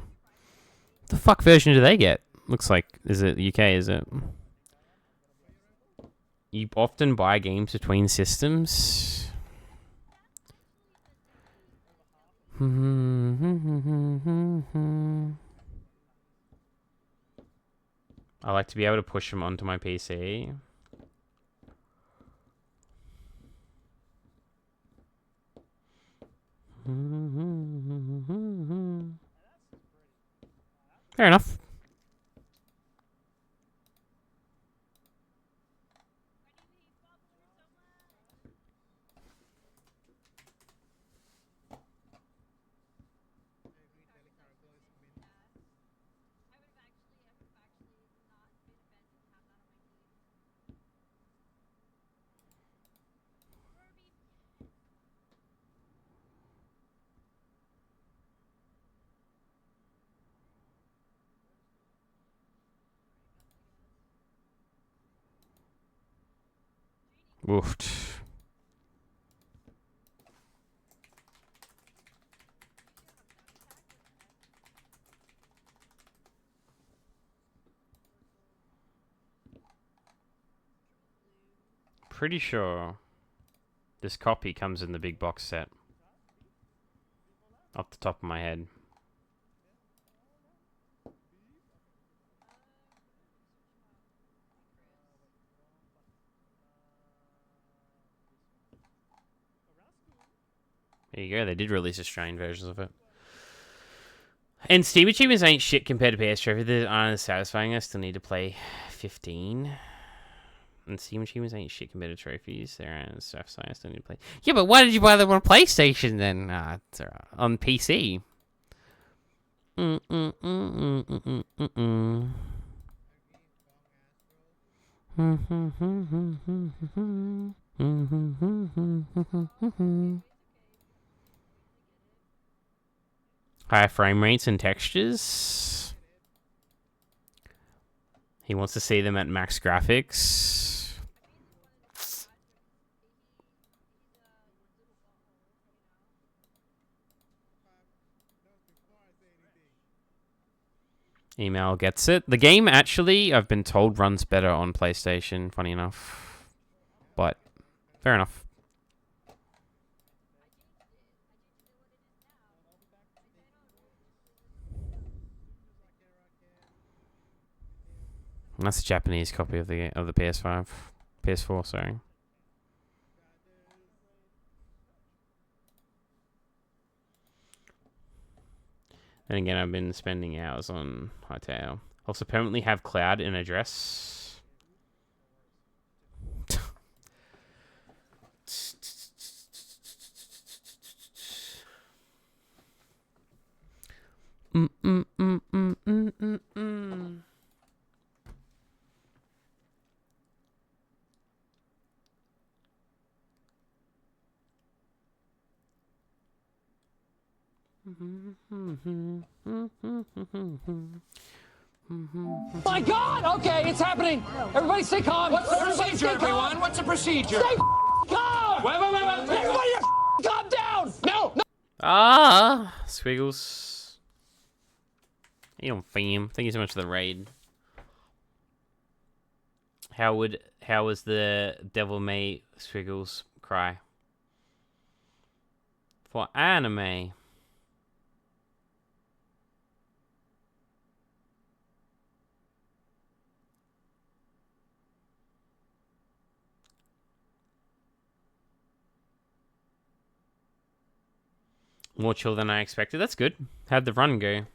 The fuck version do they get? Looks like, is it UK, is it? You often buy games between systems? I like to be able to push them onto my PC. Fair enough. Woofed. Pretty sure this copy comes in the big box set. Off the top of my head. There you go, they did release Australian versions of it. And Steam achievements ain't shit compared to PS Trophy. They aren't as satisfying. I still need to play 15. And Steam achievements ain't shit compared to trophies. They're as satisfying. I still need to play. Yeah, but why did you buy them on PlayStation then? It's on PC. Higher frame rates and textures. He wants to see them at max graphics. Email gets it. The game actually, I've been told, runs better on PlayStation, funny enough. But, fair enough. That's a Japanese copy of the PS5. PS4, sorry. And again, I've been spending hours on Hytale. Also, permanently have cloud in address. My God! Okay, it's happening. Everybody stay calm. What's the procedure, everyone? What's the procedure? Stay calm. Wait. Everybody, calm down. No. Ah, Squiggles. You don't fam. Thank you so much for the raid. How was the Devil May Squiggles cry? For anime. More chill than I expected. That's good. How'd the run go?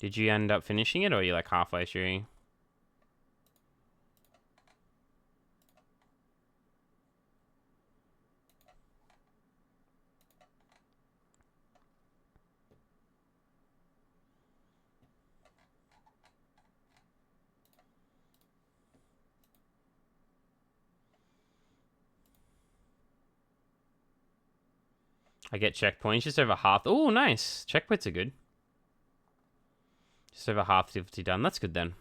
Did you end up finishing it, or are you like halfway through? I get checkpoints just over half. Oh, nice. Checkpoints are good. Just over half the difficulty done. That's good then.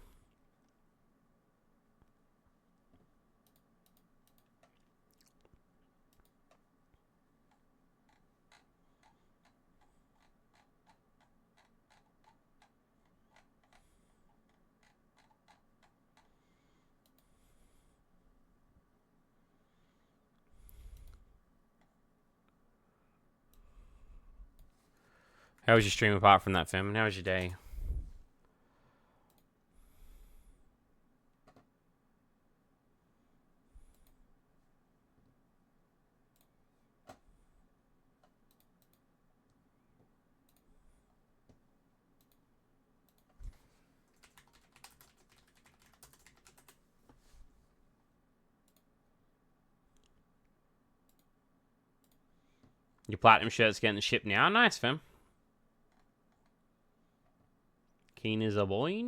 How was your stream apart from that, fam? And how was your day? Your platinum shirt's getting shipped now. Nice, fam. Keen as a boy.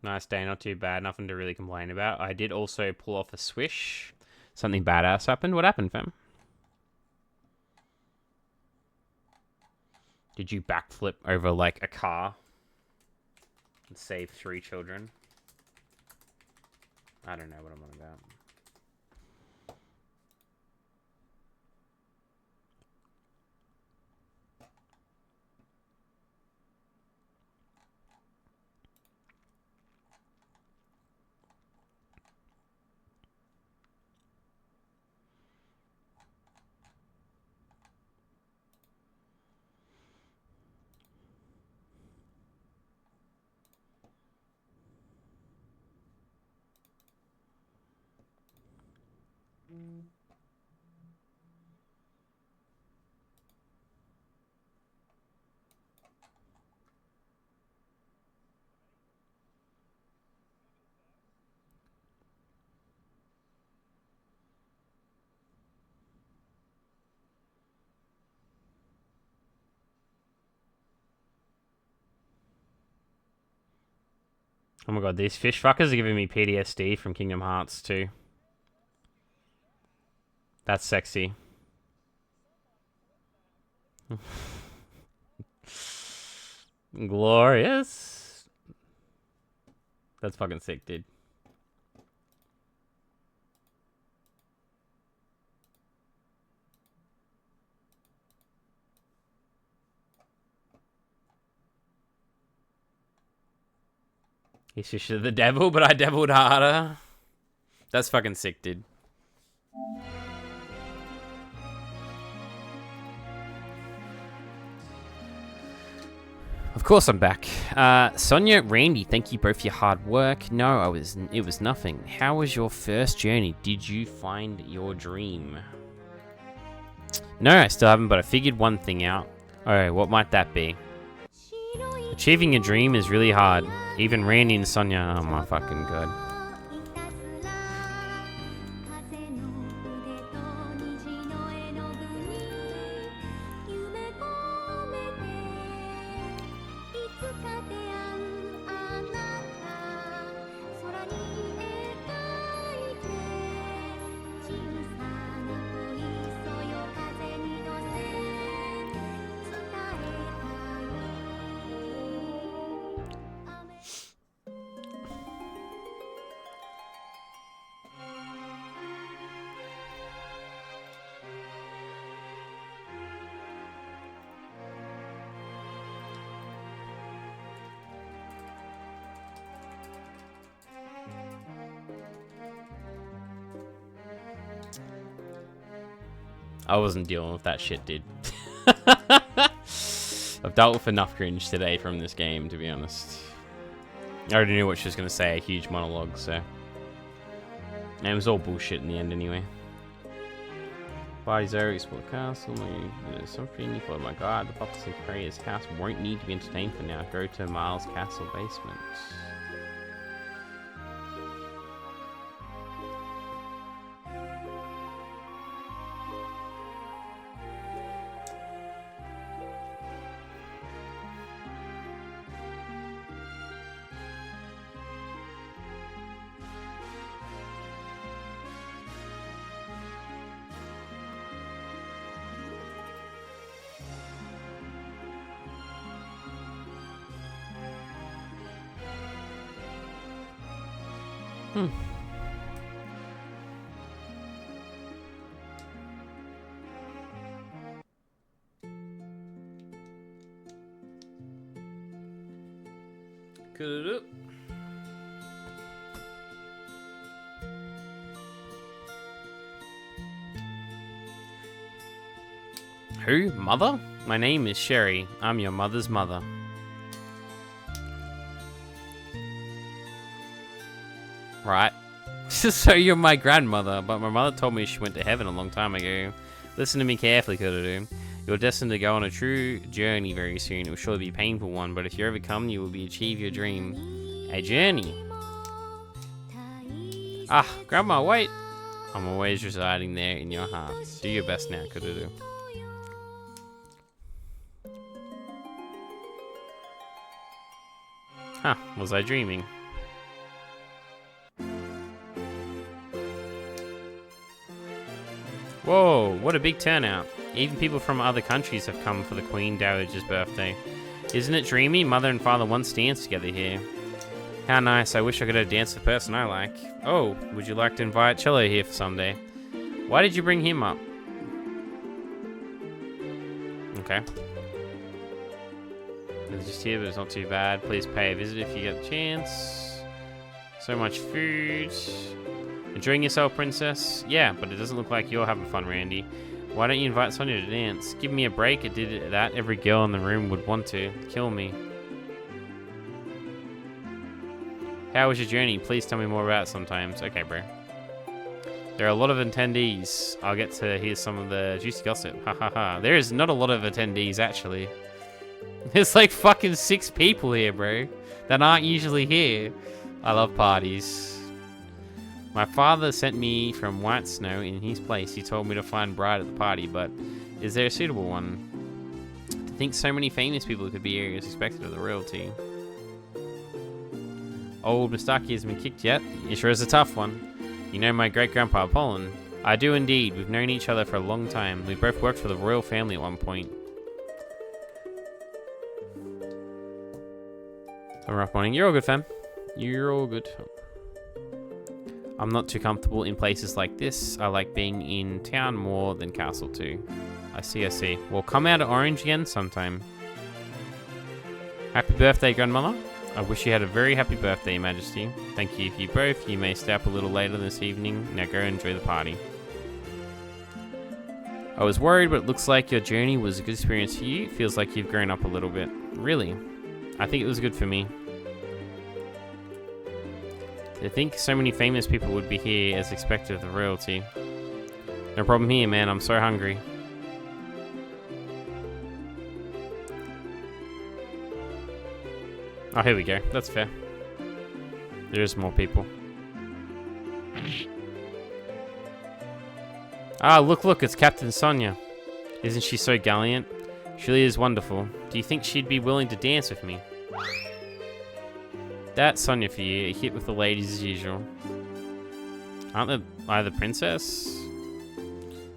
Nice day, not too bad. Nothing to really complain about. I did also pull off a swish. Something badass happened. What happened, fam? Did you backflip over, like, a car and save 3 children? I don't know what I'm on about. Oh my god, these fish fuckers are giving me PTSD from Kingdom Hearts 2. That's sexy. Glorious. That's fucking sick, dude. He's just the devil, but I deviled harder. That's fucking sick, dude. Of course I'm back. Sonia, Randy, thank you both for your hard work. No, it was nothing. How was your first journey? Did you find your dream? No, I still haven't, but I figured one thing out. Alright, what might that be? Achieving a dream is really hard. Even Randy and Sonia, oh my fucking god. I wasn't dealing with that shit, dude. I've dealt with enough cringe today from this game, to be honest. I already knew what she was going to say, a huge monologue, so... And it was all bullshit in the end, anyway. Party's over, explore the castle, there's something, you follow my guide, the Puppets and Prayer's house won't need to be entertained for now. Go to Miles' castle basement. Who? Mother? My name is Sherry. I'm your mother's mother. Right. So you're my grandmother, but my mother told me she went to heaven a long time ago. Listen to me carefully, Kurudu. You're destined to go on a true journey very soon. It will surely be a painful one, but if you overcome, you will achieve your dream. A journey. Ah, Grandma, wait. I'm always residing there in your heart. Do your best now, Kurudu. Huh, was I dreaming? Whoa, what a big turnout. Even people from other countries have come for the Queen Dowager's birthday. Isn't it dreamy? Mother and father once danced together here. How nice, I wish I could have danced with the person I like. Oh, would you like to invite Cello here for someday? Why did you bring him up? Okay. It's just here, but it's not too bad. Please pay a visit if you get a chance. So much food. Enjoying yourself, princess? Yeah, but it doesn't look like you're having fun, Randy. Why don't you invite Sonia to dance? Give me a break. It did that. Every girl in the room would want to. Kill me. How was your journey? Please tell me more about it sometimes. Okay, bro. There are a lot of attendees. I'll get to hear some of the juicy gossip. Ha ha ha. There is not a lot of attendees, actually. There's like fucking 6 people here, bro. That aren't usually here. I love parties. My father sent me from White Snow in his place. He told me to find a bride at the party, but is there a suitable one? To think so many famous people could be here is expected of the royalty. old Mustaki has been kicked yet? It sure is a tough one. You know my great-grandpa Apollon? I do indeed. We've known each other for a long time. We both worked for the royal family at one point. A rough morning. You're all good, fam. You're all good. I'm not too comfortable in places like this. I like being in town more than Castle too. I see, I see. Well, come out of Orange again sometime. Happy birthday, Grandmother. I wish you had a very happy birthday, Your Majesty. Thank you for you both. You may stay up a little later this evening. Now go enjoy the party. I was worried, but it looks like your journey was a good experience for you. It feels like you've grown up a little bit. Really? I think it was good for me. I think so many famous people would be here as expected of the royalty. No problem here, man. I'm so hungry. Oh, here we go. That's fair. There's more people. Ah, look, it's Captain Sonia. Isn't she so gallant? She really is wonderful. Do you think she'd be willing to dance with me? That's Sonia for you. A hit with the ladies as usual. Aren't I the princess?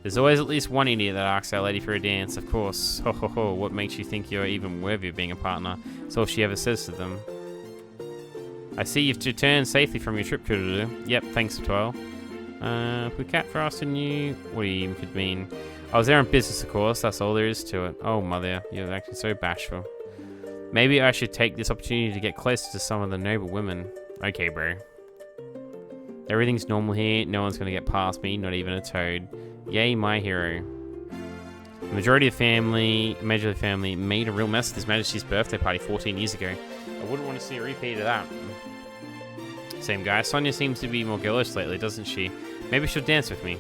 There's always at least one idiot that asks our lady for a dance, of course. Ho ho ho, what makes you think you're even worthy of being a partner? That's all she ever says to them. I see you've returned safely from your trip, Toodaloo. Yep, thanks, Twirl. If we cat for us and you, what do you even could mean? I was there on business, of course, that's all there is to it. Oh, mother, you're acting so bashful. Maybe I should take this opportunity to get closer to some of the noble women. Okay, bro. Everything's normal here, no one's gonna get past me, not even a toad. Yay, my hero. The majority of the family made a real mess of His Majesty's birthday party 14 years ago. I wouldn't want to see a repeat of that. Same guy. Sonia seems to be more girlish lately, doesn't she? Maybe she'll dance with me.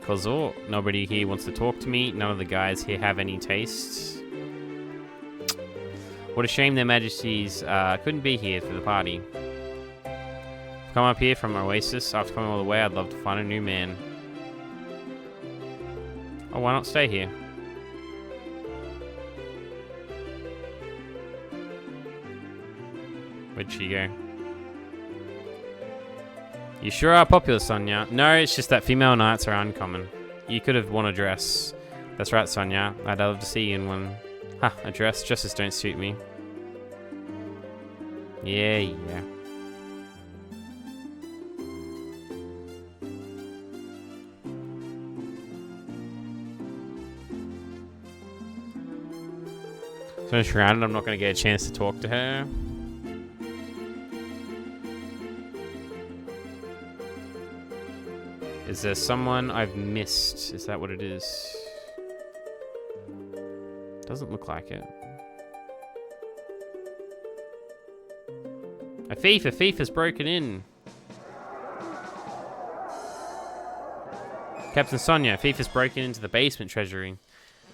Cause nobody here wants to talk to me. None of the guys here have any taste. What a shame their majesties couldn't be here for the party. Come up here from Oasis. After coming all the way, I'd love to find a new man. Oh, why not stay here? Where'd she go? You sure are popular, Sonia. No, it's just that female knights are uncommon. You could have worn a dress. That's right, Sonia. I'd love to see you in one. Ha, a dress. Dresses don't suit me. Yeah. So I'm surrounded, I'm not going to get a chance to talk to her. Is there someone I've missed? Is that what it is? Doesn't look like it. A thief has broken in. Captain Sonia, a thief has broken into the basement treasury.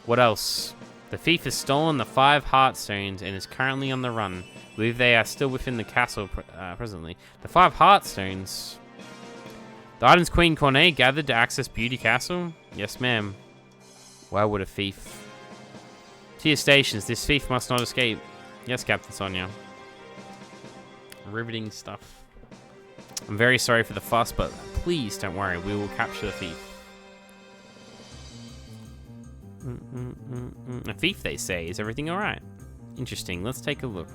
What else? The thief has stolen the 5 Heartstones and is currently on the run. I believe they are still within the castle presently. The 5 Heartstones? The Arden's Queen Cornet gathered to access Beauty Castle? Yes, ma'am. Why would a thief? To your stations, this thief must not escape. Yes, Captain Sonia. Riveting stuff. I'm very sorry for the fuss, but please don't worry, we will capture the thief. A thief, they say. Is everything alright? Interesting, let's take a look.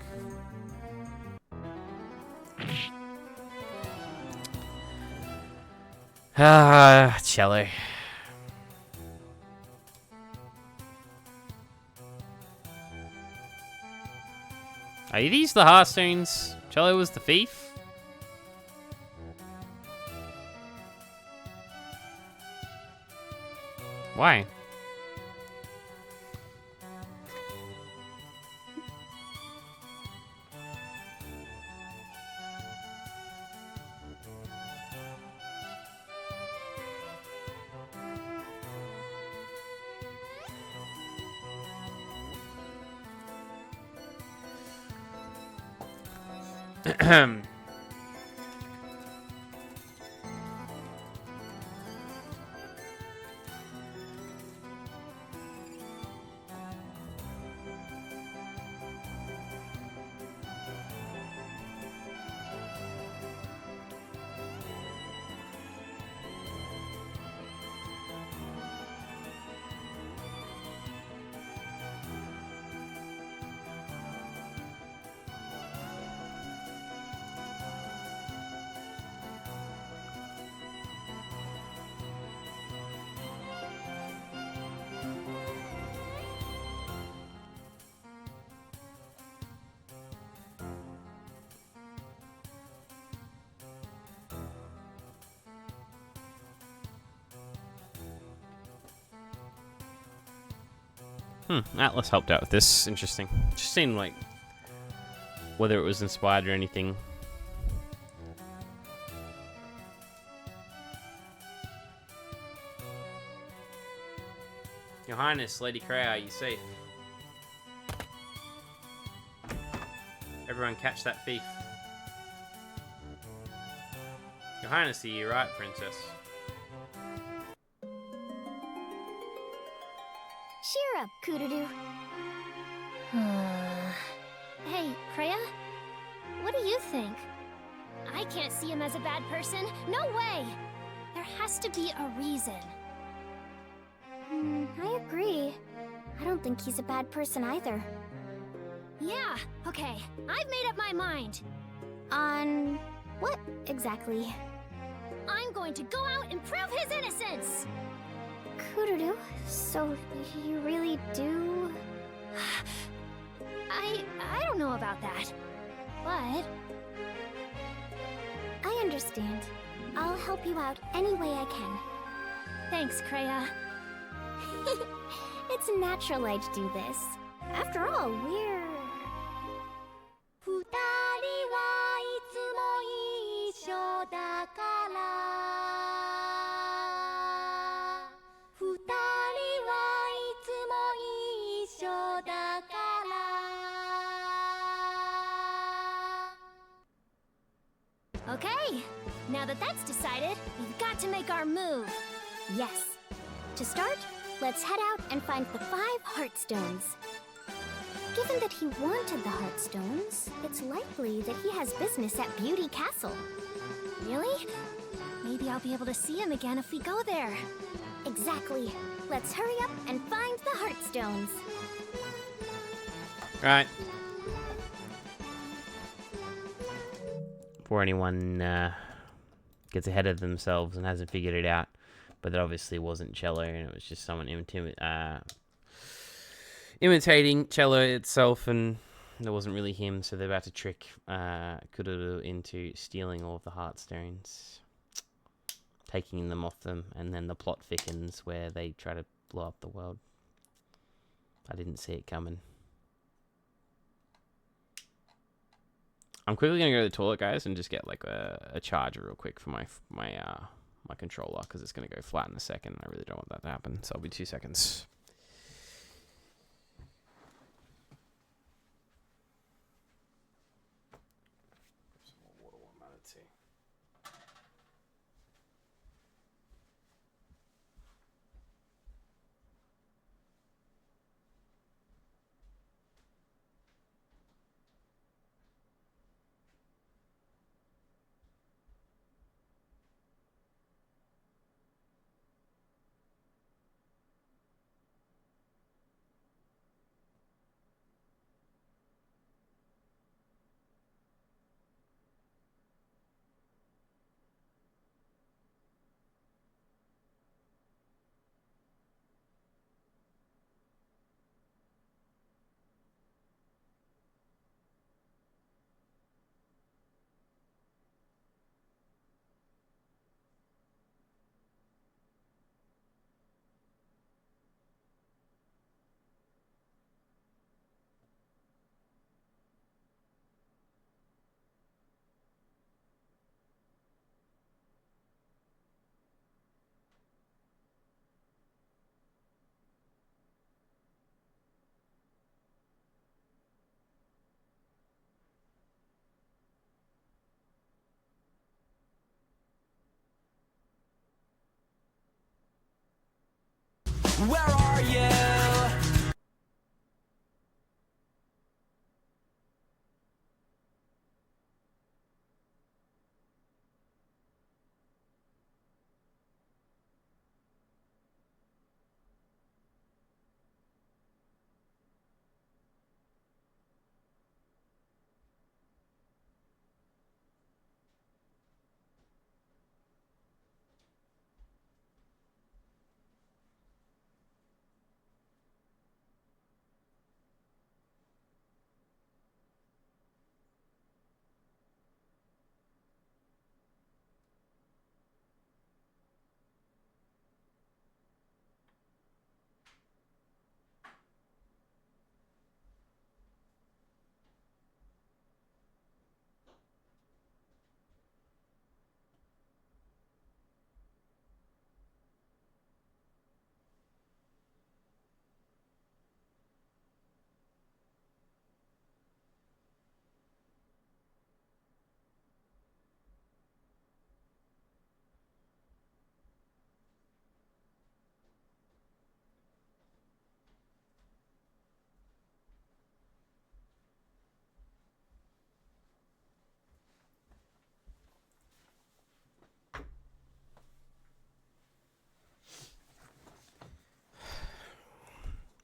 Ah, cello. Are these the Heartstones? Cello was the thief? Why? Atlas helped out with this. Interesting. Just seemed like whether it was inspired or anything. Your Highness, Lady Kreia, are you safe? Everyone catch that thief. Your Highness, are you right, Princess? Cheer up, Kururu. Hey, Kreia? What do you think? I can't see him as a bad person. No way! There has to be a reason. I agree. I don't think he's a bad person either. Yeah, okay. I've made up my mind. On what exactly? I'm going to go out and prove his innocence! Kururu, so you really do? I don't know about that. But I understand. I'll help you out any way I can. Thanks, Kreia. It's natural I'd do this. After all, we're... Okay, now that that's decided, we've got to make our move. Yes. To start, let's head out and find the 5 Heartstones. Given that he wanted the Heartstones, it's likely that he has business at Beauty Castle. Really? Maybe I'll be able to see him again if we go there. Exactly. Let's hurry up and find the Heartstones. Right. Before anyone gets ahead of themselves and hasn't figured it out, but that obviously wasn't Cello, and it was just someone imitating Cello itself, and it wasn't really him, so they're about to trick Kururu into stealing all of the Heartstones, taking them off them, and then the plot thickens where they try to blow up the world. I didn't see it coming. I'm quickly gonna go to the toilet, guys, and just get like a charger real quick for my controller, because it's gonna go flat in a second. I really don't want that to happen, so I'll be 2 seconds. Where are you?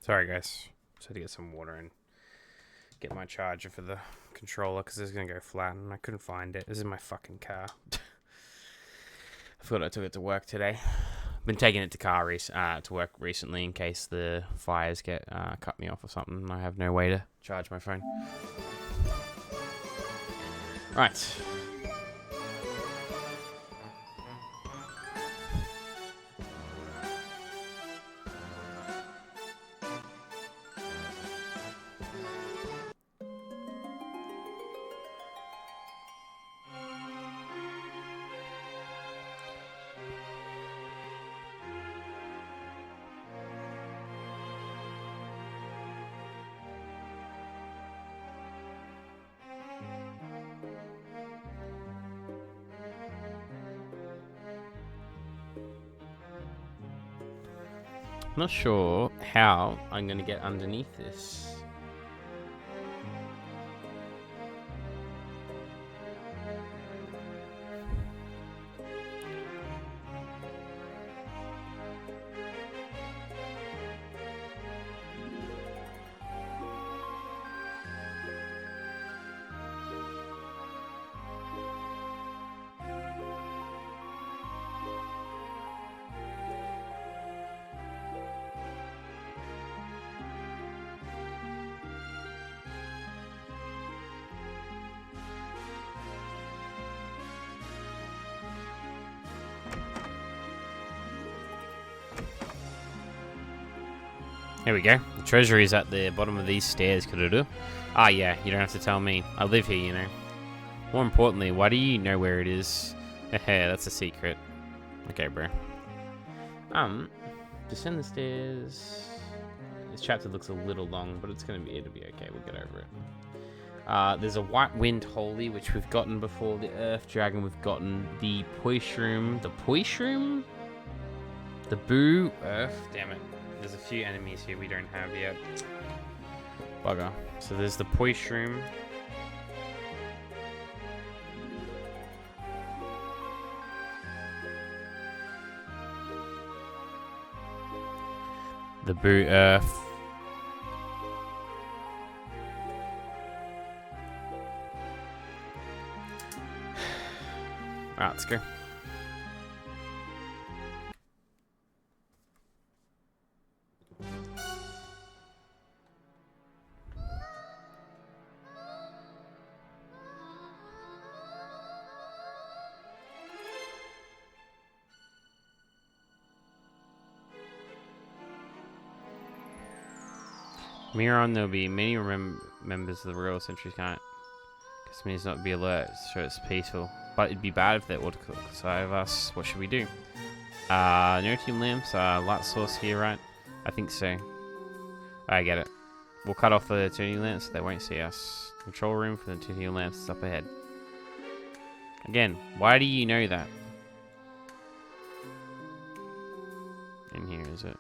Sorry, guys. Just had to get some water and get my charger for the controller because it's going to go flat and I couldn't find it. This is my fucking car. I thought I took it to work today. Been taking it to work recently in case the fires get cut me off or something. I have no way to charge my phone. Right. I'm not sure how I'm going to get underneath this. Here we go. The treasure is at the bottom of these stairs, Kururu. Ah, yeah, you don't have to tell me. I live here, you know. More importantly, why do you know where it is? Heh, that's a secret. Okay, bro. Descend the stairs. This chapter looks a little long, but it'll be okay. We'll get over it. There's a White Wind Holy, which we've gotten before. The Earth Dragon, we've gotten. The Poishroom. The Poishroom? The Boo Earth. Damn it. There's a few enemies here we don't have yet. Bugger. So there's the Poishroom. The Boo Earth. Alright, let's go. From here on, there'll be many members of the Royal Sentry Count. Customers not be alert, so it's peaceful. But it'd be bad if they would save us. What should we do? No team lamps, light source here, right? I think so. I get it. We'll cut off the tuning lamps so they won't see us. Control room for the tuning lamps is up ahead. Again, why do you know that? In here, is it?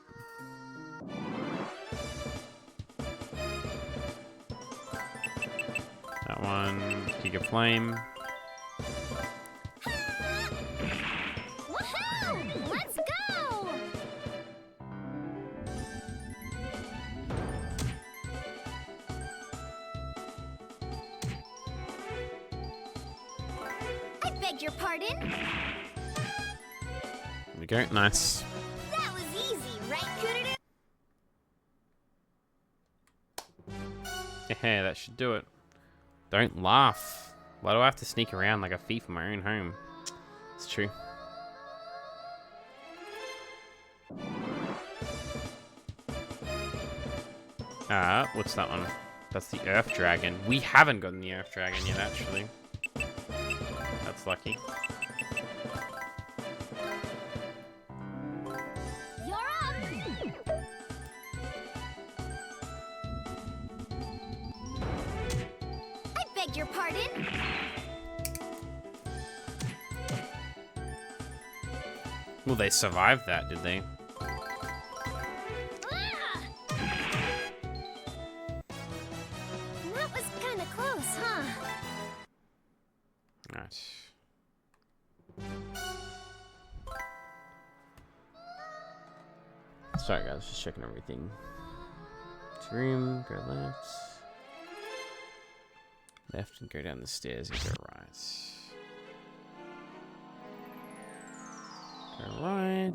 That one, Giga Flame. Woohoo! Let's go! I beg your pardon? There we go, nice. That was easy, right, Kururu? Yeah, that should do it. Don't laugh. Why do I have to sneak around like a thief in my own home? It's true. What's that one? That's the Earth Dragon. We haven't gotten the Earth Dragon yet, actually. That's lucky. Your pardon? Well, they survived that, did they? That was kind of close, huh? Alright. Sorry, guys, just checking everything. Room, go left. Left and go down the stairs and go right. Go right.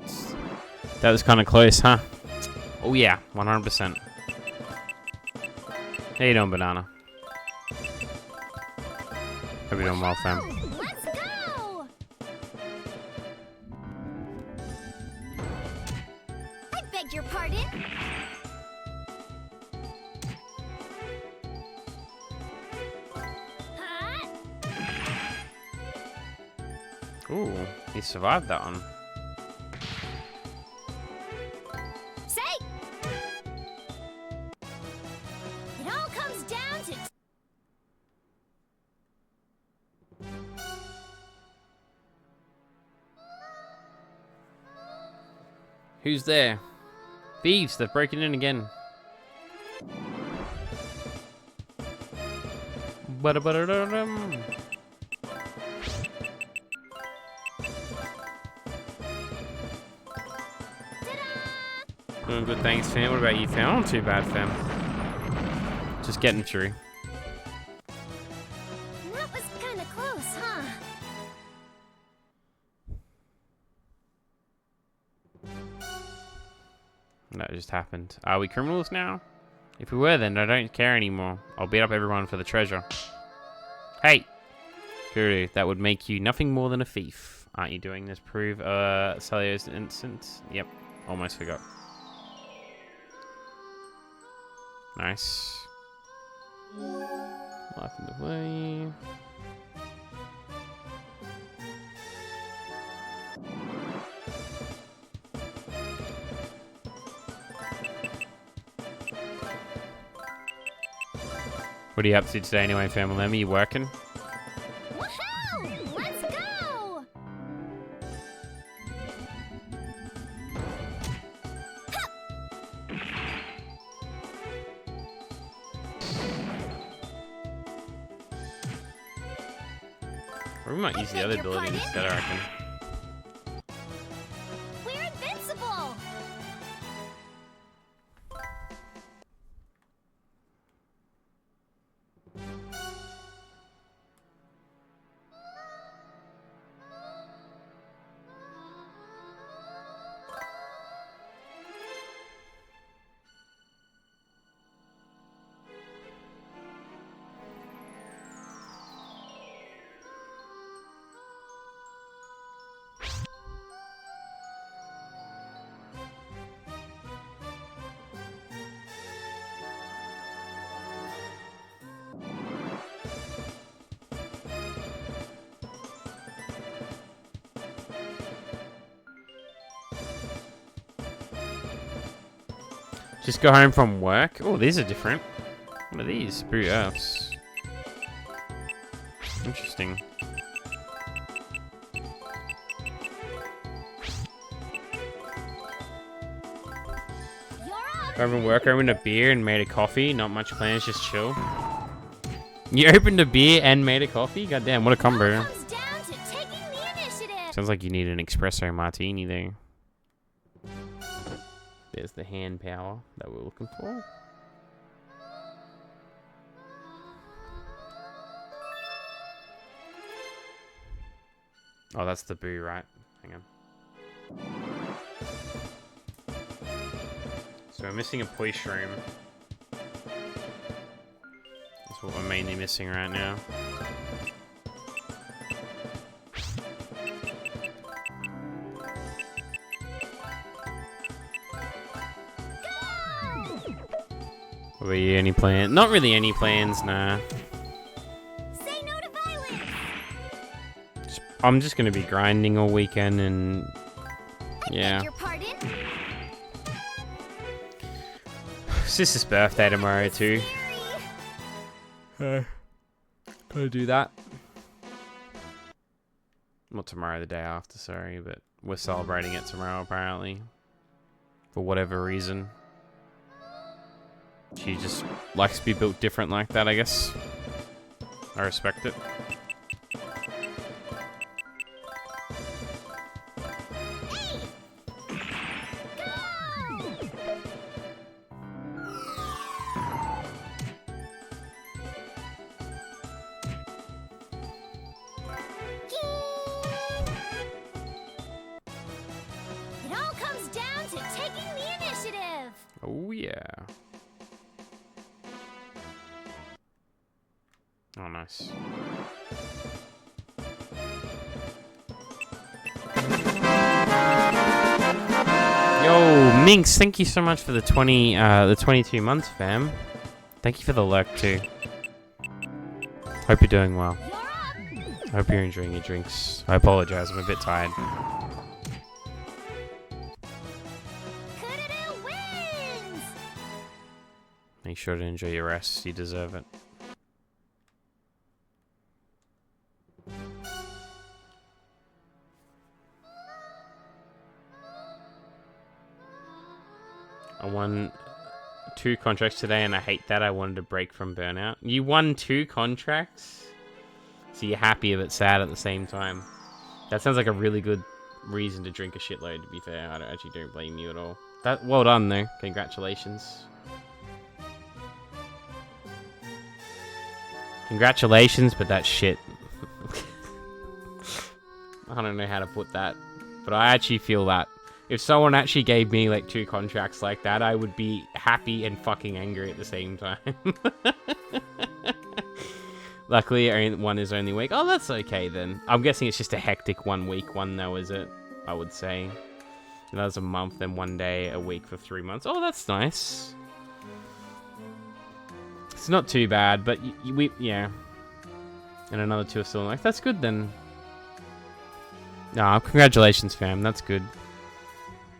That was kind of close, huh? Oh yeah, 100%. How you doing, Banana? Hope you're doing well, fam. Let's go! I beg your pardon? Huh? Ooh, he survived that one. Say! It all comes down to... Who's there? Thieves, they're breaking in again. Ba-da-ba-da-da-dum. Doing good, thanks, fam. What about you, fam? Not too bad, fam. Just getting through. That was kind of close, huh? That just happened. Are we criminals now? If we were, then I don't care anymore. I'll beat up everyone for the treasure. Hey! Guru, that would make you nothing more than a thief. Aren't you doing this? Prove Celio's innocence? Yep. Almost forgot. Nice. Life in the way. What are you up to today anyway, family? Are you working? Woohoo! Let's go! Or we might use the other ability instead, I reckon. We're invincible! Just go home from work. Oh, these are different. What are these? Boot Earths. Interesting. Go home from work, opened a beer and made a coffee. Not much plans, just chill. You opened a beer and made a coffee? Goddamn, what a combo. Sounds like you need an espresso martini there. There's the hand power that we're looking for. Oh, that's the boo, right? Hang on. So we're missing a police room. That's what we're mainly missing right now. What about you? Any plans? Not really any plans, nah. Say no to violence. I'm just gonna be grinding all weekend and yeah. Your pardon? Sister's birthday tomorrow too. Gotta do that. Not tomorrow, the day after, sorry, but we're celebrating it tomorrow apparently. For whatever reason. She just likes to be built different like that, I guess. I respect it. Oh, yeah. Oh, nice. Yo, Minx, thank you so much for the 22 months, fam. Thank you for the lurk, too. Hope you're doing well. Hope you're enjoying your drinks. I apologize, I'm a bit tired. Make sure to enjoy your rest. You deserve it. I won 2 contracts today and I hate that. I wanted to break from burnout. You won 2 contracts? So you're happy but sad at the same time. That sounds like a really good reason to drink a shitload, to be fair. I actually don't blame you at all. Well done though. Congratulations. Congratulations, but that's shit. I don't know how to put that. But I actually feel that. If someone actually gave me like 2 contracts like that, I would be happy and fucking angry at the same time. Luckily, one is only week. Oh, that's okay then. I'm guessing it's just a hectic 1 week one though, is it? I would say. That was a month and 1 day a week for 3 months. Oh, that's nice. It's not too bad, but yeah. And another 2 are still like, that's good then. Nah, congratulations, fam. That's good.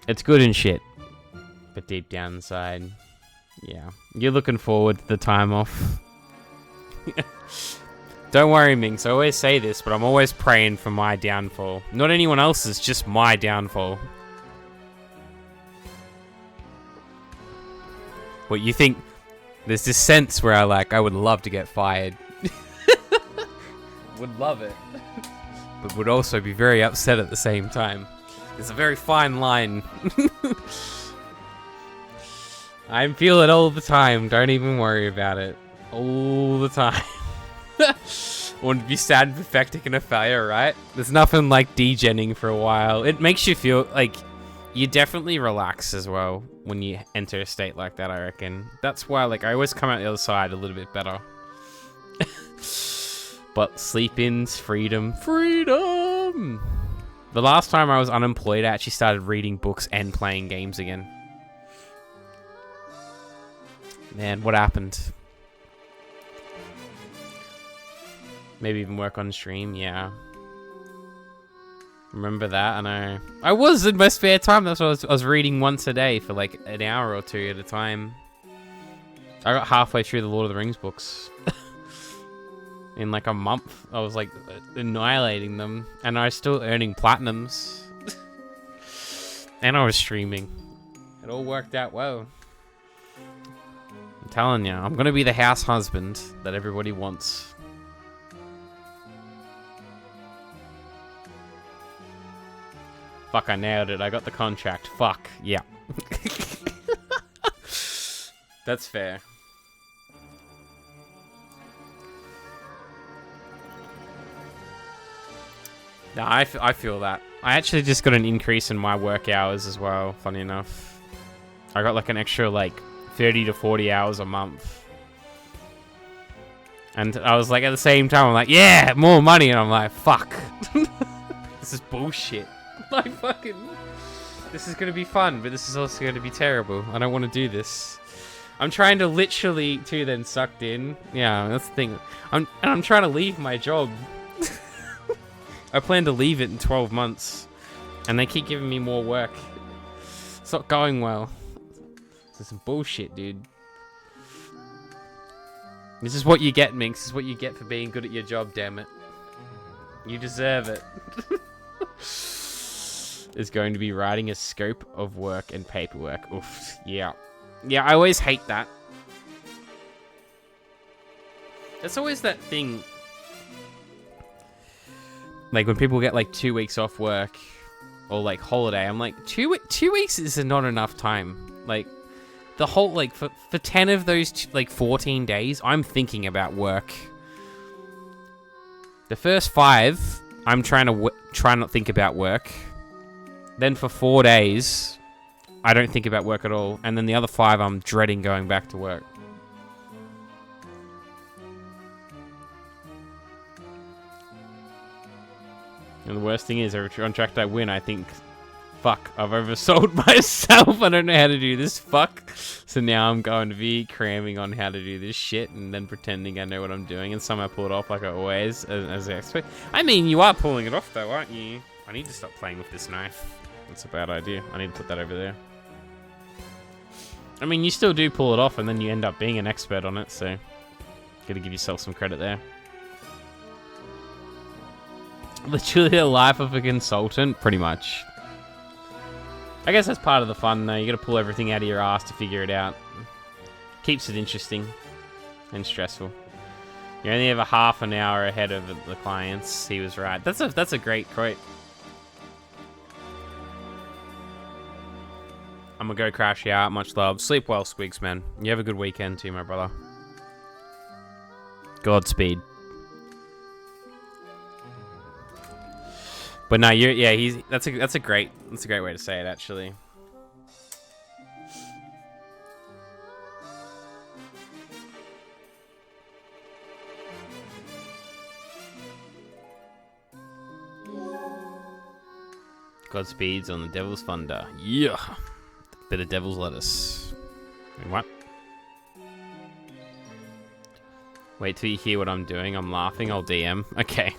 It's good and shit. But deep down inside, yeah. You're looking forward to the time off. Don't worry, Minx. I always say this, but I'm always praying for my downfall. Not anyone else's, just my downfall. What you think? There's this sense where I would love to get fired. Would love it. But would also be very upset at the same time. It's a very fine line. I feel it all the time. Don't even worry about it. All the time. Wouldn't be sad and pathetic and a failure, right? There's nothing like degenning for a while. It makes you feel like you definitely relax as well when you enter a state like that, I reckon. That's why I always come out the other side a little bit better. But sleep-ins, freedom. Freedom! The last time I was unemployed, I actually started reading books and playing games again. Man, what happened? Maybe even work on stream, yeah. Remember that? I know. I was in my spare time. That's what I was reading once a day for like an hour or 2 at a time. I got halfway through the Lord of the Rings books. In like a month, I was like annihilating them. And I was still earning platinums. And I was streaming. It all worked out well. I'm telling you, I'm going to be the house husband that everybody wants. Fuck, I nailed it. I got the contract. Fuck. Yeah. That's fair. No, I feel that. I actually just got an increase in my work hours as well, funny enough. I got like an extra like 30 to 40 hours a month. And I was like, at the same time, I'm like, yeah, more money. And I'm like, fuck. This is bullshit. Like, fucking... This is going to be fun, but this is also going to be terrible. I don't want to do this. I'm trying to literally, too, then sucked in. Yeah, that's the thing. I'm trying to leave my job. I plan to leave it in 12 months. And they keep giving me more work. It's not going well. This is some bullshit, dude. This is what you get, Minx. This is what you get for being good at your job, damn it. You deserve it. Is going to be writing a scope of work and paperwork. Oof. Yeah. Yeah, I always hate that. There's always that thing. Like when people get like 2 weeks off work or like holiday, I'm like, 2 weeks is not enough time. Like the whole, like for 10 of those, like 14 days, I'm thinking about work. The first 5, I'm trying to try not think about work. Then for 4 days, I don't think about work at all. And then the other 5, I'm dreading going back to work. And the worst thing is, every contract I win, I think, fuck, I've oversold myself. I don't know how to do this, fuck. So now I'm going to be cramming on how to do this shit and then pretending I know what I'm doing and somehow pull it off like I always, as I expect. I mean, you are pulling it off though, aren't you? I need to stop playing with this knife. That's a bad idea. I need to put that over there. I mean, you still do pull it off and then you end up being an expert on it, so gotta give yourself some credit there. Literally the life of a consultant, pretty much. I guess that's part of the fun though. You gotta pull everything out of your ass to figure it out. Keeps it interesting and stressful. You only have a half an hour ahead of the clients. He was right. That's a great quote. I'm gonna go crash you out. Much love. Sleep well, Squigs, man. You have a good weekend too, my brother. Godspeed. But no, that's a great way to say it, actually. Godspeed's on the Devil's Thunder. Yeah. Bit of Devil's Lettuce. Wait, what? Wait till you hear what I'm doing. I'm laughing. I'll DM. Okay.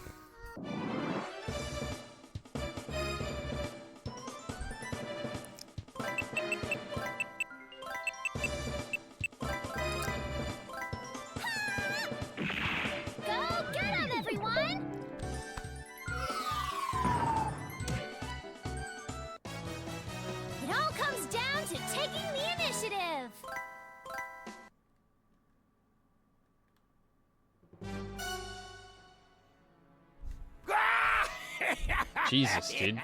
Jesus, dude.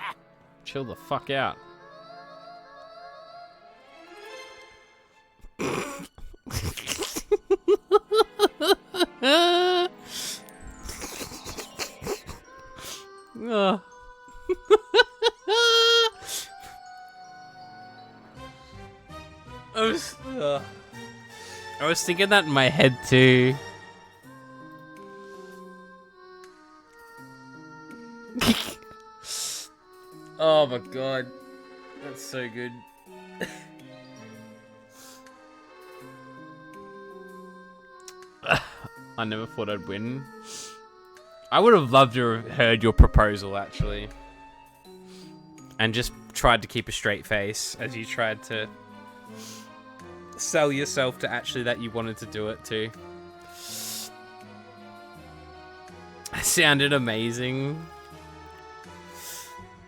Chill the fuck out. I was thinking that in my head too. Oh my god, that's so good. I never thought I'd win. I would have loved to have heard your proposal, actually. And just tried to keep a straight face as you tried to sell yourself to actually that you wanted to do it too. It sounded amazing.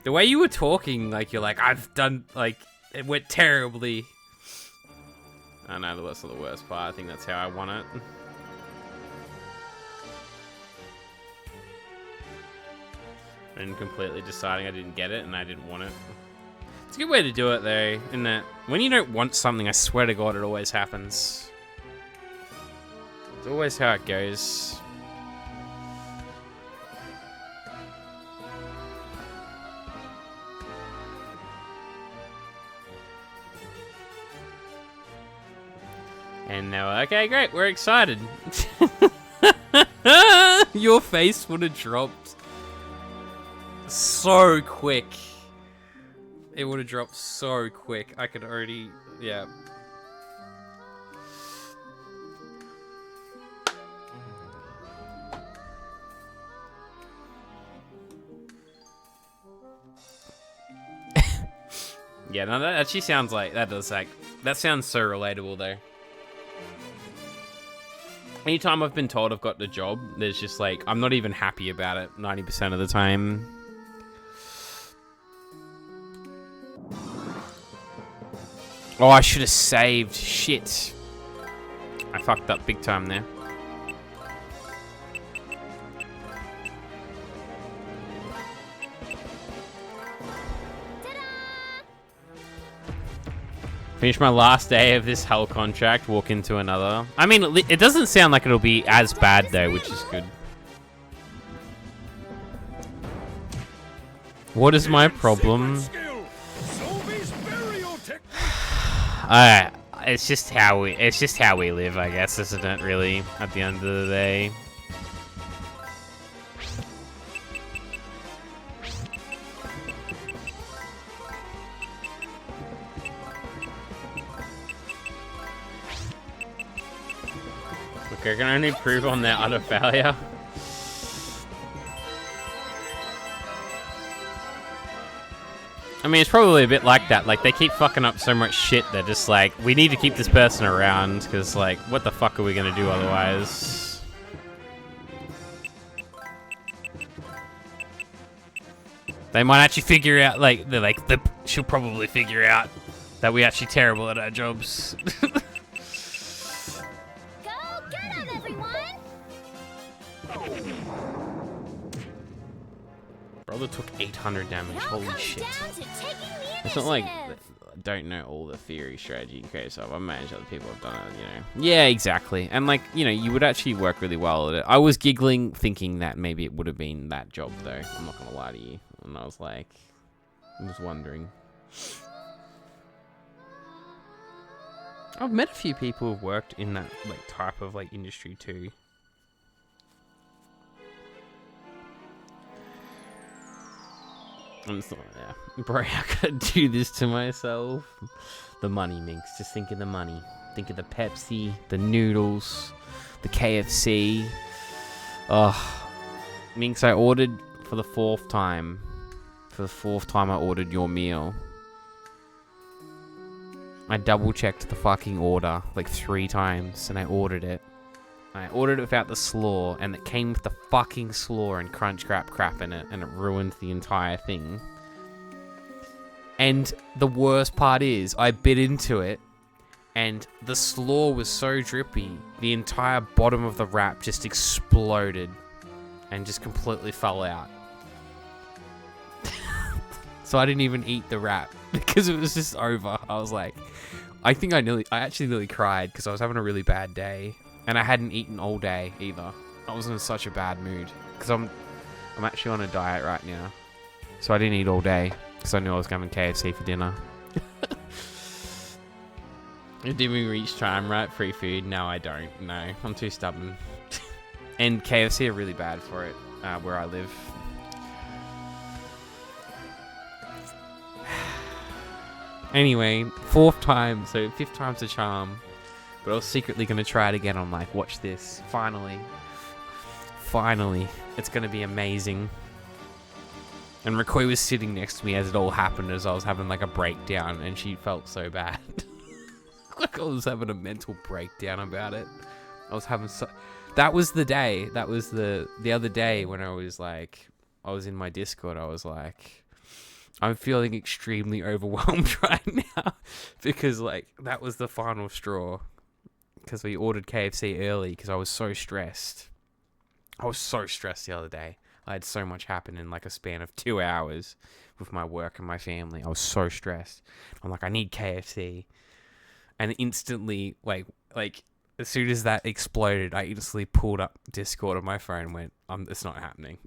The way you were talking, like, you're like, I've done, like, it went terribly. I know, that's not the worst part. I think that's how I want it. And completely deciding I didn't get it and I didn't want it. It's a good way to do it, though, in that when you don't want something, I swear to God, it always happens. It's always how it goes. And they were like, okay, great, we're excited. Your face would have dropped so quick. It would have dropped so quick. I could already, yeah. Yeah, no, that actually sounds like, that sounds so relatable though. Anytime I've been told I've got the job, there's just like, I'm not even happy about it 90% of the time. Oh, I should have saved. Shit. I fucked up big time there. Finish my last day of this hell contract, walk into another. I mean, it doesn't sound like it'll be as bad though, which is good. What is my problem? It's just how we live, I guess, isn't it? Really, at the end of the day. Look, I can only improve on their utter failure. I mean, it's probably a bit like that. Like, they keep fucking up so much shit, they're just like, we need to keep this person around, because, like, what the fuck are we gonna do otherwise? They might actually figure out, like, she'll probably figure out that we're actually terrible at our jobs. Brother took 800 damage, holy shit. It's not like I don't know all the theory, strategy, and creative stuff. I imagine other people have done it, you know. Yeah, exactly. And like, you know, you would actually work really well at it. I was giggling thinking that maybe it would have been that job though. I'm not gonna lie to you. And I was like, I was wondering. I've met a few people who've worked in that like type of like industry too. I'm just like, yeah. Bro, I gotta do this to myself. The money, Minx. Just think of the money. Think of the Pepsi, the noodles, the KFC. Oh, Minx, I ordered for the 4th time. For the 4th time I ordered your meal. I double checked the fucking order like 3 times and I ordered it. I ordered it without the slaw, and it came with the fucking slaw and crunch crap in it, and it ruined the entire thing. And the worst part is, I bit into it, and the slaw was so drippy, the entire bottom of the wrap just exploded, and just completely fell out. So I didn't even eat the wrap, because it was just over. I was like, I actually nearly cried, because I was having a really bad day. And I hadn't eaten all day either. I was in such a bad mood because I'm actually on a diet right now, so I didn't eat all day because I knew I was having KFC for dinner. Did we reach time, right? Free food? No, I don't. No, I'm too stubborn. And KFC are really bad for it where I live. Anyway, 4th time, so 5th time's the charm. But I was secretly going to try it again. I'm like, watch this. Finally. Finally. It's going to be amazing. And Rikoi was sitting next to me as it all happened, as I was having like a breakdown, and she felt so bad. Like I was having a mental breakdown about it. I was having That was the day. That was the other day when I was like, I was in my Discord. I was like, I'm feeling extremely overwhelmed right now. Because like, that was the final straw. Because we ordered KFC early because I was so stressed. I was so stressed the other day. I had so much happen in like a span of 2 hours with my work and my family. I was so stressed. I'm like, I need KFC. And instantly, like as soon as that exploded, I instantly pulled up Discord on my phone and went, it's not happening.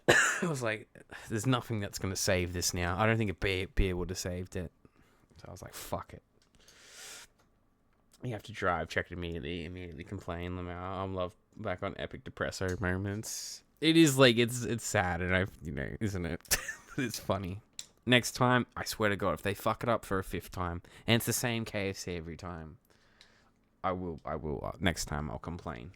I was like, there's nothing that's going to save this now. I don't think a beer would have saved it. So I was like, fuck it. You have to drive, check it immediately complain them out. I'm love back on epic depresso moments. It is like, it's sad, and isn't it? But it's funny. Next time, I swear to God, if they fuck it up for a 5th time, and it's the same KFC every time, I will, next time I'll complain.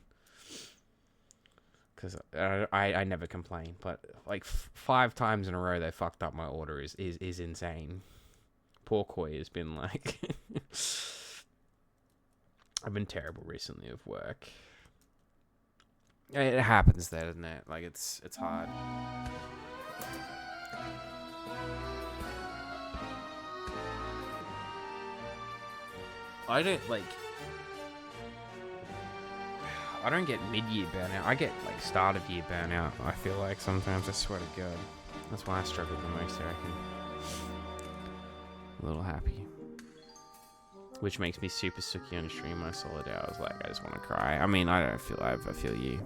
Because I never complain, but like 5 times in a row they fucked up my order is insane. Poor Koi has been like... I've been terrible recently with work. It happens there, doesn't it? Like, it's hard. I don't get mid-year burnout. I get, like, start-of-year burnout, I feel like, sometimes. I swear to God. That's why I struggle the most, I reckon. A little happy. Which makes me super sucky on stream. I saw it out. I was like, I just want to cry. I mean, I feel you.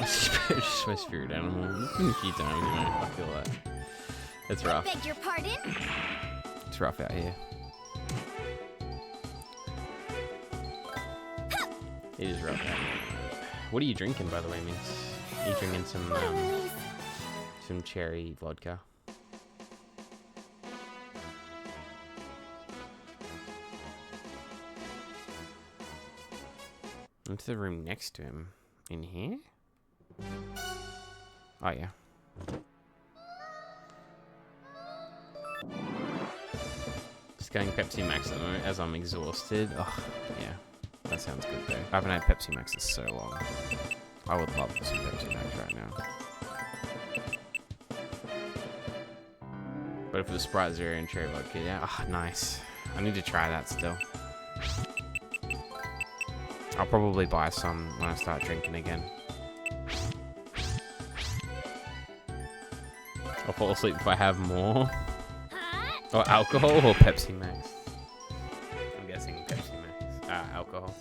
Just my spirit animal. It's been a few times, you know. I feel that. It's rough. Beg your pardon? It's rough out here. It is rough out here. What are you drinking, by the way, Minx? Are you drinking some cherry vodka? Into the room next to him. In here? Oh, yeah. Just going Pepsi Max at the moment as I'm exhausted. Oh, yeah. That sounds good, though. I haven't had Pepsi Max in so long. I would love some Pepsi Max right now. But if it was Sprite Zero and cherry vodka, yeah. Oh, nice. I need to try that still. I'll probably buy some when I start drinking again. I'll fall asleep if I have more. Or alcohol or Pepsi Max. I'm guessing Pepsi Max. Alcohol.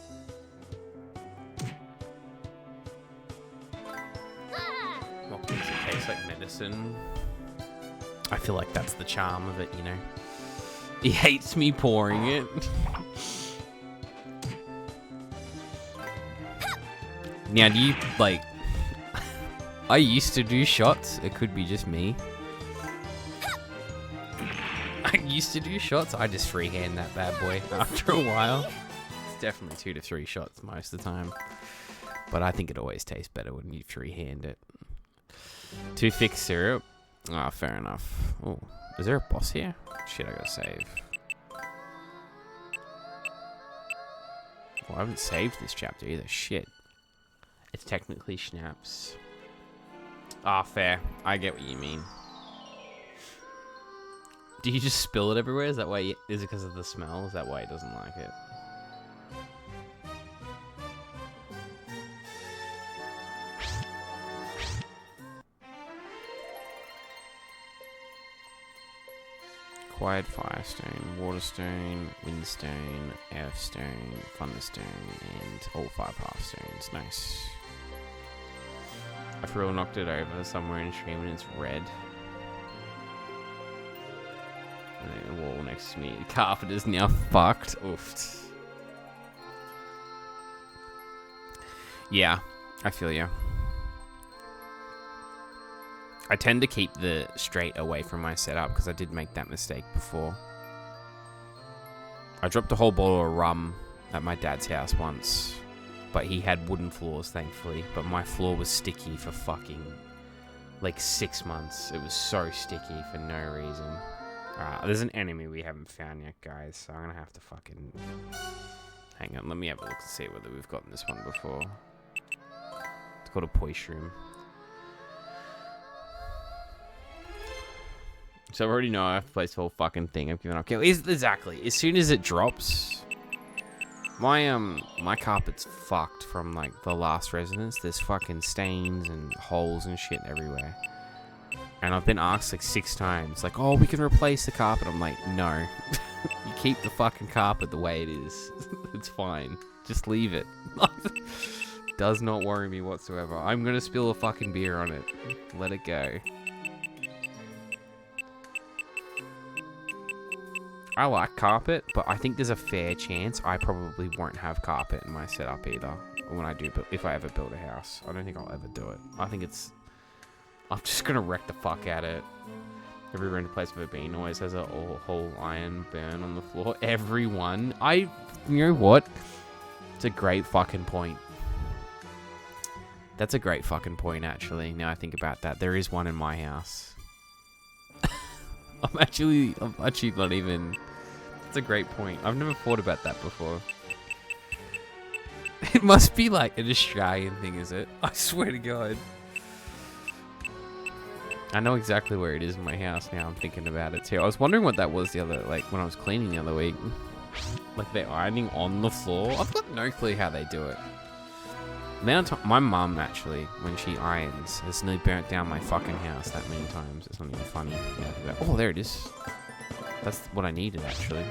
What makes it taste like medicine? I feel like that's the charm of it, you know. He hates me pouring it. Now, do you, like... I used to do shots. It could be just me. I used to do shots. I just freehand that bad boy after a while. It's definitely 2 to 3 shots most of the time. But I think it always tastes better when you freehand it. Too thick syrup. Ah, oh, fair enough. Oh, is there a boss here? Shit, I gotta save. Well, I haven't saved this chapter either. Shit. It's technically schnapps. Ah, fair. I get what you mean. Do you just spill it everywhere? Is that why? Is it because of the smell? Is that why he doesn't like it? Quiet Firestone, Waterstone, Windstone, Earthstone, Thunderstone, and all 5 Hearthstones. Nice. I for real knocked it over somewhere in stream and it's red. And then the wall next to me. The carpet is now fucked. Oofed. Yeah, I feel you. I tend to keep the straight away from my setup because I did make that mistake before. I dropped a whole bottle of rum at my dad's house once, but he had wooden floors, thankfully. But my floor was sticky for fucking like 6 months. It was so sticky for no reason. There's an enemy we haven't found yet, guys, so I'm gonna have to fucking... Hang on, let me have a look to see whether we've gotten this one before. It's called a Poishroom. So I already know I have to place the whole fucking thing. I've given up. Okay, exactly. As soon as it drops, my carpet's fucked from like the last residence. There's fucking stains and holes and shit everywhere. And I've been asked like 6 times, like, oh, we can replace the carpet. I'm like, no. You keep the fucking carpet the way it is. It's fine. Just leave it. Does not worry me whatsoever. I'm gonna spill a fucking beer on it. Let it go. I like carpet, but I think there's a fair chance I probably won't have carpet in my setup either. When I do, if I ever build a house. I don't think I'll ever do it. I think it's... I'm just gonna wreck the fuck at it. Every random place I've ever been always has a whole iron burn on the floor. Everyone. You know what? It's a great fucking point. That's a great fucking point, actually. Now I think about that. There is one in my house. I'm actually not even... It's a great point. I've never thought about that before. It must be like an Australian thing, is it? I swear to God. I know exactly where it is in my house now. I'm thinking about it too. I was wondering what that was when I was cleaning the other week. Like they're ironing on the floor. I've got no clue how they do it. My mum, actually, when she irons, has nearly burnt down my fucking house that many times. It's not even funny. Yeah, oh, there it is. That's what I needed, actually.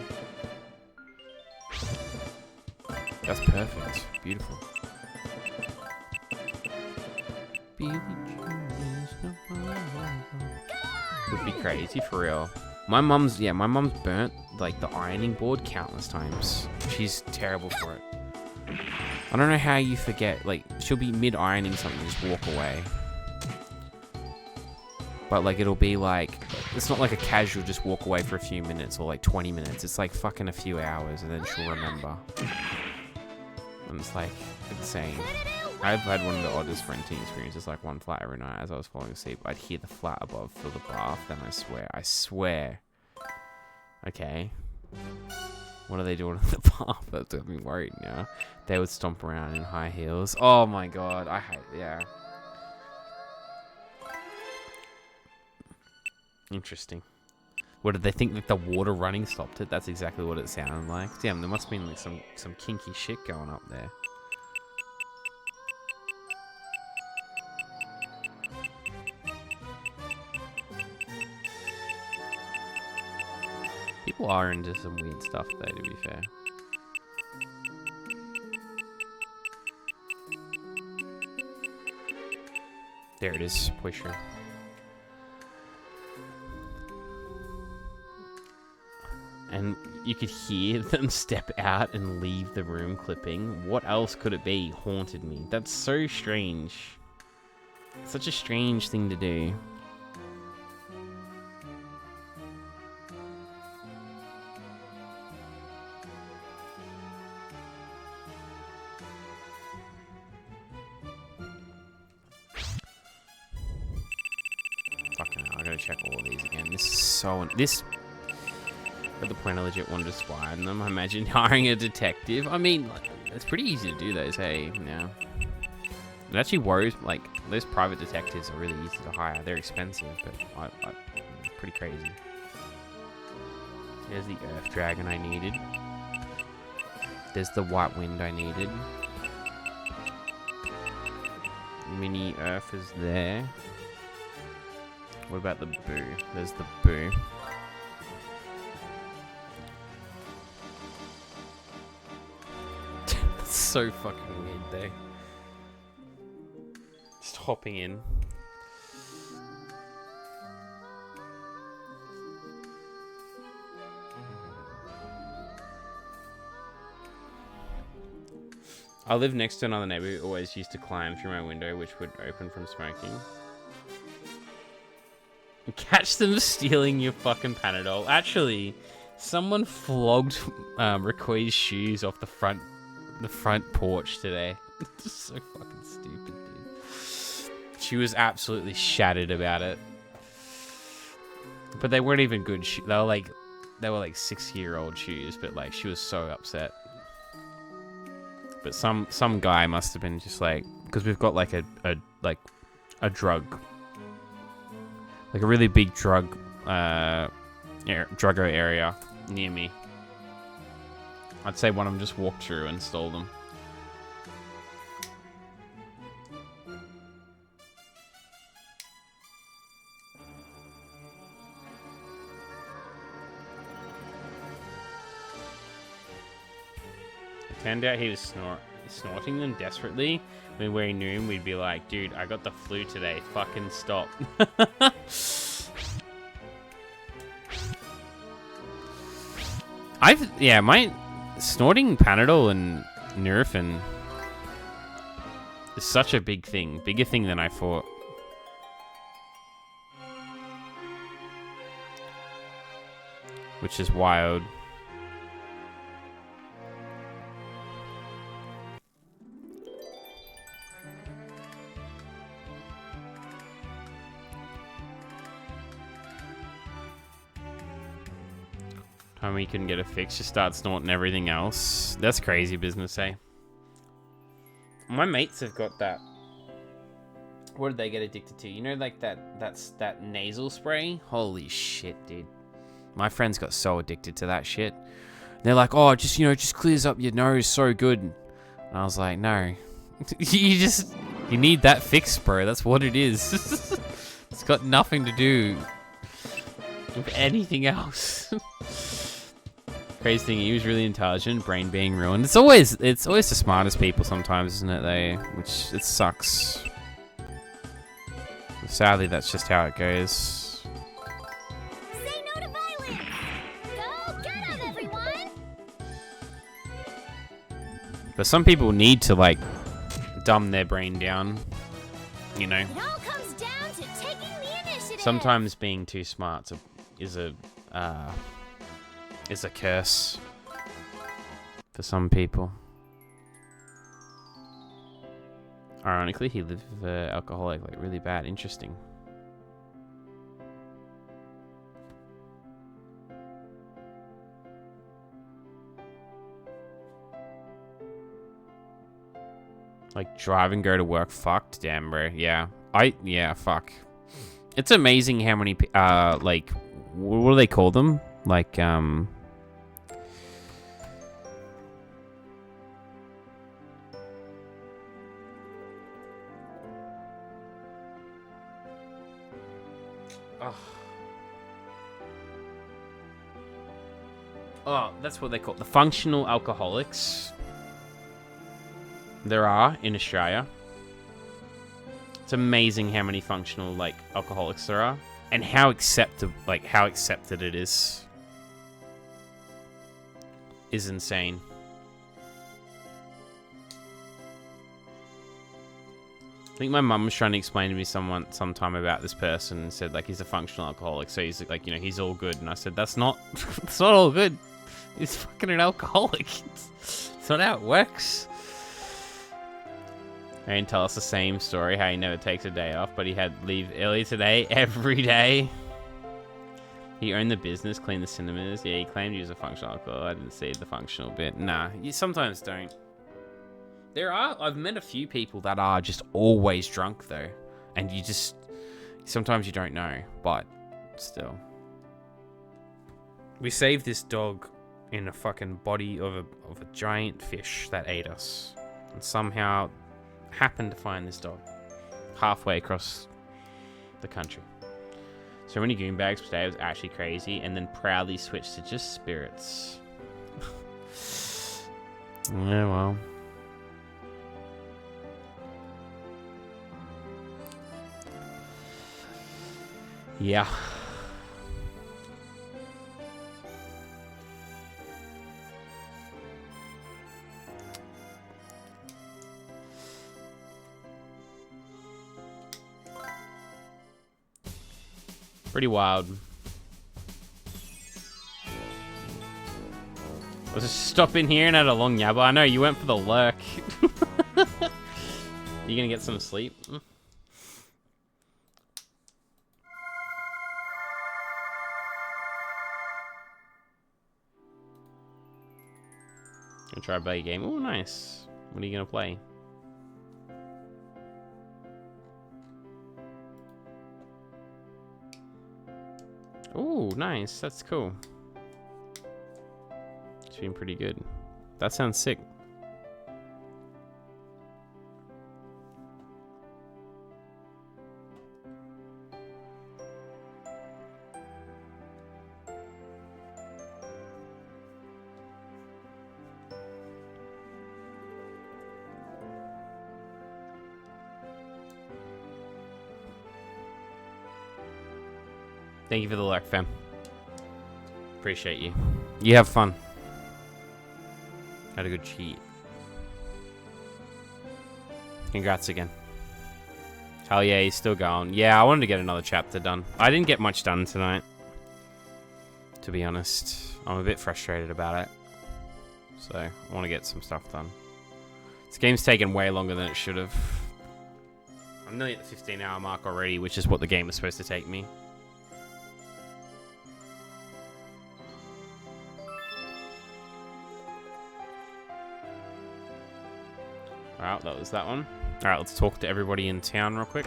That's perfect. Beautiful. Billy Jean. Would be crazy for real. My mum's burnt like the ironing board countless times. She's terrible for it. I don't know how you forget. Like, she'll be mid-ironing something and just walk away. But like, it'll be like, it's not like a casual just walk away for a few minutes or like 20 minutes. It's like fucking a few hours and then she'll remember. And it's like insane. I've had one of the oddest renting experiences, like one flat every night as I was falling asleep. I'd hear the flat above fill the bath, then I swear. Okay. What are they doing in the bath? That's got me worried now. They would stomp around in high heels. Oh my god, I hate, yeah. Interesting. What, did they think that the water running stopped it? That's exactly what it sounded like. Damn, there must have been like some kinky shit going up there. People are into some weird stuff though, to be fair. There it is, push her. And you could hear them step out and leave the room clipping. What else could it be? Haunted me. That's so strange. Such a strange thing to do. Fucking hell, I gotta check all of these again. This is so... At the point I legit wanted to spy on them. Imagine hiring a detective. I mean, like, it's pretty easy to do those, hey, now. It actually worries, like, those private detectives are really easy to hire. They're expensive, but pretty crazy. There's the Earth Dragon I needed. There's the White Wind I needed. Mini Earth is there. What about the Boo? There's the Boo. That's so fucking weird though. Just hopping in. I live next to another neighbor who always used to climb through my window, which would open from smoking. Catch them stealing your fucking Panadol. Actually, someone flogged Raquel's shoes off the front porch today. It's so fucking stupid, dude. She was absolutely shattered about it. But they weren't even good shoes. They were like 6-year-old shoes, but like she was so upset. But some guy must have been just like, because we've got like a drug, like a really big druggo area near me. I'd say one of them just walked through and stole them. It turned out he was snorting them desperately. When we knew him, we'd be like, dude, I got the flu today. Fucking stop. My snorting Panadol and Nurofen is such a big thing. Bigger thing than I thought. Which is wild. Time we couldn't get a fix, just start snorting everything else. That's crazy business, eh? My mates have got that. What did they get addicted to? You know, like that nasal spray? Holy shit, dude. My friends got so addicted to that shit. They're like, oh, just clears up your nose so good. And I was like, no. You need that fix, bro. That's what it is. It's got nothing to do with anything else. Crazy thing, he was really intelligent, brain being ruined. It's always the smartest people sometimes, isn't it? Which it sucks. Sadly, that's just how it goes. Say no to violence! Go get 'em, everyone! But some people need to, like, dumb their brain down. You know? It all comes down to taking the initiative! Sometimes being too smart is a curse for some people. Ironically, he lived with an alcoholic, like, really bad. Interesting. Like, drive and go to work. Fucked, damn, bro. Yeah. Yeah, fuck. It's amazing how many, like, what do they call them? Like, oh, that's what they call the functional alcoholics. There are in Australia. It's amazing how many functional like alcoholics there are, and how accepted it is insane. I think my mum was trying to explain to me sometime about this person and said like he's a functional alcoholic, so he's like, you know, he's all good, and I said that's not that's not all good. He's fucking an alcoholic. It's not how it works. And tell us the same story, how he never takes a day off, but he had leave early today, every day. He owned the business, cleaned the cinemas. Yeah, he claimed he was a functional alcoholic. I didn't see the functional bit. Nah, you sometimes don't. I've met a few people that are just always drunk, though. And you just, sometimes you don't know, but still. We saved this dog in a fucking body of a giant fish that ate us. And somehow happened to find this dog halfway across the country. So many goonbags today, was actually crazy, and then proudly switched to just spirits. Yeah, well. Yeah. Pretty wild. Was just stop in here and had a long yabba. I know you went for the lurk. You gonna get some sleep? Gonna try to play a game. Oh, nice. What are you gonna play? Oh, nice. That's cool. It's been pretty good. That sounds sick. Thank you for the luck, fam. Appreciate you. You have fun. Had a good cheat. Congrats again. Hell yeah, he's still going. Yeah, I wanted to get another chapter done. I didn't get much done tonight, to be honest. I'm a bit frustrated about it. So, I want to get some stuff done. This game's taken way longer than it should have. I'm nearly at the 15-hour mark already, which is what the game was supposed to take me. Alright, that was that one. Alright, let's talk to everybody in town real quick.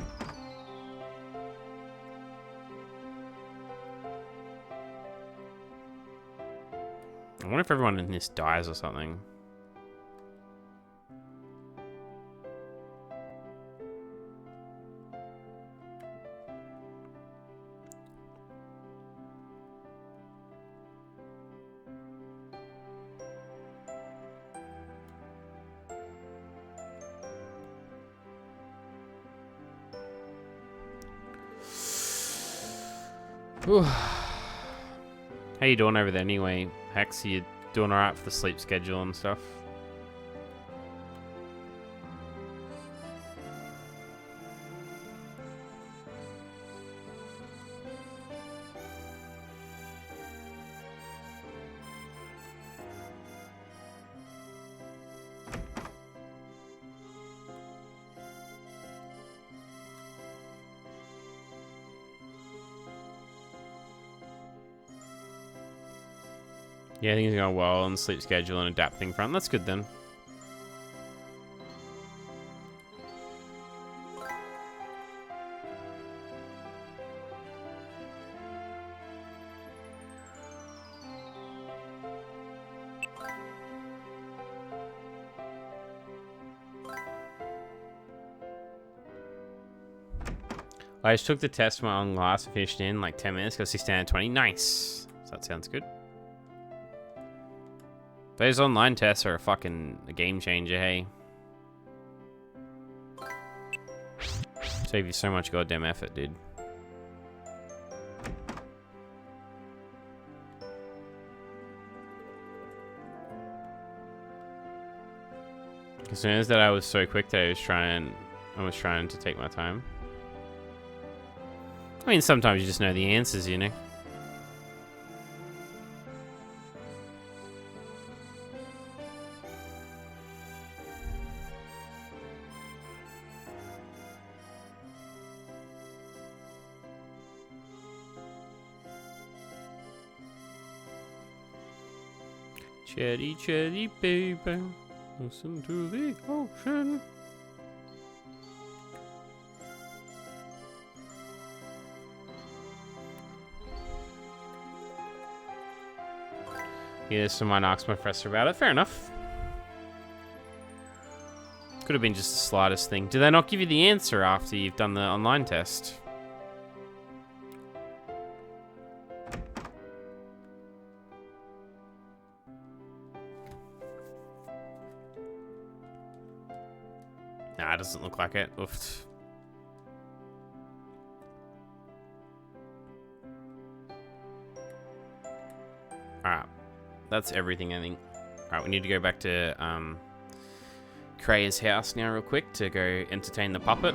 I wonder if everyone in this dies or something. Whew. How you doing over there anyway, Hex? You doing alright for the sleep schedule and stuff? Yeah, things are going well on the sleep schedule and adapting front. That's good then. I just took the test for my own class and finished in like 10 minutes. Got 16 out of 20. Nice. So that sounds good. Those online tests are a game changer, hey. Save you so much goddamn effort, dude. As soon as that I was so quick that I was trying to take my time. I mean, sometimes you just know the answers, you know. Chatty, chatty, baby, listen to the ocean. Yeah, someone asked my professor about it. Fair enough. Could have been just the slightest thing. Do they not give you the answer after you've done the online test? Nah, it doesn't look like it. Oof. Alright. That's everything, I think. Alright, we need to go back to Krea's house now real quick to go entertain the puppet.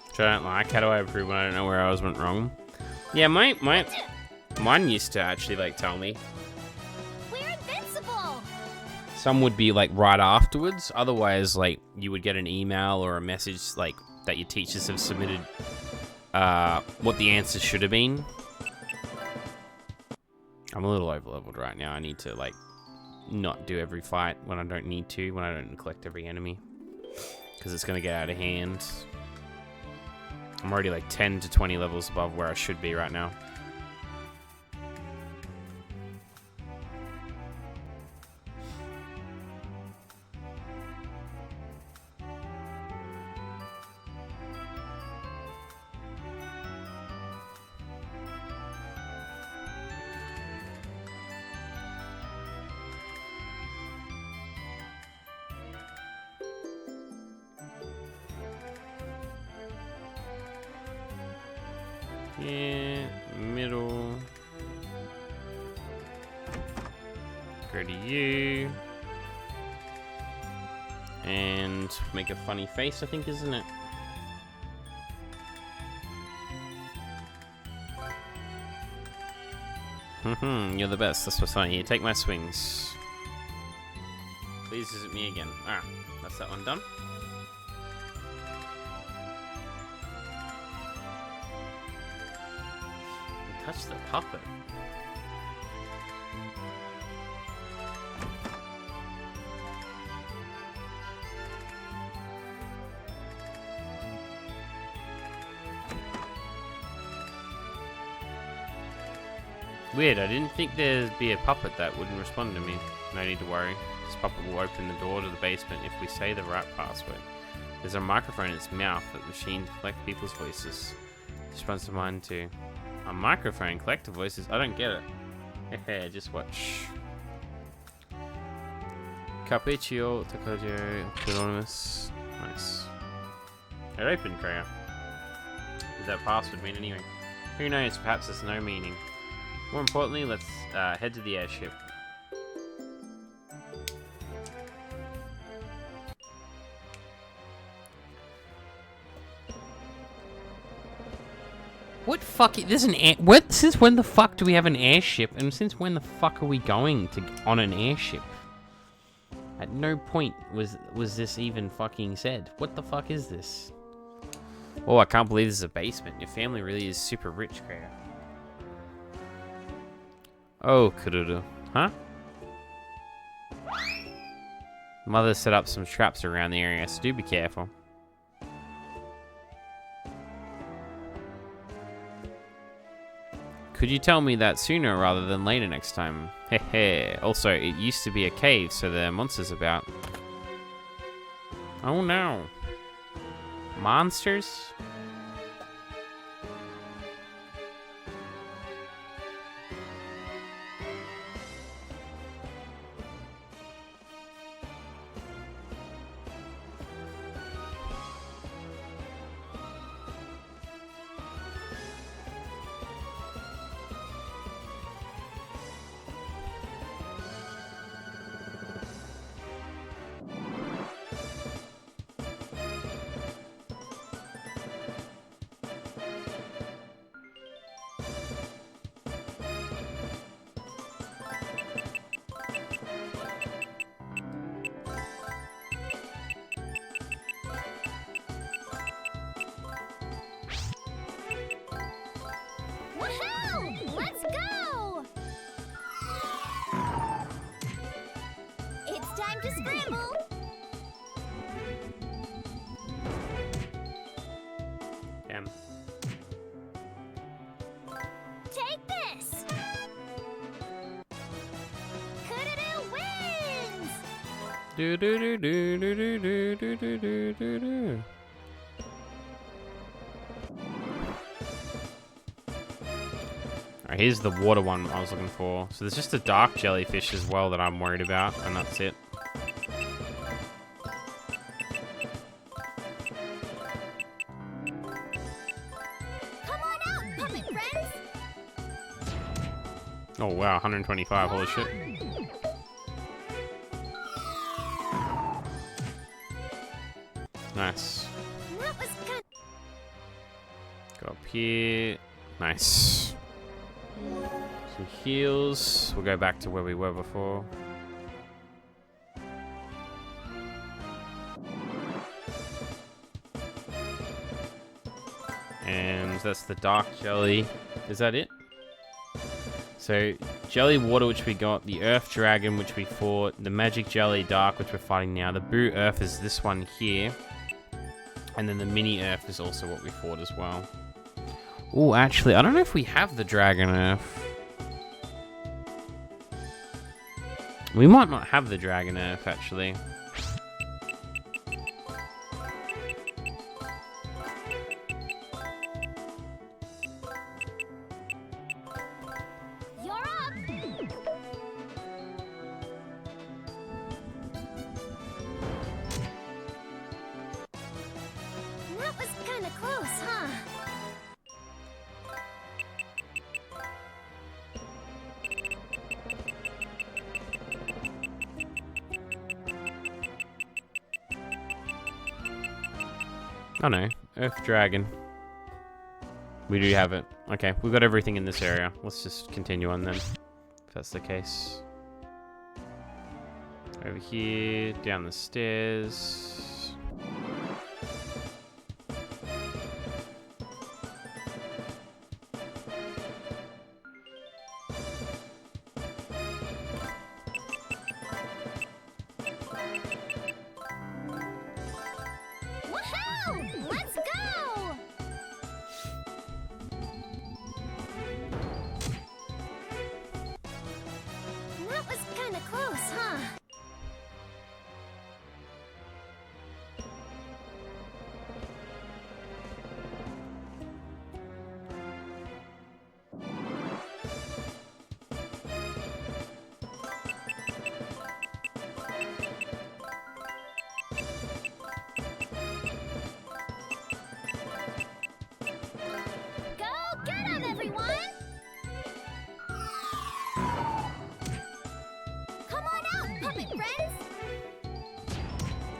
Which I don't like. How do I improve when I don't know where I went wrong? Yeah, mine used to actually like tell me. We're invincible. Some would be like right afterwards. Otherwise, like you would get an email or a message like that your teachers have submitted what the answers should have been. I'm a little over-leveled right now. I need to like not do every fight when I don't need to, when I don't neglect every enemy, because it's gonna get out of hand. I'm already like 10 to 20 levels above where I should be right now. Yeah, middle. Go to you. And make a funny face, I think, isn't it? You're the best. That's what's funny. Here, take my swings. Please visit me again. Ah, that's that one done. Touch the puppet. Weird, I didn't think there'd be a puppet that wouldn't respond to me. No need to worry. This puppet will open the door to the basement if we say the right password. There's a microphone in its mouth that the machine collect people's voices. This runs to mine too. A microphone collect the voices? I don't get it. Hehe, just watch. Capiccio, Takojo, Anonymous. Nice. It opened, Kreia. Does that password mean anything? Who knows, perhaps it's no meaning. More importantly, let's head to the airship. What fuck? There's an air. What? Since when the fuck do we have an airship? And since when the fuck are we going on an airship? At no point was this even fucking said. What the fuck is this? Oh, I can't believe this is a basement. Your family really is super rich, Kreia. Oh, Kururu. Huh? Mother set up some traps around the area, so do be careful. Could you tell me that sooner rather than later next time? Hehe. Also, it used to be a cave, so there are monsters about. Oh no. Monsters? Woohoo! Let's go! It's time to scramble! Damn. Take this! Kururu wins! Do do do do do do do do do do do. Alright, here's the water one I was looking for. So there's just a dark jellyfish as well that I'm worried about, and that's it. Come on out, puppet friends! Oh wow, 125, holy shit. Nice. That was good. Go up here. Nice. Some heals. We'll go back to where we were before. And that's the dark jelly. Is that it? So, jelly water, which we got. The earth dragon, which we fought. The magic jelly dark, which we're fighting now. The blue earth is this one here. And then the mini earth is also what we fought as well. Oh, actually, I don't know if we have the dragon earth. We might not have the dragon earth, actually. You're up! That was kinda close, huh? Oh no, Earth Dragon. We do have it. Okay, we've got everything in this area. Let's just continue on then, if that's the case. Over here, down the stairs. Woohoo! Let's go! That was kinda close, huh?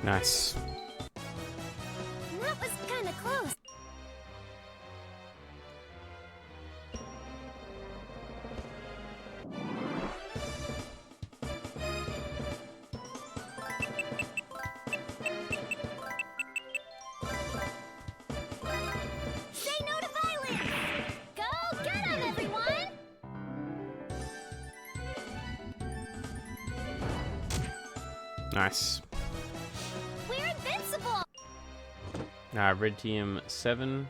Nice. That was kinda close. Say no to violence! Go get him, everyone! Nice. We're invincible! Red team 7.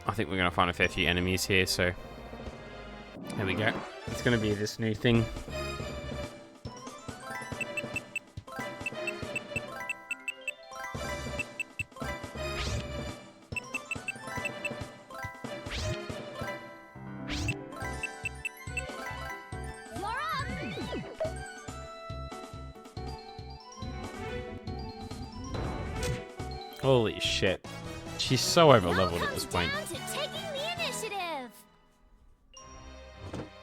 I think we're gonna find a fair few enemies here, so there we go. It's gonna be this new thing. Holy shit. She's so over leveled at this point. Down to taking the initiative!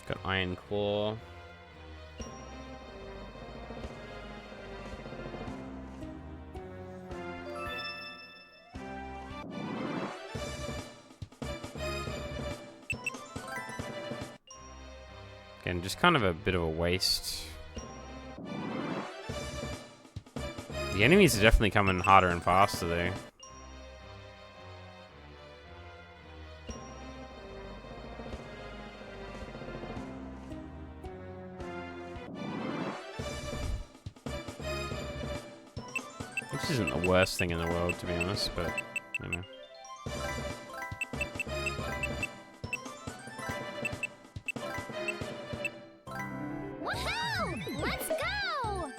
Got Iron Claw. Again, just kind of a bit of a waste. The enemies are definitely coming harder and faster though. Which isn't the worst thing in the world, to be honest, but, you know. Woohoo! Let's go!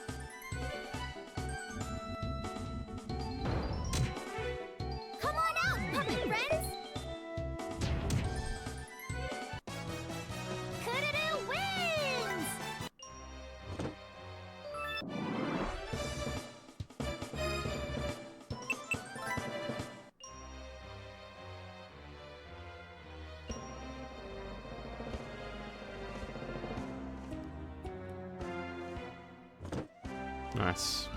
Come on out, puppet friends! Coodadoo wins! Nice.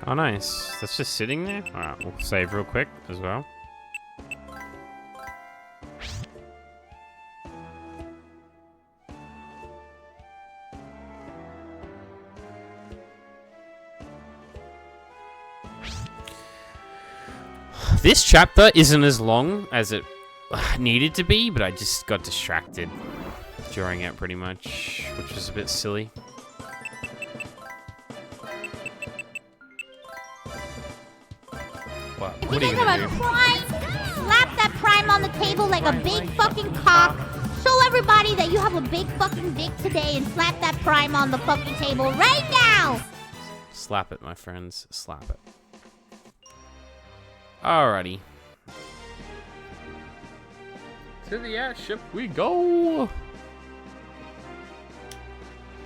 Oh, nice. That's just sitting there? Alright, we'll save real quick as well. This chapter isn't as long as it needed to be, but I just got distracted during it pretty much, which was a bit silly. What are you gonna do? Slap that prime on the table like a big fucking cock. Show everybody that you have a big fucking dick today and slap that prime on the fucking table right now! Slap it, my friends. Slap it. Alrighty. To the airship we go!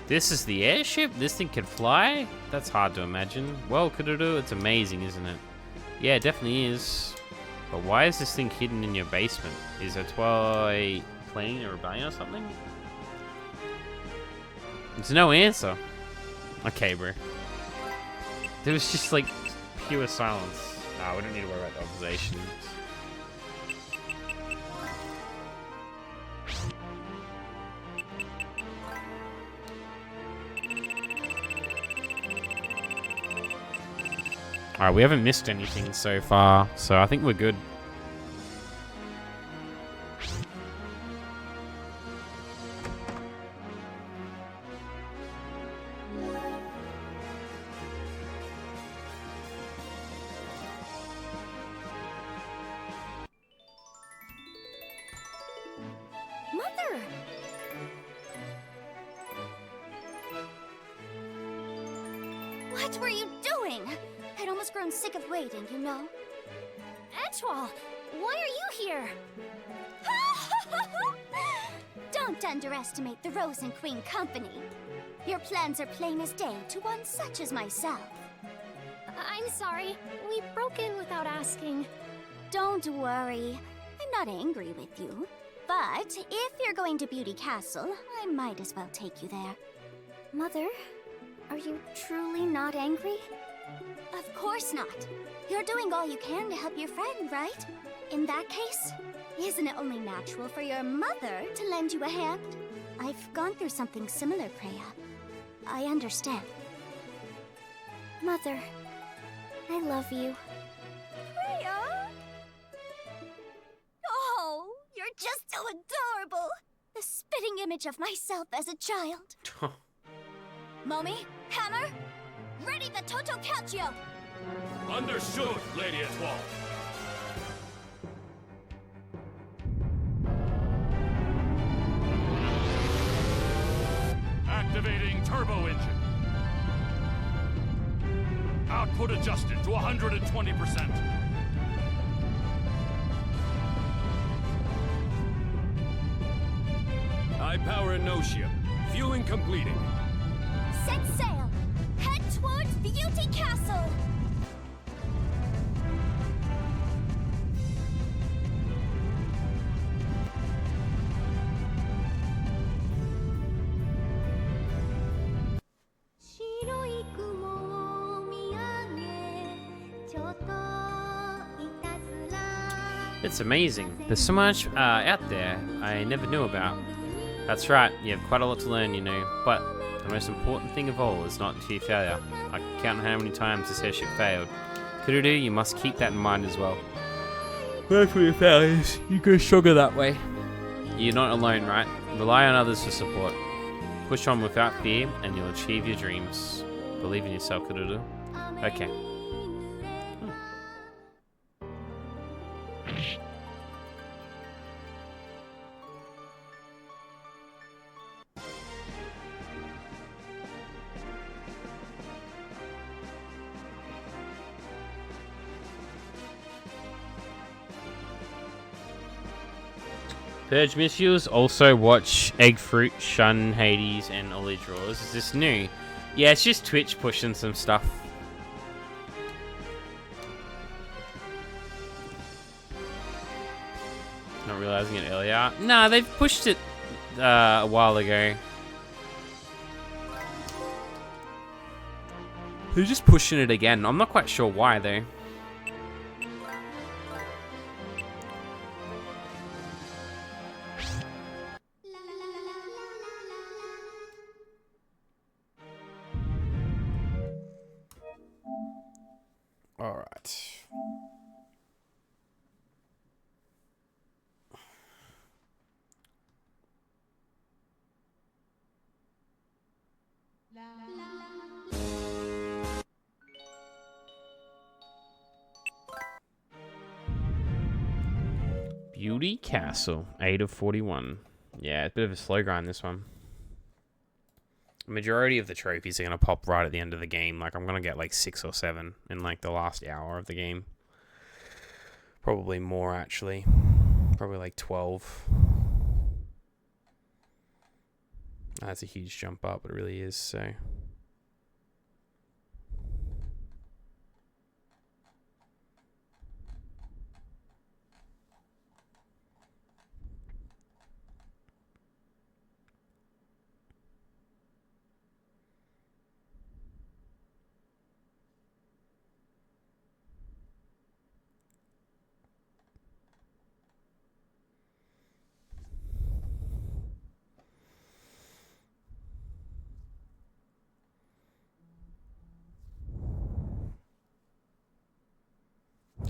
This is the airship? This thing can fly? That's hard to imagine. Well, could it do? It's amazing, isn't it? Yeah, it definitely is. But why is this thing hidden in your basement? Is it why planning a rebellion or something? There's no answer. Okay, bro. There was just like pure silence. Nah, we don't need to worry about the observations. Alright, we haven't missed anything so far, so I think we're good. Mother! What were you doing? I'd almost grown sick of waiting, you know? Etwal, why are you here? Don't underestimate the Rose and Queen Company. Your plans are plain as day to one such as myself. I'm sorry. We broke in without asking. Don't worry. I'm not angry with you. But if you're going to Beauty Castle, I might as well take you there. Mother, are you truly not angry? Of course not. You're doing all you can to help your friend, right? In that case, isn't it only natural for your mother to lend you a hand? I've gone through something similar, Freya. I understand. Mother, I love you. Freya? Oh, you're just so adorable. The spitting image of myself as a child. Mommy, Hammer, ready the Toto Calcio. Understood, Lady Etoile. Activating turbo engine. Output adjusted to 120%. High power Enosia. Fueling completed. Set sail. Head towards Beauty Castle. It's amazing. There's so much out there I never knew about. That's right, you have quite a lot to learn, you know, but the most important thing of all is not to fear failure. I can count how many times this airship failed. Kurudu, you must keep that in mind as well. Learn from your failures, you go stronger that way. You're not alone, right? Rely on others for support. Push on without fear, and you'll achieve your dreams. Believe in yourself, Kurudu. Okay. Purge Misuse, also watch Egg Fruit, Shun, Hades, and Ollie Draws. Is this new? Yeah, it's just Twitch pushing some stuff. Not realizing it earlier. Nah, they've pushed it a while ago. They're just pushing it again. I'm not quite sure why though. All right. Beauty Castle, 8 of 41. Yeah, it's a bit of a slow grind, this one. Majority of the trophies are going to pop right at the end of the game. Like, I'm going to get like 6 or 7 in like the last hour of the game. Probably more, actually. Probably like 12. That's a huge jump up, it really is, so...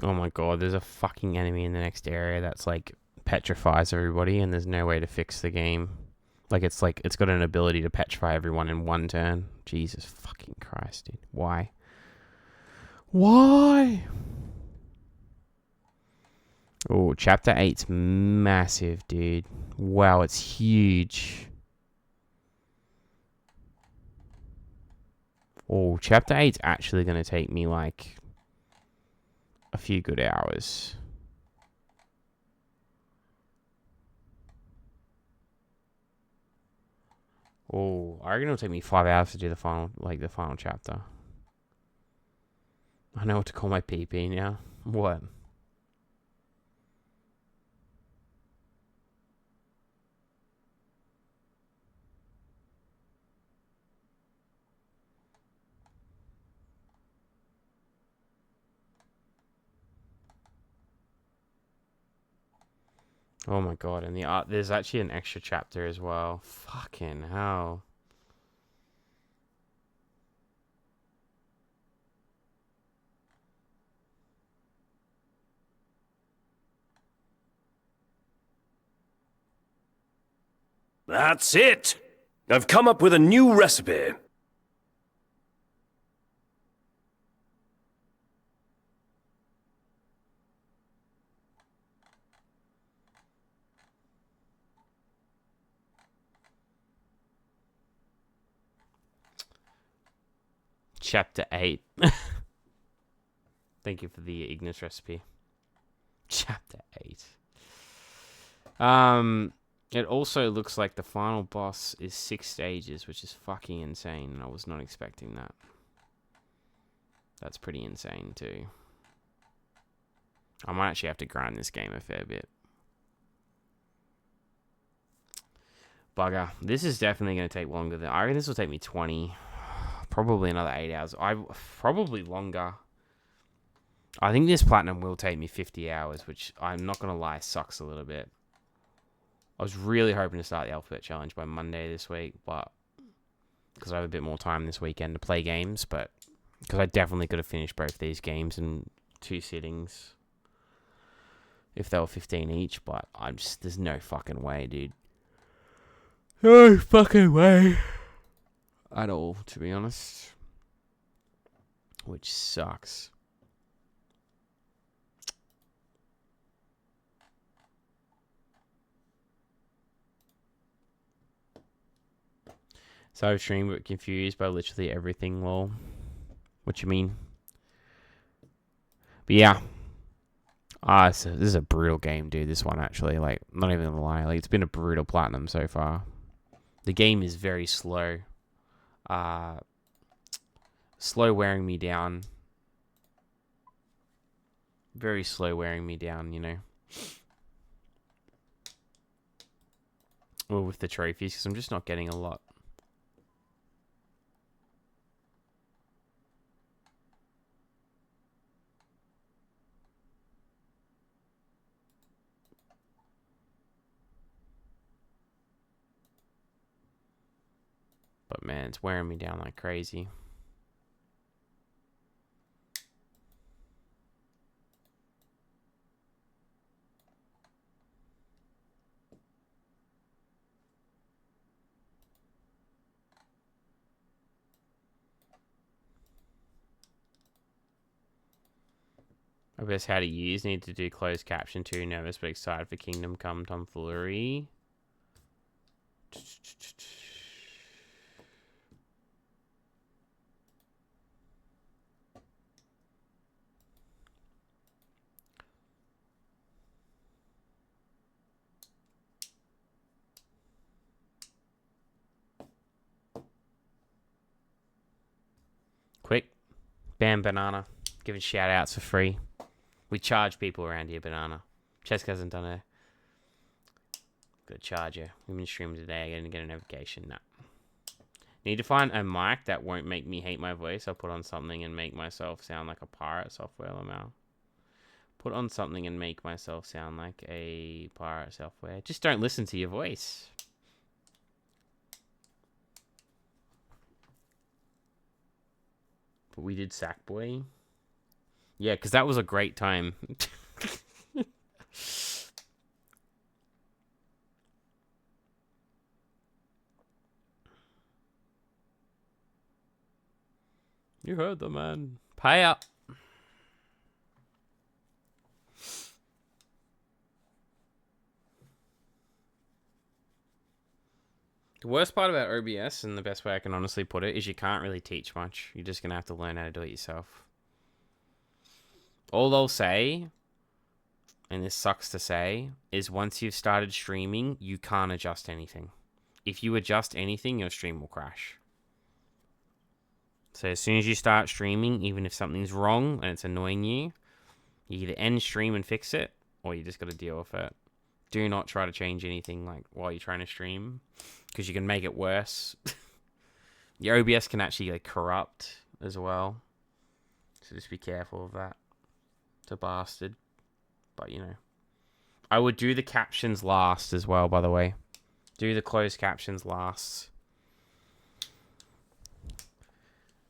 Oh my god, there's a fucking enemy in the next area that's like petrifies everybody and there's no way to fix the game. Like it's got an ability to petrify everyone in one turn. Jesus fucking Christ, dude. Why? Why? Oh, chapter 8's massive, dude. Wow, it's huge. Oh, chapter 8's actually going to take me like a few good hours. Oh, I reckon it'll take me 5 hours to do the final chapter. I know what to call my PP now. What? Oh my god, and the art, there's actually an extra chapter as well. Fucking hell. That's it! I've come up with a new recipe. Chapter 8. Thank you for the Ignis recipe. Chapter 8. It also looks like the final boss is 6 stages, which is fucking insane, and I was not expecting that. That's pretty insane, too. I might actually have to grind this game a fair bit. Bugger. This is definitely going to take longer than... I reckon this will take me 20... Probably another 8 hours. Probably longer. I think this platinum will take me 50 hours, which I'm not going to lie, sucks a little bit. I was really hoping to start the Alphabet Challenge by Monday this week, but because I have a bit more time this weekend to play games, but because I definitely could have finished both these games in 2 sittings if they were 15 each, but there's no fucking way, dude. No fucking way. At all, to be honest. Which sucks. So I've streamed but confused by literally everything, lol. What you mean? But yeah. So this is a brutal game, dude, this one actually. Like, not even gonna lie. Like, it's been a brutal platinum so far. The game is very slow. Slow wearing me down. Very slow wearing me down, you know. Well, with the trophies, because I'm just not getting a lot. But man, it's wearing me down like crazy. I guess how to use. Need to do closed caption too. Nervous but excited for Kingdom Come tomfoolery. Quick. Bam, Banana. Giving shout outs for free. We charge people around here, Banana. Cheska hasn't done a good charger. We've been streaming today. I'm going to get a notification. No. Need to find a mic that won't make me hate my voice. I'll put on something and make myself sound like a pirate software, Lamau. Put on something and make myself sound like a pirate software. Just don't listen to your voice. But we did Sackboy. Yeah, because that was a great time. You heard the man. Pay up. The worst part about OBS, and the best way I can honestly put it, is you can't really teach much. You're just going to have to learn how to do it yourself. All they'll say, and this sucks to say, is once you've started streaming, you can't adjust anything. if you adjust anything, your stream will crash. So as soon as you start streaming, even if something's wrong and it's annoying you, you either end stream and fix it, or you just got to deal with it. Do not try to change anything like while you're trying to stream, because you can make it worse. Your OBS can actually like corrupt as well, so just be careful of that. It's a bastard, but you know. I would do the captions last as well, by the way. Do the closed captions last,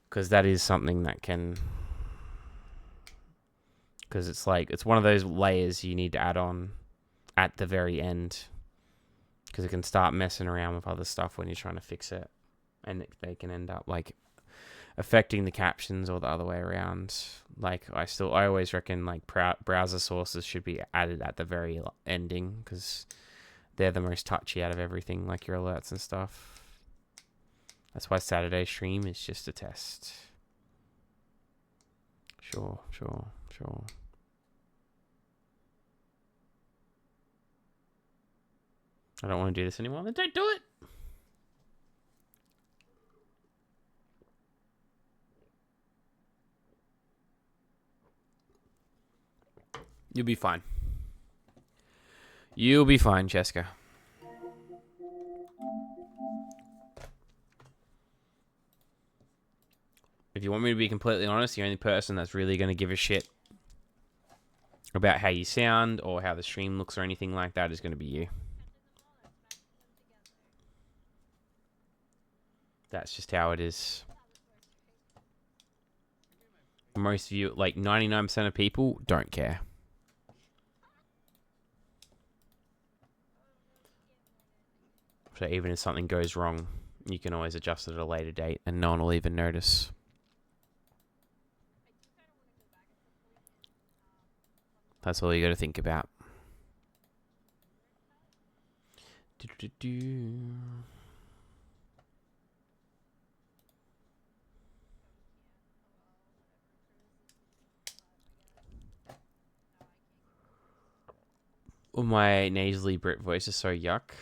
because that is something that can, because it's like, it's one of those layers you need to add on at the very end, because it can start messing around with other stuff when you're trying to fix it, and they can end up like affecting the captions or the other way around. Like I always reckon like browser sources should be added at the very ending, because they're the most touchy out of everything, like your alerts and stuff. That's why Saturday stream is just a test. Sure. I don't want to do this anymore. Then don't do it. You'll be fine. You'll be fine, Jessica. If you want me to be completely honest, the only person that's really going to give a shit about how you sound or how the stream looks or anything like that is going to be you. That's just how it is. Most of you, like 99% of people, don't care. So even if something goes wrong, you can always adjust it at a later date and no one will even notice. That's all you got to think about. Oh, my nasally Brit voice is so yuck.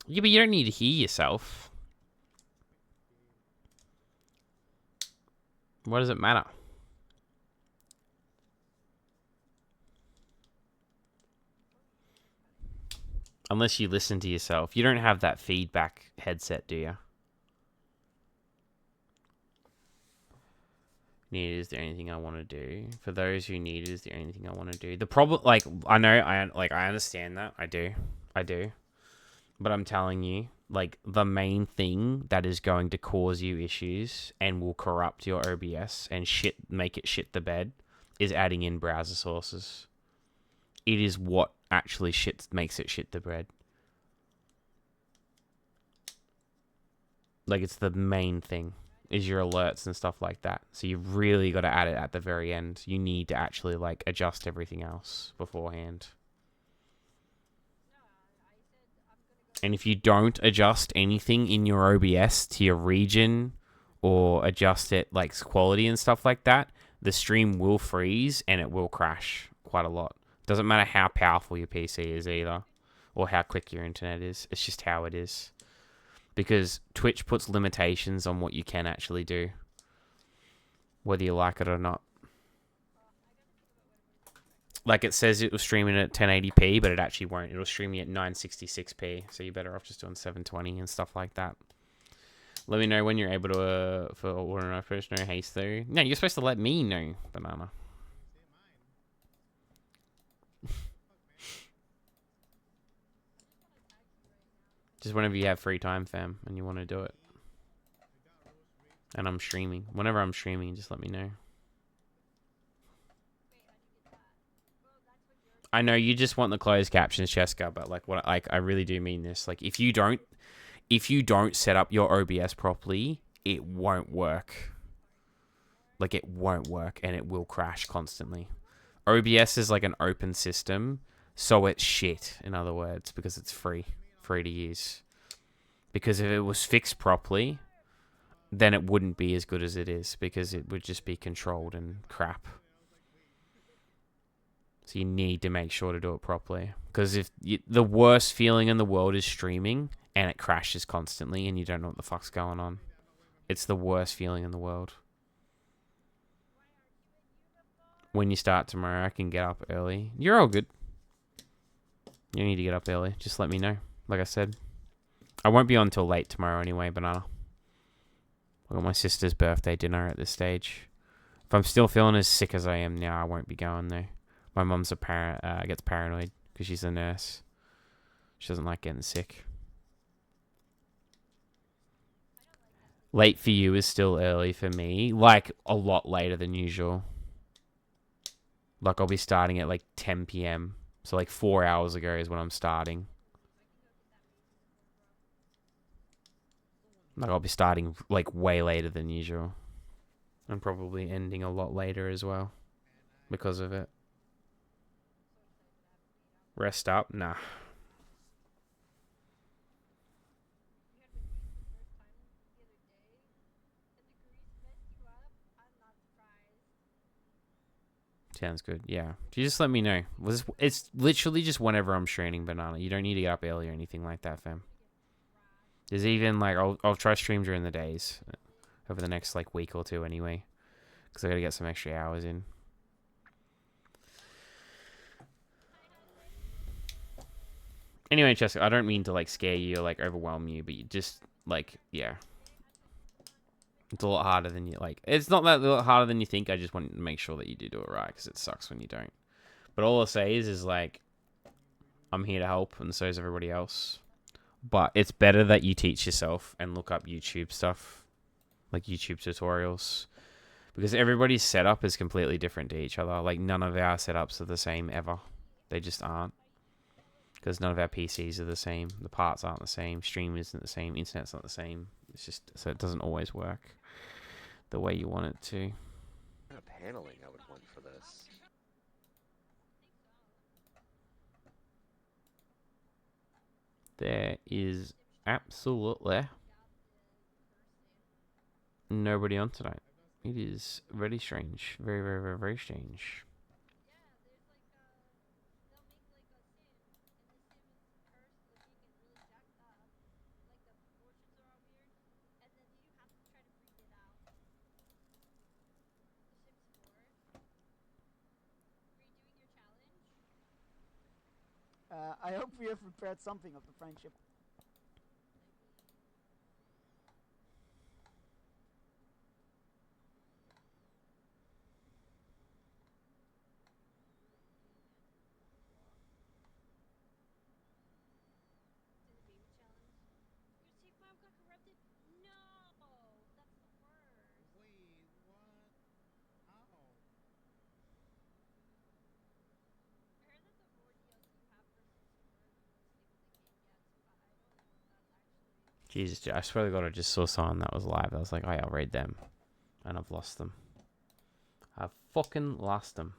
Yeah, but you don't need to hear yourself. What does it matter? Unless you listen to yourself. You don't have that feedback headset, do you? Need is there anything I want to do? For those who need is there anything I want to do? The problem, like, I know, I understand that. I do. But I'm telling you, like, the main thing that is going to cause you issues and will corrupt your OBS and make it shit the bed is adding in browser sources. It is what actually makes it shit the bed. Like, it's the main thing, is your alerts and stuff like that. So you've really got to add it at the very end. You need to actually, like, adjust everything else beforehand. And if you don't adjust anything in your OBS to your region or adjust it, like, quality and stuff like that, the stream will freeze and it will crash quite a lot. Doesn't matter how powerful your PC is either, or how quick your internet is. It's just how it is. Because Twitch puts limitations on what you can actually do, whether you like it or not. Like, it says it was streaming at 1080p, but it actually won't. It'll stream you at 966p, so you're better off just doing 720 and stuff like that. Let me know when you're able to, for order no first, no haste though. No, you're supposed to let me know, Banana. Just whenever you have free time, fam, and you want to do it. And I'm streaming. Whenever I'm streaming, just let me know. I know you just want the closed captions, Cheska, but like I really do mean this. Like, if you don't set up your OBS properly, it won't work. Like, it won't work and it will crash constantly. OBS is like an open system, so it's shit, in other words, because it's free to use. Because if it was fixed properly, then it wouldn't be as good as it is, because it would just be controlled and crap. So you need to make sure to do it properly. Because if the worst feeling in the world is streaming and it crashes constantly and you don't know what the fuck's going on. It's the worst feeling in the world. When you start tomorrow, I can get up early. You're all good. You need to get up early. Just let me know. Like I said, I won't be on until late tomorrow anyway, Banana. I got my sister's birthday dinner at this stage. If I'm still feeling as sick as I am now, I won't be going there. My mum's gets paranoid because she's a nurse. She doesn't like getting sick. Late for you is still early for me. Like, a lot later than usual. Like, I'll be starting at, like, 10 p.m. So, like, 4 hours ago is when I'm starting. Like, I'll be starting, like, way later than usual. And probably ending a lot later as well. Because of it. Rest up? Nah. Sounds good. Yeah. You just let me know. It's literally just whenever I'm streaming, Banana. You don't need to get up early or anything like that, fam. There's even, like, I'll try stream during the days. Over the next, like, week or two anyway. Because I gotta get some extra hours in. Anyway, Jessica, I don't mean to, like, scare you or, like, overwhelm you. But you just, like, yeah. It's a lot harder than you like. It's not that a lot harder than you think. I just want to make sure that you do it right because it sucks when you don't. But all I'll say is like, I'm here to help, and so is everybody else. But it's better that you teach yourself and look up YouTube stuff, like YouTube tutorials, because everybody's setup is completely different to each other. Like none of our setups are the same ever. They just aren't. Because none of our PCs are the same. The parts aren't the same. Stream isn't the same. Internet's not the same. It's just so it doesn't always work the way you want it to. What kind of paneling I would want for this? There is absolutely nobody on tonight. It is very strange. Very, very, very, very strange. I hope we have prepared something of the friendship. Jesus, I swear to God, I just saw someone that was live. I was like, oh, yeah, I'll raid them. And I've lost them. I've fucking lost them.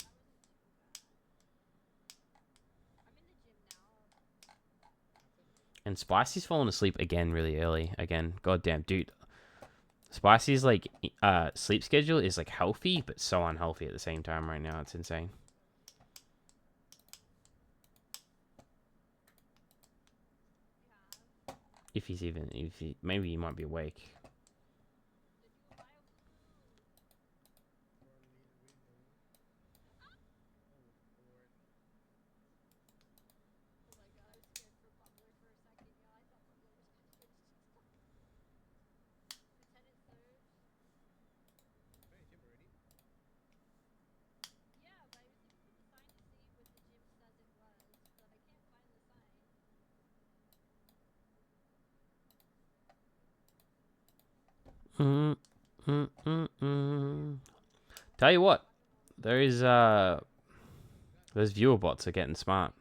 And Spicy's fallen asleep again really early. Again, goddamn, dude. Spicy's, like, sleep schedule is, like, healthy, but so unhealthy at the same time right now. It's insane. If he's even, maybe he might be awake. Tell you what, there is those viewer bots are getting smart.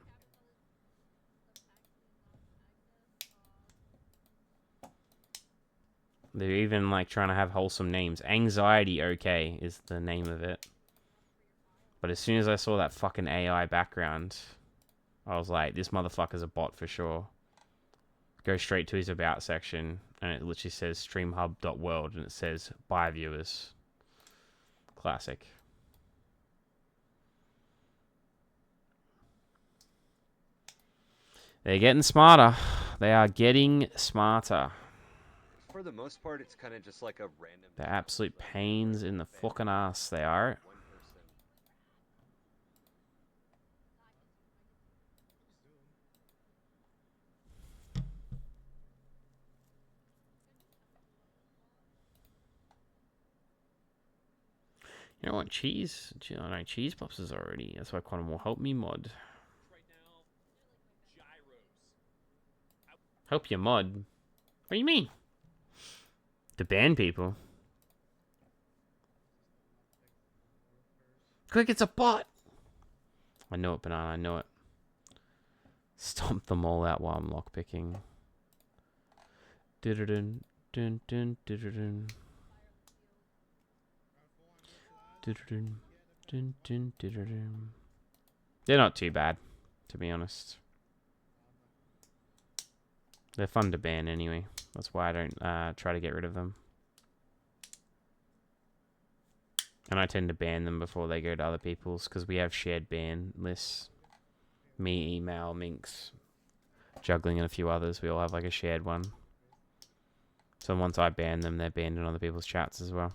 They're even like trying to have wholesome names. Anxiety OK is the name of it. But as soon as I saw that fucking AI background, I was like, this motherfucker's a bot for sure. Go straight to his about section, and it literally says streamhub.world, and it says buy viewers. Classic. They're getting smarter. They are getting smarter. For the most part, it's kind of just like a random. They're absolute pains in the fucking ass. They are. You know what? Cheese? I know Cheese Pops is already. That's why Quantum will help me mod. Help you mod? What do you mean? To ban people? Quick, it's a bot! I know it, Banana. I know it. Stomp them all out while I'm lockpicking. Dun dun dun dun. They're not too bad, to be honest. They're fun to ban anyway. That's why I don't try to get rid of them. And I tend to ban them before they go to other people's, because we have shared ban lists. Me, Email, Minx, Juggling, and a few others. We all have like a shared one. So once I ban them, they're banned in other people's chats as well.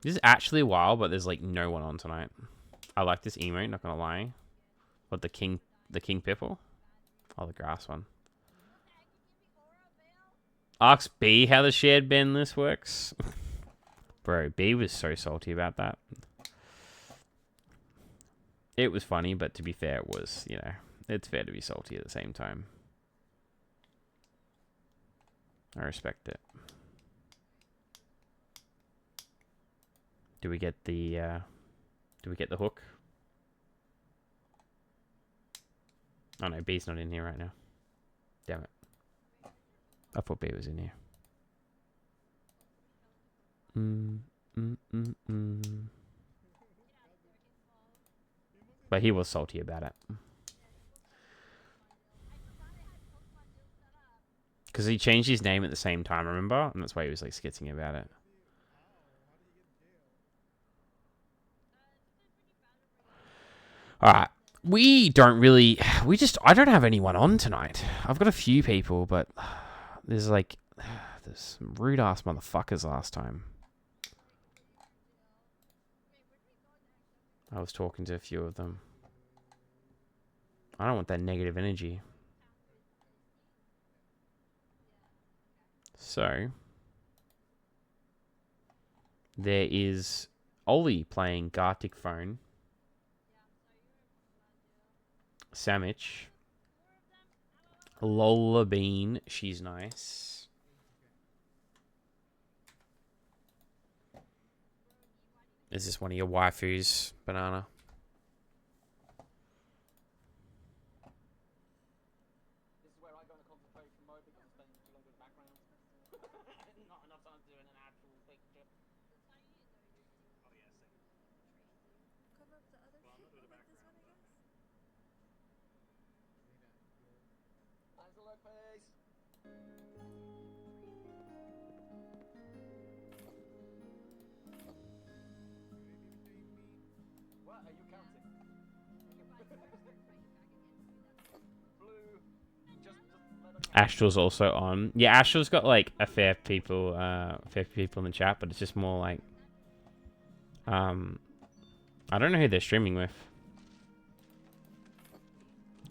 This is actually wild, but there's like no one on tonight. I like this emote, not gonna lie. What, the king pipple? Oh, the grass one. Ask B how the shared ban list works. Bro, B was so salty about that. It was funny, but to be fair, it was, you know, it's fair to be salty at the same time. I respect it. Do we get the hook? Oh no, B's not in here right now. Damn it. I thought B was in here. But he was salty about it. Because he changed his name at the same time, remember? And that's why he was like skitzing about it. Alright. I don't have anyone on tonight. I've got a few people, but there's some rude ass motherfuckers last time. I was talking to a few of them. I don't want that negative energy. So, there is Ollie playing Gartic Phone. Samich. Lola Bean, she's nice. Is this one of your waifus, Banana? This is where I go into concentration mode because I'm spending too long with background. Not enough time to do an actual picture. Cover up the other people with this one, I guess? Thanks a lot, please. What are you counting? Blue. Astral's also on. Yeah, Astral's got like a fair people in the chat, but it's just more like I don't know who they're streaming with.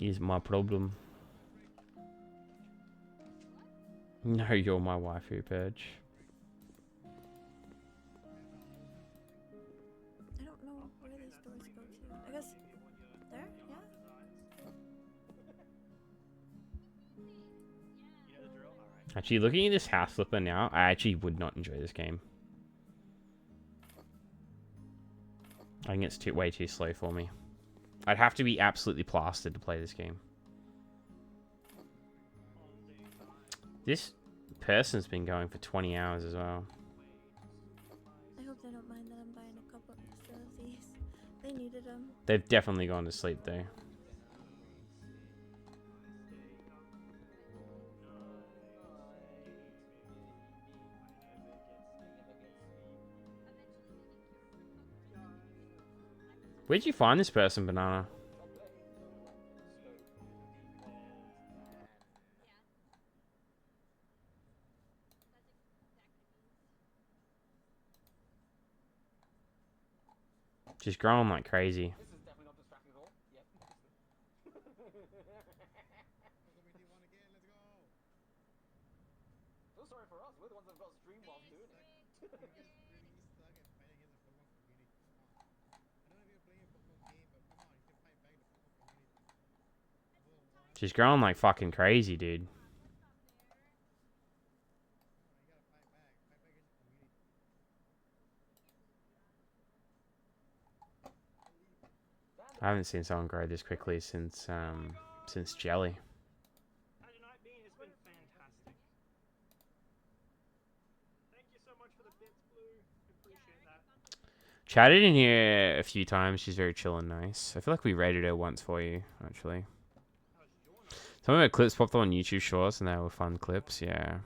Is my problem. No, you're my waifu, Purge. I don't know where these doors go to. I guess there? Yeah? Actually, looking at this house flipper now, I actually would not enjoy this game. I think it's way too slow for me. I'd have to be absolutely plastered to play this game. This person's been going for 20 hours as well. I hope they don't mind that I'm buying a couple extra of these. They needed them. They've definitely gone to sleep though. Where'd you find this person, Banana? She's growing like crazy. This is definitely not distracting at all. Yep. Feel sorry for us. We're the ones that got stream while doing it. She's growing like fucking crazy, dude. I haven't seen someone grow this quickly since Jelly. It's been fantastic. Thank you so much for the bits, Blue. Appreciate that. Chatted in here a few times. She's very chill and nice. I feel like we rated her once for you, actually. Some of her clips popped on YouTube Shorts, and they were fun clips. Yeah.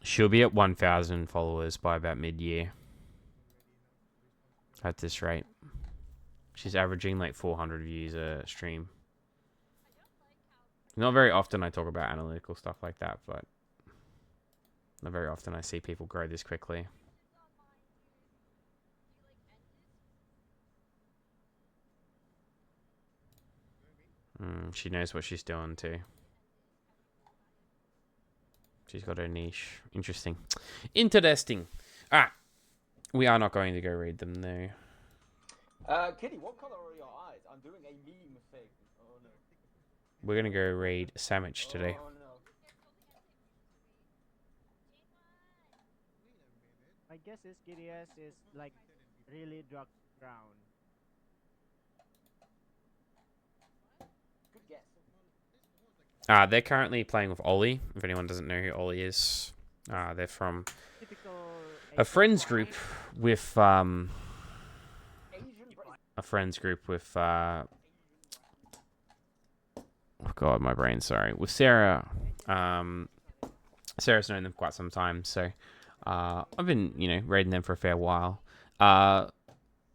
She'll be at 1,000 followers by about mid-year. At this rate. She's averaging like 400 views a stream. Not very often I talk about analytical stuff like that, but not very often I see people grow this quickly. She knows what she's doing too. She's got her niche. Interesting. Interesting. Ah, we are not going to go read them though. Kitty, what color are your eyes? I'm doing a meme thing. Oh no. We're gonna go read Sandwich today. Oh no. My guess is KDS is like really dark brown. Good guess. They're currently playing with Ollie. If anyone doesn't know who Ollie is, they're from a friends group with oh god, my brain. Sorry, with Sarah. Sarah's known them for quite some time, so I've been raiding them for a fair while. I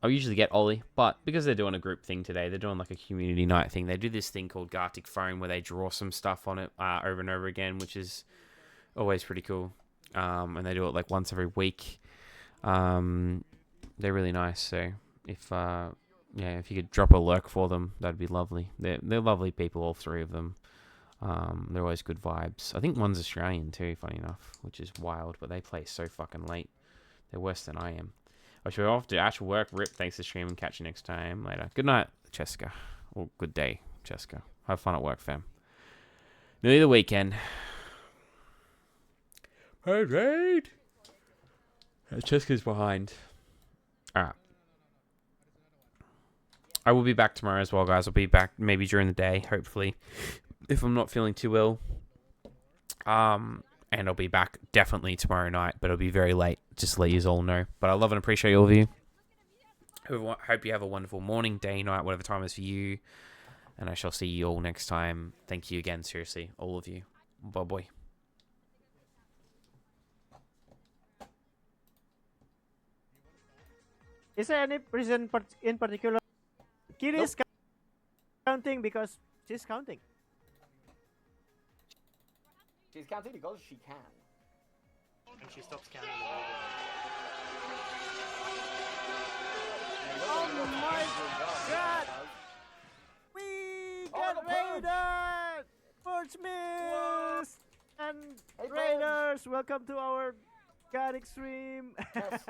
usually get Ollie, but because they're doing a group thing today, they're doing like a community night thing. They do this thing called Gartic Phone where they draw some stuff on it over and over again, which is always pretty cool. And they do it like once every week. They're really nice. So if you could drop a lurk for them, that'd be lovely. They're lovely people, all three of them. They're always good vibes. I think one's Australian too, funny enough, which is wild. But they play so fucking late. They're worse than I am. I should off to actual work. Rip, thanks for streaming. Catch you next time. Later. Good night, Cheska. Or good day, Cheska. Have fun at work, fam. Nearly the weekend. Alright. Cheska's behind. Alright. I will be back tomorrow as well, guys. I'll be back maybe during the day, hopefully. If I'm not feeling too ill. And I'll be back definitely tomorrow night, but it'll be very late, just to let you all know. But I love and appreciate all of you. Hope you have a wonderful morning, day, night, whatever time it is for you. And I shall see you all next time. Thank you again, seriously, all of you. Bye-bye. Is there any reason in particular? Kitty is counting because she's counting. She's counting because she can. And she stops counting. Oh my god! We got raided! Purge Mills! And hey, raiders, welcome to our Gartic stream. Yes.